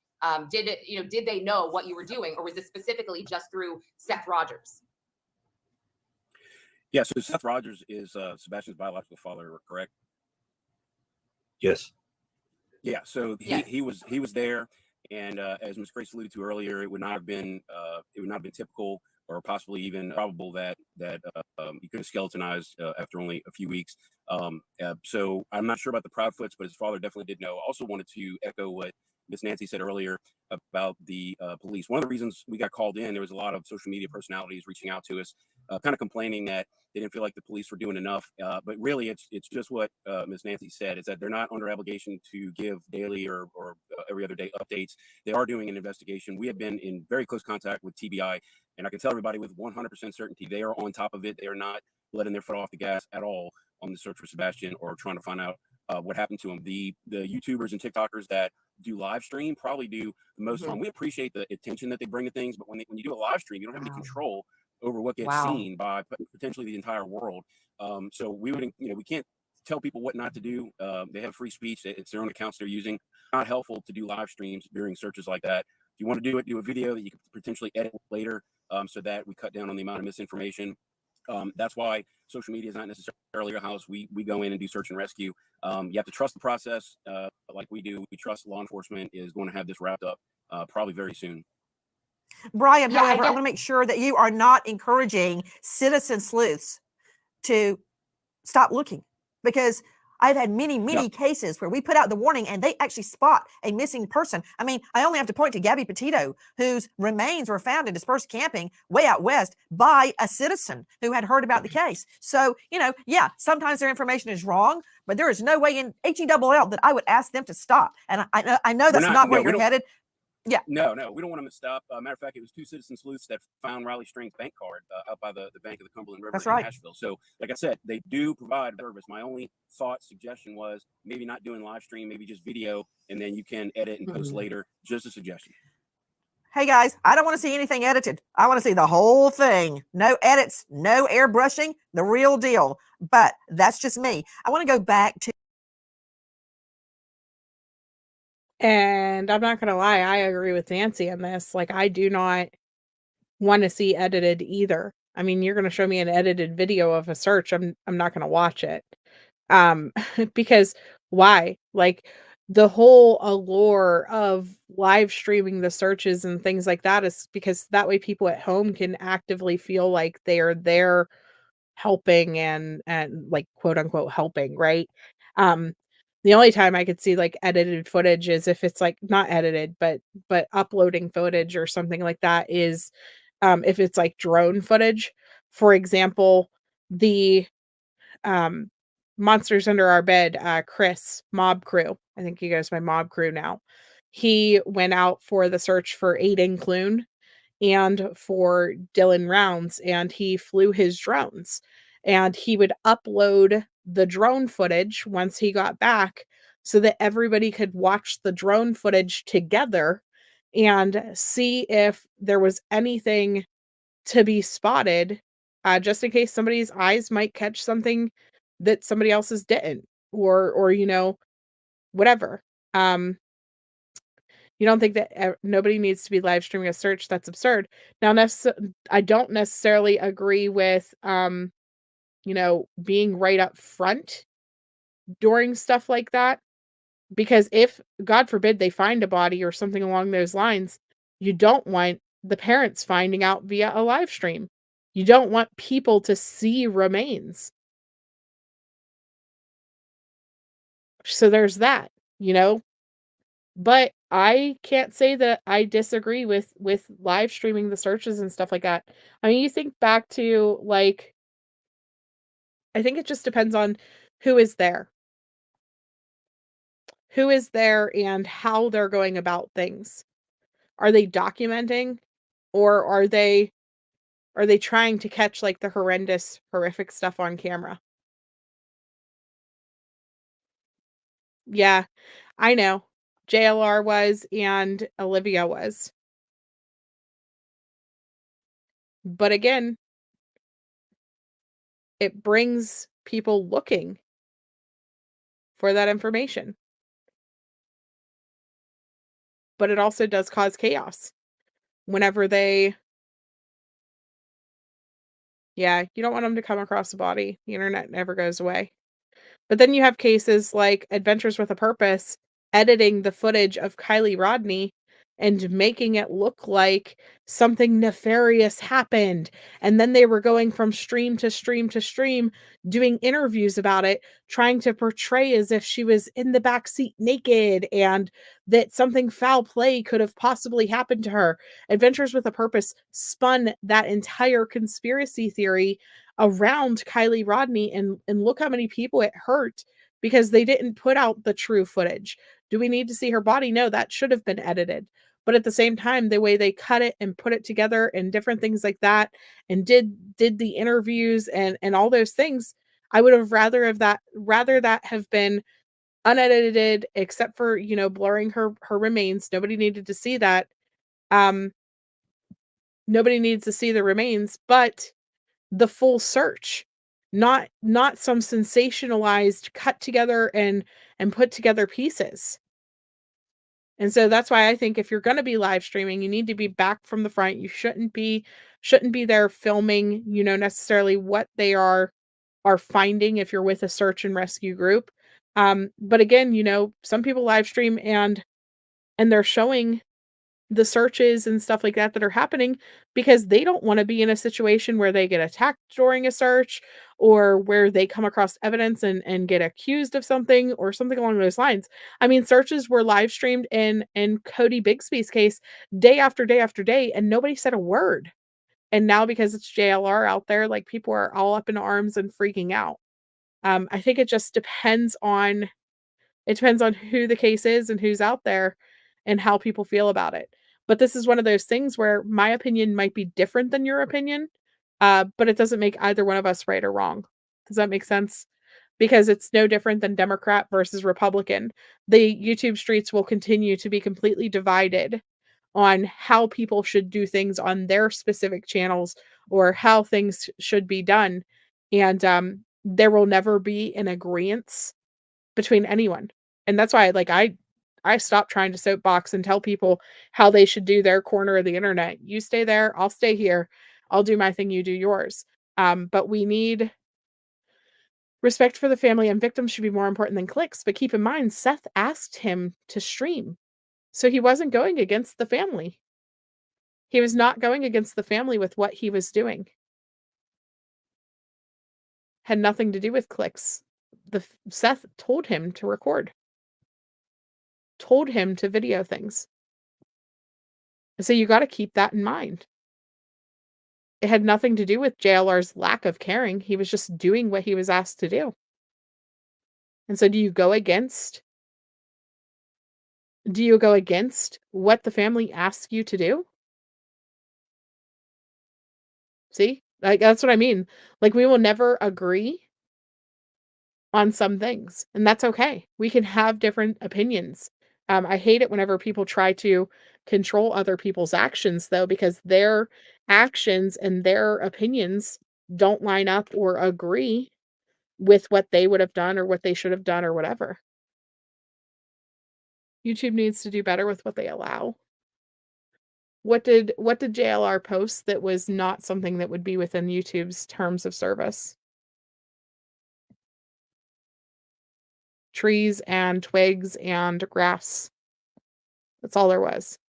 Did they know what you were doing, or was this specifically just through Seth Rogers? Yeah, so Seth Rogers is Sebastian's biological father, correct? Yes. Yeah, so he was there, and as Ms. Grace alluded to earlier, it would not have been typical or possibly even probable that he could have skeletonized after only a few weeks. So I'm not sure about the Proudfoots, but his father definitely did know. I also wanted to echo what Miss Nancy said earlier about the police. One of the reasons we got called in, there was a lot of social media personalities reaching out to us, kind of complaining that they didn't feel like the police were doing enough. But really, it's just what Ms. Nancy said, is that they're not under obligation to give daily or every other day updates. They are doing an investigation. We have been in very close contact with TBI, and I can tell everybody with 100% certainty they are on top of it. They are not letting their foot off the gas at all on the search for Sebastian or trying to find out what happened to him. The YouTubers and TikTokers that do live stream probably do the most fun. We appreciate the attention that they bring to things, but when you do a live stream, you don't have any control over what gets seen by potentially the entire world. So we can't tell people what not to do. They have free speech. It's their own accounts they're using. Not helpful to do live streams during searches like that. If you want to do it, do a video that you can potentially edit later, so that we cut down on the amount of misinformation. That's why social media is not necessarily our house. We go in and do search and rescue. You have to trust the process, like we do. We trust law enforcement is going to have this wrapped up probably very soon. Brian, however, I want to make sure that you are not encouraging citizen sleuths to stop looking, because I've had many cases where we put out the warning and they actually spot a missing person. I mean, I only have to point to Gabby Petito, whose remains were found in dispersed camping way out west by a citizen who had heard about the case. So, yeah, sometimes their information is wrong, but there is no way in HELL that I would ask them to stop. And I know that's not where you're headed. Yeah. No, we don't want them to stop. Matter of fact, it was 2 citizen sleuths that found Riley String's bank card up by the bank of the Cumberland River in Nashville. So, like I said, they do provide service. My only suggestion was maybe not doing live stream, maybe just video, and then you can edit and post later. Just a suggestion. Hey guys, I don't want to see anything edited. I want to see the whole thing. No edits, no airbrushing, the real deal. But that's just me. I want to go back to. And I'm not going to lie, I agree with Nancy on this. Like, I do not want to see edited either. I mean, you're going to show me an edited video of a search. I'm not going to watch it. Because why? Like, the whole allure of live streaming the searches and things like that is because that way people at home can actively feel like they are there helping and like quote unquote helping, right? The only time I could see like edited footage is if it's like not edited, but uploading footage or something like that is if it's like drone footage. For example, the Monsters Under Our Bed, Chris, Mob Crew. I think he goes by Mob Crew now. He went out for the search for Aiden Clune and for Dylan Rounds, and he flew his drones. And he would upload the drone footage once he got back so that everybody could watch the drone footage together and see if there was anything to be spotted, just in case somebody's eyes might catch something that somebody else's didn't, or whatever. You don't think that nobody needs to be live streaming a search? That's absurd. Now, I don't necessarily agree with being right up front during stuff like that, because if, God forbid, they find a body or something along those lines, you don't want the parents finding out via a live stream. You don't want people to see remains. So there's that, but I can't say that I disagree with live streaming the searches and stuff like that. I mean, you think back to, like, I think it just depends on who is there. Who is there and how they're going about things. Are they documenting, or are they trying to catch like the horrific stuff on camera? Yeah, I know. JLR was and Olivia was. But again, it brings people looking for that information. But it also does cause chaos whenever you don't want them to come across a body. The internet never goes away. But then you have cases like Adventures with a Purpose editing the footage of Kylie Rodney and making it look like something nefarious happened. And then they were going from stream to stream to stream, doing interviews about it, trying to portray as if she was in the backseat naked and that something foul play could have possibly happened to her. Adventures with a Purpose spun that entire conspiracy theory around Kylie Rodney, and look how many people it hurt because they didn't put out the true footage. Do we need to see her body? No, that should have been edited. But at the same time, the way they cut it and put it together and different things like that, and did the interviews and all those things, I would have rather that have been unedited, except for, blurring her remains. Nobody needed to see that. Nobody needs to see the remains, but the full search, not some sensationalized, cut together and put together pieces. And so that's why I think if you're going to be live streaming, you need to be back from the front. You shouldn't be there filming, necessarily what they are finding if you're with a search and rescue group. But again, some people live stream and they're showing the searches and stuff like that are happening, because they don't want to be in a situation where they get attacked during a search, or where they come across evidence and get accused of something or something along those lines. I mean, searches were live streamed in Cody Bixby's case day after day after day, and nobody said a word. And now, because it's JLR out there, like, people are all up in arms and freaking out. I think it just depends on who the case is and who's out there and how people feel about it. But this is one of those things where my opinion might be different than your opinion, but it doesn't make either one of us right or wrong. Does that make sense? Because it's no different than Democrat versus Republican. The YouTube streets will continue to be completely divided on how people should do things on their specific channels, or how things should be done. And there will never be an agreement between anyone. And that's why, like, I stopped trying to soapbox and tell people how they should do their corner of the internet. You stay there, I'll stay here. I'll do my thing, you do yours. But we need respect for the family, and victims should be more important than clicks. But keep in mind, Seth asked him to stream. So he wasn't going against the family. He was not going against the family with what he was doing. Had nothing to do with clicks. Seth told him to record. Told him to video things. So you got to keep that in mind. It had nothing to do with JLR's lack of caring. He was just doing what he was asked to do. And so do you go against what the family asks you to do? See? Like, that's what I mean. Like, we will never agree on some things, and that's okay. We can have different opinions. I hate it whenever people try to control other people's actions, though, because their actions and their opinions don't line up or agree with what they would have done or what they should have done or whatever. YouTube needs to do better with what they allow. What did JLR post that was not something that would be within YouTube's terms of service? Trees and twigs and grass. That's all there was.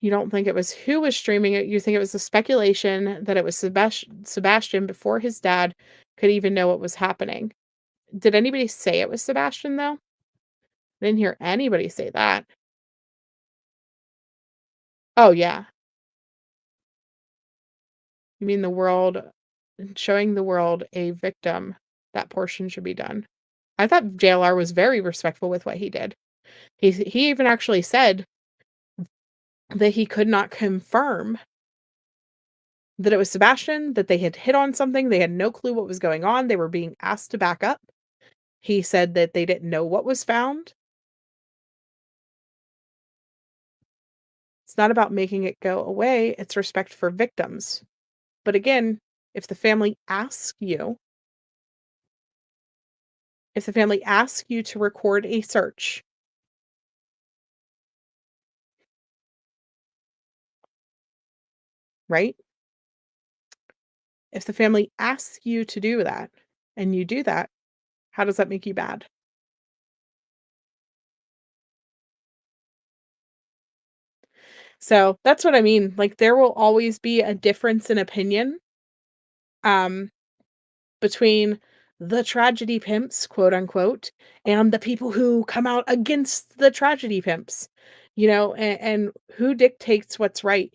You don't think it was who was streaming it. You think it was the speculation that it was Sebastian before his dad could even know what was happening. Did anybody say it was Sebastian, though? I didn't hear anybody say that. Oh, yeah. You mean showing the world a victim, that portion should be done. I thought JLR was very respectful with what he did. He even actually said that he could not confirm that it was Sebastian, that they had hit on something. They had no clue what was going on. They were being asked to back up. He said that they didn't know what was found. It's not about making it go away. It's respect for victims. But again, if the family asks you to record a search, right? If the family asks you to do that and you do that, how does that make you bad? So that's what I mean. Like, there will always be a difference in opinion between the tragedy pimps, quote unquote, and the people who come out against the tragedy pimps, and who dictates what's right.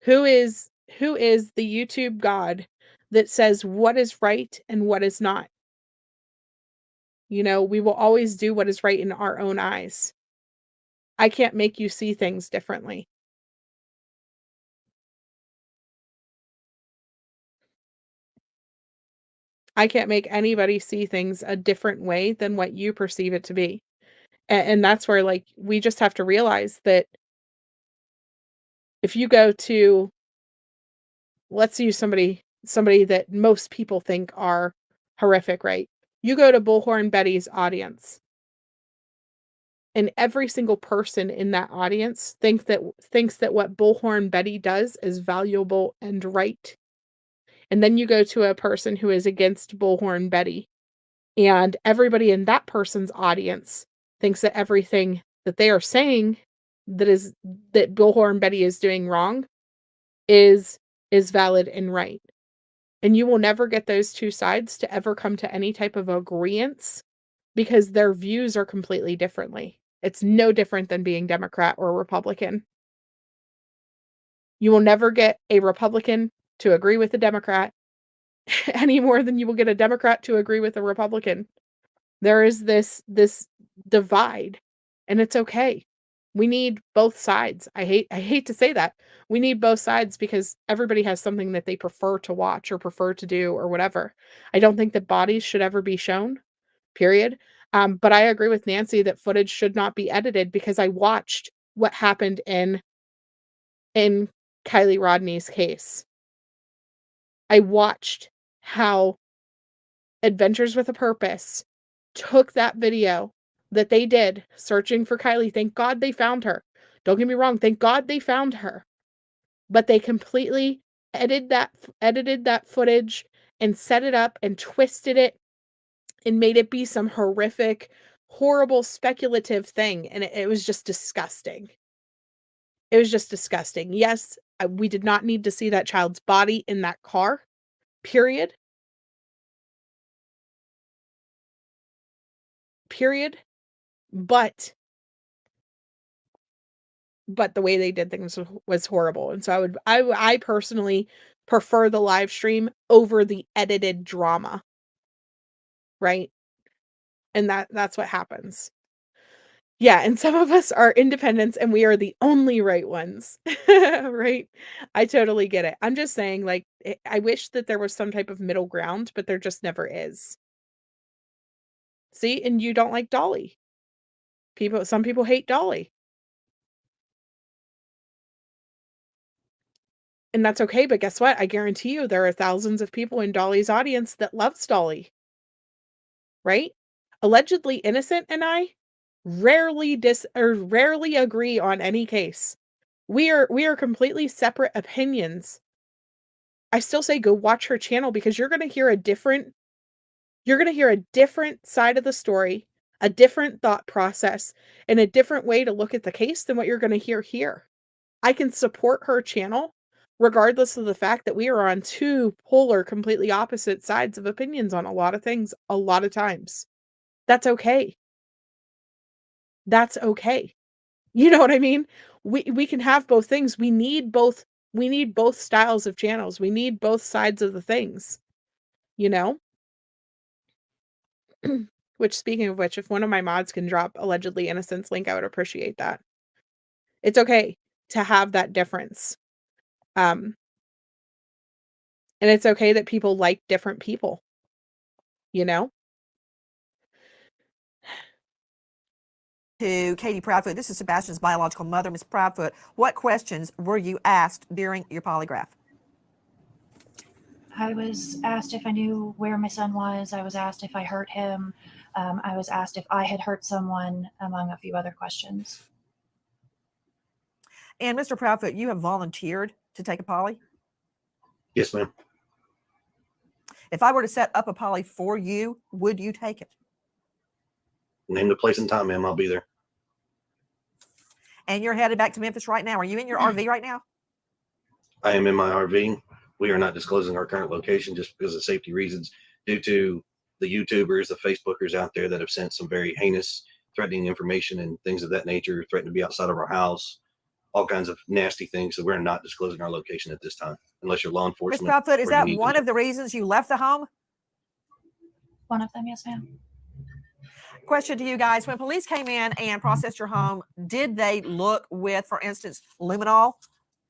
Who is the YouTube God that says what is right and what is not? We will always do what is right in our own eyes. I can't make you see things differently. I can't make anybody see things a different way than what you perceive it to be. And that's where, like, we just have to realize that if you go to, let's use somebody that most people think are horrific, right? You go to Bullhorn Betty's audience, and every single person in that audience thinks that what Bullhorn Betty does is valuable and right. And then you go to a person who is against Bullhorn Betty, and everybody in that person's audience thinks that everything that they are saying that Bill Hornbetti is doing wrong is valid and right. And you will never get those two sides to ever come to any type of agreement because their views are completely differently. It's no different than being Democrat or Republican. You will never get a Republican to agree with a Democrat any more than you will get a Democrat to agree with a Republican. There is this divide, and it's okay. We need both sides. I hate to say that. We need both sides because everybody has something that they prefer to watch or prefer to do or whatever. I don't think that bodies should ever be shown, period. But I agree with Nancy that footage should not be edited because I watched what happened in Kylie Rodney's case. I watched how Adventures with a Purpose took that video that they did searching for Kylie. Thank God they found her. Don't get me wrong. Thank God they found her. But they completely edited that footage and set it up and twisted it and made it be some horrific, horrible, speculative thing. And it was just disgusting. It was just disgusting. Yes, we did not need to see that child's body in that car, period. But the way they did things was horrible. And so I personally prefer the live stream over the edited drama. Right? And that's what happens. Yeah, and some of us are independents and we are the only right ones. Right? I totally get it. I'm just saying, like, I wish that there was some type of middle ground, but there just never is. See, and you don't like Dolly. Some people hate Dolly. And that's okay, but guess what? I guarantee you there are thousands of people in Dolly's audience that loves Dolly. Right? Allegedly Innocent and I rarely agree on any case. We are completely separate opinions. I still say go watch her channel because you're going to hear a different side of the story, a different thought process, and a different way to look at the case than what you're going to hear here. I can support her channel regardless of the fact that we are on two polar, completely opposite sides of opinions on a lot of things, a lot of times. That's okay. That's okay. You know what I mean? We can have both things. We need both styles of channels. We need both sides of the things. You know? Which, speaking of which, if one of my mods can drop Allegedly Innocent's link, I would appreciate that. It's okay to have that difference. And it's okay that people like different people. You know? To Katie Proudfoot, this is Sebastian's biological mother, Miss Proudfoot. What questions were you asked during your polygraph? I was asked if I knew where my son was. I was asked if I hurt him. I was asked if I had hurt someone, among a few other questions. And Mr. Proudfoot, you have volunteered to take a poly? Yes, ma'am. If I were to set up a poly for you, would you take it? Name the place and time, ma'am. I'll be there. And you're headed back to Memphis right now. Are you in your RV right now? I am in my RV. We are not disclosing our current location just because of safety reasons due to the YouTubers, the Facebookers out there that have sent some very heinous, threatening information and things of that nature, threatening to be outside of our house, all kinds of nasty things. So we're not disclosing our location at this time, unless you're law enforcement. Ms. Proudfoot, is that one of the reasons you left the home? One of them, yes, ma'am. Question to you guys. When police came in and processed your home, did they look with, for instance, luminol?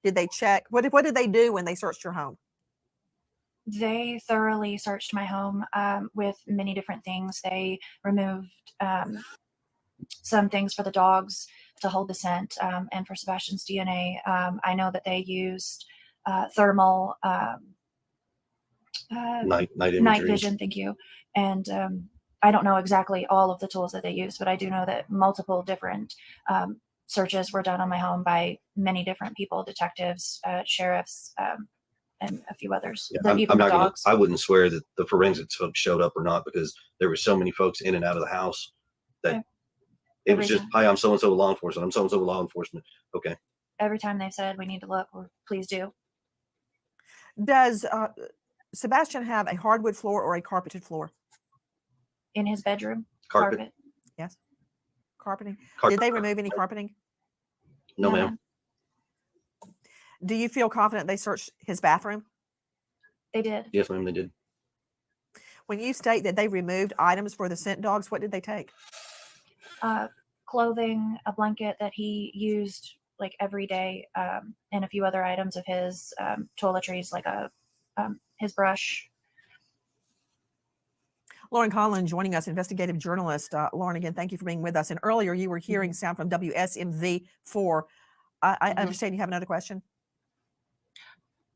Did they check? What did they do when they searched your home? They thoroughly searched my home with many different things. They removed some things for the dogs to hold the scent and for Sebastian's DNA. I know that they used thermal night vision. Thank you. And I don't know exactly all of the tools that they used, but I do know that multiple different searches were done on my home by many different people, detectives, sheriffs, and a few others. Yeah, Even I'm the not gonna. dogs. I wouldn't swear that the forensics folks showed up or not because there were so many folks in and out of the house that it was just, "Hi, I'm so and so law enforcement. I'm so and so law enforcement." Okay. Every time they've said we need to look, or please do. Does Sebastian have a hardwood floor or a carpeted floor? In his bedroom, Carpet. Yes. Carpeting. Carpet. Did they remove any carpeting? No, ma'am. Do you feel confident they searched his bathroom? They did. Yes, ma'am, they did. When you state that they removed items for the scent dogs, what did they take? Clothing, a blanket that he used like every day, and a few other items of his, toiletries, like his brush. Lauren Collin joining us, investigative journalist. Lauren, again, thank you for being with us. And earlier you were hearing sound from WSMV4. I understand you have another question.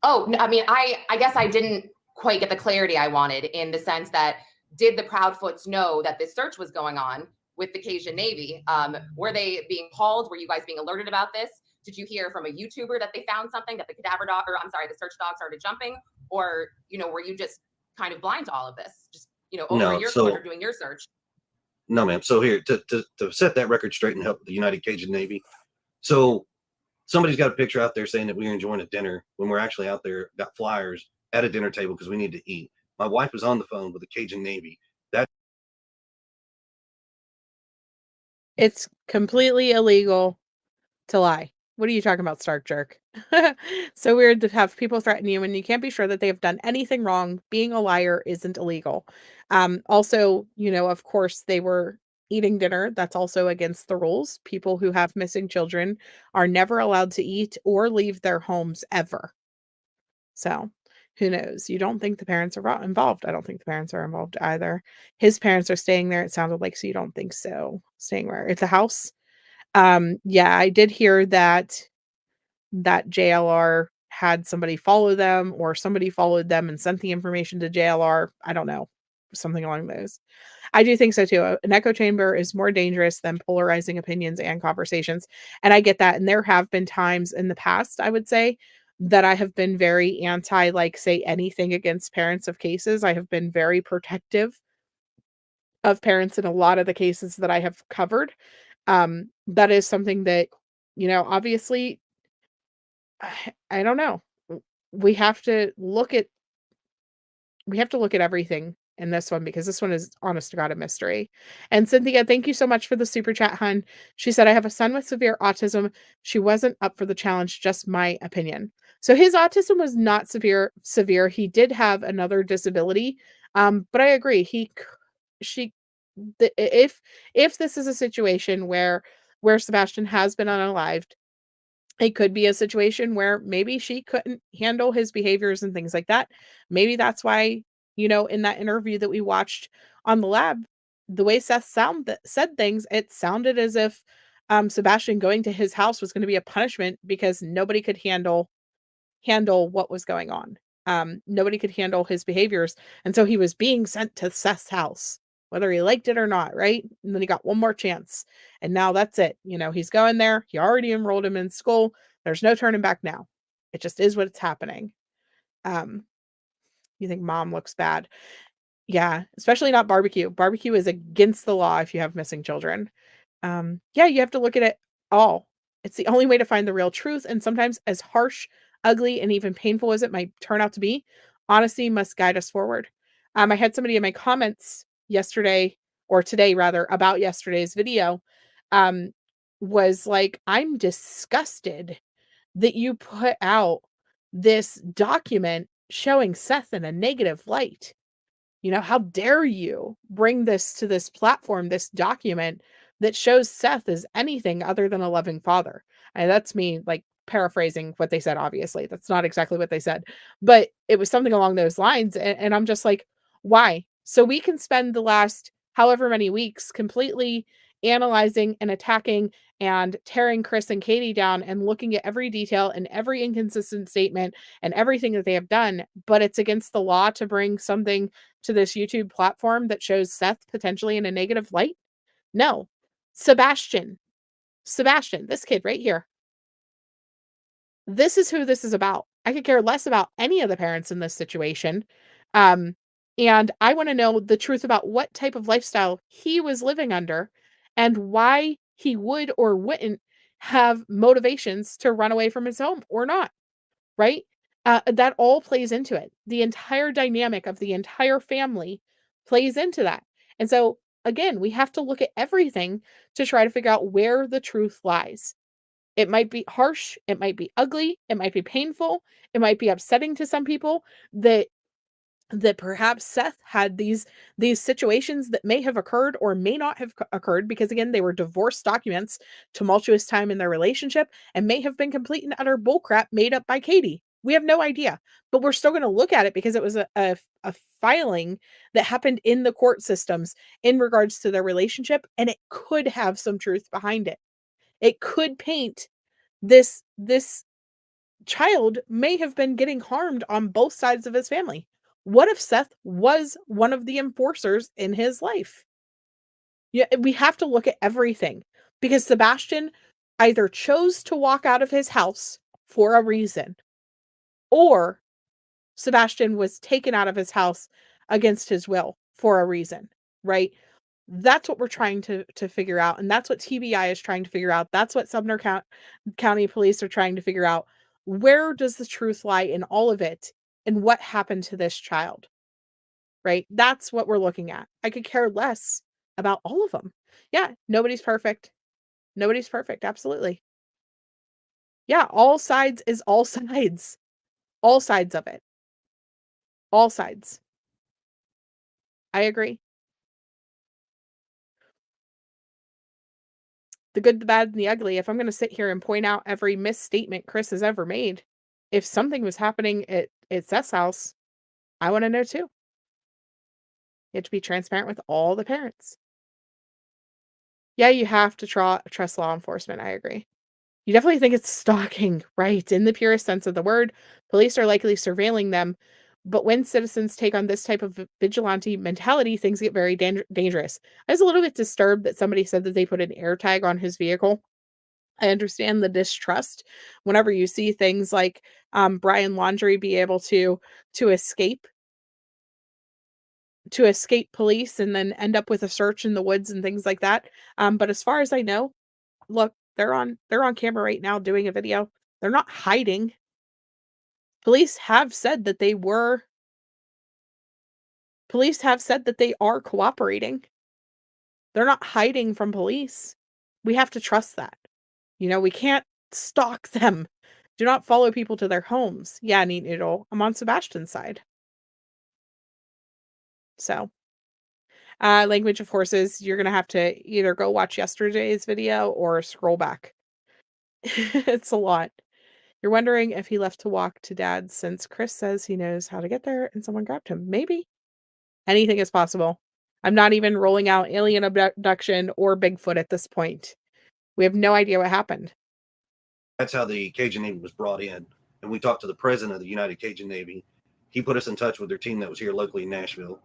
Oh, I mean, I guess I didn't quite get the clarity I wanted, in the sense that, did the Proudfoots know that this search was going on with the Cajun Navy? Were they being called? Were you guys being alerted about this? Did you hear from a YouTuber that they found something, that the cadaver dog, or I'm sorry, the search dog started jumping? Or, were you just kind of blind to all of this? Just, over in your corner doing your search? No, ma'am. So here, to set that record straight and help the United Cajun Navy. So somebody's got a picture out there saying that we're enjoying a dinner when we're actually out there, got flyers at a dinner table because we need to eat. My wife was on the phone with the Cajun Navy. It's completely illegal to lie. What are you talking about, Stark Jerk? So weird to have people threaten you when you can't be sure that they have done anything wrong. Being a liar isn't illegal. Also, of course, they were eating dinner. That's also against the rules. People who have missing children are never allowed to eat or leave their homes ever. So who knows? You don't think the parents are involved. I don't think the parents are involved either. His parents are staying there, it sounded like, so you don't think so. Staying where? At the house? Yeah, I did hear that JLR had somebody follow them, or somebody followed them and sent the information to JLR. I don't know. Something along those. I do think so too. An echo chamber is more dangerous than polarizing opinions and conversations. And I get that. And there have been times in the past, I would say, that I have been very anti, like, say anything against parents of cases. I have been very protective of parents in a lot of the cases that I have covered. That is something that, obviously, I don't know. We have to look at everything in this one, because this one is, honest to God, a mystery. And Cynthia, thank you so much for the super chat, hun. She said, I have a son with severe autism. She wasn't up for the challenge, just my opinion. So his autism was not severe. He did have another disability. But I agree. If this is a situation where Sebastian has been unalived, it could be a situation where maybe she couldn't handle his behaviors and things like that. Maybe that's why, in that interview that we watched on the lab, the way Seth said things, it sounded as if Sebastian going to his house was going to be a punishment because nobody could handle what was going on. Nobody could handle his behaviors. And so he was being sent to Seth's house, whether he liked it or not, right? And then he got one more chance. And now that's it. He's going there. He already enrolled him in school. There's no turning back now. It just is what's happening. You think mom looks bad. Yeah, especially not barbecue. Barbecue is against the law if you have missing children. Yeah, you have to look at it all. It's the only way to find the real truth. And sometimes, as harsh, ugly, and even painful as it might turn out to be, honesty must guide us forward. I had somebody in my comments yesterday, or today rather, about yesterday's video, was like, I'm disgusted that you put out this document showing Seth in a negative light. How dare you bring this to this platform, this document that shows Seth as anything other than a loving father. And that's me, like, paraphrasing what they said, obviously. That's not exactly what they said, but it was something along those lines. And I'm just like, why? So we can spend the last however many weeks completely analyzing and attacking and tearing Chris and Katie down and looking at every detail and every inconsistent statement and everything that they have done. But it's against the law to bring something to this YouTube platform that shows Seth potentially in a negative light? No. Sebastian, this kid right here. This is who this is about. I could care less about any of the parents in this situation. And I want to know the truth about what type of lifestyle he was living under and why he would or wouldn't have motivations to run away from his home or not, right? That all plays into it. The entire dynamic of the entire family plays into that. And so, again, we have to look at everything to try to figure out where the truth lies. It might be harsh, it might be ugly, it might be painful, it might be upsetting to some people that perhaps Seth had these situations that may have occurred or may not have occurred because, again, they were divorce documents, tumultuous time in their relationship, and may have been complete and utter bullcrap made up by Katie. We have no idea, but we're still going to look at it because it was a filing that happened in the court systems in regards to their relationship, and it could have some truth behind it. It could paint this child may have been getting harmed on both sides of his family. What if Seth was one of the enforcers in his life? Yeah, we have to look at everything because Sebastian either chose to walk out of his house for a reason, or Sebastian was taken out of his house against his will for a reason, right? That's what we're trying to figure out, and that's what TBI is trying to figure out. That's what Sumner County Police are trying to figure out. Where does the truth lie in all of it, and what happened to this child? Right? That's what we're looking at. I could care less about all of them. Yeah, nobody's perfect. Nobody's perfect, absolutely. Yeah, all sides is all sides. All sides of it. All sides. I agree. The good, the bad, and the ugly. If I'm going to sit here and point out every misstatement Chris has ever made, if something was happening at Seth's house, I want to know too. You have to be transparent with all the parents. Yeah, you have to trust law enforcement. I agree. You definitely think it's stalking, right? In the purest sense of the word, police are likely surveilling them. But when citizens take on this type of vigilante mentality, things get very dangerous. I was a little bit disturbed that somebody said that they put an air tag on his vehicle. I understand the distrust whenever you see things like Brian Laundrie be able to escape police and then end up with a search in the woods and things like that. But as far as I know, look, they're on camera right now doing a video. They're not hiding. Police have said that they are cooperating. They're not hiding from police. We have to trust that. We can't stalk them. Do not follow people to their homes. Yeah, Neat Noodle. I'm on Sebastian's side. So, language of horses, you're going to have to either go watch yesterday's video or scroll back. It's a lot. You're wondering if he left to walk to Dad's since Chris says he knows how to get there and someone grabbed him. Maybe. Anything is possible. I'm not even rolling out alien abduction or Bigfoot at this point. We have no idea what happened. That's how the Cajun Navy was brought in. And we talked to the president of the United Cajun Navy. He put us in touch with their team that was here locally in Nashville.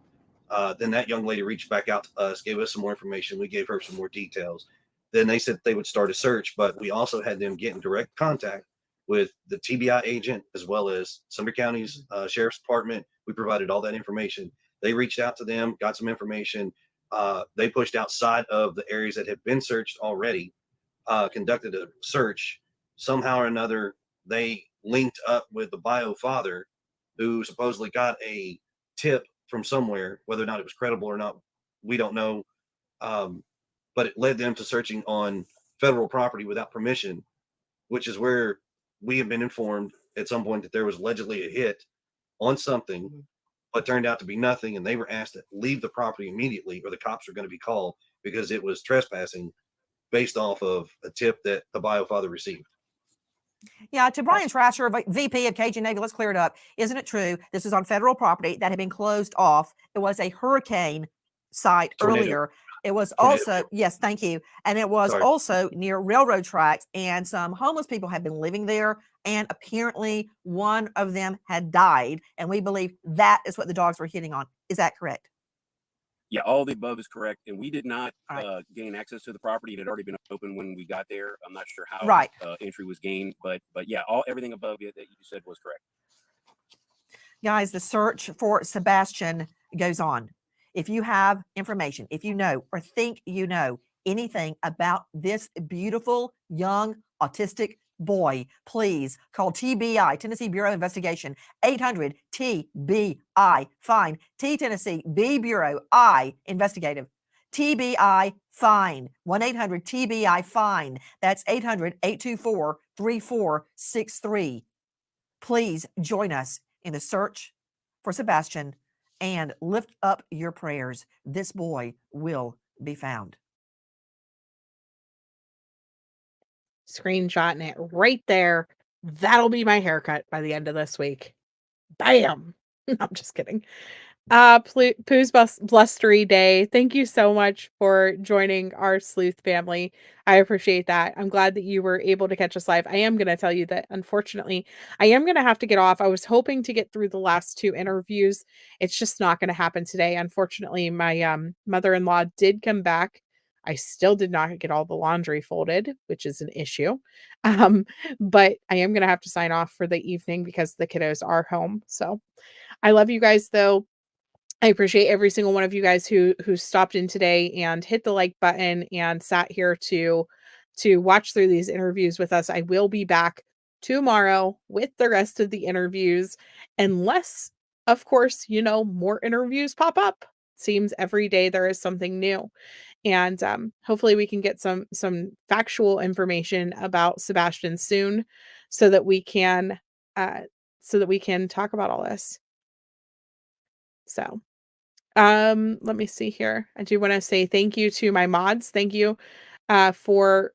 Then that young lady reached back out to us, gave us some more information. We gave her some more details. Then they said they would start a search, but we also had them get in direct contact with the TBI agent as well as Sumner County's Sheriff's Department. We provided all that information. They reached out to them, got some information. They pushed outside of the areas that had been searched already, conducted a search. Somehow or another, they linked up with the bio father who supposedly got a tip from somewhere. Whether or not it was credible or not, we don't know. But it led them to searching on federal property without permission, which is where we have been informed at some point that there was allegedly a hit on something, but turned out to be nothing. And they were asked to leave the property immediately or the cops were going to be called because it was trespassing based off of a tip that the bio father received. Yeah, to Brian Trasher, VP of Cajun Navy, let's clear it up. Isn't it true? This is on federal property that had been closed off. It was a hurricane site earlier. It was also, yes, thank you. And it was also near railroad tracks, and some homeless people had been living there, and apparently one of them had died. And we believe that is what the dogs were hitting on. Is that correct? Yeah, all the above is correct. And we did not gain access to the property. It had already been open when we got there. I'm not sure how entry was gained, but yeah, everything above it that you said was correct. Guys, the search for Sebastian goes on. If you have information, if you know or think you know anything about this beautiful, young, autistic boy, please call TBI, Tennessee Bureau of Investigation, 800 TBI, FIND, T Tennessee, B Bureau, I, Investigative. TBI FIND, 1-800 TBI FIND. That's 800-824-3463. Please join us in the search for Sebastian and lift up your prayers. This boy will be found. Screenshotting it right there. That'll be my haircut by the end of this week. Bam. No, I'm just kidding. Pooh's Blustery Day. Thank you so much for joining our sleuth family. I appreciate that. I'm glad that you were able to catch us live. I am going to tell you that unfortunately, I am going to have to get off. I was hoping to get through the last 2 interviews. It's just not going to happen today. Unfortunately, my mother-in-law did come back. I still did not get all the laundry folded, which is an issue. But I am going to have to sign off for the evening because the kiddos are home. So I love you guys though. I appreciate every single one of you guys who stopped in today and hit the like button and sat here to watch through these interviews with us. I will be back tomorrow with the rest of the interviews, unless, of course, more interviews pop up. Seems every day there is something new. And hopefully we can get some factual information about Sebastian soon so that we can talk about all this. So let me see here. I do want to say thank you to my mods. Thank you for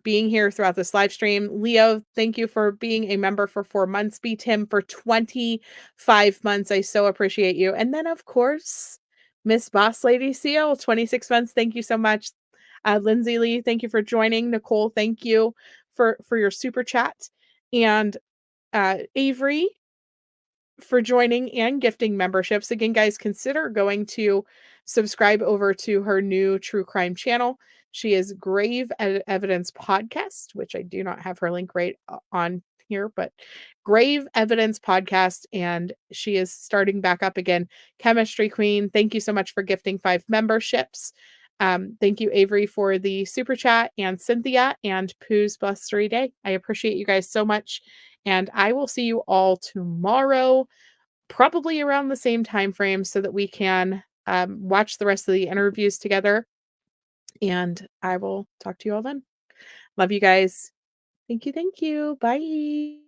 being here throughout this live stream. Leo, thank you for being a member for 4 months. B Tim for 25 months. I so appreciate you. And then of course, Miss Boss Lady CL, 26 months. Thank you so much. Lindsay Lee, thank you for joining. Nicole, thank you for your super chat. And Avery, for joining and gifting memberships. Again, guys, consider going to subscribe over to her new true crime channel. She is Grave Evidence Podcast, which I do not have her link right on here, but Grave Evidence Podcast, and she is starting back up again. Chemistry Queen, thank you so much for gifting 5 memberships. Thank you, Avery, for the super chat, and Cynthia and Pooh's Blustery Day. I appreciate you guys so much. And I will see you all tomorrow, probably around the same time frame, so that we can watch the rest of the interviews together. And I will talk to you all then. Love you guys. Thank you. Bye.